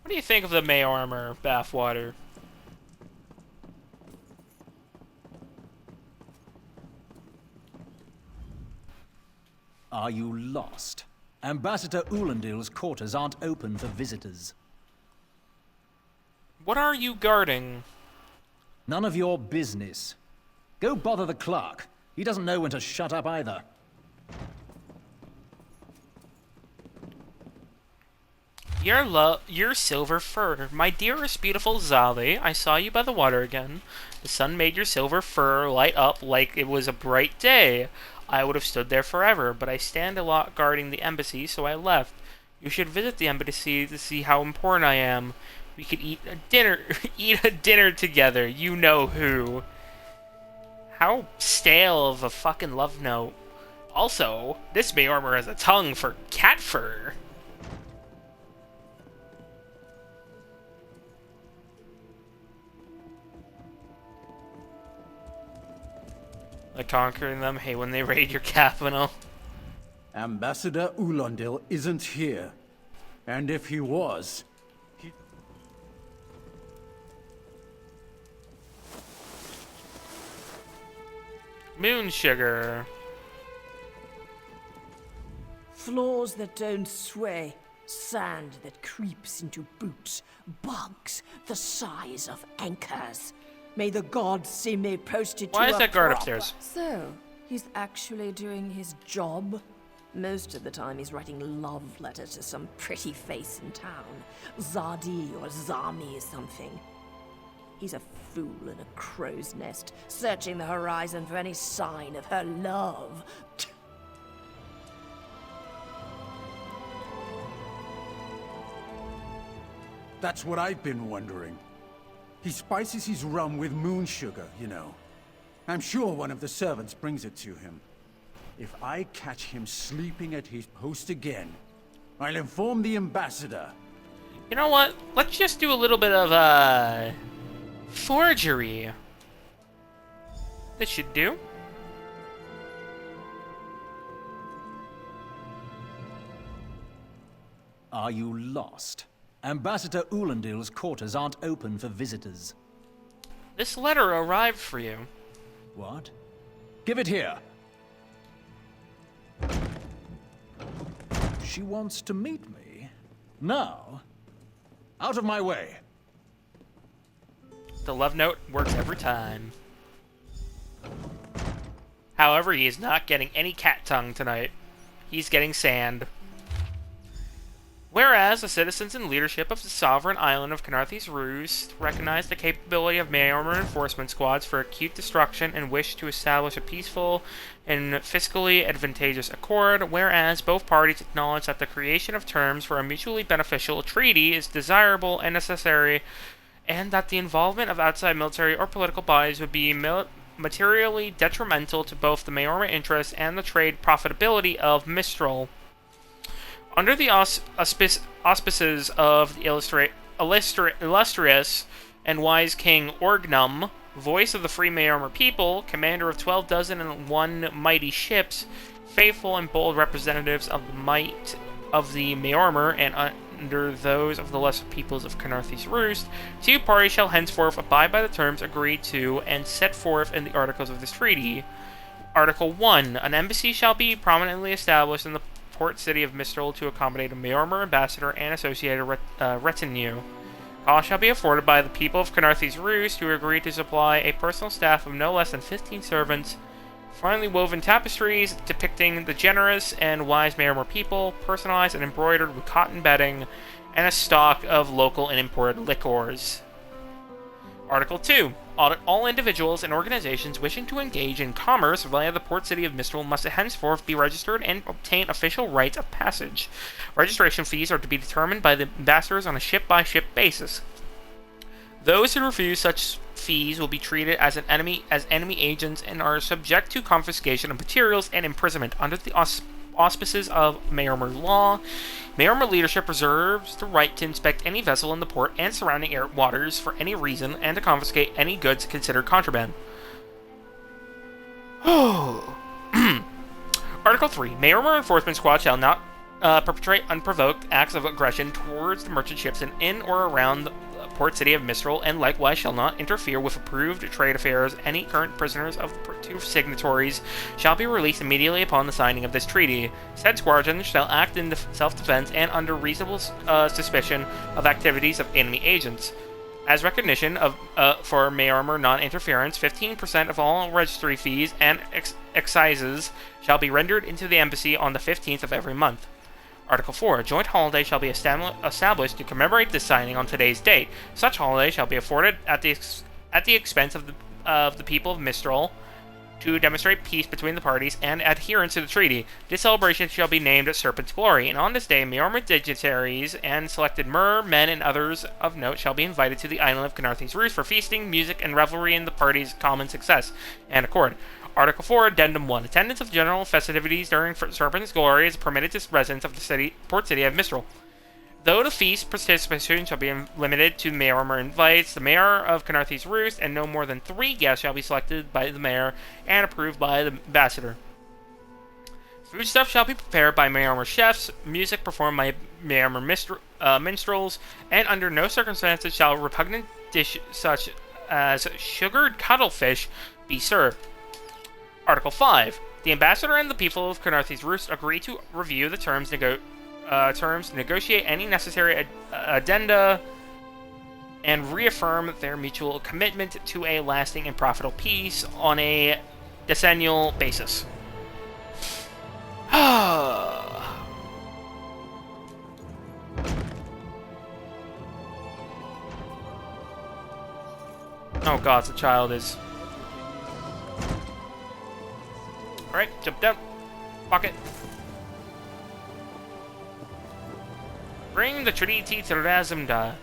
What do you think of the Maormer, Bathwater? Are you lost? Ambassador Ulandil's quarters aren't open for visitors. What are you guarding? None of your business. Go bother the clerk. He doesn't know when to shut up either. Your silver fur. My dearest beautiful Zali, I saw you by the water again. The sun made your silver fur light up like it was a bright day. I would have stood there forever, but I stand a lot guarding the embassy, so I left. You should visit the embassy to see how important I am. We could eat a dinner together. You know who. How stale of a fucking love note. Also, this Maormer has a tongue for cat fur. Like conquering them, hey, when they raid your capital. Ambassador Ulandil isn't here. And if he was, Moon sugar. Floors that don't sway, sand that creeps into boots, bugs the size of anchors. May the gods see me posted to a Why is that guard proper- upstairs? So, he's actually doing his job? Most of the time he's writing love letters to some pretty face in town. Zadi or Zami or something. He's a fool in a crow's nest, searching the horizon for any sign of her love. that's what I've been wondering. He spices his rum with moon sugar, you know. I'm sure one of the servants brings it to him. If I catch him sleeping at his post again, I'll inform the ambassador. You know what? Let's just do a little bit of, forgery. This should do. Are you lost? Ambassador Ulandil's quarters aren't open for visitors. This letter arrived for you. What? Give it here. She wants to meet me. Now, out of my way. The love note works every time. However, he is not getting any cat tongue tonight. He's getting sand. Whereas the citizens and leadership of the sovereign island of Canarthes Roost recognize the capability of Maormer enforcement squads for acute destruction and wish to establish a peaceful and fiscally advantageous accord, whereas both parties acknowledge that the creation of terms for a mutually beneficial treaty is desirable and necessary, and that the involvement of outside military or political bodies would be materially detrimental to both the Maormer interests and the trade profitability of Mistral. Under the auspices of the illustrious and wise King Orgnum, voice of the free Maormer people, commander of 12,001 mighty ships, faithful and bold representatives of the might of the Maormer, and under those of the lesser peoples of Canarthes Roost, two parties shall henceforth abide by the terms agreed to and set forth in the articles of this treaty. Article 1. An embassy shall be prominently established in the port city of Mistral to accommodate a Maormer ambassador and associated retinue. All shall be afforded by the people of Canarthes Roost, who agree to supply a personal staff of no less than 15 servants, finely woven tapestries depicting the generous and wise Maormer people, personalized and embroidered with cotton bedding, and a stock of local and imported liquors. Article 2. All individuals and organizations wishing to engage in commerce via the port city of Mistral must henceforth be registered and obtain official rights of passage. Registration fees are to be determined by the ambassadors on a ship-by-ship basis. Those who refuse such fees will be treated as enemy agents and are subject to confiscation of materials and imprisonment under the auspices of Mayormer law. Mayormer leadership reserves the right to inspect any vessel in the port and surrounding waters for any reason and to confiscate any goods considered contraband. Article 3. Mayormer Enforcement Squad shall not perpetrate unprovoked acts of aggression towards the merchant ships in or around the port city of Mistral, and likewise shall not interfere with approved trade affairs. Any current prisoners of the two signatories shall be released immediately upon the signing of this treaty. Said squadron shall act in self-defense and under reasonable suspicion of activities of enemy agents. As recognition for Mayormer non-interference, 15% of all registry fees and excises shall be rendered into the embassy on the 15th of every month. Article 4. A joint holiday shall be established to commemorate this signing on today's date. Such holiday shall be afforded at the expense of the people of Mistral to demonstrate peace between the parties and adherence to the treaty. This celebration shall be named Serpent's Glory, and on this day, Mayormer dignitaries and selected men, and others of note shall be invited to the island of Canarthy's Roost for feasting, music, and revelry in the party's common success and accord. Article 4, Addendum 1. Attendance of general festivities during Serpent's Glory is permitted to residents of the port city of Mistral. Though the feast participation shall be limited to Mayormer invites, the mayor of Canarthy's Roost and no more than 3 guests shall be selected by the mayor and approved by the ambassador. Foodstuff shall be prepared by Mayormer chefs, music performed by Mayormer minstrels, and under no circumstances shall repugnant dish such as sugared cuttlefish be served. Article 5. The ambassador and the people of Canarthy's Roost agree to review the terms, negotiate any necessary addenda, and reaffirm their mutual commitment to a lasting and profitable peace on a decennial basis. Oh god, the child is... Alright, jump down. Pocket. Bring the treaty to Razumda.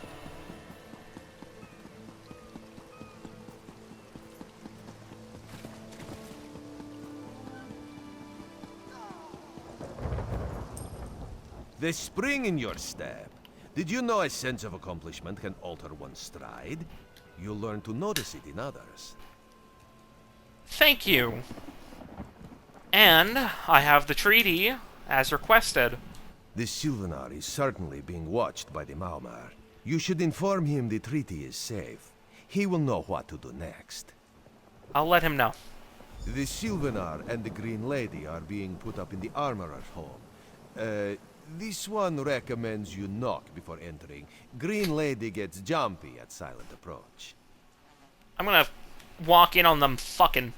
The spring in your step. Did you know a sense of accomplishment can alter one's stride? You'll learn to notice it in others. Thank you. And I have the treaty, as requested. The Sylvanar is certainly being watched by the Maumar. You should inform him the treaty is safe. He will know what to do next. I'll let him know. The Sylvanar and the Green Lady are being put up in the Armorer's home. This one recommends you knock before entering. Green Lady gets jumpy at silent approach. I'm gonna walk in on them fucking...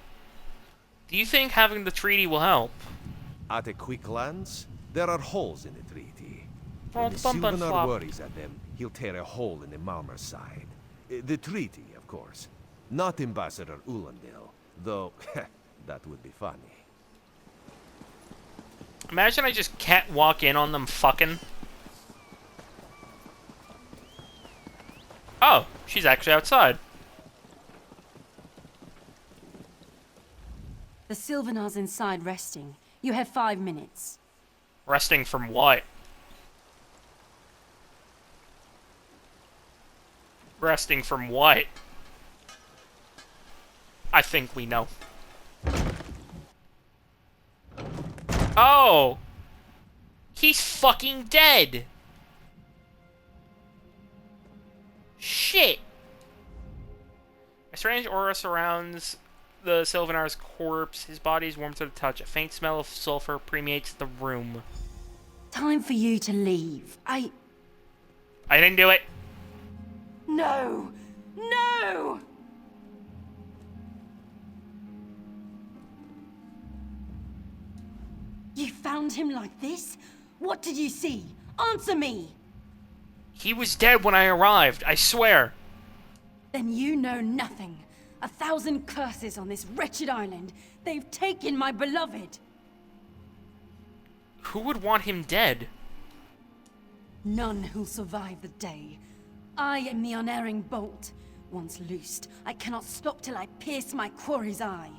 Do you think having the treaty will help? At a quick glance, there are holes in the treaty. Oh, When the Sylvanar worries at them, he'll tear a hole in the Malmer side. The treaty, of course. Not Ambassador Ulandil, though that would be funny. Imagine I just can't walk in on them fucking. Oh, she's actually outside. The Sylvanar's inside resting. You have 5 minutes. Resting from what? Resting from what? I think we know. Oh! He's fucking dead! Shit! A strange aura surrounds the Sylvanar's corpse. His body is warm to the touch. A faint smell of sulfur permeates the room. Time for you to leave. I didn't do it. No! No! You found him like this? What did you see? Answer me! He was dead when I arrived, I swear. Then you know nothing. 1,000 curses on this wretched island. They've taken my beloved. Who would want him dead? None who'll survive the day. I am the unerring bolt. Once loosed, I cannot stop till I pierce my quarry's eye.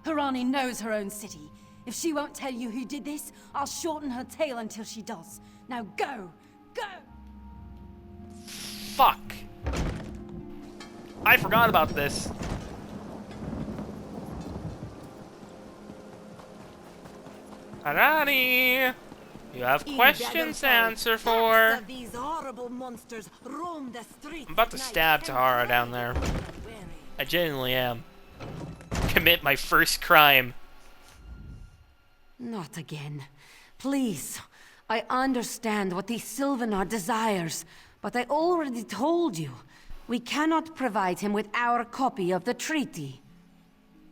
Harani knows her own city. If she won't tell you who did this, I'll shorten her tail until she does. Now go! Go! Fuck. I forgot about this. Harani! You have questions to answer for. These horrible monsters roam the streets. I'm about to stab Tahara down there. I genuinely am. Commit my first crime. Not again. Please. I understand what the Sylvanar desires, but I already told you. We cannot provide him with our copy of the treaty.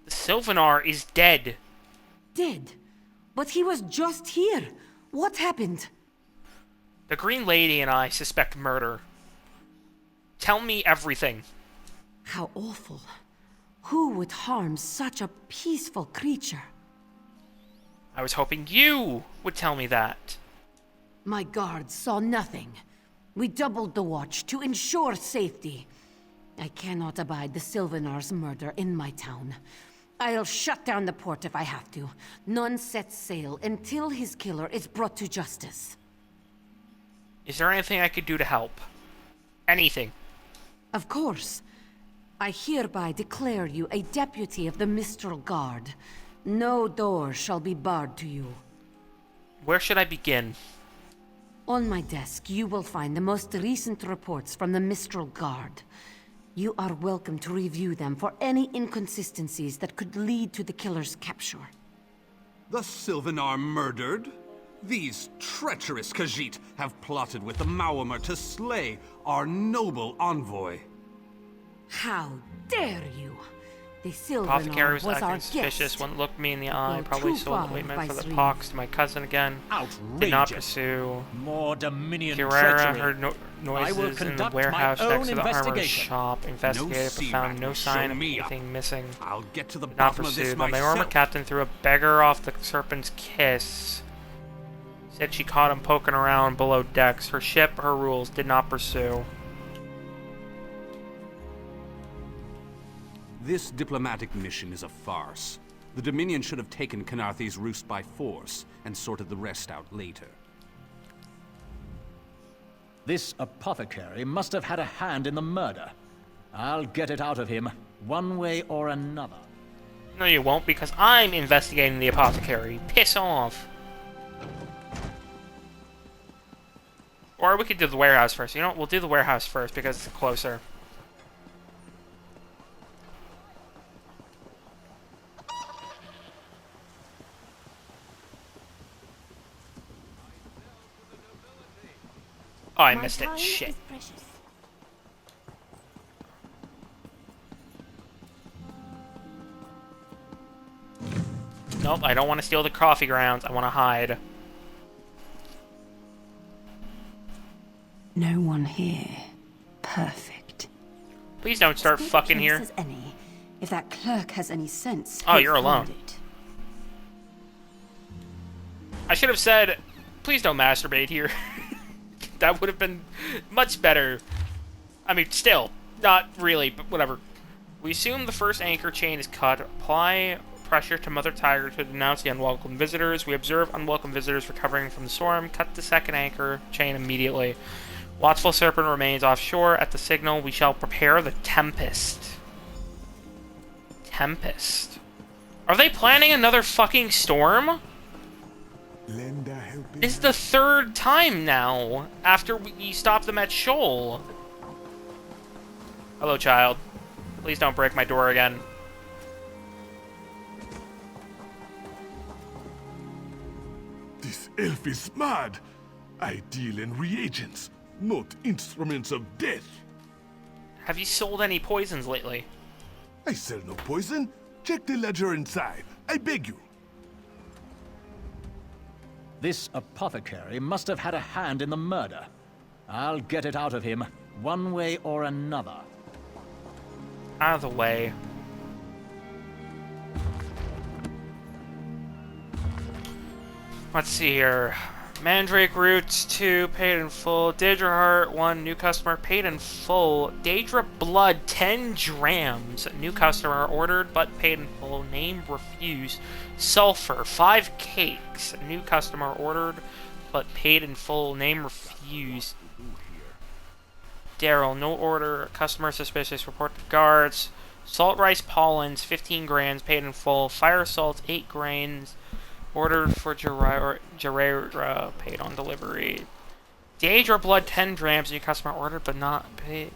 The Sylvanar is dead. Dead? But he was just here. What happened? The Green Lady and I suspect murder. Tell me everything. How awful. Who would harm such a peaceful creature? I was hoping you would tell me that. My guards saw nothing. We doubled the watch to ensure safety. I cannot abide the Sylvanar's murder in my town. I'll shut down the port if I have to. None sets sail until his killer is brought to justice. Is there anything I could do to help? Anything? Of course. I hereby declare you a deputy of the Mistral Guard. No door shall be barred to you. Where should I begin? On my desk, you will find the most recent reports from the Mistral Guard. You are welcome to review them for any inconsistencies that could lead to the killer's capture. The Sylvanar murdered? These treacherous Khajiit have plotted with the Maormer to slay our noble envoy. How dare you! The Apothecary Sylvanar was was acting our suspicious, guest. wouldn't look me in the eye, Go probably too sold far, ointment for the Viceroy. pox to my cousin again. Outrageous. Did not pursue. More Dominion Guerrera treachery. heard I will noises in the conduct warehouse my next own to the armorer's investigation. shop. Investigated, but found no sign of me up. anything missing. I'll get to the Did not bottom of pursue. this The armor myself. captain threw a beggar off the serpent's kiss. Said she caught him poking around below decks. Her ship, her rules, did not pursue. This diplomatic mission is a farce. The Dominion should have taken Khenarthi's roost by force and sorted the rest out later. This apothecary must have had a hand in the murder. I'll get it out of him, one way or another. No, you won't, because I'm investigating the apothecary. Piss off. Or we could do the warehouse first. You know what? We'll do the warehouse first because it's closer. Oh, I missed it. Shit. Nope, I don't want to steal the coffee grounds. I want to hide. No one here. Perfect. Please don't start As good a fucking place here. as any. If that clerk has any sense, Oh, he'll you're find alone. it. I should have said, please don't masturbate here. That would have been much better. I mean, still, not really, but whatever. We assume the first anchor chain is cut. Apply pressure to Mother Tiger to denounce the unwelcome visitors. We observe unwelcome visitors recovering from the storm. Cut the second anchor chain immediately. Watchful Serpent remains offshore. At the signal, we shall prepare the Tempest. Tempest. Are they planning another fucking storm? This is the third time now, after we stopped them at Shoal. Hello, child. Please don't break my door again. This elf is mad. I deal in reagents, not instruments of death. Have you sold any poisons lately? I sell no poison. Check the ledger inside. I beg you. This apothecary must have had a hand in the murder. I'll get it out of him, one way or another. Out of the way. Let's see here. Mandrake Roots 2, paid in full. Daedra Heart 1, new customer, paid in full. Daedra Blood 10 drams, new customer, ordered but paid in full. Name refused. Sulfur 5 cakes, new customer, ordered but paid in full. Name refused. Daryl, no order. Customer suspicious, report to guards. Salt rice pollens 15 grains, paid in full. Fire salt 8 grains. Ordered for Jarera, paid on delivery. Daedra Blood 10 drams, new customer ordered but not paid.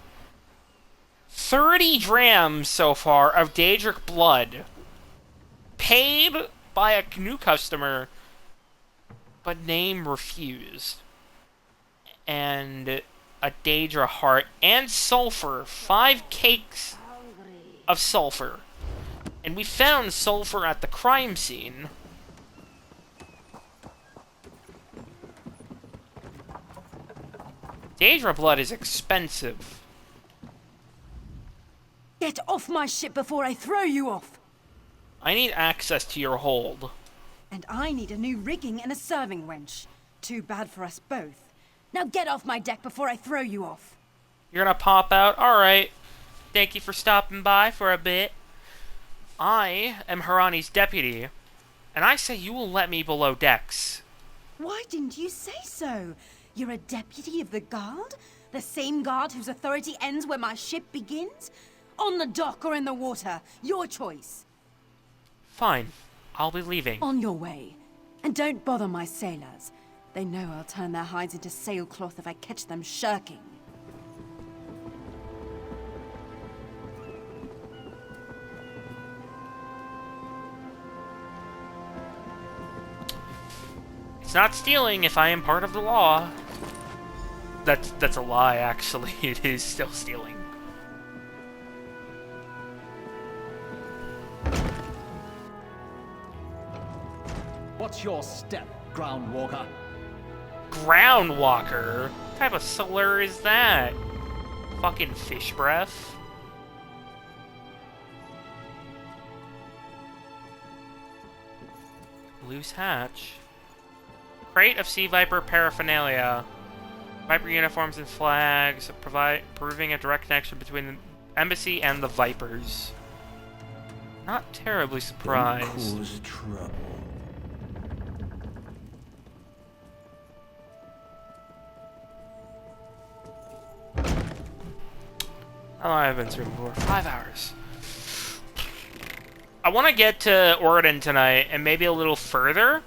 30 drams so far of Daedric Blood. Paid by a new customer, but name refused. And a Daedra Heart and sulfur. 5 cakes of sulfur. And we found sulfur at the crime scene. Daedra Blood is expensive. Get off my ship before I throw you off! I need access to your hold. And I need a new rigging and a serving wench. Too bad for us both. Now get off my deck before I throw you off. You're gonna pop out? Alright. Thank you for stopping by for a bit. I am Harani's deputy, and I say you will let me below decks. Why didn't you say so? You're a deputy of the guard? The same guard whose authority ends where my ship begins? On the dock or in the water? Your choice. Fine. I'll be leaving. On your way. And don't bother my sailors. They know I'll turn their hides into sailcloth if I catch them shirking. It's not stealing if I am part of the law. That's a lie, actually. It is still stealing. What's your step, Groundwalker? Groundwalker? What type of slur is that? Fucking fish breath. Loose hatch. Crate of Sea Viper paraphernalia. Viper uniforms and flags, proving a direct connection between the embassy and the Vipers. Not terribly surprised. Don't cause trouble. How long have I been streaming for? 5 hours. I want to get to Oregon tonight, and maybe a little further.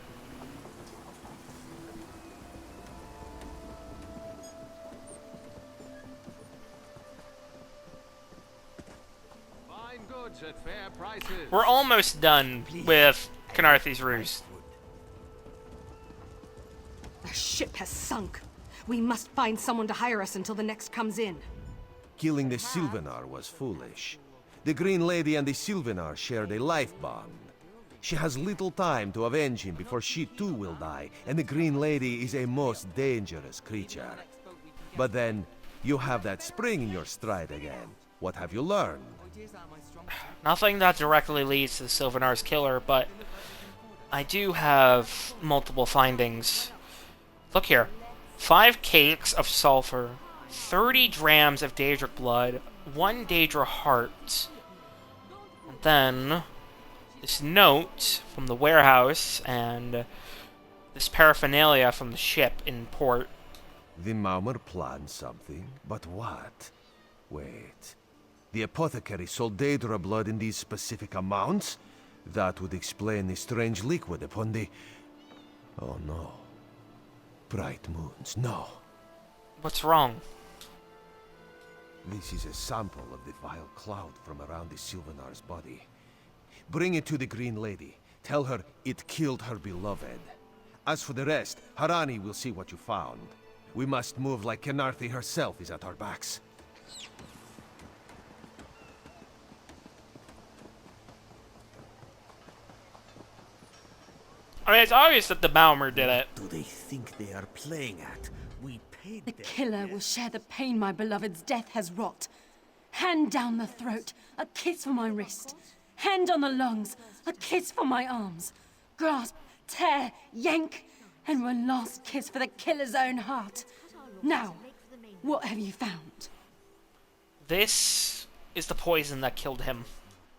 Fine goods at fair prices. We're almost done with Canarthy's Roost. The ship has sunk. We must find someone to hire us until the next comes in. Killing the Sylvanar was foolish. The Green Lady and the Sylvanar shared a life bond. She has little time to avenge him before she too will die, and the Green Lady is a most dangerous creature. But then, you have that spring in your stride again. What have you learned? Nothing that directly leads to the Sylvanar's killer, but I do have multiple findings. Look here. 5 cakes of sulfur, 30 drams of Daedric blood, 1 Daedra heart. And then this note from the warehouse and this paraphernalia from the ship in port. The Maumer planned something, but what? Wait. The apothecary sold Daedra blood in these specific amounts? That would explain the strange liquid upon the... Oh no. Bright moons, no. What's wrong? This is a sample of the vile cloud from around the Sylvanar's body. Bring it to the Green Lady. Tell her it killed her beloved. As for the rest, Harani will see what you found. We must move like Canarthy herself is at our backs. I mean, it's obvious that the Baumer did it. Do they think they are playing at? We paid The them. killer will share the pain my beloved's death has wrought. Hand down the throat, a kiss for my wrist. Hand on the lungs, a kiss for my arms. Grasp, tear, yank, And one last kiss for the killer's own heart. Now, what have you found? This is the poison that killed him.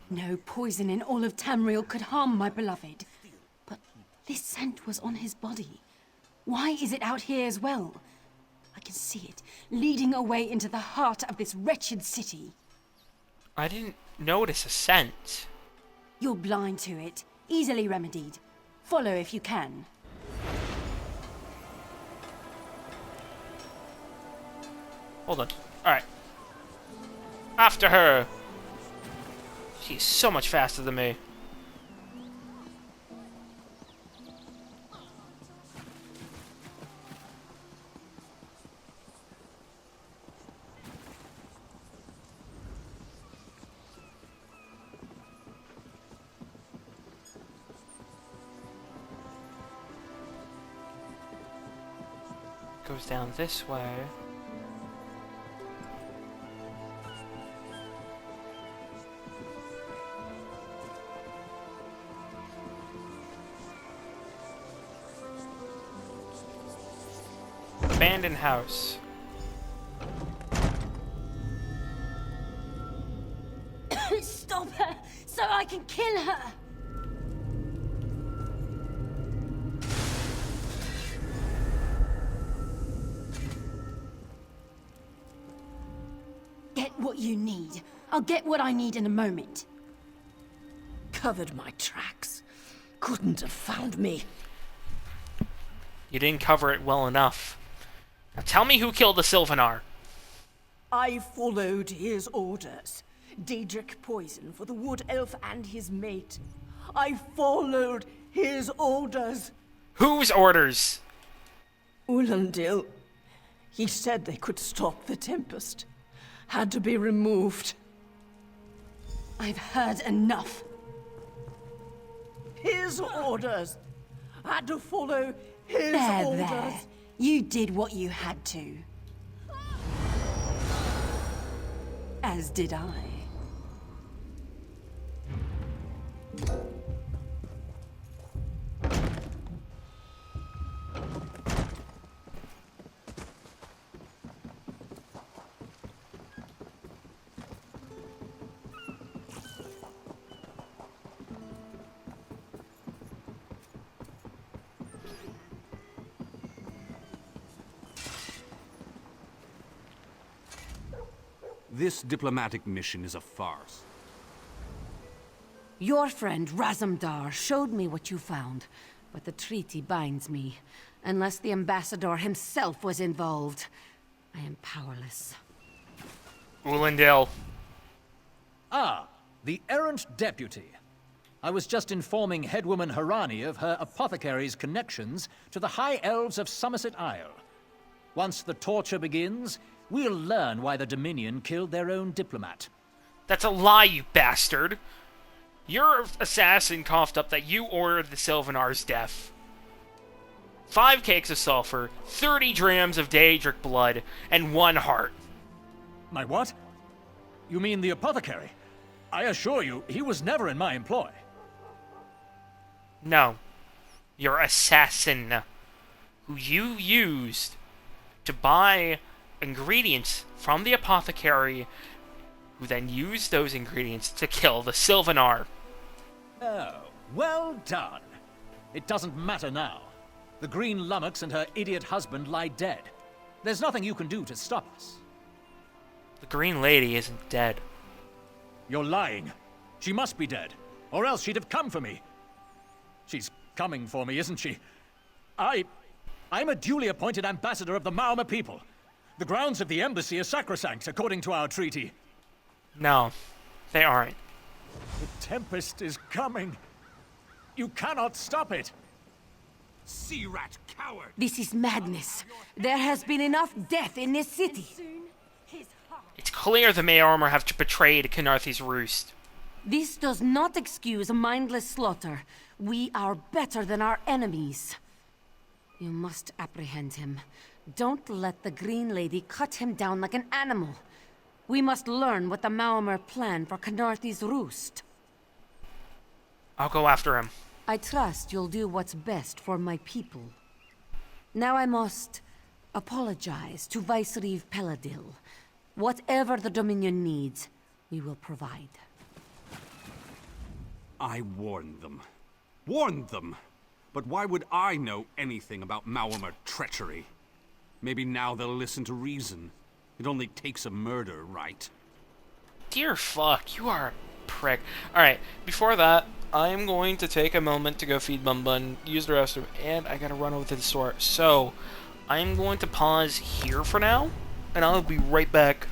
No poison in all of Tamriel could harm my beloved. But this scent was on his body. Why is it out here as well? I can see it, leading away into the heart of this wretched city. I didn't notice a scent. You're blind to it, easily remedied. Follow if you can. Hold on. Alright. After her! She's so much faster than me. Goes down this way. Abandoned house. Stop her, so I can kill her! Get what you need. I'll get what I need in a moment. Covered my tracks. Couldn't have found me. You didn't cover it well enough. Now tell me who killed the Sylvanar. I followed his orders. Daedric poison for the wood elf and his mate. I followed his orders. Whose orders? Ulandil. He said they could stop the Tempest. Had to be removed. I've heard enough. His orders. Had to follow his orders. There. You did what you had to. As did I. This diplomatic mission is a farce. Your friend Razumdar showed me what you found, but the treaty binds me. Unless the ambassador himself was involved, I am powerless. Ulandil. Ah, the errant deputy. I was just informing Headwoman Harani of her apothecary's connections to the High Elves of Somerset Isle. Once the torture begins, we'll learn why the Dominion killed their own diplomat. That's a lie, you bastard! Your assassin coughed up that you ordered the Sylvanar's death. 5 cakes of sulfur, 30 drams of Daedric blood, and 1 heart. My what? You mean the apothecary? I assure you, he was never in my employ. No. Your assassin, who you used to buy ingredients from the apothecary, who then used those ingredients to kill the Sylvanar. Oh, well done. It doesn't matter now. The Green Lummox and her idiot husband lie dead. There's nothing you can do to stop us. The Green Lady isn't dead. You're lying. She must be dead, or else she'd have come for me. She's coming for me, isn't she? I'm a duly appointed ambassador of the Maormer people. The grounds of the embassy are sacrosanct, according to our treaty. No, they aren't. The Tempest is coming. You cannot stop it. Sea rat coward! This is madness. There has been enough death in this city. It's clear the Maormer have betrayed Kynarthi's roost. This does not excuse mindless slaughter. We are better than our enemies. You must apprehend him. Don't let the Green Lady cut him down like an animal. We must learn what the Maormer plan for Kynarthi's roost. I'll go after him. I trust you'll do what's best for my people. Now I must apologize to Vicereeve Peladil. Whatever the Dominion needs, we will provide. I warned them. Warned them! But why would I know anything about Maormer treachery? Maybe now they'll listen to reason. It only takes a murder, right? Dear fuck, you are a prick. Alright, before that, I'm going to take a moment to go feed Bun Bun, use the restroom, and I gotta run over to the store. So, I'm going to pause here for now, and I'll be right back.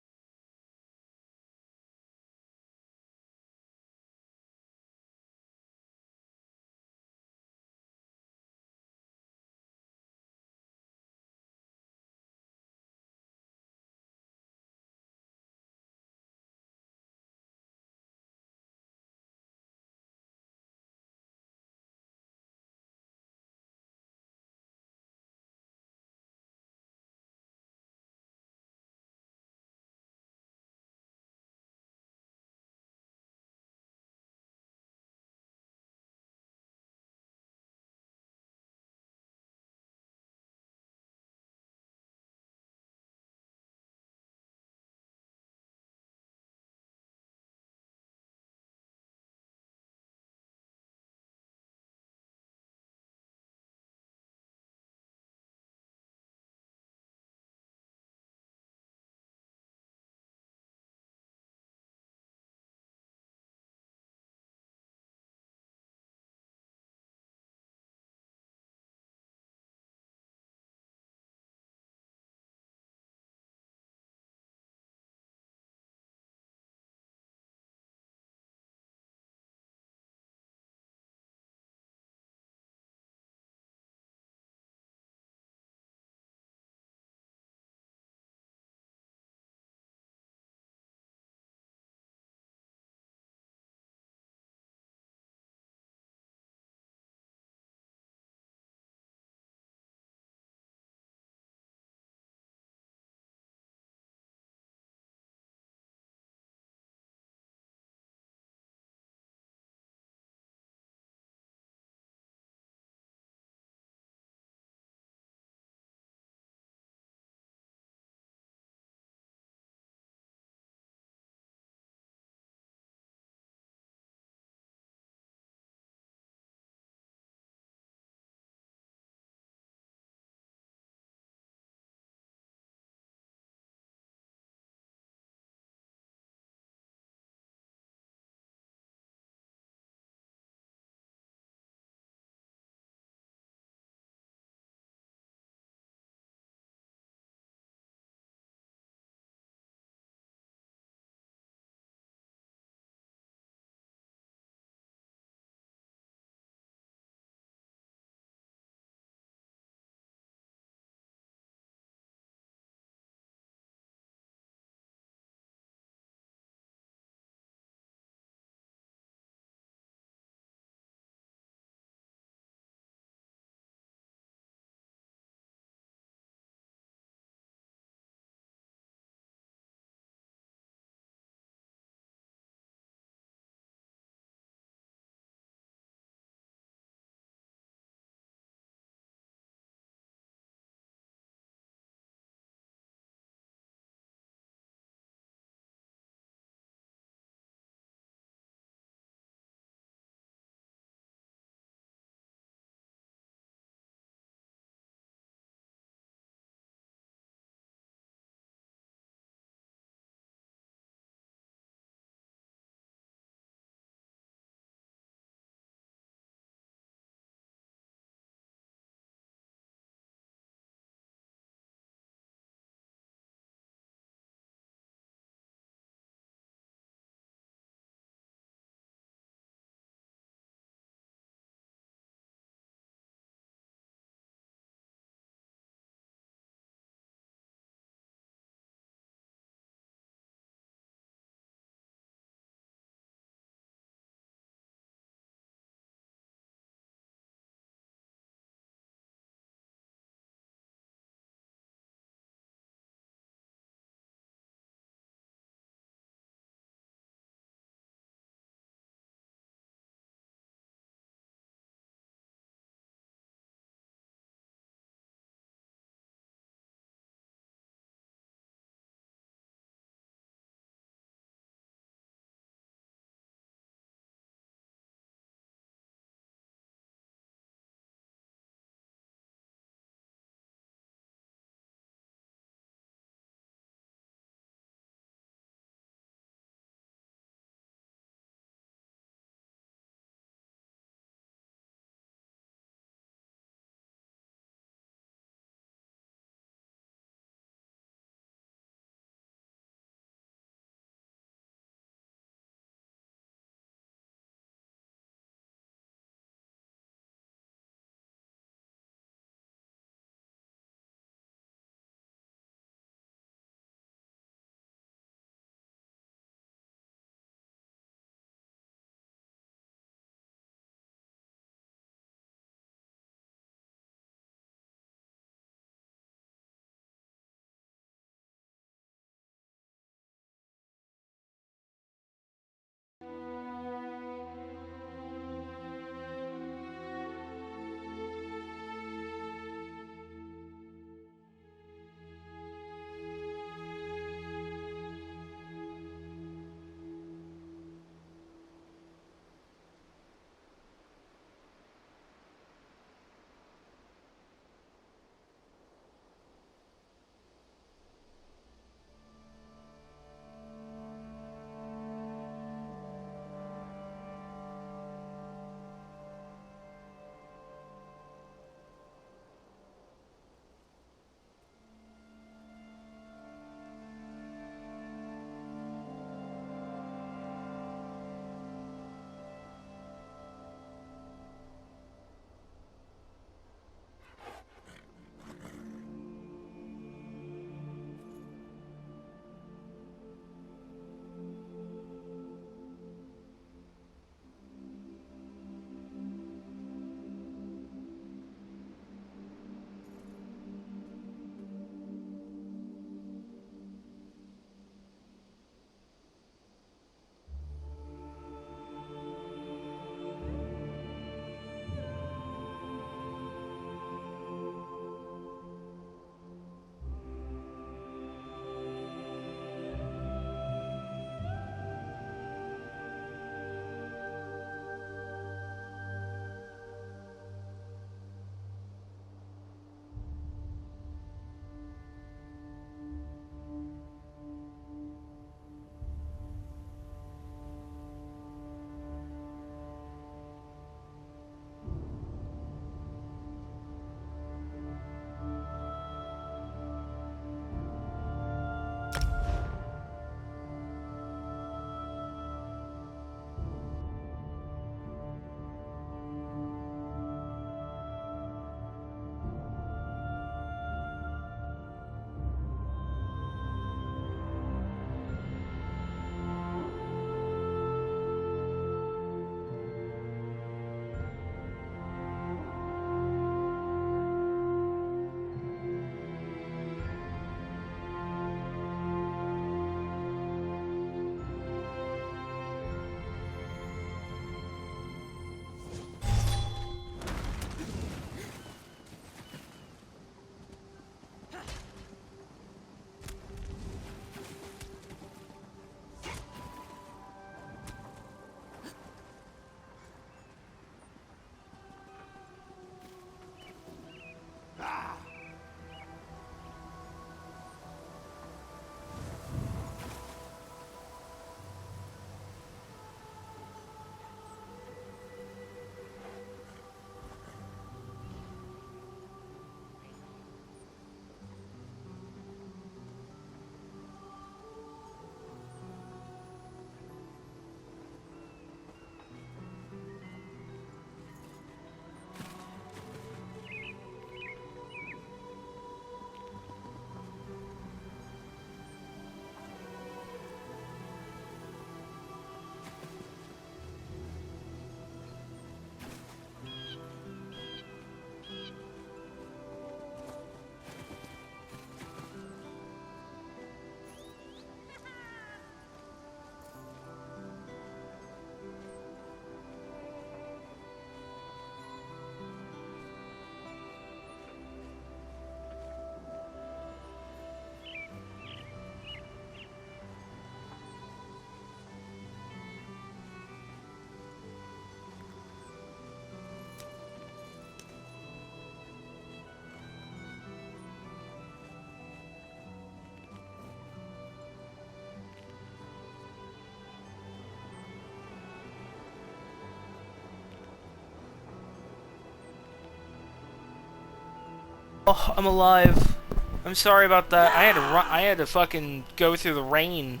Oh, I'm alive. I'm sorry about that. I had to fucking go through the rain.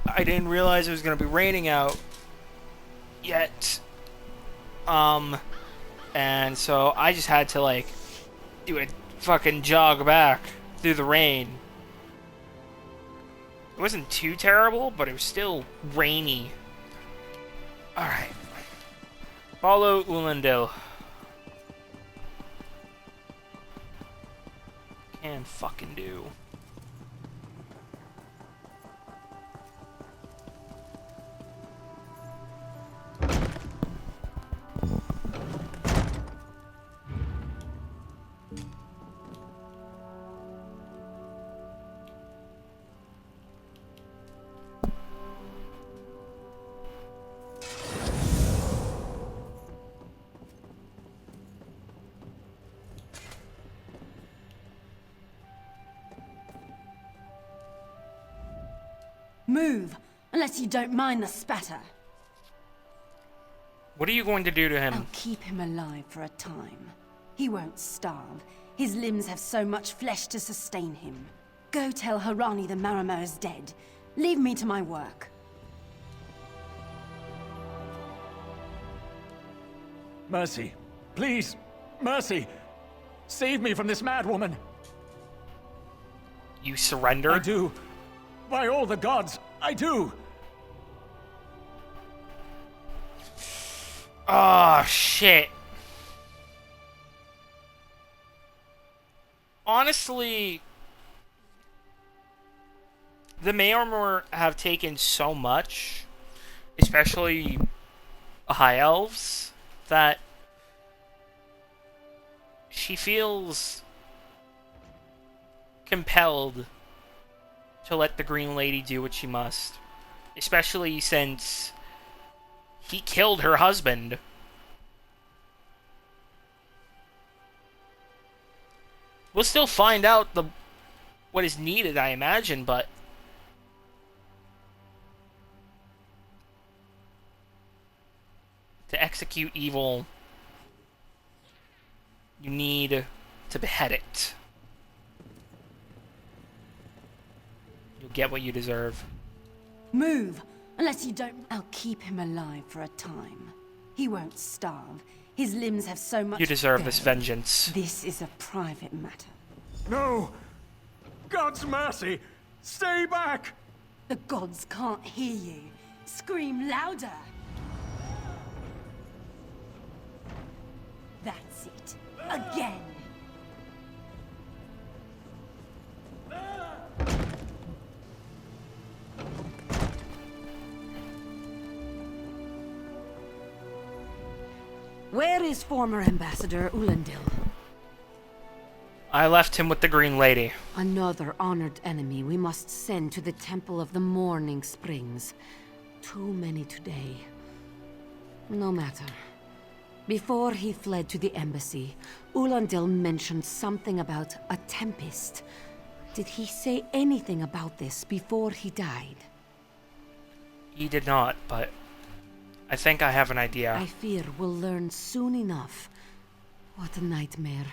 I didn't realize it was gonna be raining out yet. And so I just had to like do a fucking jog back through the rain. It wasn't too terrible, but it was still rainy. Alright. Follow Ulandil. Can fucking do. Move, unless you don't mind the spatter. What are you going to do to him? I'll keep him alive for a time. He won't starve. His limbs have so much flesh to sustain him. Go tell Harani the Marama is dead. Leave me to my work. Mercy. Please. Mercy. Save me from this mad woman. You surrender? I do. By all the gods, I do. Oh, shit. Honestly, the Maormor have taken so much, especially High Elves, that she feels compelled to let the Green Lady do what she must. Especially since he killed her husband. We'll still find out what is needed, I imagine, but to execute evil, you need to behead it. You'll get what you deserve. Move, unless you don't... I'll keep him alive for a time. He won't starve. His limbs have so much... You deserve this vengeance. This is a private matter. No! God's mercy! Stay back! The gods can't hear you. Scream louder! That's it. Again! Where is former Ambassador Ulandil? I left him with the Green Lady. Another honored enemy we must send to the Temple of the Morning Springs. Too many today. No matter. Before he fled to the embassy, Ulandil mentioned something about a tempest. Did he say anything about this before he died? He did not, but I think I have an idea. I fear we'll learn soon enough. What a nightmare.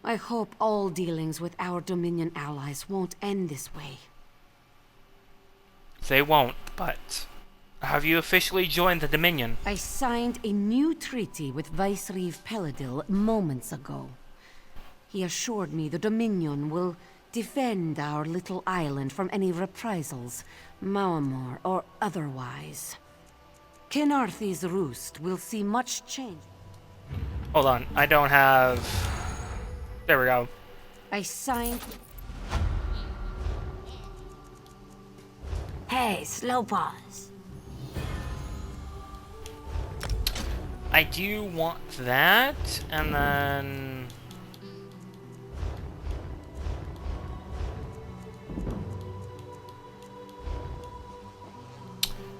I hope all dealings with our Dominion allies won't end this way. They won't, but have you officially joined the Dominion? I signed a new treaty with Vicereeve Peladil moments ago. He assured me the Dominion will defend our little island from any reprisals, Maormor or otherwise. Kenarthi's roost will see much change. Hold on, I don't have... There we go. I signed... Hey, slow pause. I do want that, and then...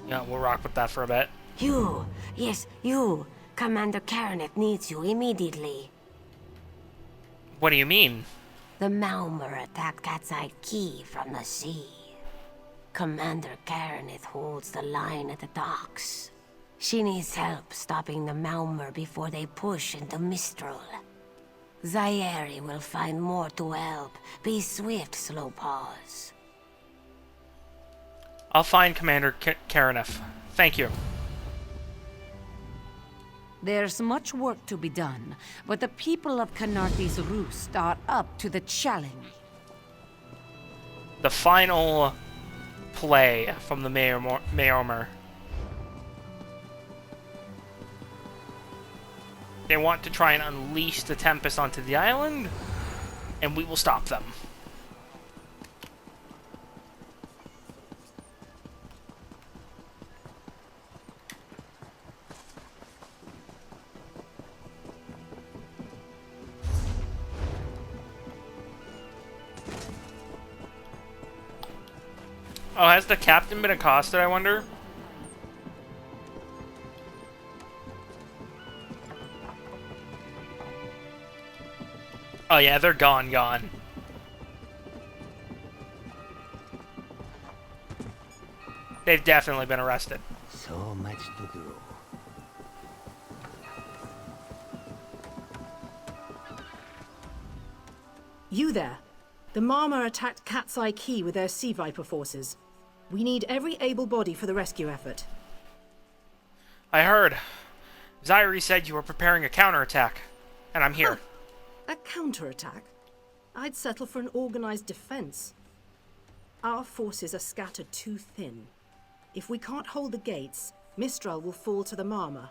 Yeah, we'll rock with that for a bit. You, yes, you. Commander Karaneth needs you immediately. What do you mean? The Maormor attacked Cat's-Eye Key from the sea. Commander Karaneth holds the line at the docks. She needs help stopping the Maormor before they push into Mistral. Zaire will find more to help. Be swift, Slow Paws. I'll find Commander Karanef. Thank you. There's much work to be done, but the people of Canarthi's Roost are up to the challenge. The final play from the Mayormer. They want to try and unleash the Tempest onto the island, and we will stop them. Oh, has the captain been accosted, I wonder? Oh yeah, they're gone. They've definitely been arrested. So much to do. You there. The Marma attacked Cat's Eye Key with their Sea Viper forces. We need every able body for the rescue effort. I heard. Zaire said you were preparing a counterattack, and I'm here. A counterattack? I'd settle for an organized defense. Our forces are scattered too thin. If we can't hold the gates, Mistral will fall to the Marma.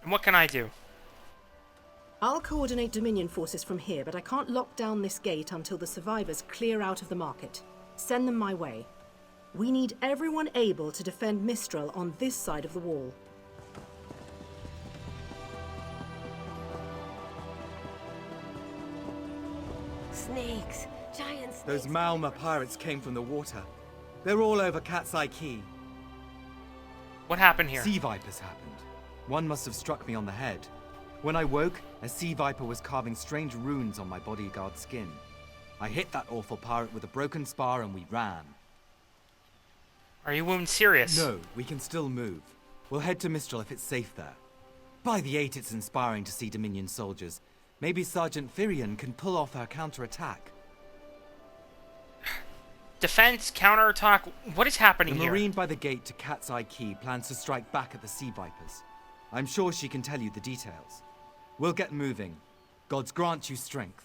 And what can I do? I'll coordinate Dominion forces from here, but I can't lock down this gate until the survivors clear out of the market. Send them my way. We need everyone able to defend Mistral on this side of the wall. Snakes. Giant snakes. Those Malma pirates came from the water. They're all over Cat's Eye Key. What happened here? Sea vipers happened. One must have struck me on the head. When I woke, a sea viper was carving strange runes on my bodyguard's skin. I hit that awful pirate with a broken spar and we ran. Are you wounded serious? No, we can still move. We'll head to Mistral if it's safe there. By the 8, it's inspiring to see Dominion soldiers. Maybe Sergeant Firion can pull off our counterattack. Defense, counterattack, what is happening here? here? The Marine by the gate to Cat's Eye Key plans to strike back at the Sea Vipers. I'm sure she can tell you the details. We'll get moving. Gods grant you strength.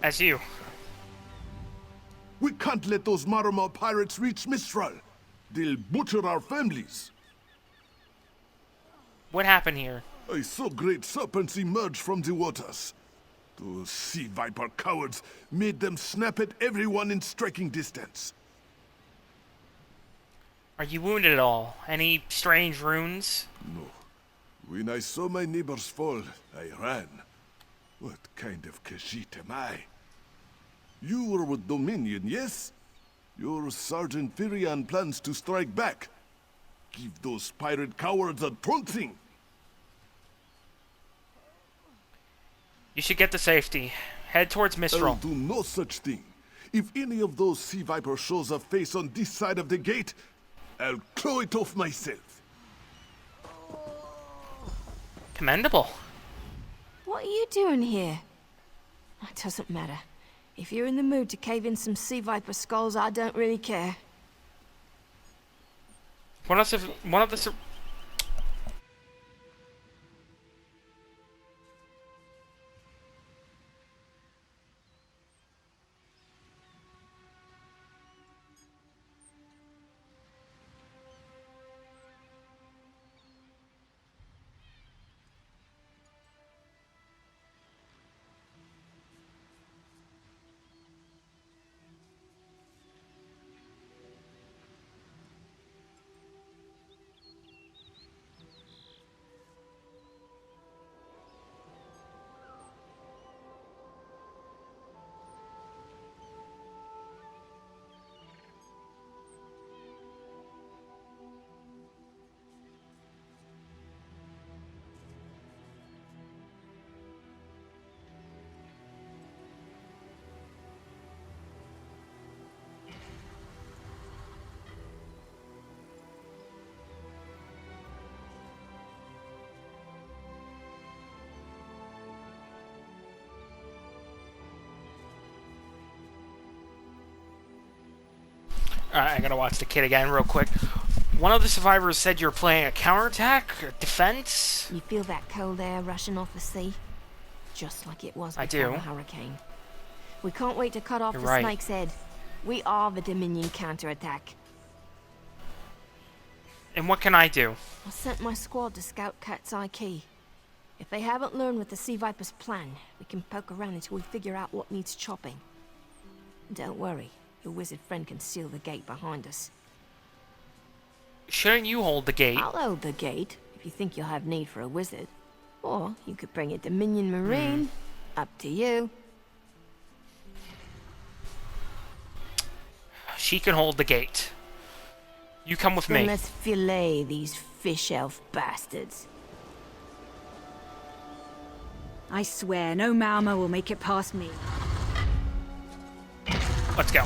As you. We can't let those Marama pirates reach Mistral. They'll butcher our families. What happened here? I saw great serpents emerge from the waters. Those sea viper cowards made them snap at everyone in striking distance. Are you wounded at all? Any strange runes? No. When I saw my neighbors fall, I ran. What kind of Khajiit am I? You were with Dominion, yes? Your Sergeant Firion plans to strike back. Give those pirate cowards a trouncing. You should get to safety. Head towards Mistral. I'll do no such thing. If any of those sea vipers shows a face on this side of the gate, I'll claw it off myself. Commendable. What are you doing here? It doesn't matter. If you're in the mood to cave in some sea viper skulls, I don't really care. One of the I gotta watch the kid again real quick. One of the survivors said you're playing a counterattack, or defense. You feel that cold air rushing off the sea? Just like it was before the hurricane. We can't wait to cut off the snake's head. We are the Dominion counterattack. And what can I do? I sent my squad to scout Cat's Eye Key. If they haven't learned what the Sea Viper's plan, we can poke around until we figure out what needs chopping. Don't worry, your wizard friend can seal the gate behind us. Shouldn't you hold the gate? I'll hold the gate, if you think you'll have need for a wizard. Or you could bring a Dominion Marine. Up to you. She can hold the gate. You come with Then me. let's fillet these fish elf bastards. I swear, no Malma will make it past me. Let's go.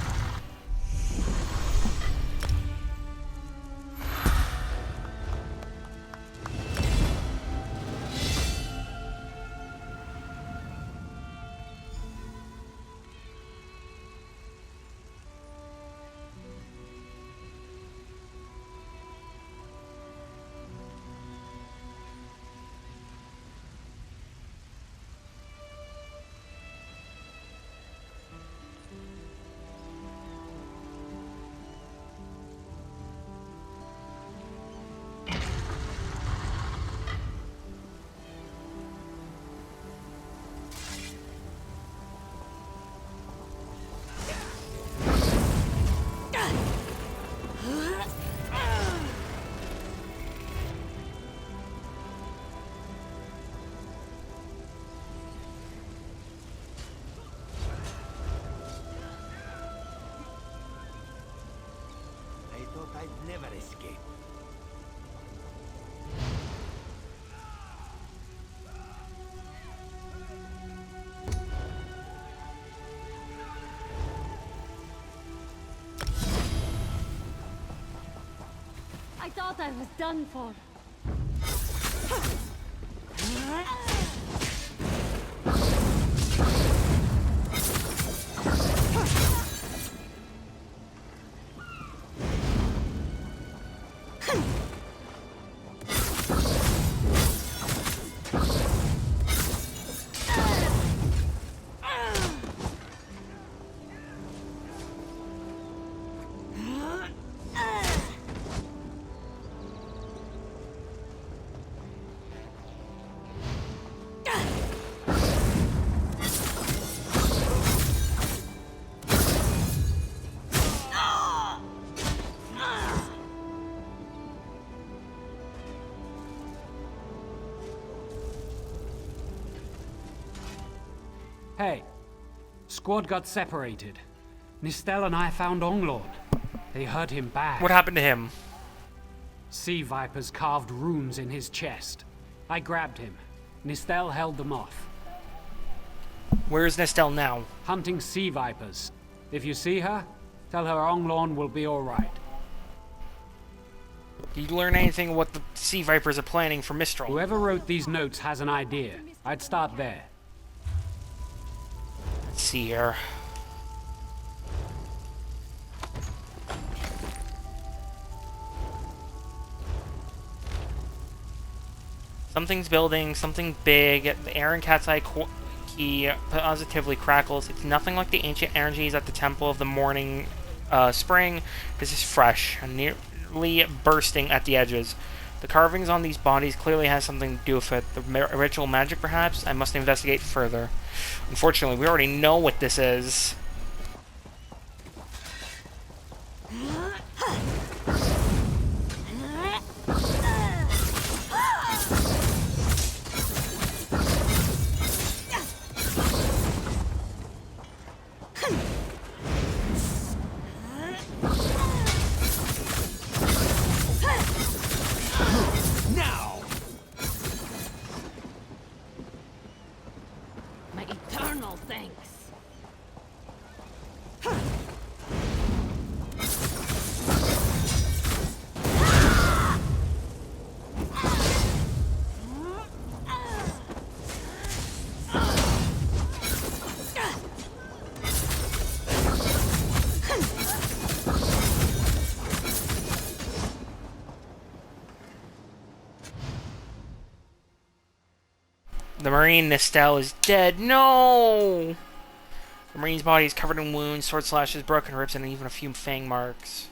I'd never escape. I thought I was done for. Hey, squad got separated. Nistel and I found Onglord. They hurt him bad. What happened to him? Sea vipers carved runes in his chest. I grabbed him. Nistel held them off. Where's Nistel now? Hunting sea vipers. If you see her, tell her Onglord will be alright. Did you learn anything of what the sea vipers are planning for Mistral? Whoever wrote these notes has an idea. I'd start there. Let's see here. Something's building, something big. The air in Cat's Eye Key positively crackles. It's nothing like the ancient energies at the Temple of the Morning Spring. This is fresh and nearly bursting at the edges. The carvings on these bodies clearly has something to do with it. The ritual magic, perhaps? I must investigate further. Unfortunately, we already know what this is. My eternal thanks. The Marine Nistel is dead. No! The Marine's body is covered in wounds, sword slashes, broken ribs, and even a few fang marks.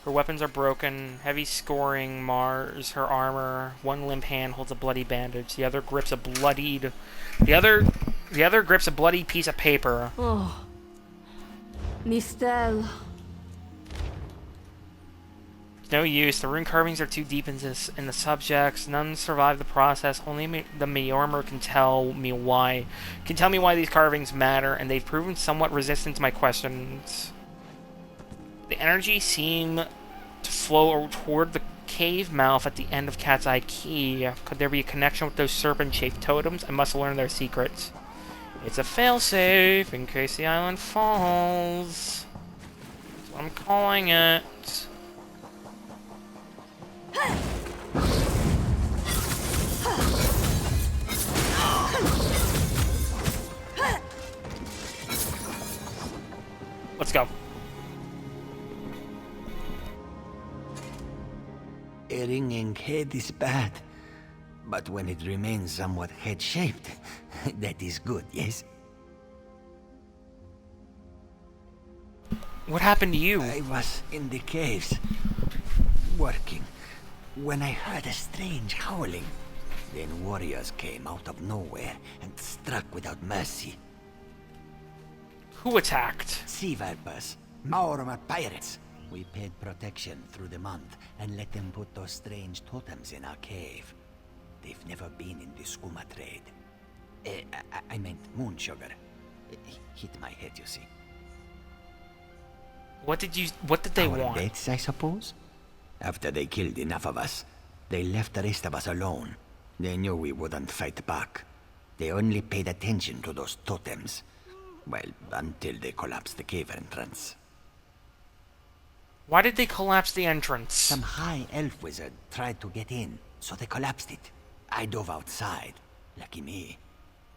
Her weapons are broken. Heavy scoring mars her armor. One limp hand holds a bloody bandage. The other grips a bloodied... The other grips a bloody piece of paper. Oh. Nistel. No use. The rune carvings are too deep in the subjects. None survive the process. Only the Mayormer can tell me why these carvings matter, and they've proven somewhat resistant to my questions. The energy seemed to flow toward the cave mouth at the end of Cat's Eye Key. Could there be a connection with those serpent-shaped totems? I must learn their secrets. It's a failsafe in case the island falls. That's what I'm calling it. Let's go. A ringing head is bad, but when it remains somewhat head-shaped, that is good, yes? What happened to you? I was in the caves, working, when I heard a strange howling. Then warriors came out of nowhere and struck without mercy. Who attacked? Sea vipers, Maormer pirates. We paid protection through the month and let them put those strange totems in our cave. They've never been in the skooma trade. I meant moon sugar. Hit my head, you see. What did they want? Deaths, I suppose? After they killed enough of us, they left the rest of us alone. They knew we wouldn't fight back. They only paid attention to those totems. Well, until they collapsed the cave entrance. Why did they collapse the entrance? Some high elf wizard tried to get in, so they collapsed it. I dove outside. Lucky me.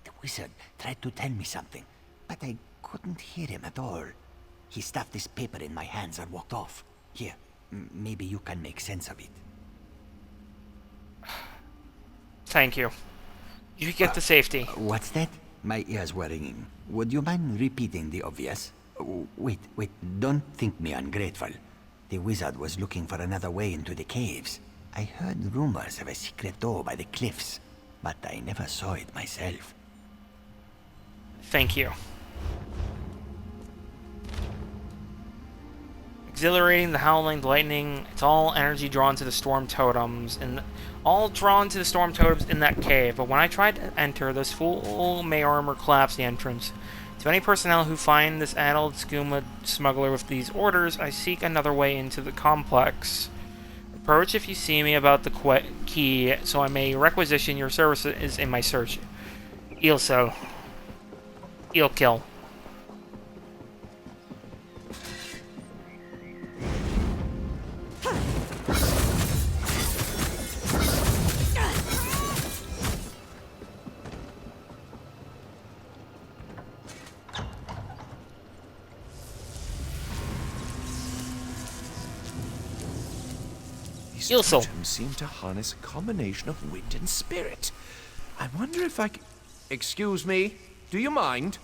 The wizard tried to tell me something, but I couldn't hear him at all. He stuffed this paper in my hands and walked off. Here, maybe you can make sense of it. Thank you. You get to safety. What's that? My ears were ringing. Would you mind repeating the obvious? Wait, don't think me ungrateful. The wizard was looking for another way into the caves. I heard rumors of a secret door by the cliffs, but I never saw it myself. Thank you. Exhilarating, the howling, the lightning, it's all energy drawn to the storm totems, and all drawn to the storm totems in that cave. But when I tried to enter, this fool Mayormer collapsed the entrance. To any personnel who find this addled skooma smuggler with these orders, I seek another way into the complex. Approach if you see me about the key, so I may requisition your services in my search. Ilso. Ilkill. These totems seem to harness a combination of wind and spirit. I wonder if I can... Excuse me, do you mind?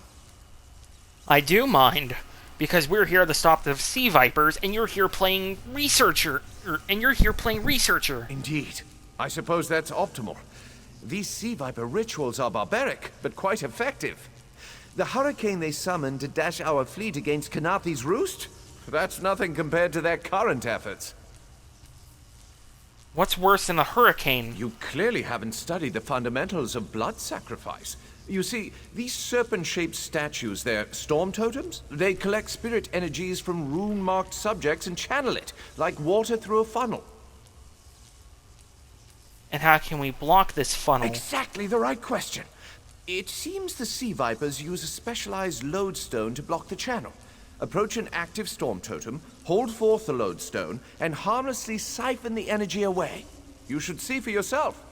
I do mind, because we're here to stop the sea vipers, and you're here playing researcher. Indeed. I suppose that's optimal. These sea viper rituals are barbaric, but quite effective. The hurricane they summoned to dash our fleet against Kanathi's roost? That's nothing compared to their current efforts. What's worse than a hurricane? You clearly haven't studied the fundamentals of blood sacrifice. You see, these serpent-shaped statues, they're storm totems. They collect spirit energies from rune-marked subjects and channel it, like water through a funnel. And how can we block this funnel? Exactly the right question. It seems the sea vipers use a specialized lodestone to block the channel. Approach an active storm totem, hold forth the lodestone, and harmlessly siphon the energy away. You should see for yourself.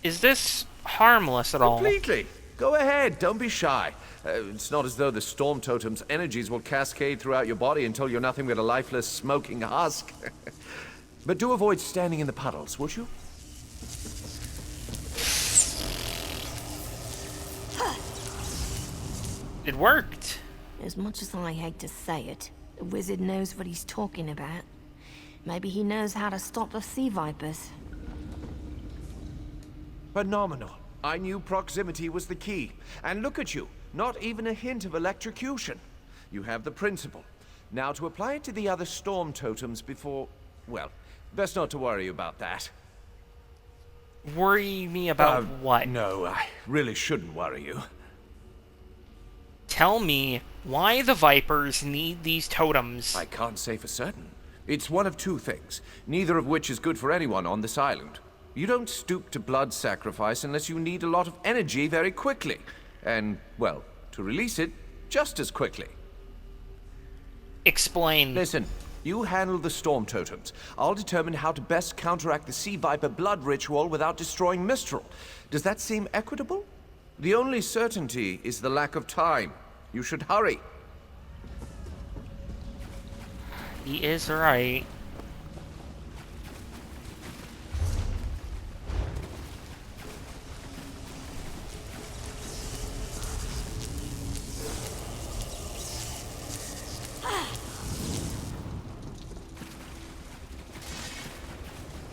Is this harmless at all? Completely. Go ahead, don't be shy. It's not as though the storm totem's energies will cascade throughout your body until you're nothing but a lifeless, smoking husk. But do avoid standing in the puddles, would you? It worked. As much as I hate to say it, the wizard knows what he's talking about. Maybe he knows how to stop the sea vipers. Phenomenal. I knew proximity was the key. And look at you, not even a hint of electrocution. You have the principle. Now to apply it to the other storm totems before... well, best not to worry about that. Worry me about what? No, I really shouldn't worry you. Tell me why the Vipers need these totems. I can't say for certain. It's one of two things, neither of which is good for anyone on this island. You don't stoop to blood sacrifice unless you need a lot of energy very quickly. And, well, to release it just as quickly. Explain. Listen, you handle the storm totems. I'll determine how to best counteract the Sea Viper blood ritual without destroying Mistral. Does that seem equitable? The only certainty is the lack of time. You should hurry. He is right.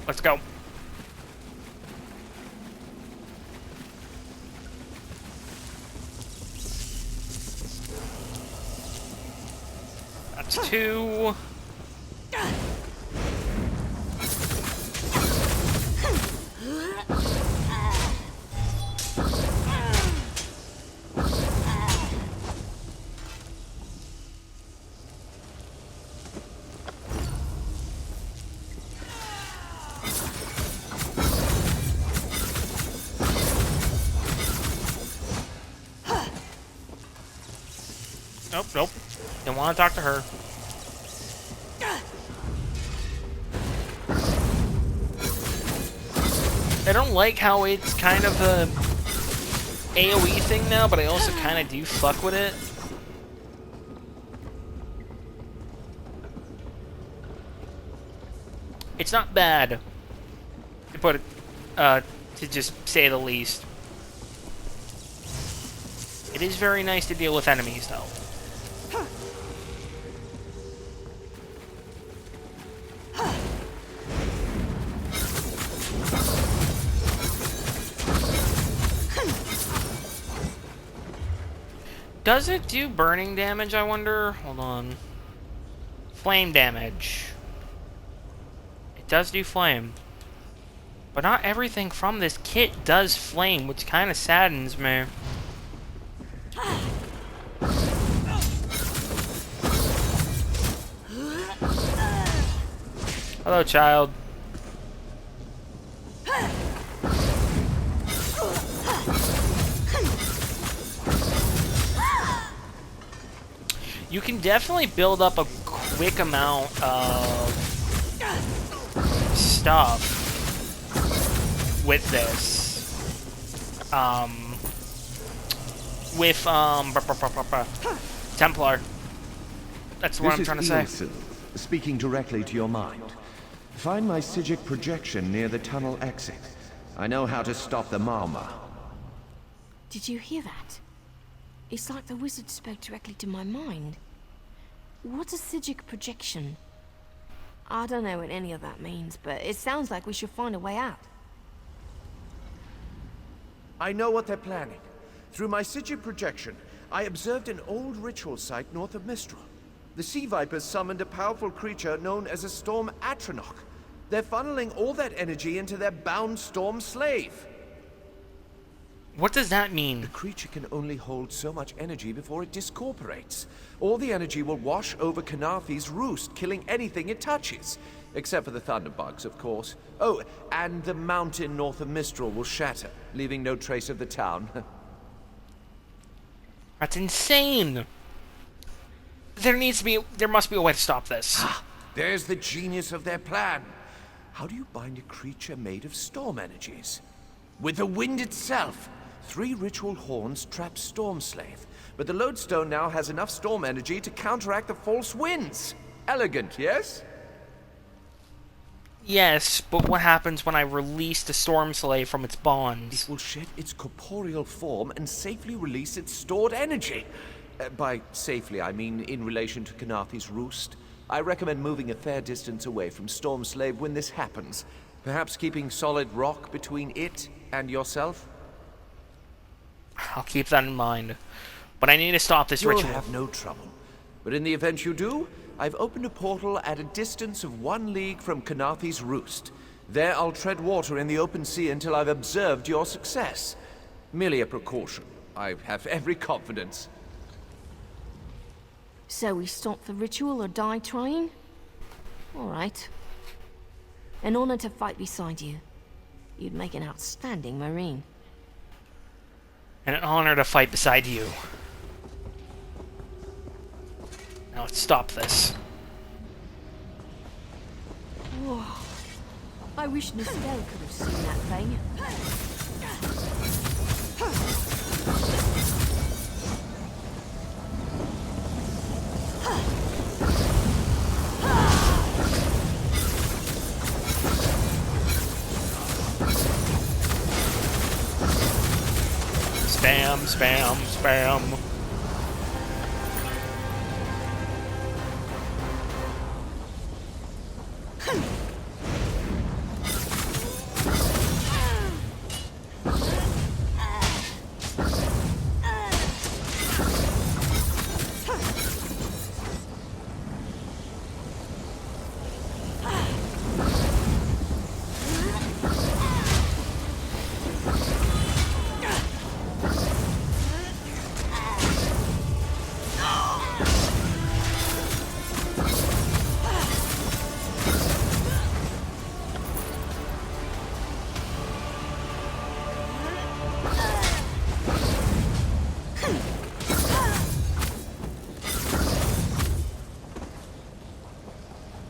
Let's go. That's two. Nope, nope. Don't want to talk to her. I don't like how it's kind of a AoE thing now, but I also kind of do fuck with it. It's not bad, to put it, to just say the least. It is very nice to deal with enemies, though. Does it do burning damage, I wonder? Hold on. Flame damage. It does do flame. But not everything from this kit does flame, which kind of saddens me. Hello, child. You can definitely build up a quick amount of stuff with this. Templar. That's what I'm trying to say. Ilson, speaking directly to your mind. Find my Psijic projection near the tunnel exit. I know how to stop the Marma. Did you hear that? It's like the wizard spoke directly to my mind. What's a Psijic projection? I don't know what any of that means, but it sounds like we should find a way out. I know what they're planning. Through my Psijic projection, I observed an old ritual site north of Mistral. The Sea Vipers summoned a powerful creature known as a Storm Atronach. They're funneling all that energy into their bound Storm Slave. What does that mean? The creature can only hold so much energy before it discorporates. All the energy will wash over Kanafi's roost, killing anything it touches. Except for the thunderbugs, of course. Oh, and the mountain north of Mistral will shatter, leaving no trace of the town. That's insane! There must be a way to stop this. There's the genius of their plan. How do you bind a creature made of storm energies? With the wind itself. 3 ritual horns trap Storm Slave, but the lodestone now has enough storm energy to counteract the false winds. Elegant, yes? Yes, but what happens when I release the Storm Slave from its bonds? It will shed its corporeal form and safely release its stored energy. By safely, I mean in relation to Kanathi's roost. I recommend moving a fair distance away from Stormslave when this happens. Perhaps keeping solid rock between it and yourself? I'll keep that in mind. But I need to stop this You'll ritual. have no trouble. But in the event you do, I've opened a portal at a distance of 1 league from Kanathi's roost. There I'll tread water in the open sea until I've observed your success. Merely a precaution. I have every confidence. So we stop the ritual or die trying? All right. An honor to fight beside you. You'd make an outstanding Marine. And an honor to fight beside you. Now let's stop this. Whoa. I wish Nistel could have seen that thing. Spam, spam, spam.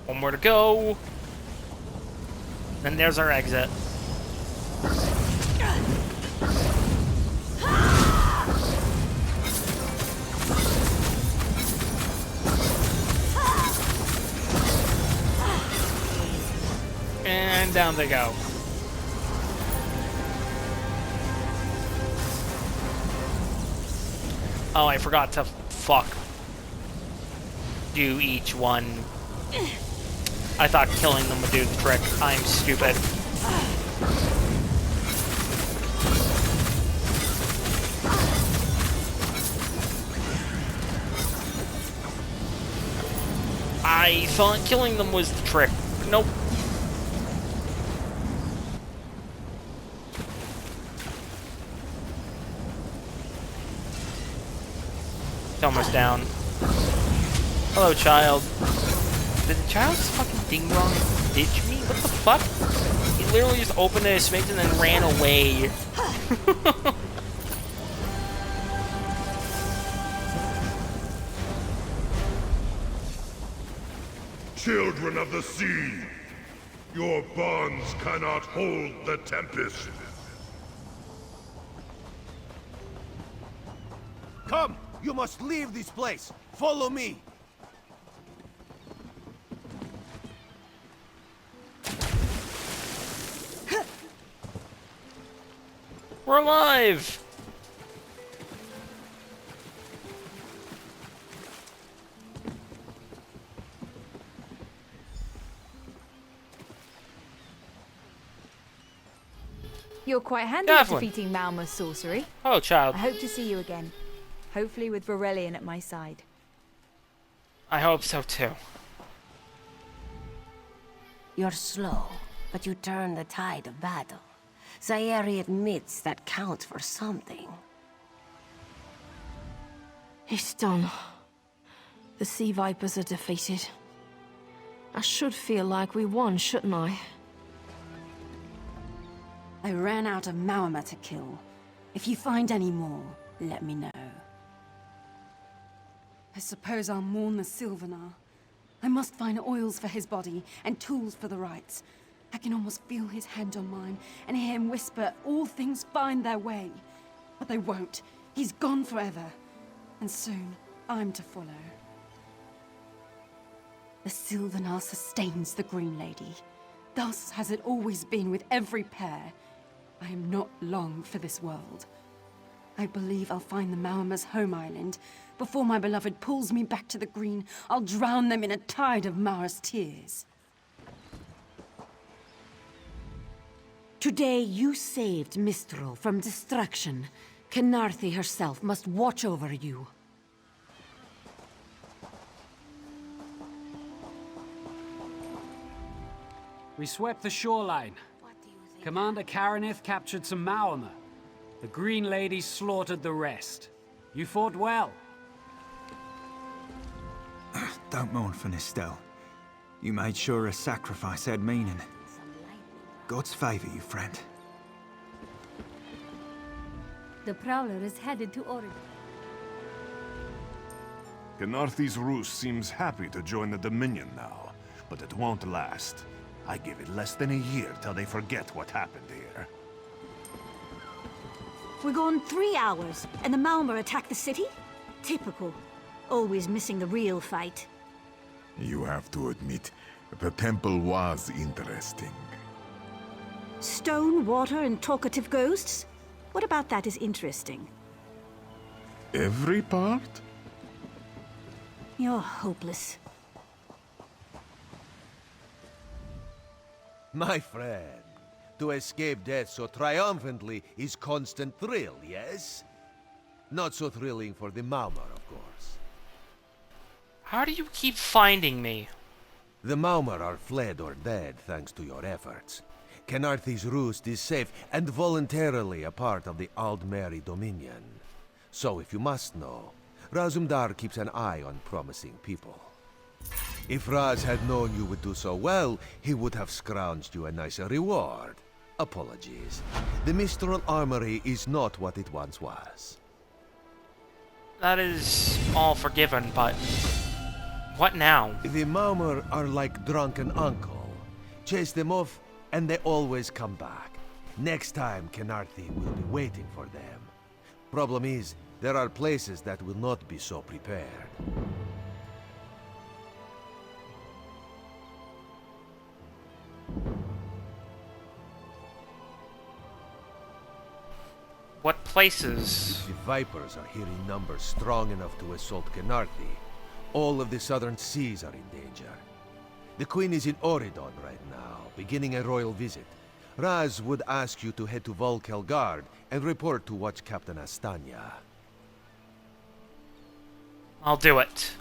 One more to go. And there's our exit. And down they go. Oh, I forgot to do each one. I thought killing them would do the trick. I'm stupid. I thought killing them was the trick. Nope. It's almost down. Hello, child. Did the child's fucking ding dong ditch me? What the fuck? He literally just opened his sphinx and then ran away. Children of the sea, your bonds cannot hold the tempest. Come! You must leave this place! Follow me! We're alive! You're quite handy Devlin. at defeating Malma's sorcery. Oh, child. I hope to see you again. Hopefully with Varelian at my side. I hope so too. You're slow, but you turn the tide of battle. Sayeri admits that counts for something. It's done. The Sea Vipers are defeated. I should feel like we won, shouldn't I? I ran out of Maorma to kill. If you find any more, let me know. I suppose I'll mourn the Sylvanar. I must find oils for his body and tools for the rites. I can almost feel his hand on mine and hear him whisper, all things find their way. But they won't. He's gone forever. And soon, I'm to follow. The Sylvanar sustains the Green Lady. Thus has it always been with every pair. I am not long for this world. I believe I'll find the Maorma's home island, Before my beloved pulls me back to the green, I'll drown them in a tide of Mara's tears. Today you saved Mistral from destruction. Kenarthi herself must watch over you. We swept the shoreline. Commander Karanith captured some Maormer. The Green Lady slaughtered the rest. You fought well. Don't mourn for Nistel. You made sure her sacrifice had meaning. God's favor you, friend. The Prowler is headed to Oregon. Kenarthi's Roost seems happy to join the Dominion now, but it won't last. I give it less than a year till they forget what happened here. We're gone 3 hours, and the Malmer attacked the city? Typical. Always missing the real fight. You have to admit, the temple was interesting. Stone, water, and talkative ghosts? What about that is interesting? Every part? You're hopeless. My friend, to escape death so triumphantly is constant thrill, yes? Not so thrilling for the Maumar, of course. How do you keep finding me? The Maumar are fled or dead thanks to your efforts. Kenarthi's Roost is safe and voluntarily a part of the Aldmeri Dominion. So if you must know, Razumdar keeps an eye on promising people. If Raz had known you would do so well, he would have scrounged you a nicer reward. Apologies. The Mistral Armory is not what it once was. That is all forgiven, but what now? The Maumar are like drunken uncle. Chase them off, and they always come back. Next time, Kenarthi will be waiting for them. Problem is, there are places that will not be so prepared. What places? The Vipers are here in numbers strong enough to assault Kenarthi. All of the southern seas are in danger. The Queen is in Oridon right now, beginning a royal visit. Raz would ask you to head to Volkelgard and report to Watch Captain Astanya. I'll do it.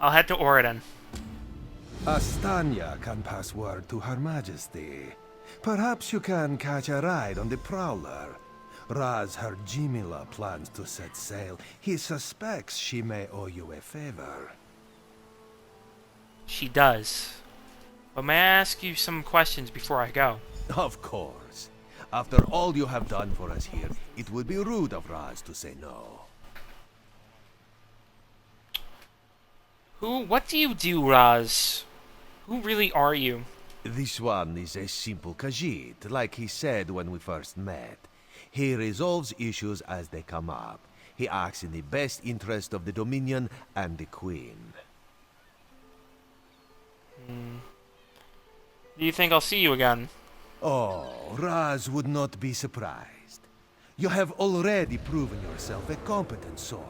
I'll head to Oridon. Astanya can pass word to Her Majesty. Perhaps you can catch a ride on the Prowler. Raz her Jimila plans to set sail. He suspects she may owe you a favor. She does. But may I ask you some questions before I go? Of course. After all you have done for us here, it would be rude of Raz to say no. What do you do, Raz? Who really are you? This one is a simple Khajiit, like he said when we first met. He resolves issues as they come up. He acts in the best interest of the Dominion and the Queen. Do you think I'll see you again? Oh, Raz would not be surprised. You have already proven yourself a competent sword.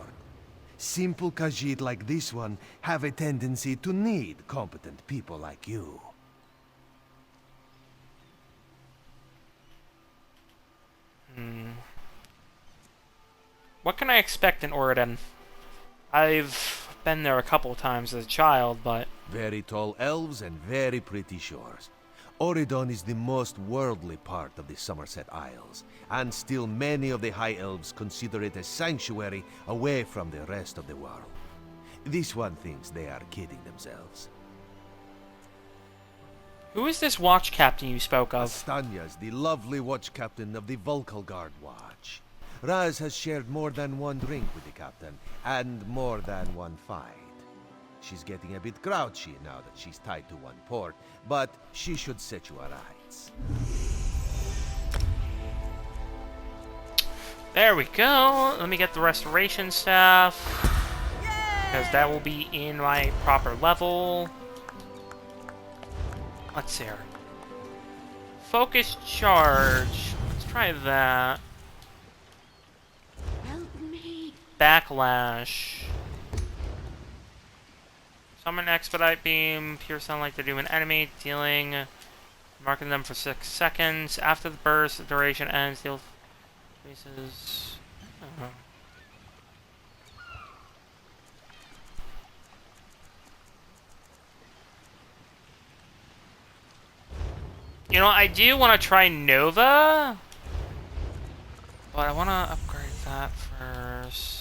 Simple Khajiit like this one have a tendency to need competent people like you. What can I expect in Oridon? I've been there a couple times as a child, but... Very tall elves and very pretty shores. Oridon is the most worldly part of the Somerset Isles, and still many of the High Elves consider it a sanctuary away from the rest of the world. This one thinks they are kidding themselves. Who is this watch captain you spoke of? Astanya's the lovely watch captain of the Volkelgard Watch. Raz has shared more than one drink with the captain, and more than one fight. She's getting a bit grouchy now that she's tied to one port, but she should set you aright. There we go. Let me get the restoration stuff, because that will be in my proper level. Let's see here. Focus charge. Let's try that. Help me. Backlash. Summon Expedite Beam. Pierce sound like they're doing enemy. Dealing. Marking them for 6 seconds. After the burst, the duration ends. Deal faces. You know, I do want to try Nova, but I want to upgrade that first.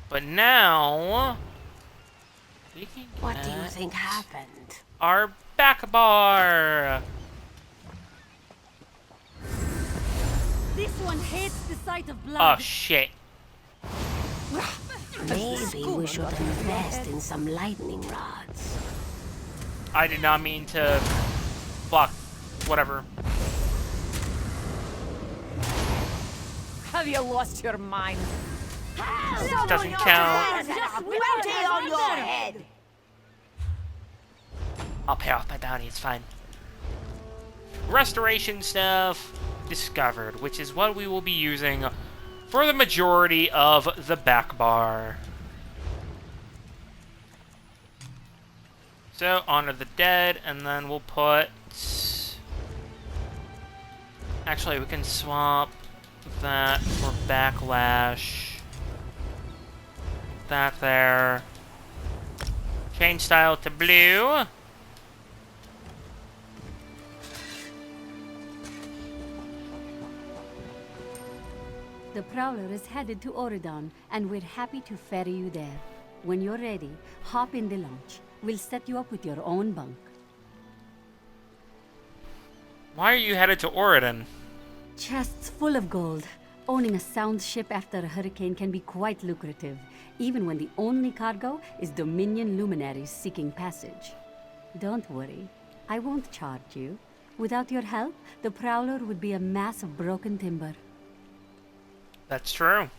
But now, we can get What do you think happened? our back bar. This one hates the sight of blood. Oh shit. Maybe we should invest in some lightning rods. I did not mean to block. Whatever. Have you lost your mind? Doesn't count. On your head. I'll pay off my bounty, it's fine. Restoration stuff discovered, which is what we will be using for the majority of the back bar. So, honor the dead, and then we'll put... Actually, we can swap that for backlash. That there. Change style to blue. The Prowler is headed to Oridon, and we're happy to ferry you there. When you're ready, hop in the launch. We'll set you up with your own bunk. Why are you headed to Oridon? Chests full of gold. Owning a sound ship after a hurricane can be quite lucrative, even when the only cargo is Dominion luminaries seeking passage. Don't worry, I won't charge you. Without your help, the Prowler would be a mass of broken timber. That's true.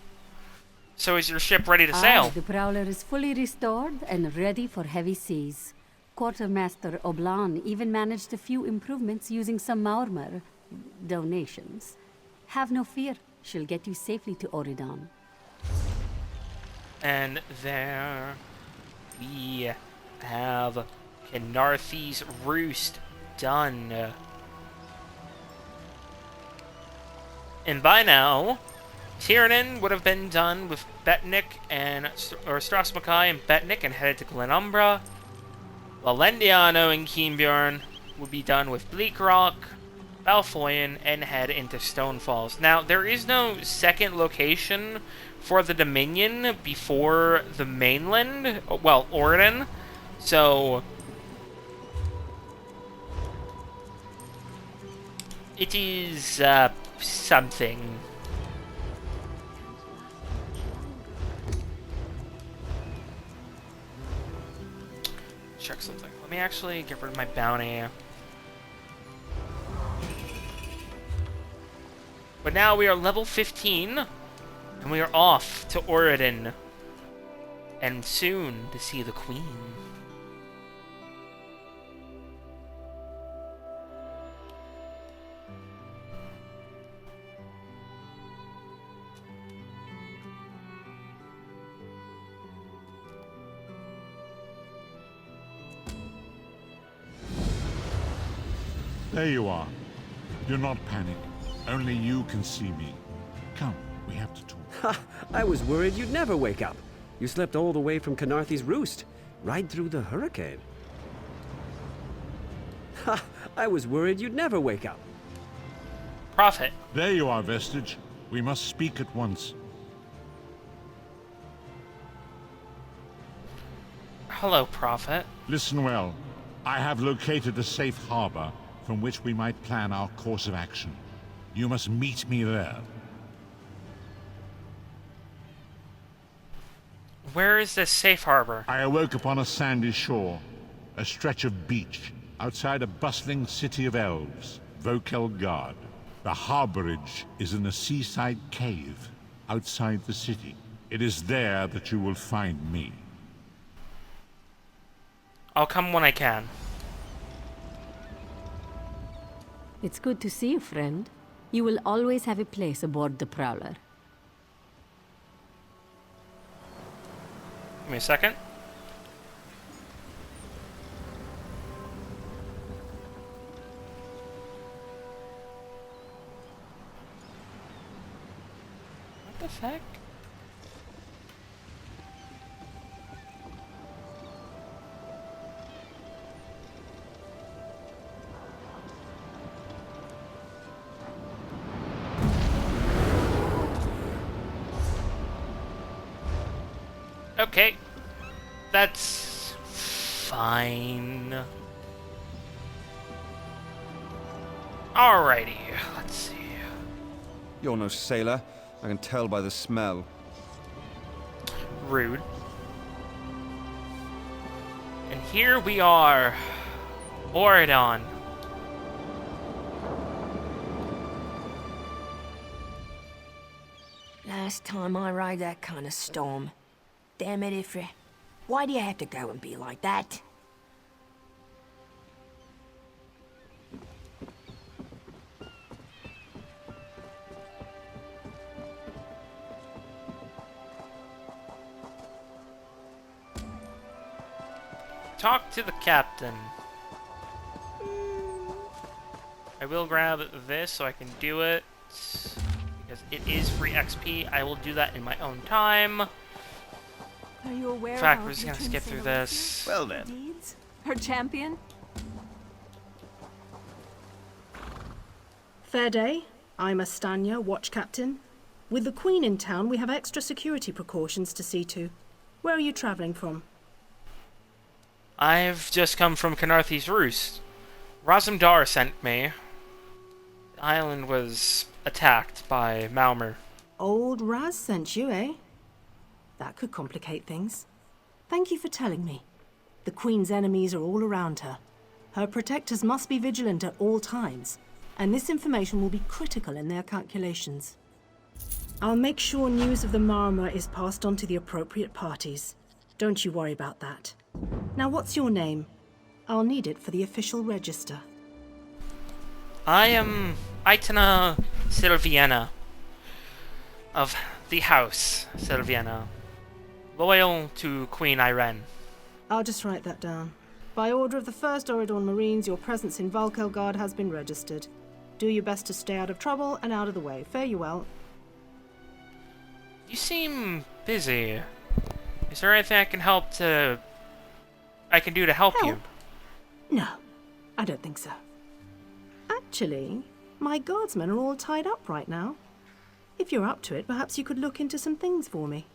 So is your ship ready to sail? The Prowler is fully restored and ready for heavy seas. Quartermaster Oblan even managed a few improvements using some Maormer donations. Have no fear, she'll get you safely to Oridon. And there we have Kenarthi's Roost done. And by now, Tiernan would have been done with Betnik and Strasmakai and Betnik and headed to Glenumbra. Lalendiano and Keenbjorn would be done with Bleak Rock, Balfoyan, and head into Stonefalls. Now, there is no second location for the Dominion before the mainland, well, Oridon, so it is something. Check something. Let me actually get rid of my bounty. But now we are level 15, and we are off to Oridon, and soon to see the Queen. There you are. Do not panic. Only you can see me. Come, we have to talk. Ha! I was worried you'd never wake up. You slept all the way from Kenarthi's Roost, right through the hurricane. Ha! I was worried you'd never wake up. Prophet. There you are, Vestige. We must speak at once. Hello, Prophet. Listen well. I have located a safe harbor from which we might plan our course of action. You must meet me there. Where is this safe harbor? I awoke upon a sandy shore, a stretch of beach, outside a bustling city of elves, Vokelgard. The harborage is in a seaside cave, outside the city. It is there that you will find me. I'll come when I can. It's good to see you, friend. You will always have a place aboard the Prowler. Give me a second. What the heck? Okay. That's fine. Alrighty, let's see. You're no sailor. I can tell by the smell. Rude. And here we are. Oridon. Last time I rode that kind of storm. Damn it, Ifri. Why do you have to go and be like that? Talk to the captain. I will grab this so I can do it. Because it is free XP. I will do that in my own time. Are you aware In fact, of we're just how gonna skip through this. Well then. Deeds? Her champion? Fair day. I'm Astanya, watch captain. With the Queen in town, we have extra security precautions to see to. Where are you traveling from? I've just come from Canarthy's Roost. Razumdar sent me. The island was attacked by Malmer. Old Raz sent you, eh? That could complicate things. Thank you for telling me. The Queen's enemies are all around her. Her protectors must be vigilant at all times, and this information will be critical in their calculations. I'll make sure news of the Marmor is passed on to the appropriate parties. Don't you worry about that. Now, what's your name? I'll need it for the official register. I am Aitana Silviana of the House Silviana, loyal to Queen Irene. I'll just write that down. By order of the 1st Oridon Marines, your presence in Valkelgard has been registered. Do your best to stay out of trouble and out of the way. Fare you well. You seem busy. Is there anything I can do to help you? No, I don't think so. Actually, my guardsmen are all tied up right now. If you're up to it, perhaps you could look into some things for me.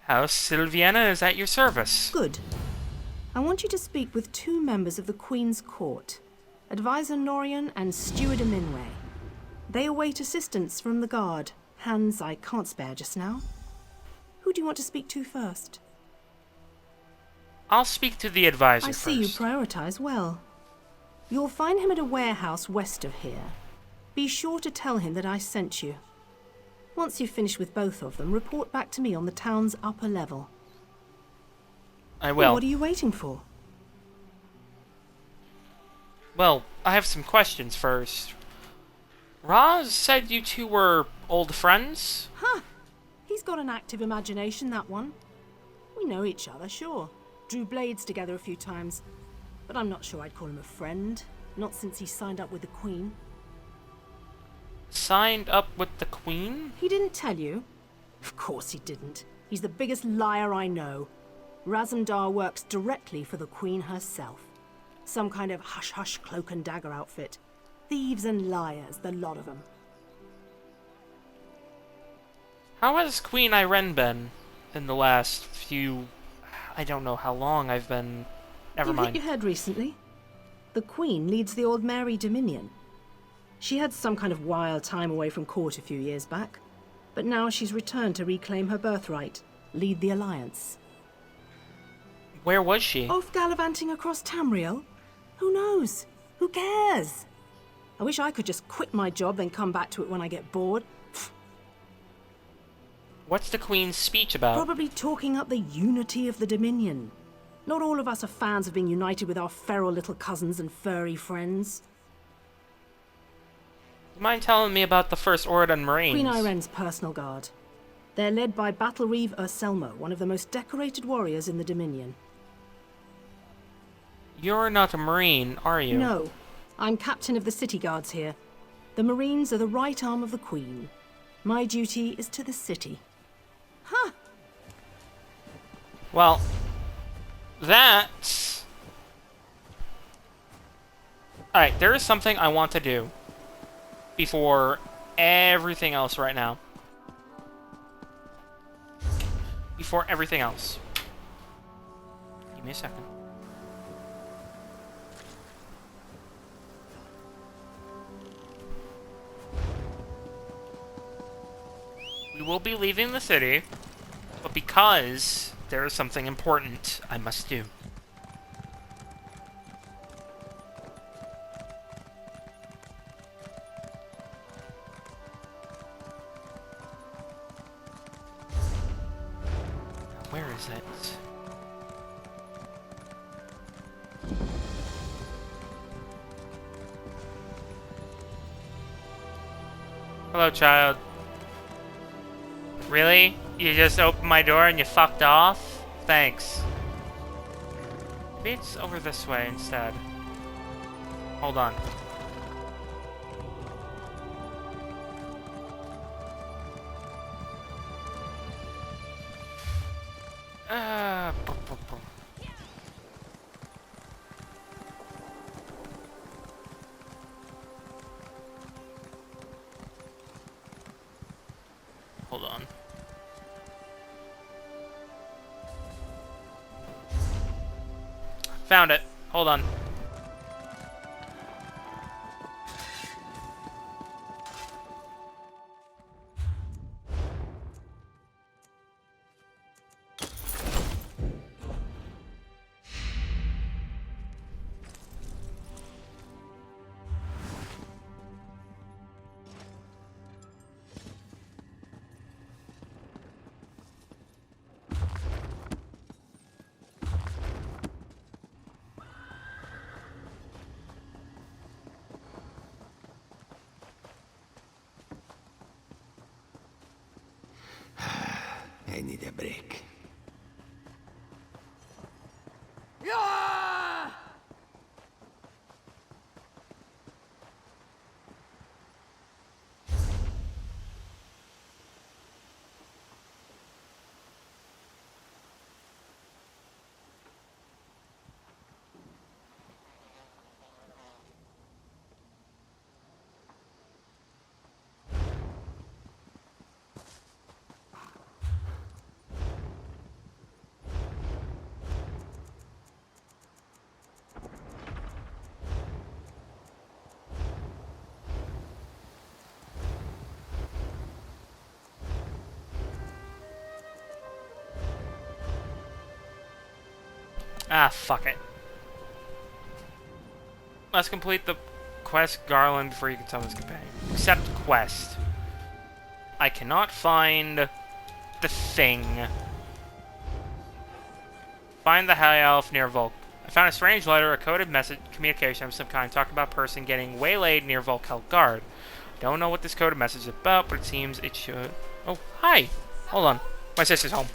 House Silviana is at your service. Good. I want you to speak with 2 members of the Queen's Court, Advisor Norian and Steward Aminway. They await assistance from the guard, hands I can't spare just now. Who do you want to speak to first? I'll speak to the advisor I first. see you prioritize well. You'll find him at a warehouse west of here. Be sure to tell him that I sent you. Once you've finished with both of them, report back to me on the town's upper level. I will. What are you waiting for? Well, I have some questions first. Raz said you two were old friends? Huh. He's got an active imagination, that one. We know each other, sure. Drew blades together a few times. But I'm not sure I'd call him a friend. Not since he signed up with the Queen. Signed up with the Queen? He didn't tell you? Of course he didn't. He's the biggest liar I know. Razumdar works directly for the Queen herself. Some kind of hush-hush cloak and dagger outfit. Thieves and liars, the lot of them. How has Queen Irene been in the last few... I don't know how long I've been... Never You mind. hit your head recently? The Queen leads the Old Mary Dominion. She had some kind of wild time away from court a few years back, but now she's returned to reclaim her birthright, lead the Alliance. Where was she? Off gallivanting across Tamriel? Who knows? Who cares? I wish I could just quit my job then come back to it when I get bored. What's the Queen's speech about? Probably talking up the unity of the Dominion. Not all of us are fans of being united with our feral little cousins and furry friends. You mind telling me about the first Oridon Marines? Queen Irene's personal guard. They're led by Battle Reeve Urselmo, one of the most decorated warriors in the Dominion. You're not a Marine, are you? No. I'm captain of the city guards here. The Marines are the right arm of the Queen. My duty is to the city. Huh. Well, that's... Alright, there is something I want to do before everything else right now. Before everything else. Give me a second. We will be leaving the city, but because there is something important I must do. Where is it? Hello, child. Really? You just opened my door and you fucked off? Thanks. Maybe it's over this way instead. Hold on. Hold on. Found it. Hold on. I need a break. Ah, fuck it. Let's complete the quest Garland before you can summon this companion. Accept quest. I cannot find the thing. Find the High Elf near Volk. I found a strange letter, a coded message communication of some kind, talking about a person getting waylaid near Volkel Guard. Don't know what this coded message is about, but it seems it should... Oh, hi! Hold on. My sister's home.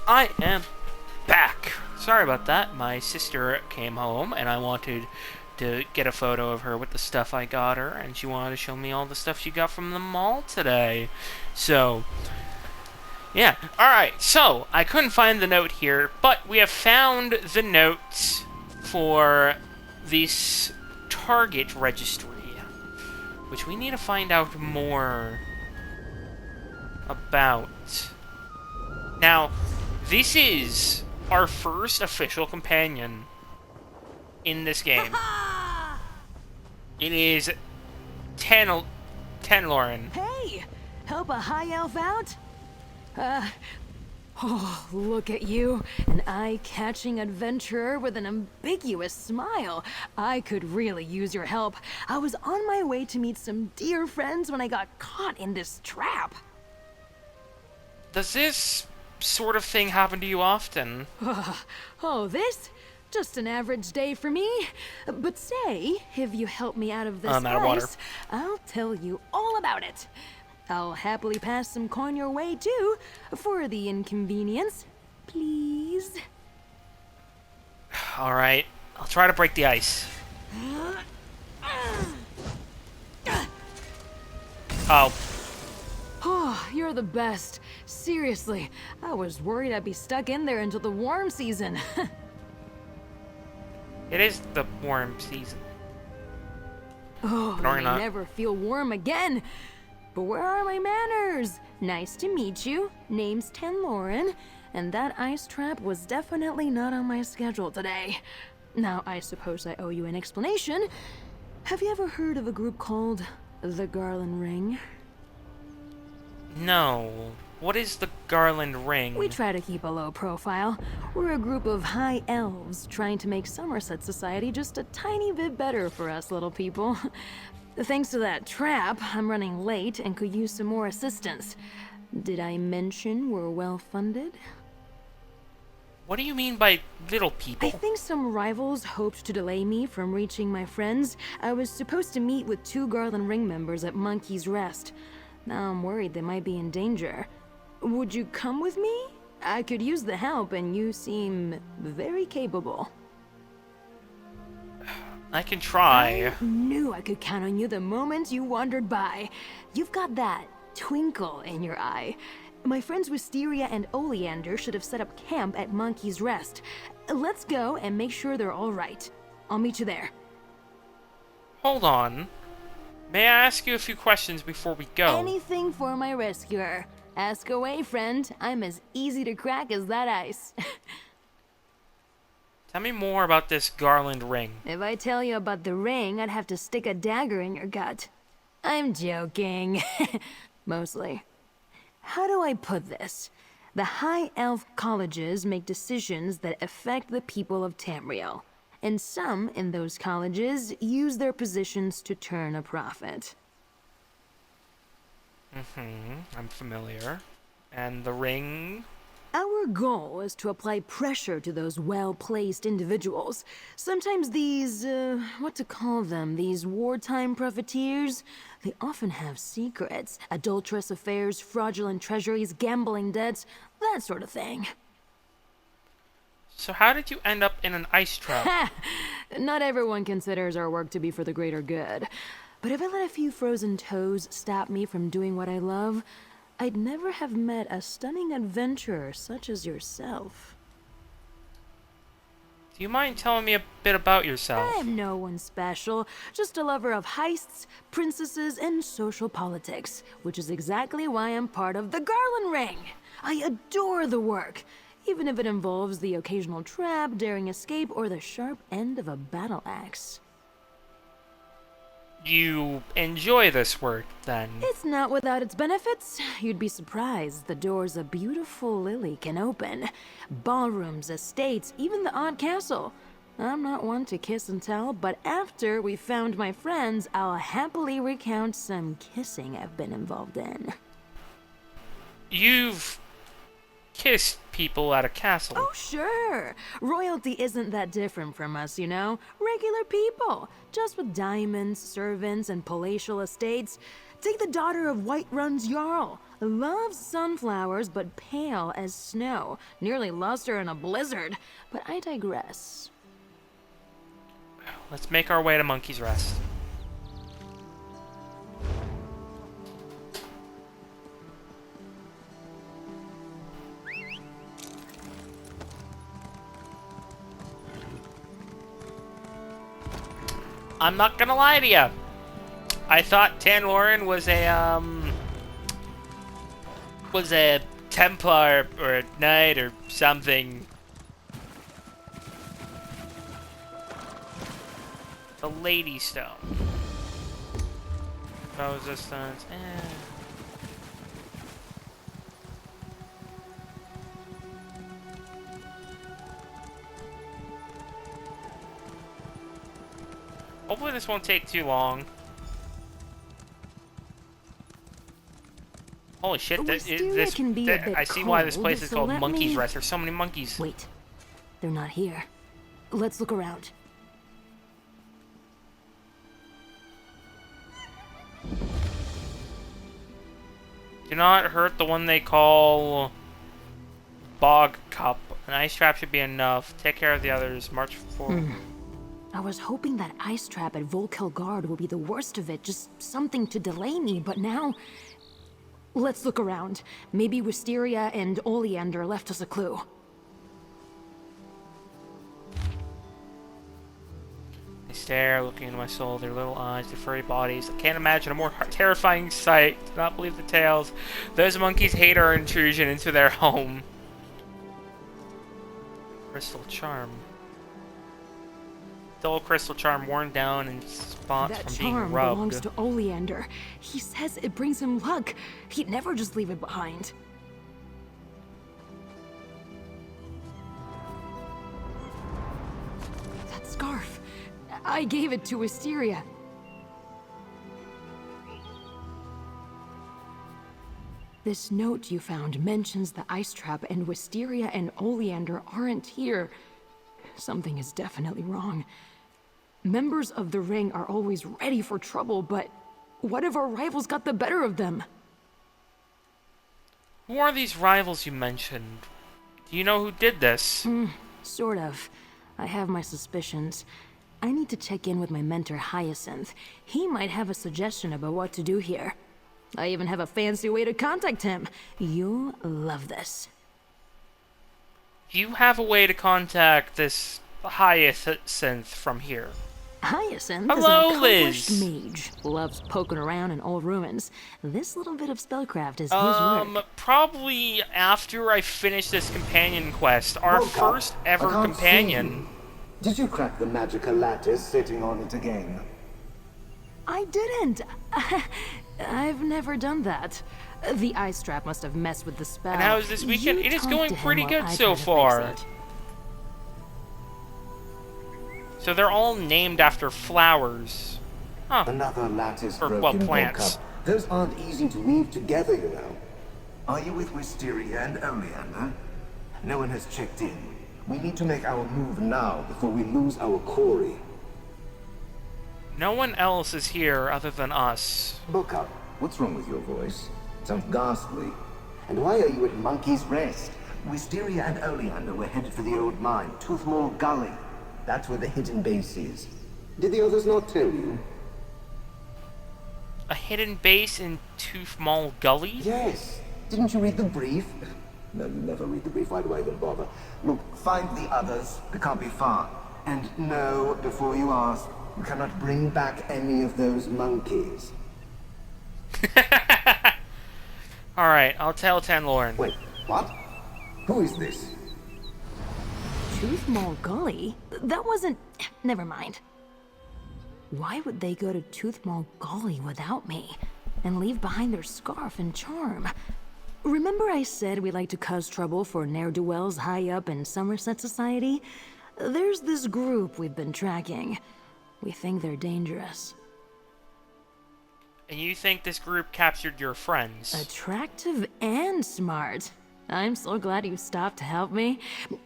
I am back. Sorry about that. My sister came home and I wanted to get a photo of her with the stuff I got her, and she wanted to show me all the stuff she got from the mall today. So, yeah. Alright, so I couldn't find the note here, but we have found the notes for this target registry, which we need to find out more about. Now, this is our first official companion in this game. It is Tenlorin. Hey! Help a high elf out? Oh, look at you. An eye-catching adventurer with an ambiguous smile. I could really use your help. I was on my way to meet some dear friends when I got caught in this trap. Does this sort of thing happen to you often? Oh, this? Just an average day for me. But say, if you help me out of this I'm out of water. ice, I'll tell you all about it. I'll happily pass some coin your way, too, for the inconvenience. Please? Alright, I'll try to break the ice. Oh. Oh, you're the best. Seriously, I was worried I'd be stuck in there until the warm season. It is the warm season. Oh, Or I may not. never feel warm again. But where are my manners? Nice to meet you. Name's Tenlorin, and that ice trap was definitely not on my schedule today. Now, I suppose I owe you an explanation. Have you ever heard of a group called the Garland Ring? No. What is the Garland Ring? We try to keep a low profile. We're a group of high elves trying to make Somerset society just a tiny bit better for us little people. Thanks to that trap, I'm running late and could use some more assistance. Did I mention we're well funded? What do you mean by little people? I think some rivals hoped to delay me from reaching my friends. I was supposed to meet with 2 Garland Ring members at Monkey's Rest. Now I'm worried they might be in danger. Would you come with me? I could use the help, and you seem very capable. I can try. I knew I could count on you the moment you wandered by. You've got that twinkle in your eye. My friends Wisteria and Oleander should have set up camp at Monkey's Rest. Let's go and make sure they're all right. I'll meet you there. Hold on. May I ask you a few questions before we go? Anything for my rescuer. Ask away, friend. I'm as easy to crack as that ice. Tell me more about this Garland Ring. If I tell you about the ring, I'd have to stick a dagger in your gut. I'm joking. Mostly. How do I put this? The High Elf colleges make decisions that affect the people of Tamriel. And some in those colleges use their positions to turn a profit. I'm familiar. And the ring? Our goal is to apply pressure to those well-placed individuals. Sometimes these, what to call them, these wartime profiteers, they often have secrets, adulterous affairs, fraudulent treasuries, gambling debts, that sort of thing. So how did you end up in an ice trap? Not everyone considers our work to be for the greater good. But if I let a few frozen toes stop me from doing what I love, I'd never have met a stunning adventurer such as yourself. Do you mind telling me a bit about yourself? I'm no one special, just a lover of heists, princesses, and social politics, which is exactly why I'm part of the Garland Ring. I adore the work, even if it involves the occasional trap, daring escape, or the sharp end of a battle axe. You enjoy this work, then? It's not without its benefits. You'd be surprised the doors a beautiful lily can open. Ballrooms, estates, even the odd castle. I'm not one to kiss and tell, but after we found my friends, I'll happily recount some kissing I've been involved in. You've kissed people at a castle. Oh, sure. Royalty isn't that different from us, you know? Regular people, just with diamonds, servants, and palatial estates. Take the daughter of Whiterun's Jarl, Loves sunflowers, but pale as snow. Nearly lost her in a blizzard. But I digress. Let's make our way to Monkey's Rest. I'm not gonna lie to you. I thought Tanloran was a Templar or a knight or something. The Lady Stone. Foe resistance. Hopefully this won't take too long. Holy shit, I see why this place is called Monkey's Rest. There's so many monkeys. Wait, they're not here. Let's look around. Do not hurt the one they call Bog Cup. An ice trap should be enough. Take care of the others. March forward. I was hoping that ice trap at Volkel Guard would be the worst of it, just something to delay me, but now... Let's look around. Maybe Wisteria and Oleander left us a clue. They stare, looking into my soul, their little eyes, their furry bodies. I can't imagine a more terrifying sight. Do not believe the tales. Those monkeys hate our intrusion into their home. Crystal charm. Dull crystal charm worn down in spots from being rubbed. That charm belongs to Oleander. He says it brings him luck. He'd never just leave it behind. That scarf. I gave it to Wisteria. This note you found mentions the ice trap, and Wisteria and Oleander aren't here. Something is definitely wrong. Members of the Ring are always ready for trouble, but what if our rivals got the better of them? Who are these rivals you mentioned? Do you know who did this? Sort of. I have my suspicions. I need to check in with my mentor, Hyacinth. He might have a suggestion about what to do here. I even have a fancy way to contact him. You'll love this. You have a way to contact this Hyacinth from here. Hyacinth Hello, is an accomplished Liz. mage. Loves poking around in old ruins. This little bit of spellcraft is his work. Probably after I finish this companion quest. Our first ever companion. Did you crack the magical lattice sitting on it again? I didn't. I've never done that. The ice trap must have messed with the spell. And how is this weekend? You It is talk going to him pretty while good I so try to fix far. it. So they're all named after flowers. Huh. Another lattice Or, broken well, woke plants. up. Those aren't easy to weave together, you know. Are you with Wisteria and Oleander? No one has checked in. We need to make our move now before we lose our quarry. No one else is here other than us. Book-up, what's wrong with your voice? Sounds ghastly. And why are you at Monkey's Rest? Wisteria and Oleander were headed for the old mine, Toothmore Gully. That's where the hidden base is. Did the others not tell you? A hidden base in Toothmall Gully? Yes. Didn't you read the brief? No, you never read the brief. Why do I even bother? Look, find the others. They can't be far. And know, before you ask, we cannot bring back any of those monkeys. Alright, I'll tell Tanloran. Wait, what? Who is this? Toothmall Gully? That wasn't... Never mind. Why would they go to Toothmall Gully without me? And leave behind their scarf and charm? Remember I said we like to cause trouble for ne'er-do-wells high up in Somerset Society? There's this group we've been tracking. We think they're dangerous. And you think this group captured your friends? Attractive and smart. I'm so glad you stopped to help me.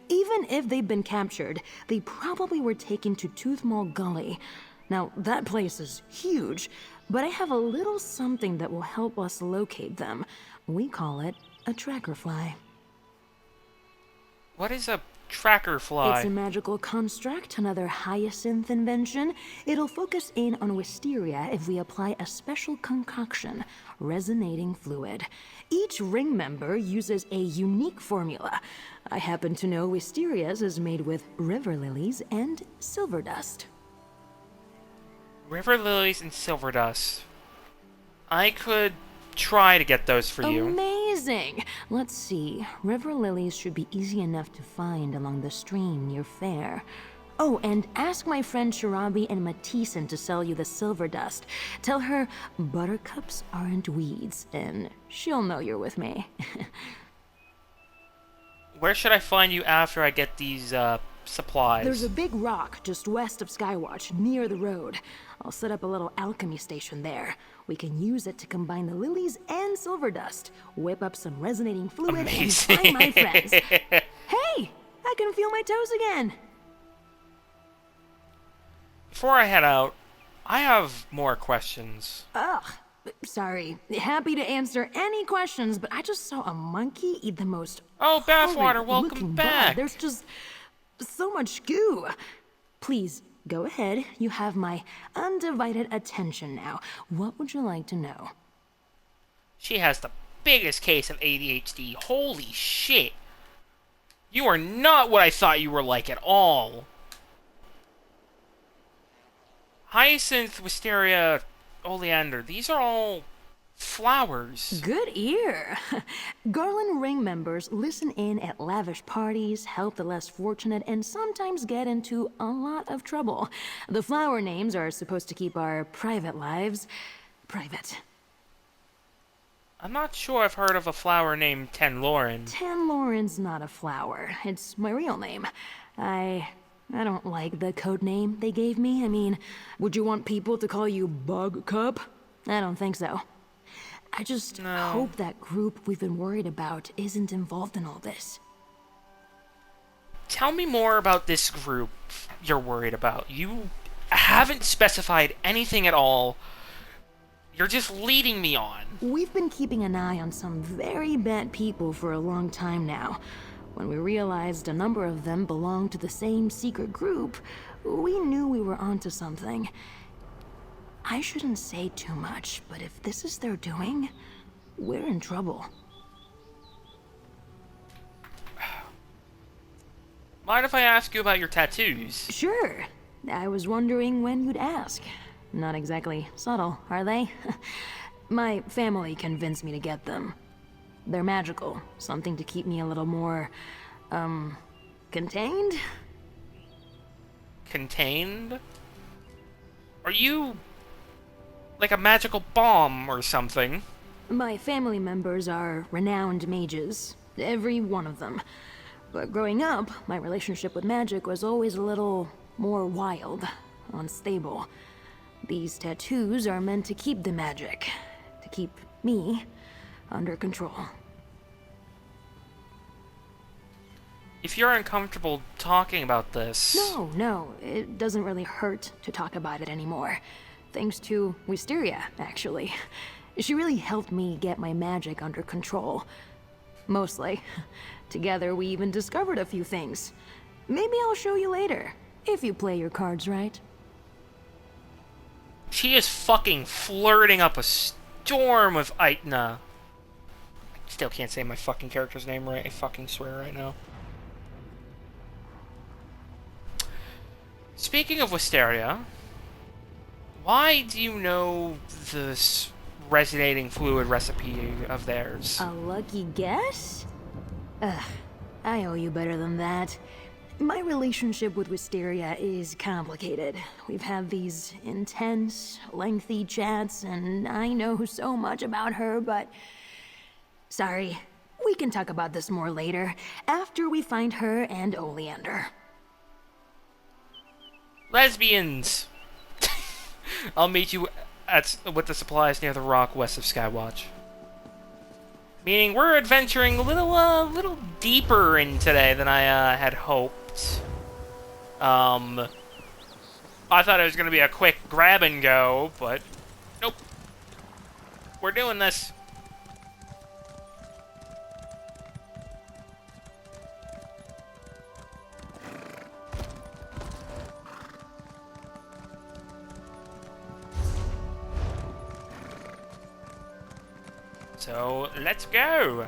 Even if they've been captured, they probably were taken to Toothmall Gully. Now, that place is huge, but I have a little something that will help us locate them. We call it a tracker fly. What is a tracker fly? It's a magical construct, another hyacinth invention. It'll focus in on wisteria if we apply a special concoction, resonating fluid. Each ring member uses a unique formula. I happen to know wisteria's is made with river lilies and silver dust. River lilies and silver dust. I could try to get those for you. Amazing! Let's see. River lilies should be easy enough to find along the stream near Fair. Oh, and ask my friend Shirabi and Matissan to sell you the silver dust. Tell her buttercups aren't weeds, and she'll know you're with me. Where should I find you after I get these, supplies? There's a big rock just west of Skywatch, near the road. I'll set up a little alchemy station there. We can use it to combine the lilies and silver dust, whip up some resonating fluid, Amazing. and find my friends. Hey! I can feel my toes again! Before I head out, I have more questions. Ugh. Sorry. Happy to answer any questions, but I just saw a monkey eat the most Oh, Bathwater, horrid welcome looking back! bug. There's just so much goo. Please, go ahead. You have my undivided attention now. What would you like to know? She has the biggest case of ADHD. Holy shit. You are not what I thought you were like at all. Hyacinth, wisteria, oleander. These are all flowers. Good ear. Garland ring members listen in at lavish parties, help the less fortunate, and sometimes get into a lot of trouble. The flower names are supposed to keep our private lives private. I'm not sure I've heard of a flower named Tenlorin. Tenlorin's not a flower. It's my real name. I don't like the code name they gave me. I mean, would you want people to call you Bug Cup? I don't think so. I just hope that group we've been worried about isn't involved in all this. Tell me more about this group you're worried about. You haven't specified anything at all. You're just leading me on. We've been keeping an eye on some very bad people for a long time now. When we realized a number of them belonged to the same secret group, we knew we were onto something. I shouldn't say too much, but if this is their doing, we're in trouble. Mind if I ask you about your tattoos? Sure. I was wondering when you'd ask. Not exactly subtle, are they? My family convinced me to get them. They're magical. Something to keep me a little more, contained? Contained? Are you like a magical bomb or something? My family members are renowned mages. Every one of them. But growing up, my relationship with magic was always a little more wild, unstable. These tattoos are meant to keep the magic, to keep me under control. If you're uncomfortable talking about this... No, it doesn't really hurt to talk about it anymore. Thanks to Wisteria, actually. She really helped me get my magic under control. Mostly. Together, we even discovered a few things. Maybe I'll show you later, if you play your cards right. She is fucking flirting up a storm with Aitna. I still can't say my fucking character's name right. I fucking swear right now. Speaking of Wisteria, why do you know this resonating fluid recipe of theirs? A lucky guess? Ugh, I owe you better than that. My relationship with Wisteria is complicated. We've had these intense, lengthy chats, and I know so much about her, but... Sorry, we can talk about this more later, after we find her and Oleander. Lesbians! I'll meet you with the supplies near the rock west of Skywatch. Meaning we're adventuring a little deeper in today than I had hoped. I thought it was gonna be a quick grab and go, but nope. We're doing this. So, let's go!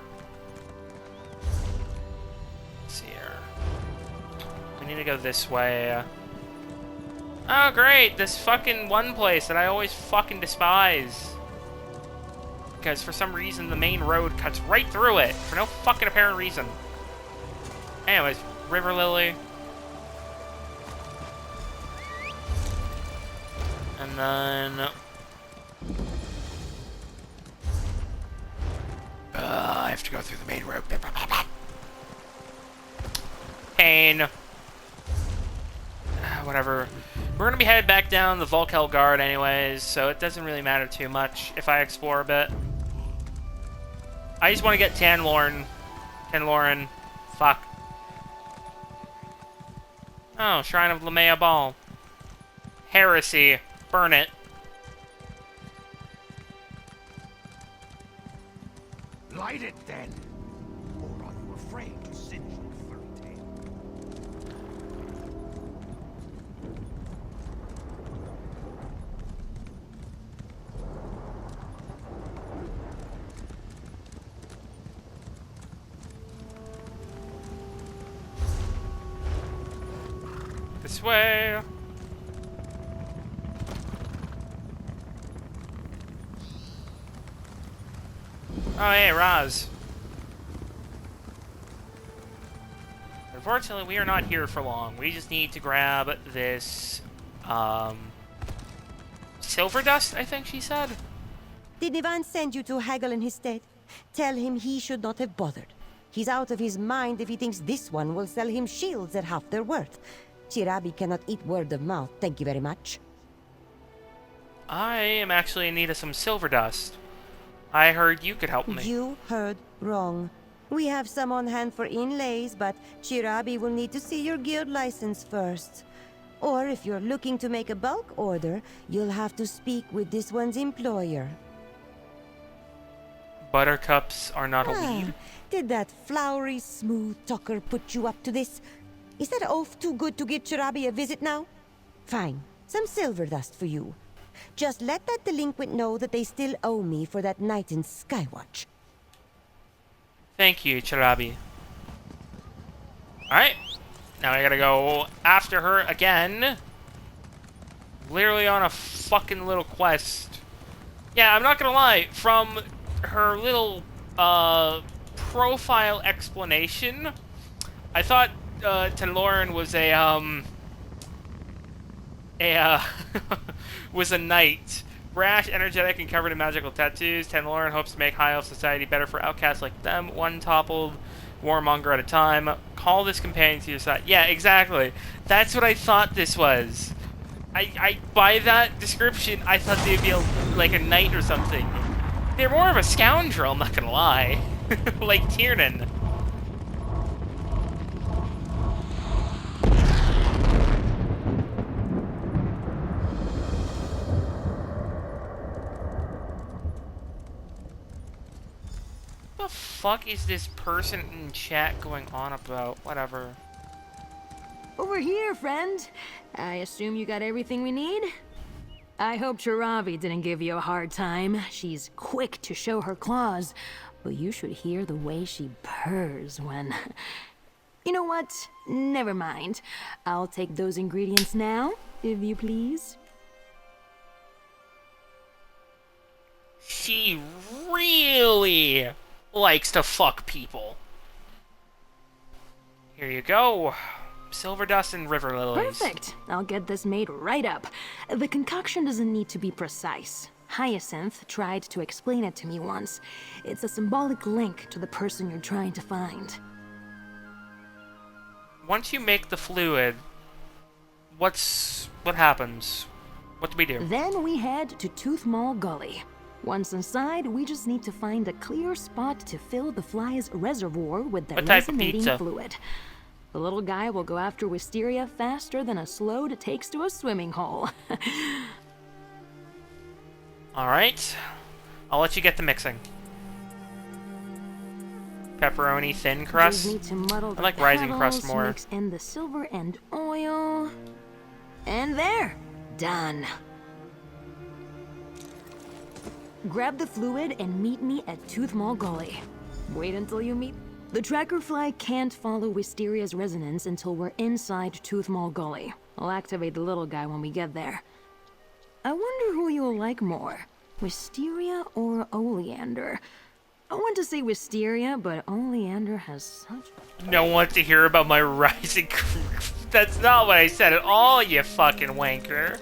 Let's see here. We need to go this way. Oh, great! This fucking one place that I always fucking despise. Because for some reason the main road cuts right through it. For no fucking apparent reason. Anyways, River Lily. And then... I have to go through the main road. Pain. Whatever. We're gonna be headed back down the Volkel Guard anyways, so it doesn't really matter too much if I explore a bit. I just want to get Tanloren. Fuck. Oh, Shrine of Lamea Ball. Heresy. Burn it. Light it then! Or are you afraid to singe your furry tail? This way. Oh, hey, Raz. Unfortunately, we are not here for long. We just need to grab this, silver dust, I think she said? Did Ivan send you to haggle in his stead? Tell him he should not have bothered. He's out of his mind if he thinks this one will sell him shields at half their worth. Chirabi cannot eat word of mouth, thank you very much. I am actually in need of some silver dust. I heard you could help me. You heard wrong. We have some on hand for inlays, but Chirabi will need to see your guild license first. Or if you're looking to make a bulk order, you'll have to speak with this one's employer. Buttercups are not a weed? Did that flowery, smooth talker put you up to this? Is that oaf too good to give Chirabi a visit now? Fine. Some silver dust for you. Just let that delinquent know that they still owe me for that night in Skywatch. Thank you, Chirabi. Alright. Now I gotta go after her again. Literally on a fucking little quest. Yeah, I'm not gonna lie. From her little, profile explanation, I thought, Tanloren was was a knight. Brash, energetic, and covered in magical tattoos, Tanloren hopes to make High Elf society better for outcasts like them, one toppled warmonger at a time. Call this companion to your side. Yeah, exactly. That's what I thought this was. I by that description, I thought they'd be like a knight or something. They're more of a scoundrel, I'm not gonna lie. Like Tiernan. What the fuck is this person in chat going on about? Whatever. Over here, friend. I assume you got everything we need? I hope Chirabi didn't give you a hard time. She's quick to show her claws, but you should hear the way she purrs when... You know what? Never mind. I'll take those ingredients now, if you please. She really likes to fuck people. Here you go. Silver dust and river lilies. Perfect. I'll get this made right up. The concoction doesn't need to be precise. Hyacinth tried to explain it to me once. It's a symbolic link to the person you're trying to find. Once you make the fluid, what happens? What do we do? Then we head to Tooth Mall Gully. Once inside, we just need to find a clear spot to fill the fly's reservoir with the resonating fluid. The little guy will go after wisteria faster than a slode takes to a swimming hole. Alright. I'll let you get the mixing. Pepperoni thin crust. Need to muddle I like the rising petals, crust more. Mix in the silver and oil. And there! Done. Grab the fluid and meet me at Tooth Mall Gully. Wait until you meet. The tracker fly can't follow Wisteria's resonance until we're inside Tooth Mall Gully. I'll activate the little guy when we get there. I wonder who you'll like more, Wisteria or Oleander? I want to say Wisteria, but Oleander has such... No one wants to hear about my rising... That's not what I said at all, you fucking wanker.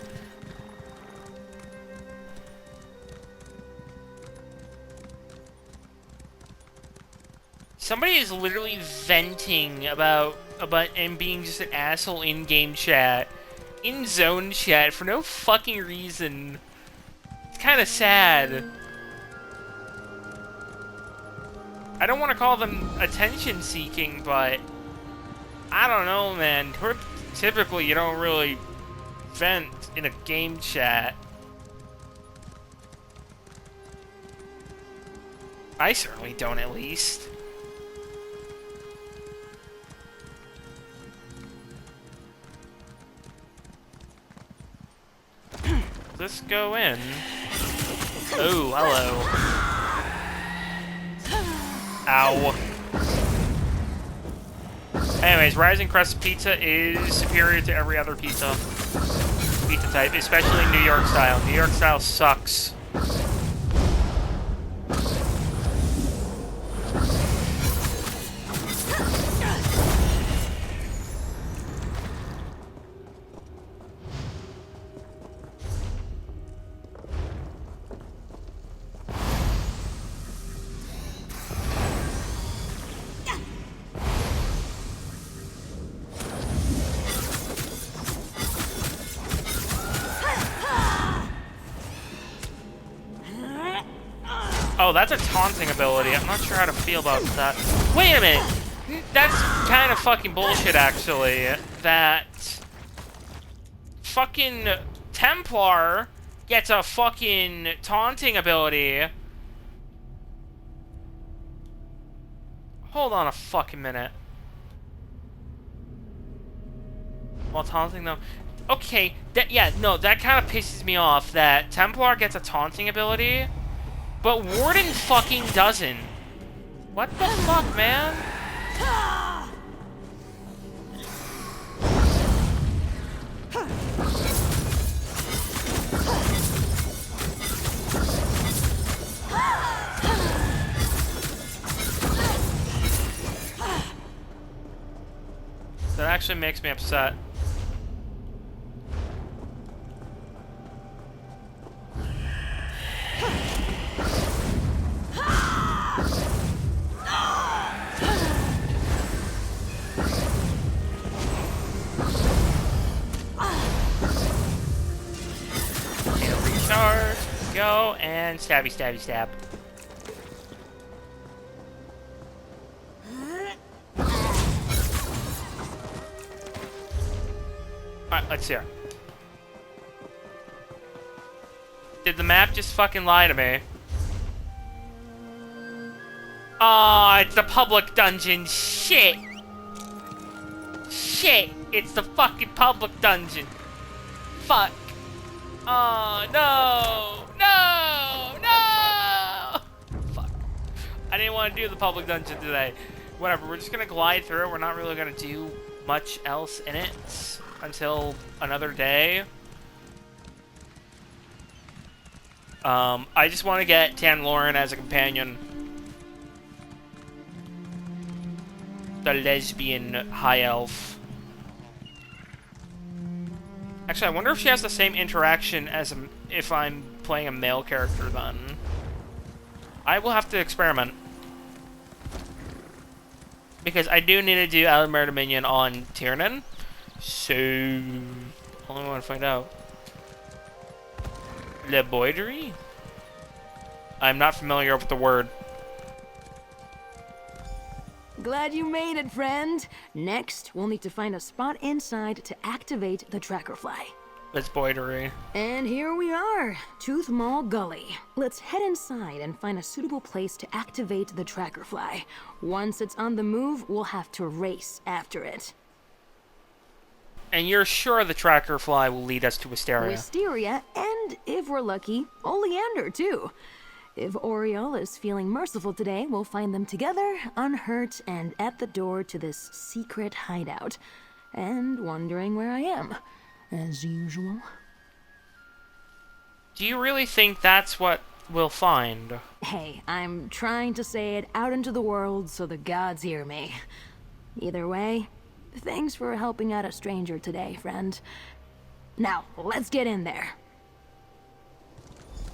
Somebody is literally venting about and being just an asshole in game chat, in zone chat for no fucking reason. It's kind of sad. I don't want to call them attention seeking, but I don't know, man. Typically, you don't really vent in a game chat. I certainly don't, at least. Let's go in. Oh, hello. Ow. Anyways, Rising Crust Pizza is superior to every other pizza type, especially New York style. New York style sucks. Oh, that's a taunting ability. I'm not sure how to feel about that. Wait a minute! That's kind of fucking bullshit, actually. That fucking Templar gets a fucking taunting ability. Hold on a fucking minute. While taunting them. Okay, that kind of pisses me off that Templar gets a taunting ability, but Warden fucking doesn't. What the fuck, man? That actually makes me upset. Recharge, go, and stabby, stabby, stab. Alright, let's see her. Did the map just fucking lie to me? Oh, it's the public dungeon. Shit. Shit. It's the fucking public dungeon. Fuck. Oh, no. No. No. Fuck. I didn't want to do the public dungeon today. Whatever, we're just going to glide through it. We're not really going to do much else in it until another day. I just want to get Tan Lauren as a companion. The lesbian high elf. Actually, I wonder if she has the same interaction as if I'm playing a male character then. I will have to experiment. Because I do need to do Alamir Dominion on Tiernan. So, only want to find out. Leboidery? I'm not familiar with the word. Glad you made it, friend. Next, we'll need to find a spot inside to activate the tracker fly. Leboidery. And here we are, Tooth Mall Gully. Let's head inside and find a suitable place to activate the tracker fly. Once it's on the move, we'll have to race after it. And you're sure the tracker fly will lead us to Wisteria? Wisteria, and if we're lucky, Oleander too. If Oriol is feeling merciful today, we'll find them together, unhurt, and at the door to this secret hideout. And wondering where I am, as usual. Do you really think that's what we'll find? Hey, I'm trying to say it out into the world so the gods hear me. Either way, thanks for helping out a stranger today, friend. Now, let's get in there.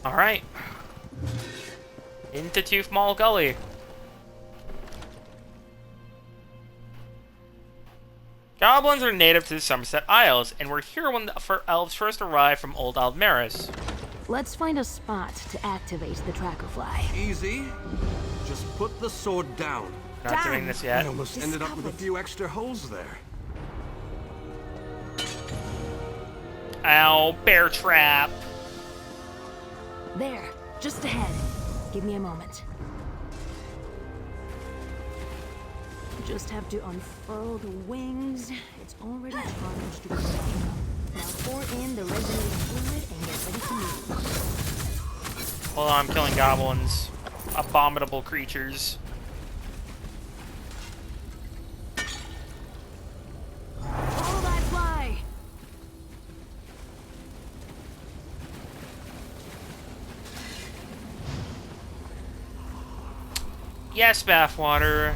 Alright. Into Tooth Mall Gully. Goblins are native to the Somerset Isles, and were here when the elves first arrived from Old Aldmeris. Let's find a spot to activate the tracker fly. Easy. Just put the sword down. Not doing this yet. I almost ended up with a few extra holes there. Ow, bear trap. There, just ahead. Give me a moment. Just have to unfurl the wings. It's already charged to go. Now pour in the resonating fluid and get ready to move. Hold on, I'm killing goblins. Abominable creatures. Follow that fly! Yes, bathwater.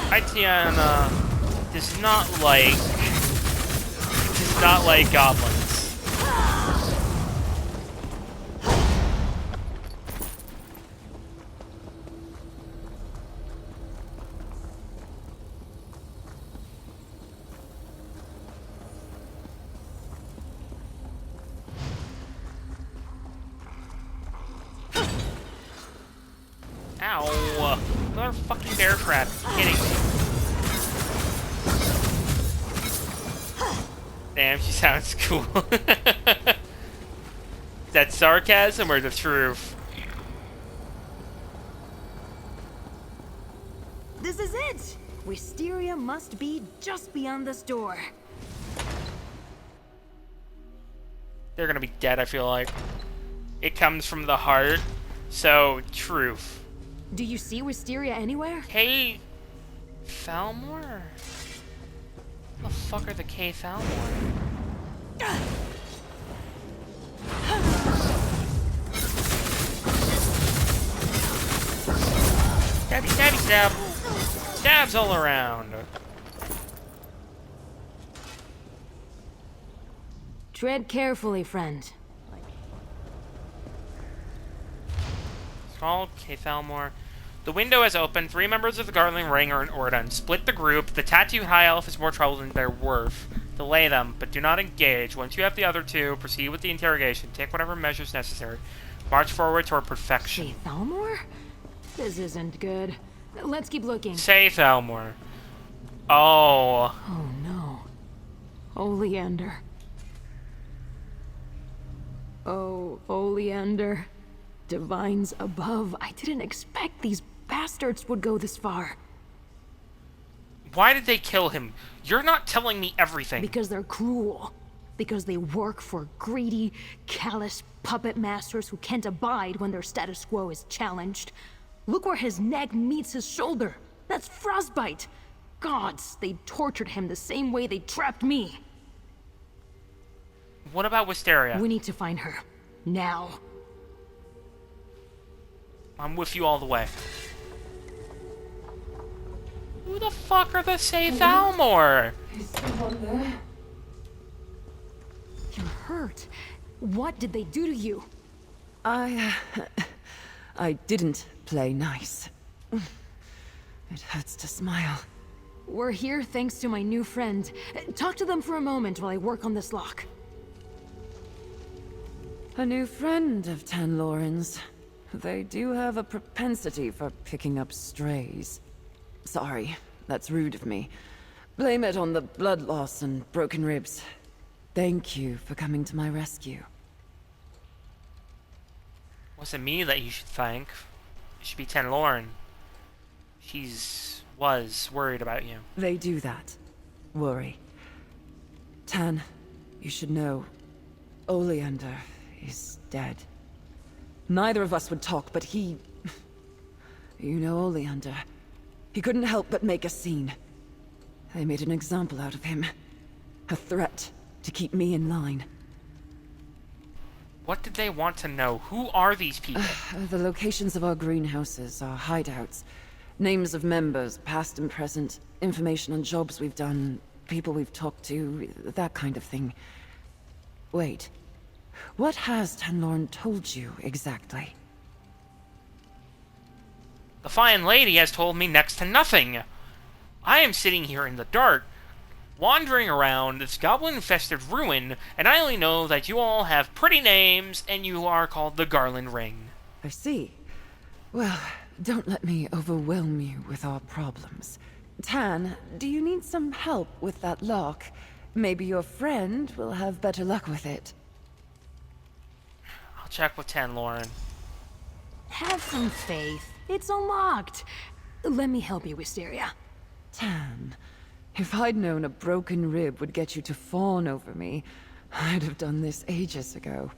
Aitiana does not like goblins. Ow! Another fucking bear trap. You're kidding me. Damn, she sounds cool. Is that sarcasm or the truth? This is it! Wisteria must be just beyond this door. They're gonna be dead, I feel like. It comes from the heart, so truth. Do you see Wisteria anywhere? K. Falmore? What the fuck are the K. Falmore? Stabby, stabby, stab! Stabs all around! Tread carefully, friend. Call K. Falmore. The window is open. 3 members of the Guardian Ring are in Ordon. Split the group. The tattooed high elf is more trouble than they're worth. Delay them, but do not engage. Once you have the other 2, proceed with the interrogation. Take whatever measures necessary. March forward toward perfection. Hey, Falmore? This isn't good. Let's keep looking. Say Falmore. Oh. Oh no. Oleander. Oh, Oleander. Divines above. I didn't expect these bastards would go this far. Why did they kill him? You're not telling me everything. Because they're cruel. Because they work for greedy, callous puppet masters who can't abide when their status quo is challenged. Look where his neck meets his shoulder. That's frostbite. Gods, they tortured him the same way they trapped me. What about Wisteria? We need to find her. Now. I'm with you all the way. Who the fuck are the Say Falmore? You're hurt. What did they do to you? I didn't play nice. It hurts to smile. We're here thanks to my new friend. Talk to them for a moment while I work on this lock. A new friend of Tan Loren's. They do have a propensity for picking up strays. Sorry, that's rude of me. Blame it on the blood loss and broken ribs. Thank you for coming to my rescue. Wasn't me that you should thank. It should be Tan Loren. Was worried about you. They do that. Worry. Tan, you should know. Oleander is dead. Neither of us would talk, but he... You know Oleander. He couldn't help but make a scene. They made an example out of him. A threat to keep me in line. What did they want to know? Who are these people? The locations of our greenhouses, our hideouts. Names of members, past and present. Information on jobs we've done, people we've talked to, that kind of thing. Wait. What has Tanlorn told you, exactly? The fine lady has told me next to nothing. I am sitting here in the dark, wandering around this goblin-infested ruin, and I only know that you all have pretty names, and you are called the Garland Ring. I see. Well, don't let me overwhelm you with our problems. Tan, do you need some help with that lock? Maybe your friend will have better luck with it. I'll check with Tanlorn. Have some faith. It's unlocked. Let me help you, Wisteria. Tan, if I'd known a broken rib would get you to fawn over me, I'd have done this ages ago.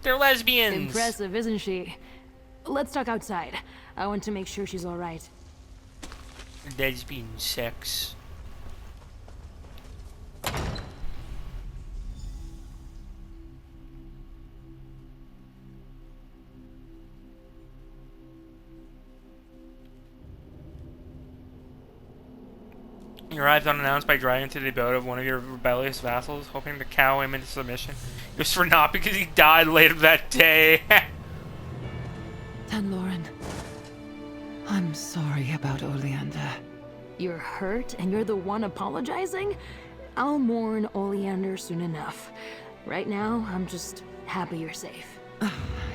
They're lesbians! Impressive, isn't she? Let's talk outside. I want to make sure she's alright. Lesbian sex. He arrived unannounced by dragging to the abode of one of your rebellious vassals, hoping to cow him into submission. It was for naught because he died later that day. Tanlorn, I'm sorry about Oleander. You're hurt and you're the one apologizing? I'll mourn Oleander soon enough. Right now, I'm just happy you're safe.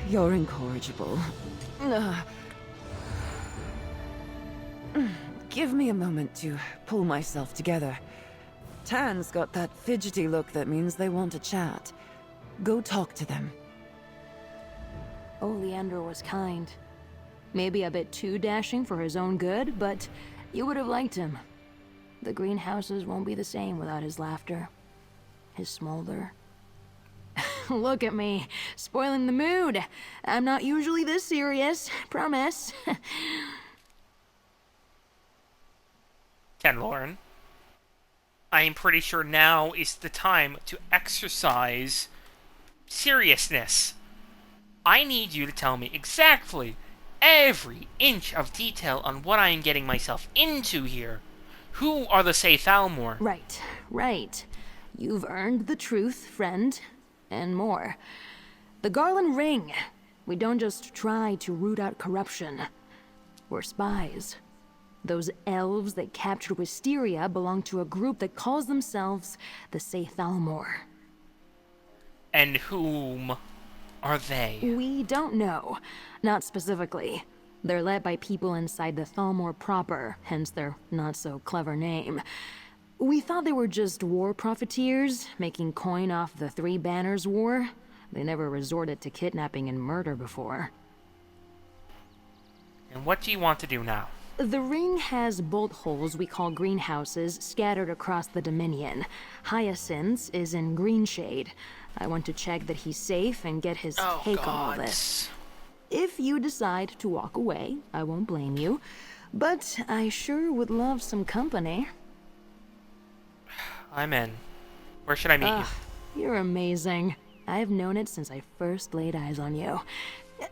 You're incorrigible. Give me a moment to pull myself together. Tan's got that fidgety look that means they want to chat. Go talk to them. Oleander was kind. Maybe a bit too dashing for his own good, but you would have liked him. The greenhouses won't be the same without his laughter. His smolder. Look at me, spoiling the mood. I'm not usually this serious, promise. Tanlorn, I am pretty sure now is the time to exercise seriousness. I need you to tell me exactly every inch of detail on what I am getting myself into here. Who are the Saythalmor? Right. You've earned the truth, friend, and more. The Garland Ring. We don't just try to root out corruption. We're spies. Those elves that captured Wisteria belong to a group that calls themselves the Saythalmor. And whom are they? We don't know. Not specifically. They're led by people inside the Thalmor proper, hence their not-so-clever name. We thought they were just war profiteers, making coin off the Three Banners War. They never resorted to kidnapping and murder before. And what do you want to do now? The ring has bolt holes we call greenhouses scattered across the Dominion. Hyacinth's is in Greenshade. I want to check that he's safe and get his take on all this. If you decide to walk away, I won't blame you. But I sure would love some company. I'm in. Where should I meet you? You're amazing. I've known it since I first laid eyes on you.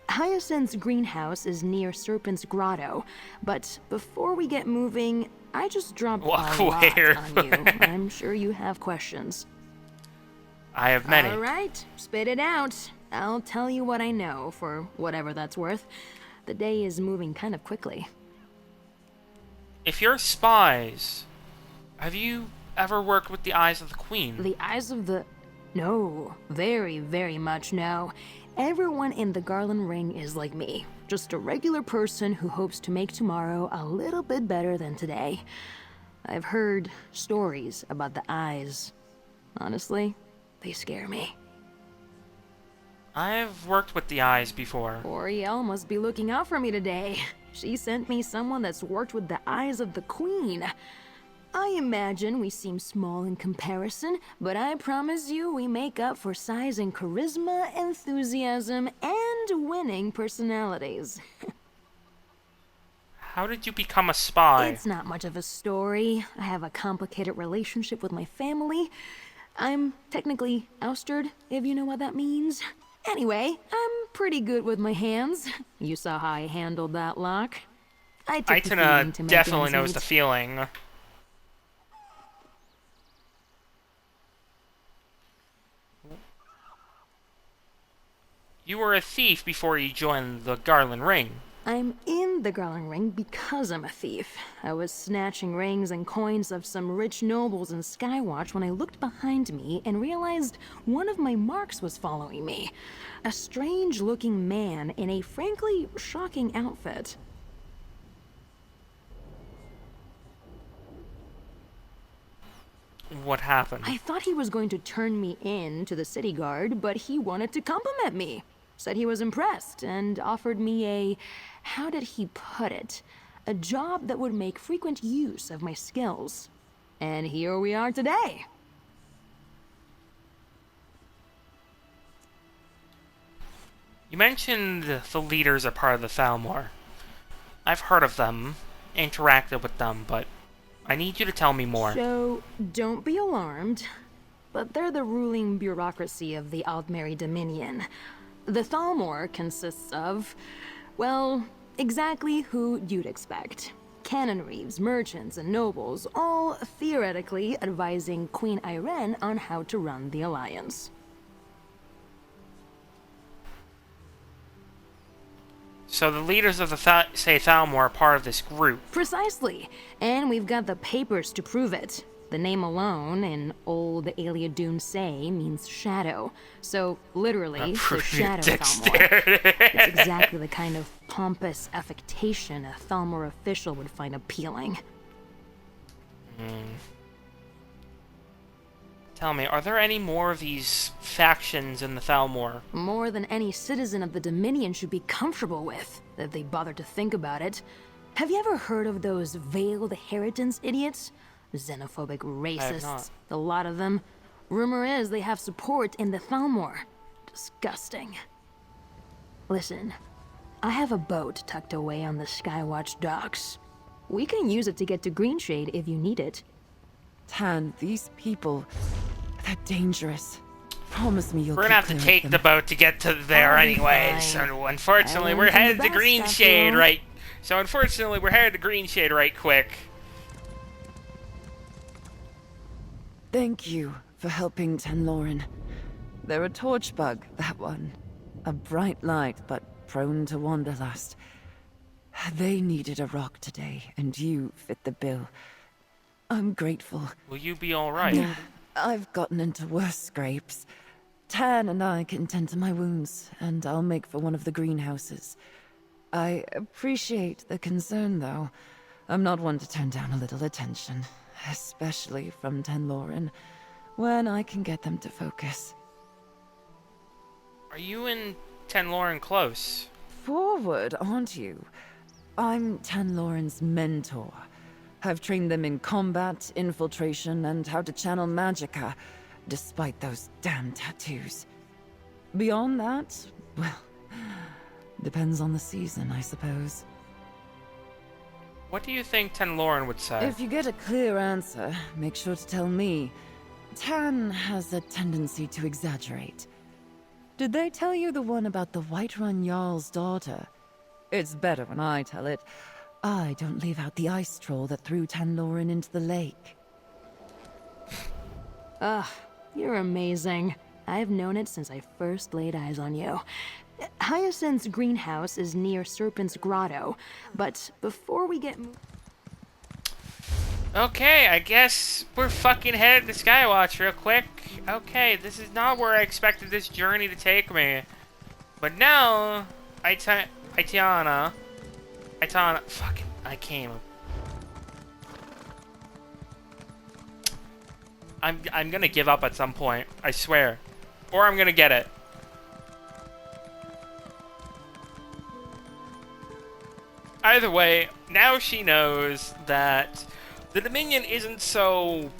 Hyacinth's greenhouse is near Serpent's Grotto, but before we get moving, I just dropped a lot on you. I'm sure you have questions. I have many. All right, spit it out. I'll tell you what I know, for whatever that's worth. The day is moving kind of quickly. If you're spies, have you ever worked with the Eyes of the Queen? The Eyes of the... No, very, very much no. Everyone in the Garland Ring is like me. Just a regular person who hopes to make tomorrow a little bit better than today. I've heard stories about the Eyes. Honestly, they scare me. I've worked with the Eyes before. Oriel must be looking out for me today. She sent me someone that's worked with the Eyes of the Queen. I imagine we seem small in comparison, but I promise you we make up for size in charisma, enthusiasm, and winning personalities. How did you become a spy? It's not much of a story. I have a complicated relationship with my family. I'm technically ousted, if you know what that means. Anyway, I'm pretty good with my hands. You saw how I handled that lock. I took the feeling to make definitely ends knows meet. the feeling. You were a thief before you joined the Garland Ring. I'm in the Garland Ring because I'm a thief. I was snatching rings and coins of some rich nobles in Skywatch when I looked behind me and realized one of my marks was following me. A strange-looking man in a frankly shocking outfit. What happened? I thought he was going to turn me in to the city guard, but he wanted to compliment me. Said he was impressed and offered me a, how did he put it? A job that would make frequent use of my skills. And here we are today. You mentioned the leaders are part of the Thalmor. I've heard of them, interacted with them, but I need you to tell me more. So, don't be alarmed, but they're the ruling bureaucracy of the Aldmeri Dominion. The Thalmor consists of, well, exactly who you'd expect. Cannon reeves, merchants, and nobles, all theoretically advising Queen Irene on how to run the Alliance. So the leaders of the Thalmor are part of this group. Precisely, and we've got the papers to prove it. The name alone, in old Aliadun say, means shadow. So, literally, the Shadow Thalmor. It's exactly the kind of pompous affectation a Thalmor official would find appealing. Tell me, are there any more of these factions in the Thalmor? More than any citizen of the Dominion should be comfortable with, if they bother to think about it. Have you ever heard of those veiled inheritance idiots? Xenophobic racists. A lot of them. Rumor is they have support in the Thalmor. Disgusting. Listen, I have a boat tucked away on the Skywatch docks. We can use it to get to Greenshade if you need it. Tan, these people, they're dangerous. Promise me you'll We're gonna have to take the boat to get to there anyway. So unfortunately, we're headed to Greenshade right. So unfortunately, we're headed to Greenshade right quick. Thank you for helping Tenlorin. They're a torch bug, that one. A bright light, but prone to wanderlust. They needed a rock today, and you fit the bill. I'm grateful. Will you be alright? I've gotten into worse scrapes. Tan and I can tend to my wounds, and I'll make for one of the greenhouses. I appreciate the concern, though. I'm not one to turn down a little attention, especially from Tenlorin, when I can get them to focus. Are you and Tenlorin close? Forward, aren't you? I'm Tenlorin's mentor. I've trained them in combat, infiltration, and how to channel magicka, despite those damn tattoos. Beyond that, well, depends on the season, I suppose. What do you think Tenlorin would say? If you get a clear answer, make sure to tell me. Tan has a tendency to exaggerate. Did they tell you the one about the Whiterun Jarl's daughter? It's better when I tell it. I don't leave out the ice troll that threw Tenlorin into the lake. Ugh, you're amazing. I've known it since I first laid eyes on you. Hyacinth's greenhouse is near Serpent's Grotto, but before we get... Okay, I guess we're fucking headed to Skywatch real quick. Okay, this is not where I expected this journey to take me. But now, Aitana, fucking, I came. I'm gonna give up at some point, I swear. Or I'm gonna get it. Either way, now she knows that The Dominion isn't so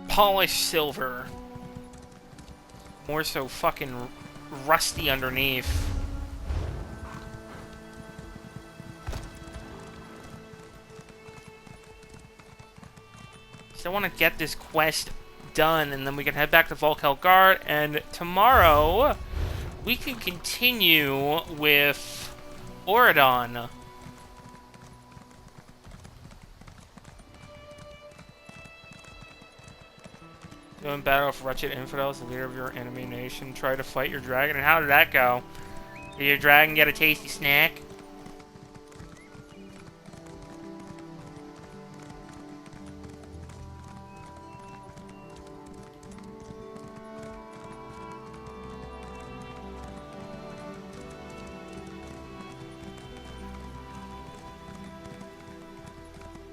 polished silver. More so fucking rusty underneath. Still want to get this quest done, and then we can head back to Volkel Guard, and tomorrow we can continue with Oridon. Doing battle with wretched infidels, the leader of your enemy nation. Try to fight your dragon. And how did that go? Did your dragon get a tasty snack?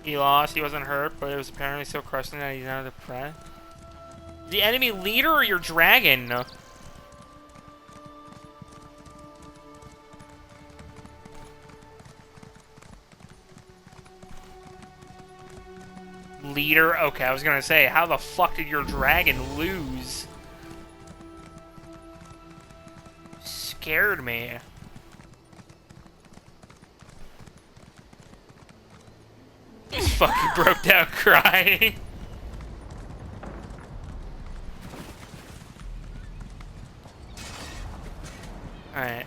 He lost. He wasn't hurt, but it was apparently so crushing that he's out of the prey. The enemy leader or your dragon? Leader? Okay, I was gonna say, how the fuck did your dragon lose? Scared me. He fucking broke down crying. Alright.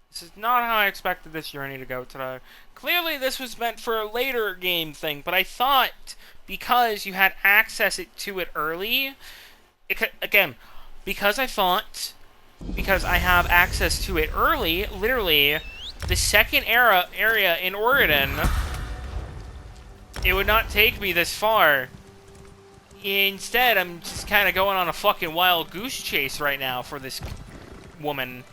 This is not how I expected this journey to go today. Clearly this was meant for a later game thing, but I thought because you had access to it early, again, because I thought, because I have access to it early, literally, the second area in Oridon, it would not take me this far. Instead, I'm just kind of going on a fucking wild goose chase right now for this woman.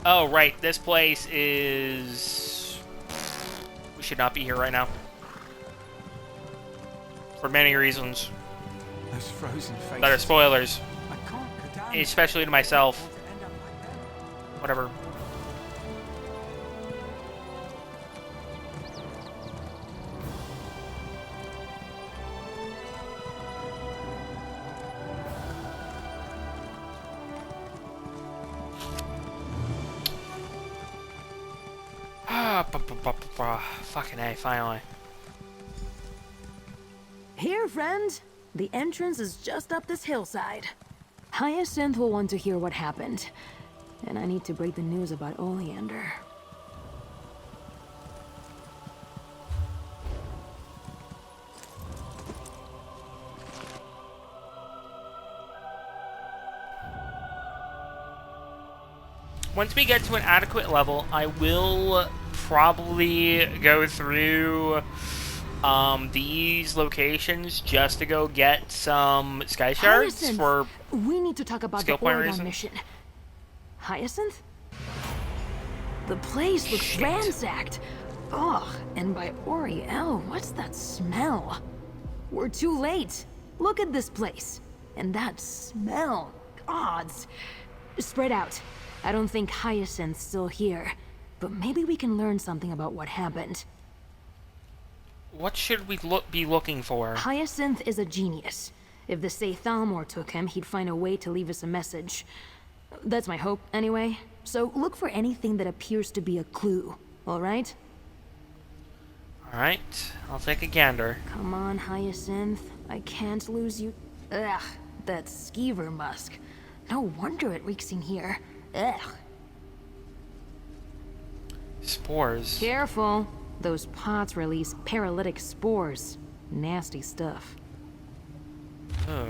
Oh, right. This place is... We should not be here right now. For many reasons. Those frozen faces. That are spoilers. I can't go down. Especially to myself. Whatever. Fucking A, finally. Here, friend. The entrance is just up this hillside. Hyacinth will want to hear what happened. And I need to break the news about Oleander. Once we get to an adequate level, I will probably go through these locations just to go get some sky shards Hyacinth, for we need to talk about skill the point Oregon reasons. mission. Hyacinth? The place looks ransacked. Ugh, and by Oriel, what's that smell? We're too late. Look at this place. And that smell. Gods. Spread out. I don't think Hyacinth's still here. But maybe we can learn something about what happened. What should we be looking for? Hyacinth is a genius. If the Say Thalmor took him, he'd find a way to leave us a message. That's my hope, anyway. So look for anything that appears to be a clue, alright? Alright, I'll take a gander. Come on, Hyacinth. I can't lose you. Ugh, that skeever musk. No wonder it reeks in here. Ugh. Spores. Careful. Those pots release paralytic spores. Nasty stuff. Ugh.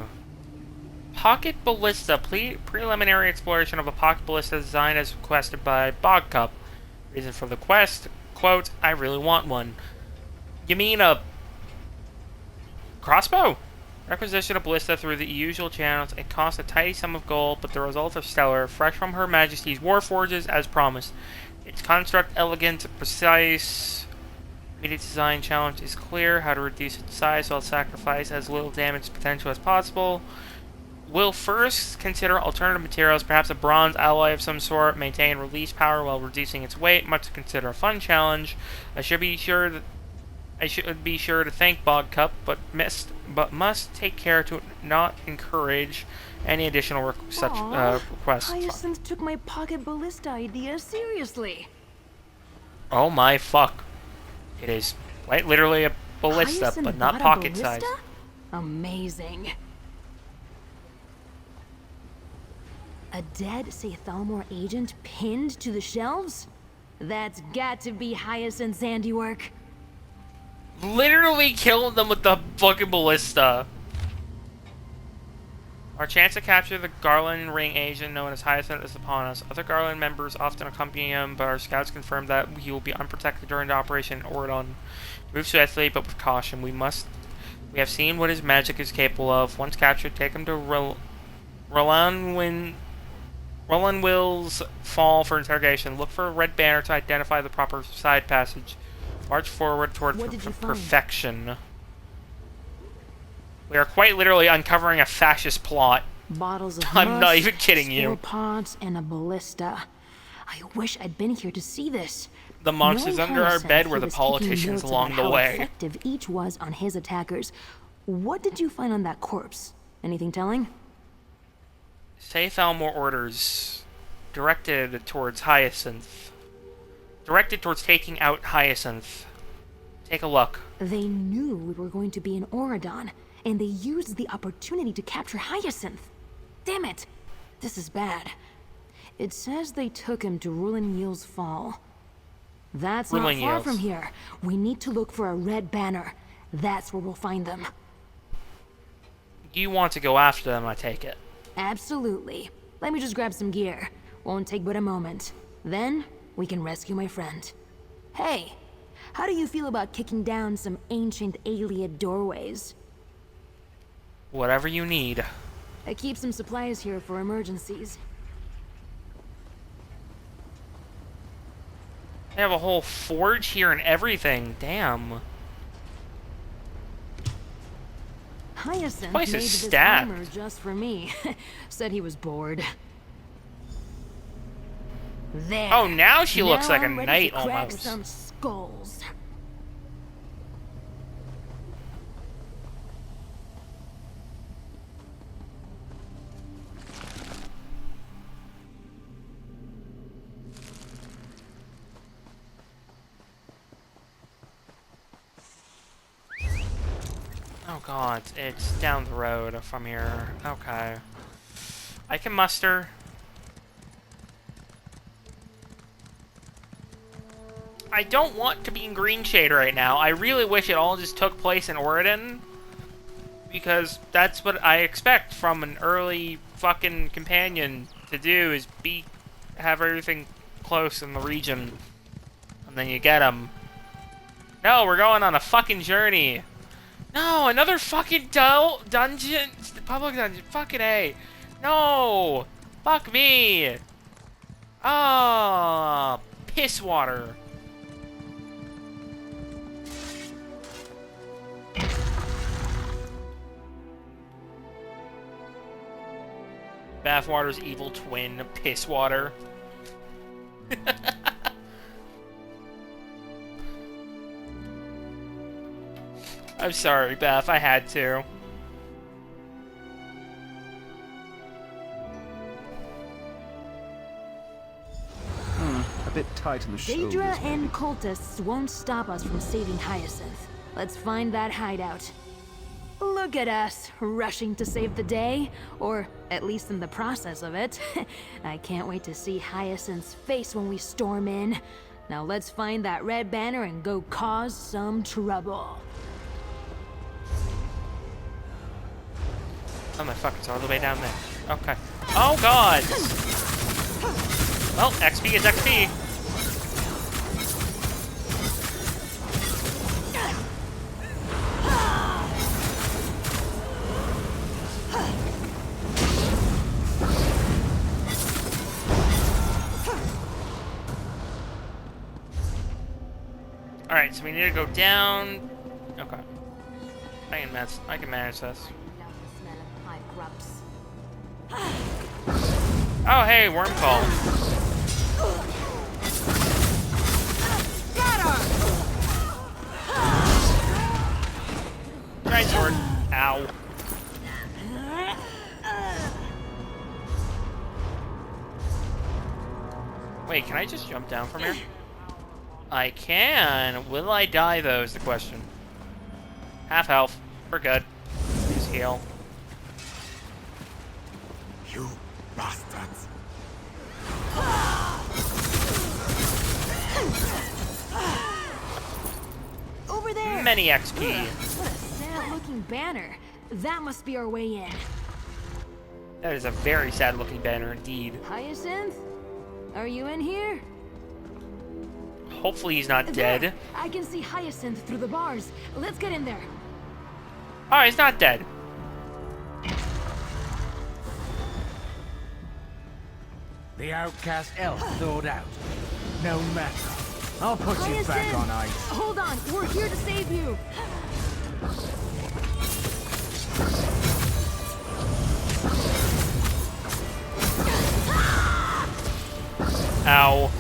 Pocket Ballista. Preliminary exploration of a pocket ballista design as requested by Bogcup. Reason for the quest, quote, I really want one. You mean a crossbow? Requisition a ballista through the usual channels. It costs a tidy sum of gold, but the results are stellar, fresh from Her Majesty's war forges as promised. Its construct elegant, precise. Immediate design challenge is clear. How to reduce its size while sacrifice as little damage potential as possible. We'll first consider alternative materials, perhaps a bronze alloy of some sort, maintain release power while reducing its weight. Much to consider a fun challenge. I should be sure to thank Bog Cup, but must take care to not encourage any additional requests. Hyacinth took my pocket ballista idea seriously. Oh my fuck! It is quite literally a ballista, Hyacinth but not bought a pocket size. ballista? Amazing. A dead Saythalmor agent pinned to the shelves? That's got to be Hyacinth's handiwork. Literally killed them with the fucking ballista. Our chance to capture the Garland Ring agent known as Hyacinth is upon us. Other Garland members often accompany him, but our scouts confirm that he will be unprotected during the operation in Oridon. Move swiftly, but with caution. We have seen what his magic is capable of. Once captured, take him to Roland Will's Fall for interrogation. Look for a red banner to identify the proper side passage. March forward toward perfection. We are quite literally uncovering a fascist plot. Bottles of I'm not musk, even kidding you. spore pods, and a ballista. I wish I'd been here to see this. The monsters Knowing under our Hyacinth, bed were he the was taking politicians notes along about the how way. effective each was on his attackers. What did you find on that corpse? Anything telling? Saythalmor orders directed towards Hyacinth. Directed towards taking out Hyacinth. Take a look. They knew we were going to be in Oridon, and they used the opportunity to capture Hyacinth. Damn it! This is bad. It says they took him to Rulinyeel's Fall. That's not far from here. We need to look for a red banner. That's where we'll find them. You want to go after them, I take it. Absolutely. Let me just grab some gear. Won't take but a moment. Then, we can rescue my friend. Hey, how do you feel about kicking down some ancient Ayleid doorways? Whatever you need. I keep some supplies here for emergencies. They have a whole forge here and everything. Damn. Hyacinth Place made is this stacked. armor just for me. Said he was bored. There. Oh, now she looks like a I'm ready knight to crack almost. some skulls. Oh god, it's down the road from here. Okay. I can muster. I don't want to be in Green Shade right now. I really wish it all just took place in Oridon. Because that's what I expect from an early fucking companion to do, is have everything close in the region. And then you get them. No, we're going on a fucking journey. No, another fucking dungeon? Public dungeon. Fucking A. No! Fuck me! Ah, piss water. Bathwater's evil twin, piss water. I'm sorry, Beth, I had to. A bit tight in the shoulders. Daedra and cultists won't stop us from saving Hyacinth. Let's find that hideout. Look at us, rushing to save the day. Or, at least in the process of it. I can't wait to see Hyacinth's face when we storm in. Now let's find that red banner and go cause some trouble. Oh my fuck, it's all the way down there. Okay. Oh god! Well, XP is XP. Alright, so we need to go down. Okay. I can manage this. Oh, hey, worm call. Get her! Giant sword. Ow. Wait, can I just jump down from here? I can. Will I die, though, is the question. Half health. We're good. Just heal. You bastards. Over there! Many XP. What a sad-looking banner. That must be our way in. That is a very sad-looking banner indeed. Hyacinth? Are you in here? Hopefully he's not dead. There. I can see Hyacinth through the bars. Let's get in there. Oh, he's not dead. The outcast elf thawed out. No matter. I'll put you back on ice. Hold on, we're here to save you. Ow.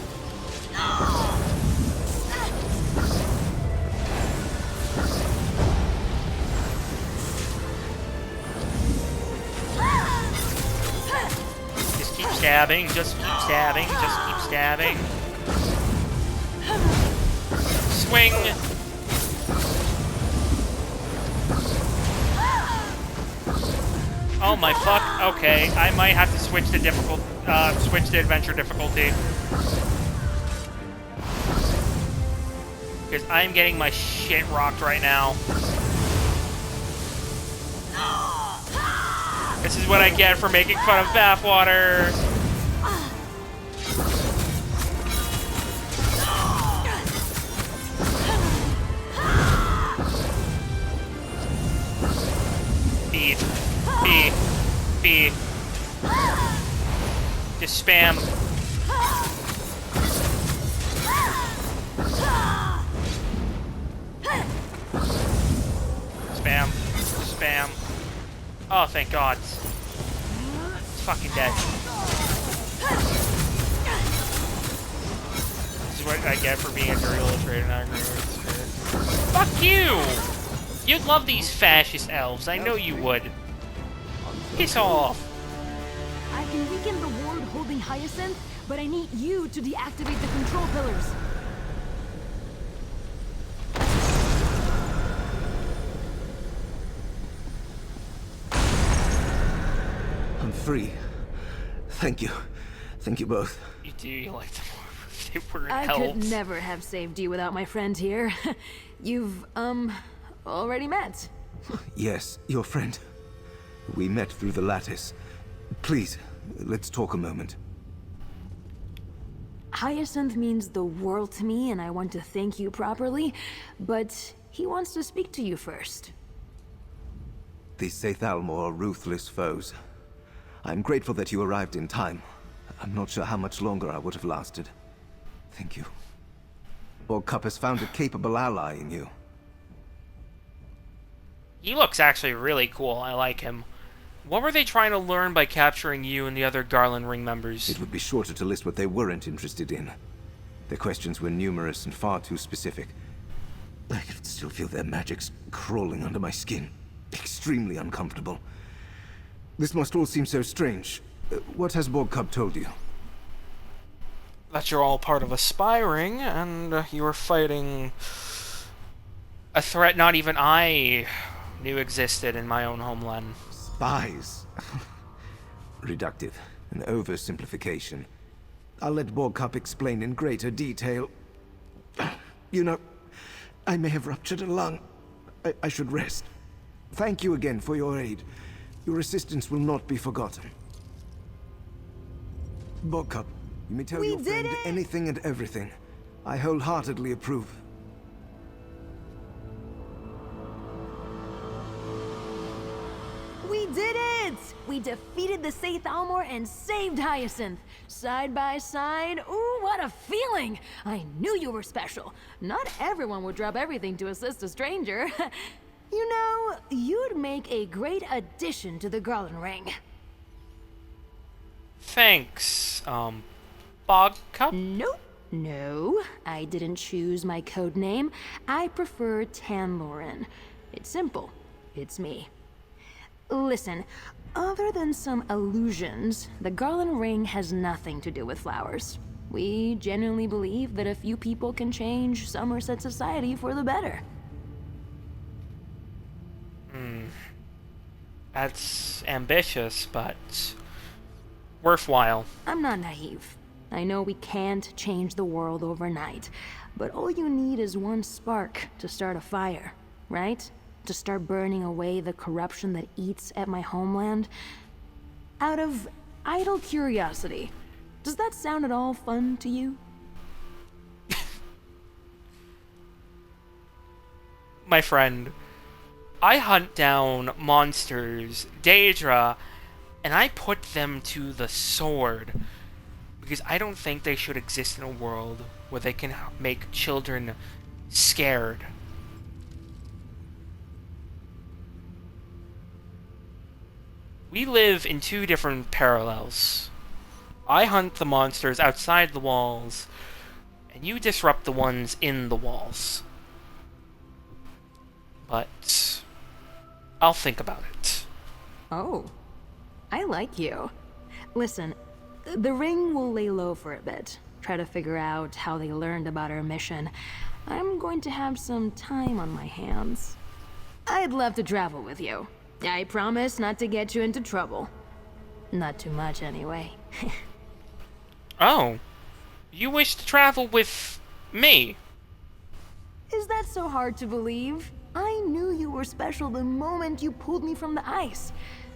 Just keep stabbing, just keep stabbing, just keep stabbing. Swing. Oh my fuck. Okay, I might have to switch the switch to adventure difficulty. Because I'm getting my shit rocked right now. This is what I get for making fun of bathwater. B. B. B. Just spam. Spam. Spam. Oh, thank God. It's fucking dead. This is what I get for being a dirty little trader, not agreeing with the spirit. Fuck you! You'd love these fascist elves. I know you would. Piss off. I can weaken the ward holding Hyacinth, but I need you to deactivate the control pillars. I'm free. Thank you. Thank you both. You do, you like them more if they were I elves. could never have saved you without my friend here. You've, already met. Yes, your friend. We met through the lattice. Please, let's talk a moment. Hyacinth means the world to me, and I want to thank you properly, but he wants to speak to you first. The Seithalmor are ruthless foes. I'm grateful that you arrived in time. I'm not sure how much longer I would have lasted. Thank you. Borgkup has found a capable ally in you. He looks actually really cool. I like him. What were they trying to learn by capturing you and the other Garland Ring members? It would be shorter to list what they weren't interested in. Their questions were numerous and far too specific. I can still feel their magics crawling under my skin. Extremely uncomfortable. This must all seem so strange. What has Borgkup told you? That you're all part of a spy ring, and you were fighting a threat not even I knew existed in my own homeland. Spies? Reductive. An oversimplification. I'll let Borgkup explain in greater detail. You know, I may have ruptured a lung. I should rest. Thank you again for your aid. Your assistance will not be forgotten. Borgkup, you may tell your friend anything and everything. I wholeheartedly approve. We did it! We defeated the Seithalmor and saved Hyacinth. Side by side, ooh, what a feeling! I knew you were special. Not everyone would drop everything to assist a stranger. You know, you'd make a great addition to the Garland Ring. Thanks, Bog Cup? Nope. No, I didn't choose my code name. I prefer Tanlorin. It's simple. It's me. Listen, other than some illusions, the Garland Ring has nothing to do with flowers. We genuinely believe that a few people can change Somerset society for the better. That's ambitious, but worthwhile. I'm not naive. I know we can't change the world overnight, but all you need is one spark to start a fire, right? To start burning away the corruption that eats at my homeland. Out of idle curiosity, does that sound at all fun to you? My friend, I hunt down monsters, Daedra, and I put them to the sword. Because I don't think they should exist in a world where they can make children scared. We live in two different parallels. I hunt the monsters outside the walls, and you disrupt the ones in the walls. But I'll think about it. Oh, I like you. Listen, the ring will lay low for a bit. Try to figure out how they learned about our mission. I'm going to have some time on my hands. I'd love to travel with you. I promise not to get you into trouble. Not too much, anyway. Oh, you wish to travel with me? Is that so hard to believe? I knew you were special the moment you pulled me from the ice.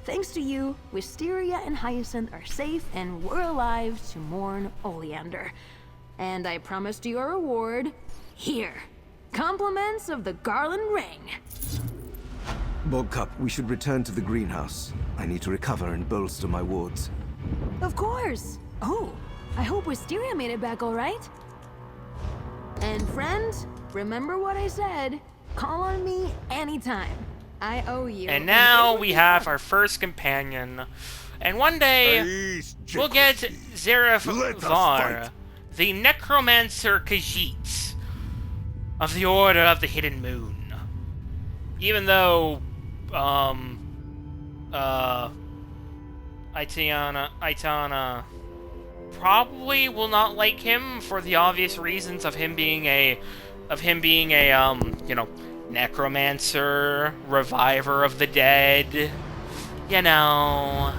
Thanks to you, Wisteria and Hyacinth are safe and we're alive to mourn Oleander. And I promised you a reward. Here. Compliments of the Garland Ring. Bogcup, we should return to the greenhouse. I need to recover and bolster my wards. Of course. Oh, I hope Wisteria made it back all right. And friend, remember what I said. Call on me anytime. I owe you. And now we have our first companion. And one day, we'll get Zerefvar, the Necromancer Khajiit of the Order of the Hidden Moon. Even though, Aitana probably will not like him for the obvious reasons of him being a, you know, necromancer, reviver of the dead. You know,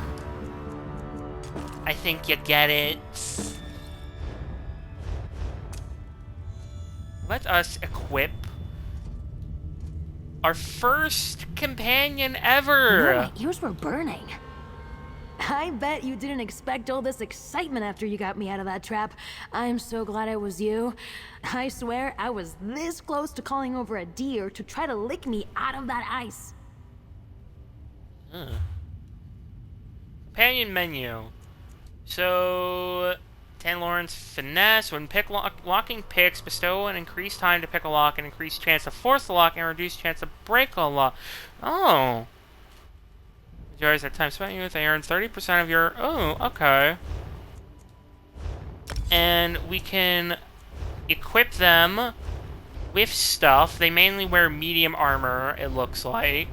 I think you get it. Let us equip our first companion ever. No, my ears were burning. I bet you didn't expect all this excitement after you got me out of that trap. I'm so glad it was you. I swear I was this close to calling over a deer to try to lick me out of that ice. Companion menu. So, Tanlorin's Finesse. When locking picks, bestow an increased time to pick a lock, an increased chance to force the lock, and a reduced chance to break a lock. Oh. Enjoys that time spent with. They earn 30% of your... Oh, okay. And we can equip them with stuff. They mainly wear medium armor, it looks like.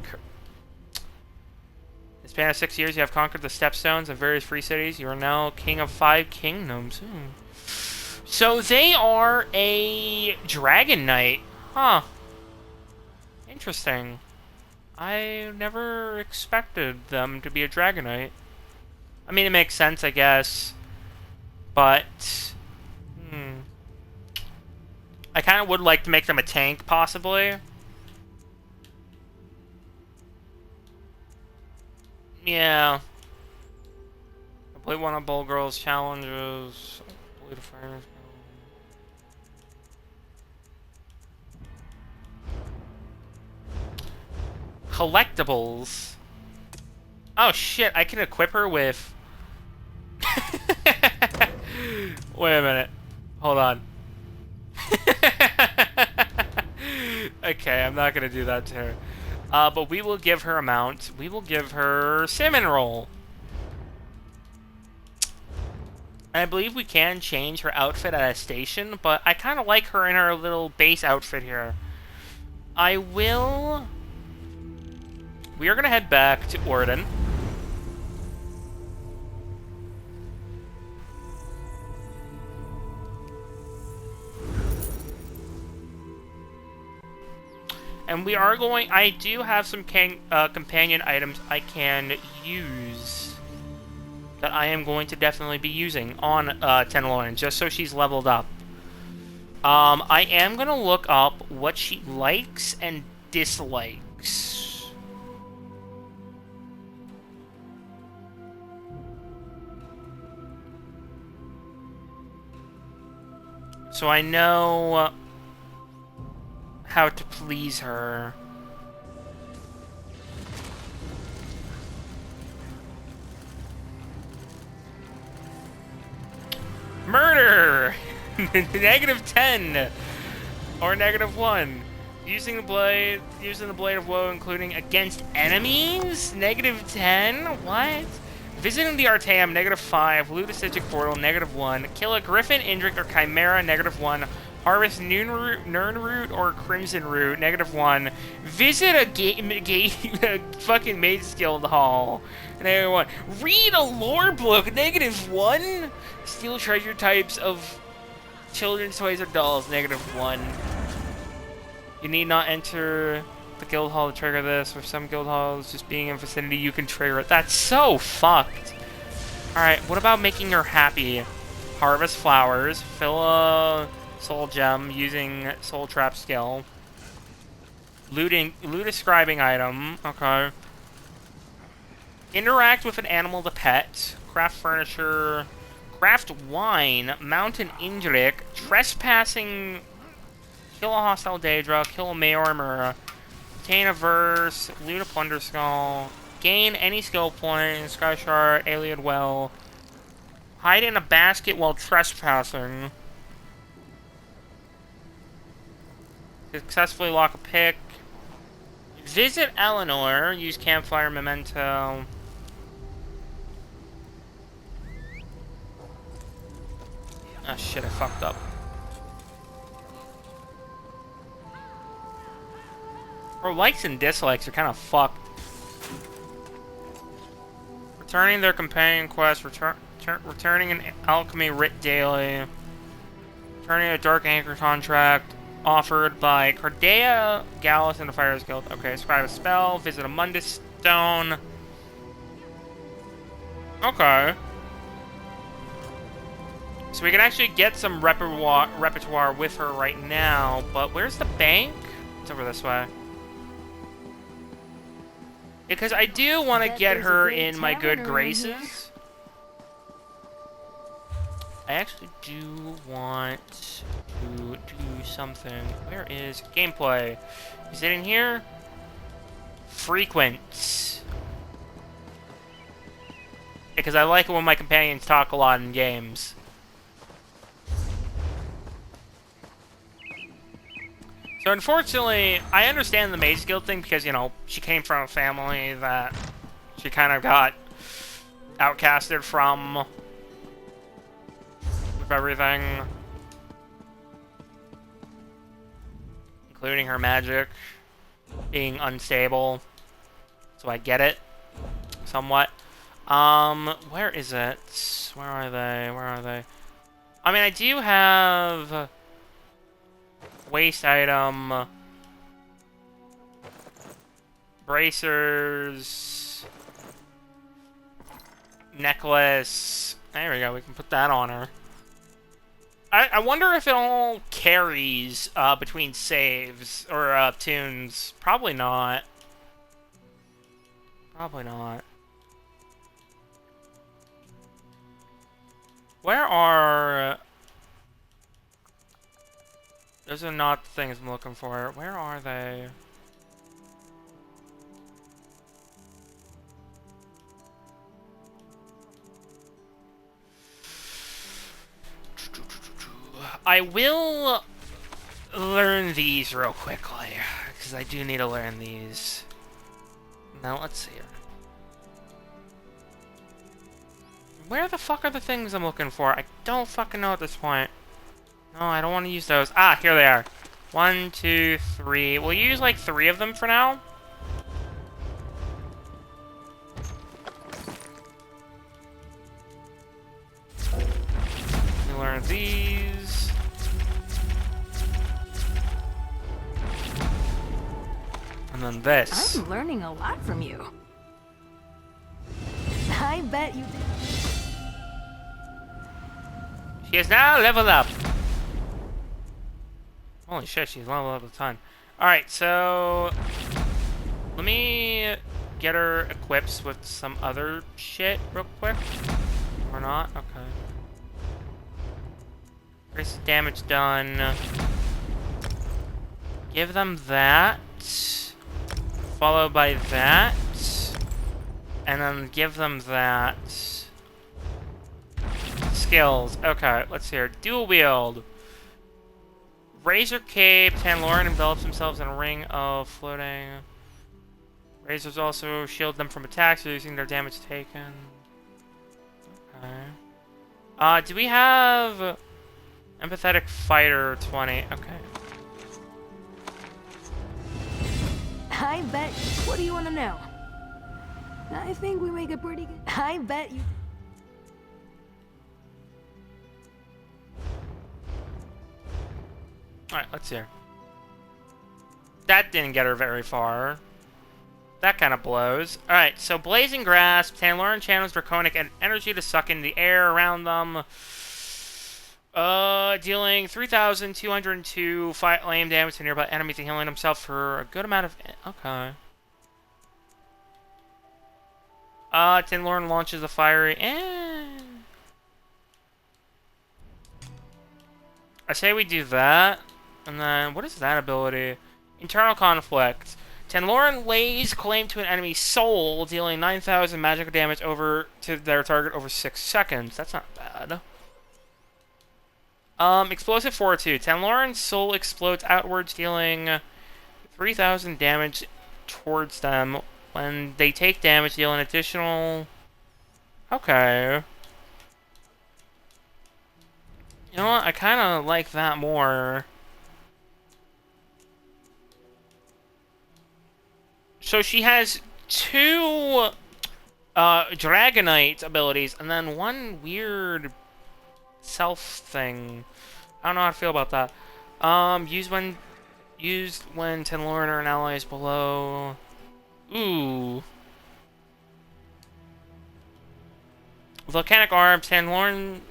In the span of 6 years, you have conquered the stepstones of various free cities. You are now king of 5 kingdoms. So they are a dragon knight. Huh. Interesting. I never expected them to be a Dragonite. I mean, it makes sense, I guess. But... I kind of would like to make them a tank, possibly. Yeah. Complete one of Bull Girl's challenges. Complete a fire... Collectibles. Oh shit, I can equip her with... Wait a minute. Hold on. Okay, I'm not gonna do that to her. But we will give her a mount. We will give her Cinnamon Roll. And I believe we can change her outfit at a station, but I kind of like her in her little base outfit here. We are going to head back to Orden. And we are going... I do have some companion items I can use that I am going to definitely be using on Tenlorin, just so she's leveled up. I am going to look up what she likes and dislikes. So I know how to please her. Murder! -10 or -1. Using the blade of woe, including against enemies. -10. What? Visiting the Artaeum. -5. Loot a Sigic portal. -1. Kill a Griffin, Indrik, or Chimera. -1. Harvest Nirnroot or Crimson Root. -1. Visit a fucking Maid's Guild Hall. -1. Read a lore book. -1. Steal treasure types of children's toys or dolls. -1. You need not enter the guild hall to trigger this. For some guild halls, just being in vicinity, you can trigger it. That's so fucked. Alright, what about making her happy? Harvest flowers. Fill a soul gem using soul trap skill. Loot a scribing item. Okay. Interact with an animal to pet. Craft furniture. Craft wine. Mount an Indrik. Trespassing. Kill a hostile Daedra. Kill a Mayor Mura. Obtain a verse. Loot a plunder skull. Gain any skill points. Sky shard. Alien well. Hide in a basket while trespassing. Successfully lock a pick. Visit Eleanor. Use campfire memento. Ah, shit, I fucked up. Her likes and dislikes are kind of fucked. Returning their companion quest. Returning an alchemy writ daily. Returning a dark anchor contract offered by Cardea, Gallus, and the Fires Guild. Okay, scribe a spell. Visit a Mundus Stone. Okay. So we can actually get some repertoire with her right now, but where's the bank? It's over this way. Because I do want to get her in my good graces. I actually do want to do something. Where is gameplay? Is it in here? Frequent. Because I like it when my companions talk a lot in games. So unfortunately, I understand the Maid's Guild thing because, you know, she came from a family that she kind of got outcasted from with everything. Including her magic being unstable. So I get it. Somewhat. Where is it? Where are they? Where are they? I mean, I do have waste item, bracers, necklace. There we go. We can put that on her. I wonder if it all carries between saves or tunes. Probably not. Probably not. Where are... Those are not the things I'm looking for. Where are they? I will learn these real quickly, because I do need to learn these. Now let's see here. Where the fuck are the things I'm looking for? I don't fucking know at this point. No, I don't want to use those. Ah, here they are. 1, 2, 3. We'll use like 3 of them for now. We learn these. And then this. I'm learning a lot from you. I bet you did. She is now leveled up. Holy shit, she's leveled up a ton. Alright, so let me get her equipped with some other shit real quick. Or not? Okay. Increase damage done. Give them that. Followed by that. And then give them that. Skills. Okay, let's see here. Dual wield. Razor Cape. Tanloran envelops themselves in a ring of floating. Razors also shield them from attacks, reducing their damage taken. Okay. Do we have Empathetic Fighter 20? Okay. I bet. What do you want to know? I think we make a pretty good. I bet you. Alright, let's see her. That didn't get her very far. That kind of blows. Alright, so Blazing Grasp. Tanloran channels Draconic energy to suck in the air around them. Dealing 3,202 flame damage to nearby enemies and healing himself for a good amount of... Okay. Tanloran launches a fiery... I say we do that. And then, what is that ability? Internal Conflict. Tanloran lays claim to an enemy's soul, dealing 9,000 magical damage over to their target over 6 seconds. That's not bad. Explosive Fortitude. Tanloran's soul explodes outwards, dealing 3,000 damage towards them. When they take damage, deal an additional... Okay. You know what? I kind of like that more. So she has 2 Dragonite abilities, and then 1 weird self thing. I don't know how to feel about that. Used when Tanloran or an ally is below. Ooh. Volcanic Arm, Tanloran,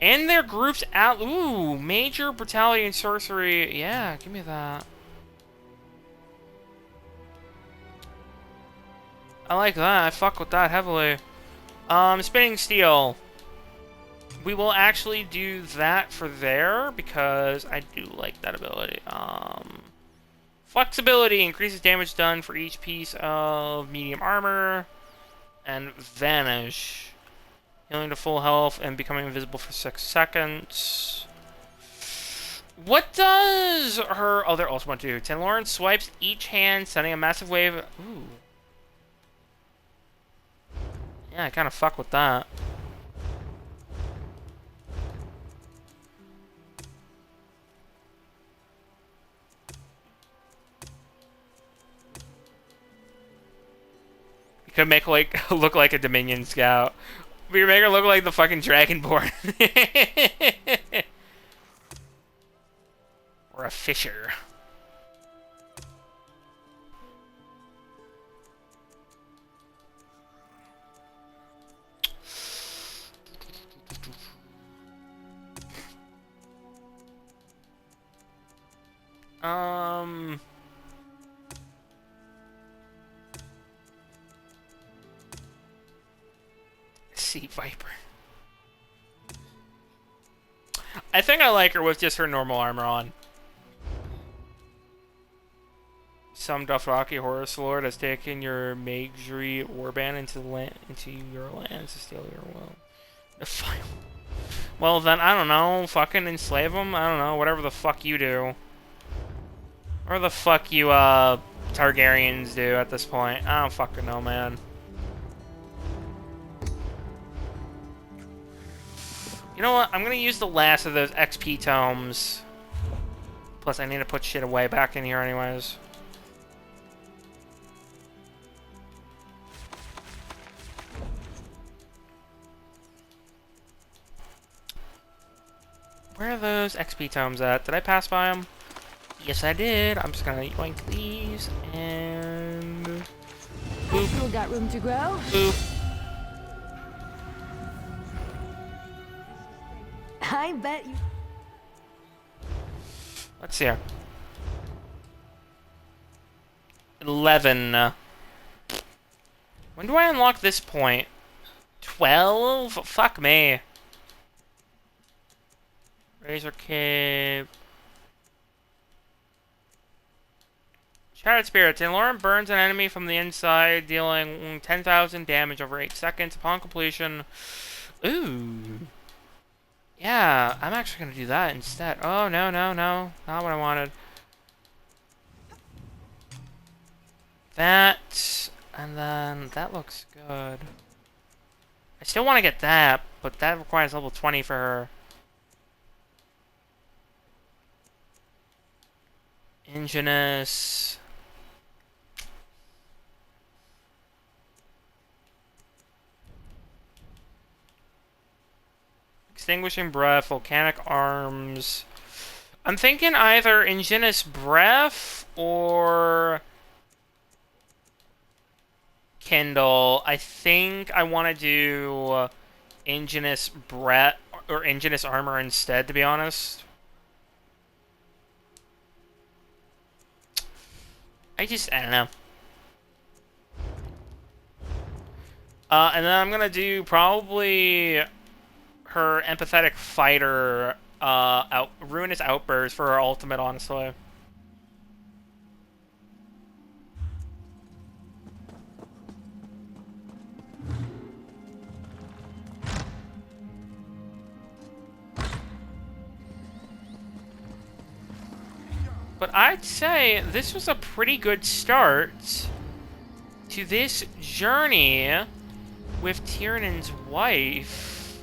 and their groups out. Ooh, Major Brutality and Sorcery. Yeah, give me that. I like that. I fuck with that heavily. Spinning Steel. We will actually do that for there because I do like that ability. Flexibility increases damage done for each piece of medium armor. And Vanish. Healing to full health and becoming invisible for 6 seconds. What does her other ultimate do? Tanloran swipes each hand, sending a massive wave. Ooh. Yeah, I kind of fuck with that. You could make like look like a Dominion scout. We could make her look like the fucking Dragonborn. Or a fisher. Sea Viper. I think I like her with just her normal armor on. Some Dothraki Horus Lord has taken your Magri warband into your lands to steal your will. Well then, I don't know. Fucking enslave them? I don't know. Whatever the fuck you do. Or the fuck you, Targaryens do at this point. I don't fucking know, man. You know what? I'm gonna use the last of those XP tomes. Plus, I need to put shit away back in here anyways. Where are those XP tomes at? Did I pass by them? Yes, I did. I'm just gonna yoink these and boop. Still got room to grow. Boop. I bet you. Let's see here. 11. When do I unlock this point? 12? Fuck me. Razor Cape. Shattered Spirit. Lauren burns an enemy from the inside, dealing 10,000 damage over 8 seconds. Upon completion. Ooh. Yeah, I'm actually going to do that instead. Oh, no, no, no. Not what I wanted. That. And then that looks good. I still want to get that, but that requires level 20 for her. Ingenus. Extinguishing Breath, Volcanic Arms. I'm thinking either Ingenus Breath or Kindle. I think I want to do Ingenus Breath or Ingenus Armor instead, to be honest. I don't know. And then I'm gonna do probably her Empathetic Fighter, Ruinous Outburst for her ultimate, honestly. But I'd say this was a pretty good start to this journey with Tyrannon's wife,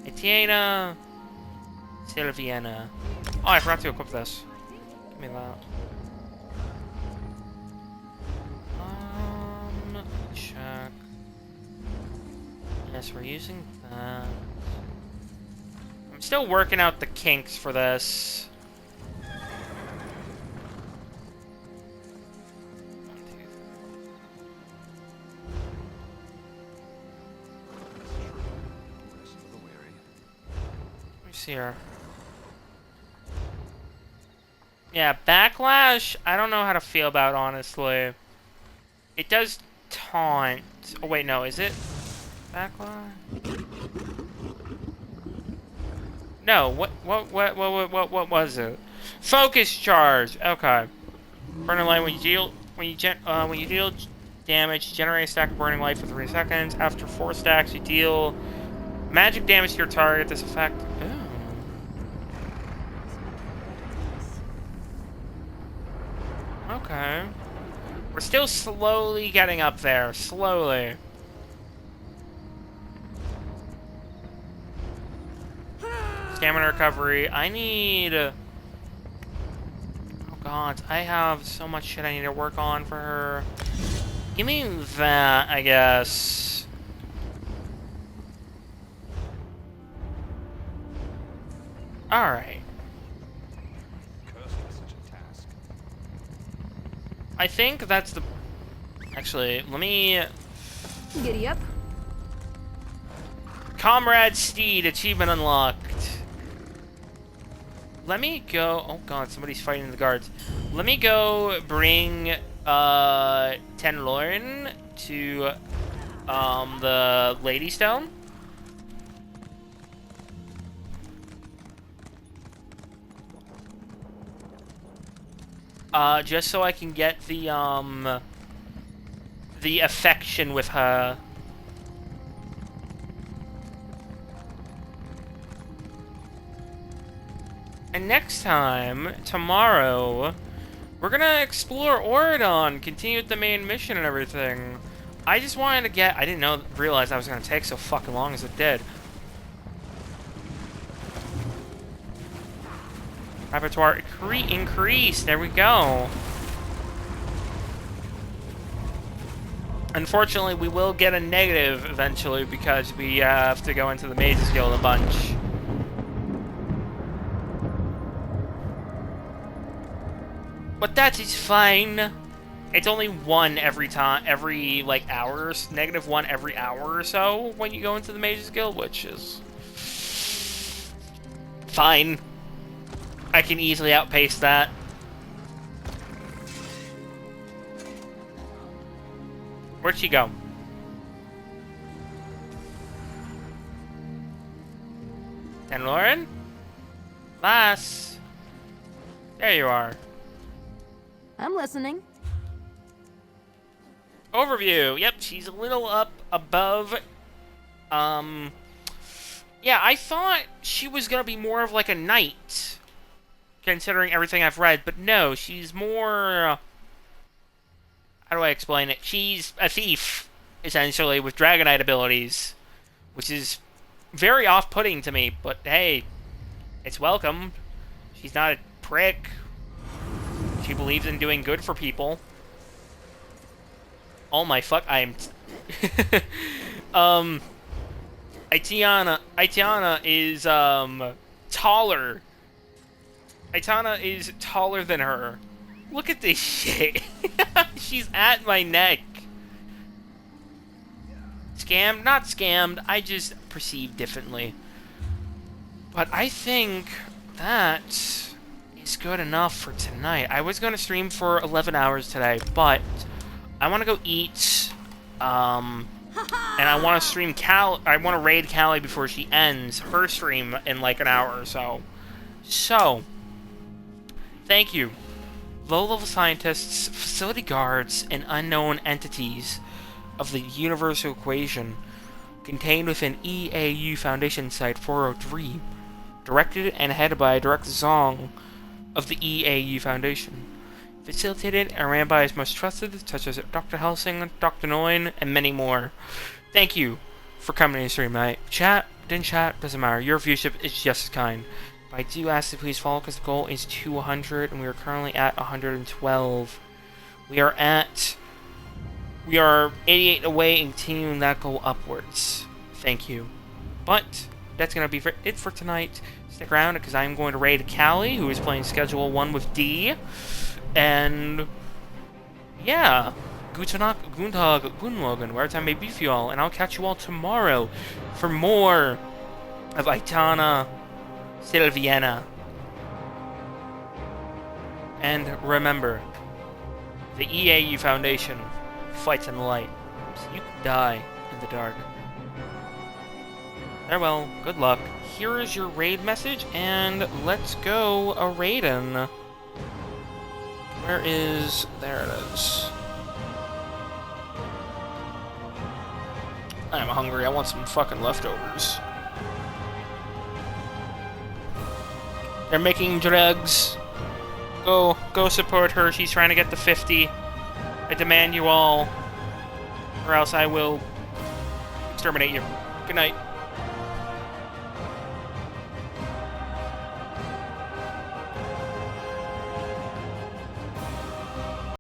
Etienne Silviana. Oh, I forgot to equip this. Give me that. Check. Yes, we're using that. I'm still working out the kinks for this. Here. Yeah, Backlash, I don't know how to feel about, honestly. It does taunt. Oh wait, no, is it Backlash? No, what was it? Focus Charge. Okay. Burning Light, when you deal damage, generate a stack of burning light for 3 seconds. After 4 stacks, you deal magic damage to your target. This effect. Ooh. Okay. We're still slowly getting up there. Slowly. Stamina recovery. I need... Oh god. I have so much shit I need to work on for her. Give me that, I guess. Alright. I think that's the... Actually, let me... Giddy up. Comrade Steed, achievement unlocked. Let me go... Oh god, somebody's fighting the guards. Let me go bring Ten Lauren to the Lady Stone. Just so I can get the affection with her. And next time, tomorrow, we're gonna explore Oridon, continue with the main mission and everything. I just wanted to get... I didn't realize that was gonna take so fucking long as it did. Repertoire increase. There we go. Unfortunately, we will get a negative eventually because we have to go into the Mages Guild a bunch. But that is fine. It's only one every time, every like hours, -1 every hour or so when you go into the Mages Guild, which is fine. I can easily outpace that. Where'd she go? And Lauren? Lass? There you are. I'm listening. Overview. Yep, she's a little up above. Yeah, I thought she was gonna be more of like a knight, considering everything I've read, but no, she's more... how do I explain it? She's a thief, essentially, with Dragonite abilities, which is very off-putting to me, but hey, it's welcome. She's not a prick. She believes in doing good for people. Oh my fuck, I'm... Aitiana is, taller. Aitiana is taller than her. Look at this shit. She's at my neck. Scammed? Not scammed. I just perceive differently. But I think that is good enough for tonight. I was going to stream for 11 hours today, but I want to go eat, and I want to stream I want to raid Callie before she ends her stream in like an hour or so. So, thank you, low-level scientists, facility guards, and unknown entities of the universal equation contained within EAU Foundation Site 403, directed and headed by Direct Zong of the EAU Foundation. Facilitated and ran by his most trusted, such as Dr. Helsing, Dr. Noin, and many more. Thank you for coming to stream tonight. Chat, didn't chat, doesn't matter. Your viewership is just as kind. But I do ask to please follow because the goal is 200 and we are currently at 112. We are 88 away and continuing that goal upwards. Thank you. But that's going to be it for tonight. Stick around because I'm going to raid Callie, who is playing Schedule 1 with D. And yeah, Guten Tag, Guten Morgen, where time may be for you all, and I'll catch you all tomorrow for more of Aitana Silviana. And remember, the EAU Foundation fights in the light, so you can die in the dark. Farewell, good luck. Here is your raid message, and let's go a-raidin'. Where is... there it is. I'm hungry, I want some fucking leftovers. They're making drugs. Go support her, she's trying to get the 50. I demand you all, or else I will exterminate you. Good night.